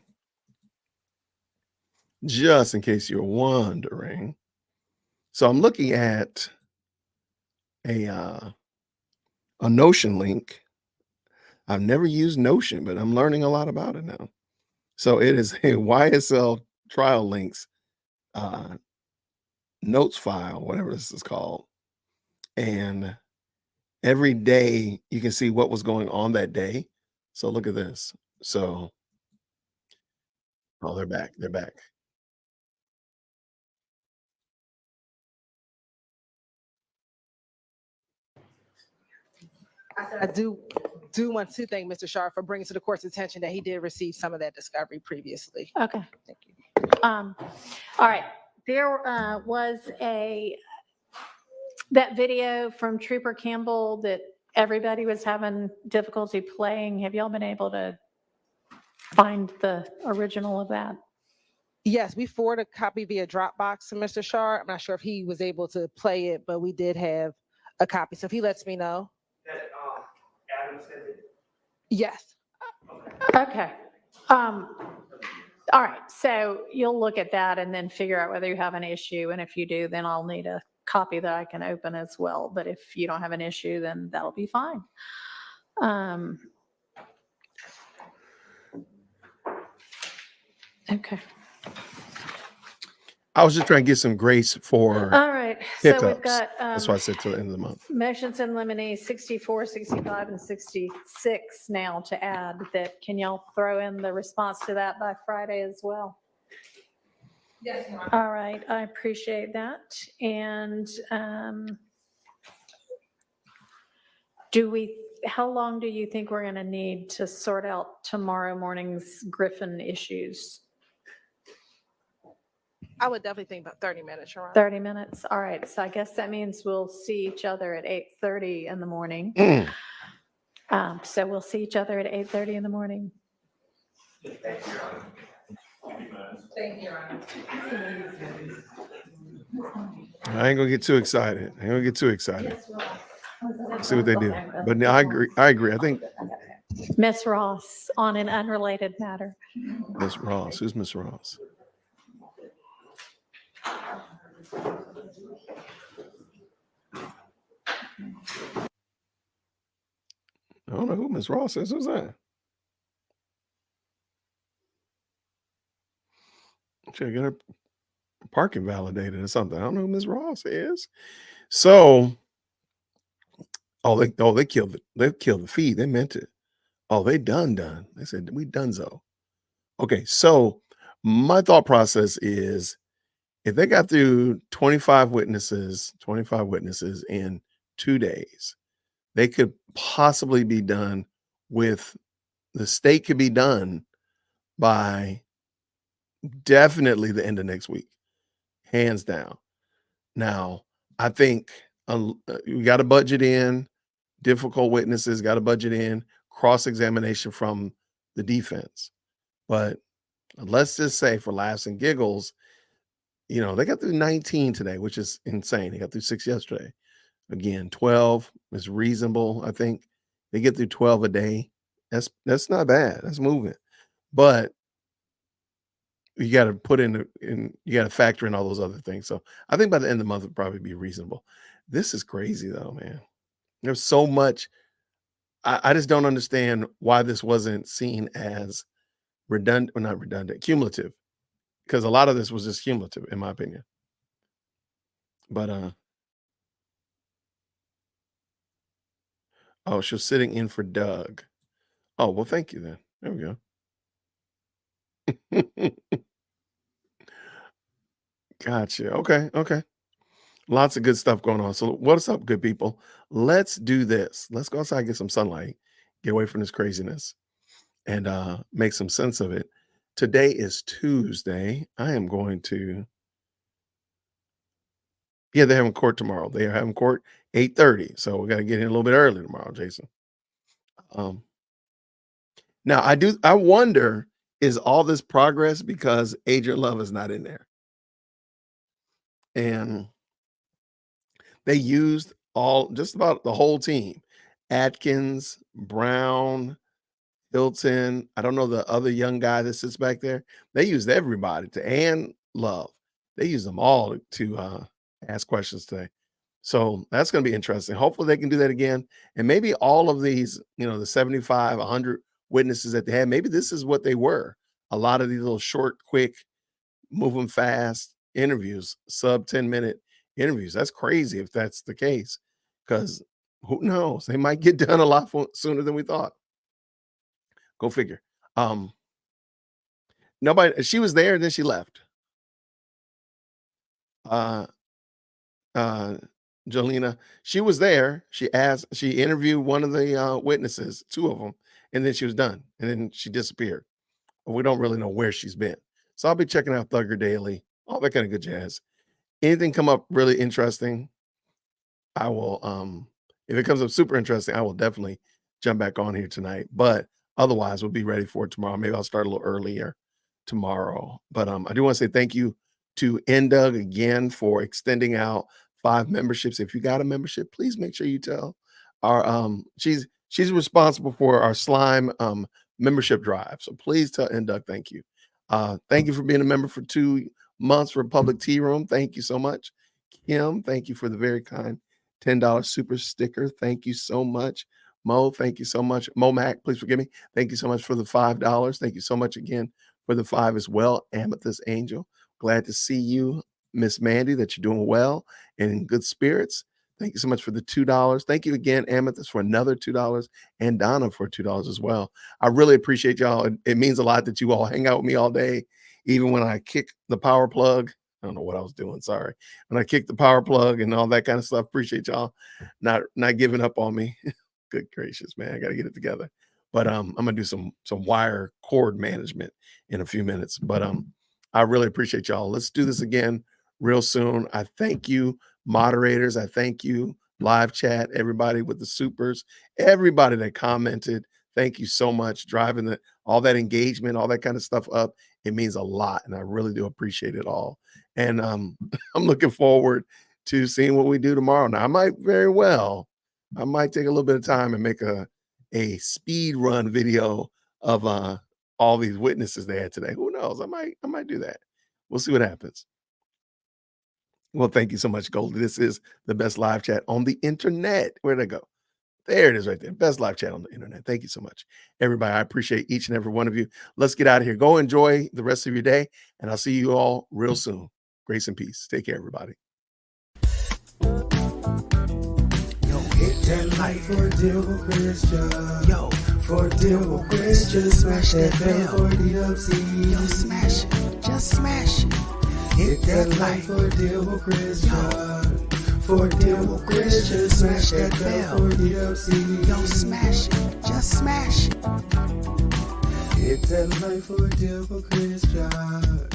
Just in case you're wondering. So I'm looking at a Notion link. I've never used Notion, but I'm learning a lot about it now. So it is a YSL Trial links notes file, whatever this is called. And every day you can see what was going on that day. So look at this. So, oh, they're back. They're back. I do want to thank Mr. Sharp for bringing to the court's attention that he did receive some of that discovery previously. Okay. Thank you. All right. There was that video from Trooper Campbell that everybody was having difficulty playing. Have y'all been able to find the original of that? Yes, we forwarded a copy via Dropbox to Mr. Sharp. I'm not sure if he was able to play it, but we did have a copy. So if he lets me know. Adam sent it? Yes. Okay. All right. So you'll look at that and then figure out whether you have an issue. And if you do, then I'll need a copy that I can open as well. But if you don't have an issue, then that'll be fine. Okay. I was just trying to get some grace for All right. hiccups. So we've got That's why I said till the end of the month. motions in limine 64, 65, and 66 now to add that. Can y'all throw in the response to that by Friday as well? Yes, ma'am. All right. I appreciate that. And How long do you think we're going to need to sort out tomorrow morning's Griffin issues? I would definitely think about 30 minutes, Your Honor. 30 minutes? All right. So I guess that means we'll see each other at 8:30 in the morning. So we'll see each other at 8:30 in the morning. Thank you, Your Honor. I ain't gonna get too excited. I ain't gonna get too excited. See what they do. But I agree. I think Miss Ross, on an unrelated matter. Miss Ross. Who's Miss Ross? I don't know who Miss Ross is. Who's that? Should get her parking validated or something. I don't know who Miss Ross is. So, they killed it. They killed the feed. They meant it. Oh, they done. They said we done so. Okay, so my thought process is if they got through 25 witnesses in 2 days, they could possibly be done with the state could be done by definitely the end of next week, hands down. Now, I think we got to budget in difficult witnesses, got to budget in cross-examination from the defense. But let's just say for laughs and giggles, they got through 19 today, which is insane. They got through 6 yesterday. Again, 12 is reasonable. I think they get through 12 a day. That's not bad. That's moving. But you got to put in you got to factor in all those other things. So I think by the end of the month it'll probably be reasonable. This is crazy though, man. There's so much. I just don't understand why this wasn't seen as not redundant, cumulative. Because a lot of this was just cumulative, in my opinion. But oh, she was sitting in for Doug. Oh, well, thank you then. There we go. Gotcha. Okay. Lots of good stuff going on. So what's up, good people? Let's do this. Let's go outside, get some sunlight, get away from this craziness, and make some sense of it. Today is Tuesday. I am going to. Yeah, they're having court tomorrow. They are having court 8:30. So we got to get in a little bit early tomorrow, Jason. Now I wonder, is all this progress because ADA Lave is not in there? And they used just about the whole team. Atkins, Brown, Hilton. I don't know the other young guy that sits back there. They used everybody and Love. They used them all to ask questions today. So that's going to be interesting. Hopefully they can do that again. And maybe all of these, the 75, 100 witnesses that they had, maybe this is what they were. A lot of these little short, quick, moving fast interviews, sub 10-minute interviews. That's crazy if that's the case, because who knows? They might get done a lot sooner than we thought. Go figure. Nobody, she was there, then she left. Jolena, she was there. She interviewed one of the witnesses, 2 of them, and then she was done. And then she disappeared. We don't really know where she's been. So I'll be checking out Thugger Daily, all that kind of good jazz. Anything come up really interesting, I will, if it comes up super interesting, I will definitely jump back on here tonight. But otherwise, we'll be ready for it tomorrow. Maybe I'll start a little earlier tomorrow. But I do want to say thank you to NDUG again for extending out 5 memberships. If you got a membership, please make sure you tell our she's responsible for our slime membership drive. So please tell NDUG thank you. Thank you for being a member for 2 months for Public Tea Room. Thank you so much. Kim, thank you for the very kind $10 super sticker. Thank you so much. Mo, thank you so much. Mo Mac, please forgive me. Thank you so much for the $5. Thank you so much again for the 5 as well. Amethyst Angel, glad to see you. Miss Mandy, that you're doing well and in good spirits. Thank you so much for the $2. Thank you again, Amethyst, for another $2, and Donna for $2 as well. I really appreciate y'all. It means a lot that you all hang out with me all day, even when I kick the power plug. I don't know what I was doing. Sorry. When I kicked the power plug and all that kind of stuff. Appreciate y'all not giving up on me. good gracious, man, I got to get it together. But I'm gonna do some wire cord management in a few minutes. But I really appreciate y'all. Let's do this again real soon. I thank you, moderators. I thank you, live chat, everybody with the supers, everybody that commented. Thank you so much, driving all that engagement, all that kind of stuff up. It means a lot, and I really do appreciate it all. And I'm looking forward to seeing what we do tomorrow. Now, I might take a little bit of time and make a speed run video of all these witnesses they had today. Who knows? I might do that. We'll see what happens. Well, thank you so much, Goldie. This is the best live chat on the internet. Where'd I go? There it is right there. Best live chat on the internet. Thank you so much, everybody. I appreciate each and every one of you. Let's get out of here. Go enjoy the rest of your day, and I'll see you all real soon. Grace and peace. Take care, everybody. Hit that like for Devil Christian. Yo, for Devil Christian. Smash that bell for DWC. Yo, smash it. Just smash it. Hit that like for Devil Christian. For Devil Christian. Smash that bell for DWC. Yo, smash it. Just smash it. Hit that like for Devil Christian.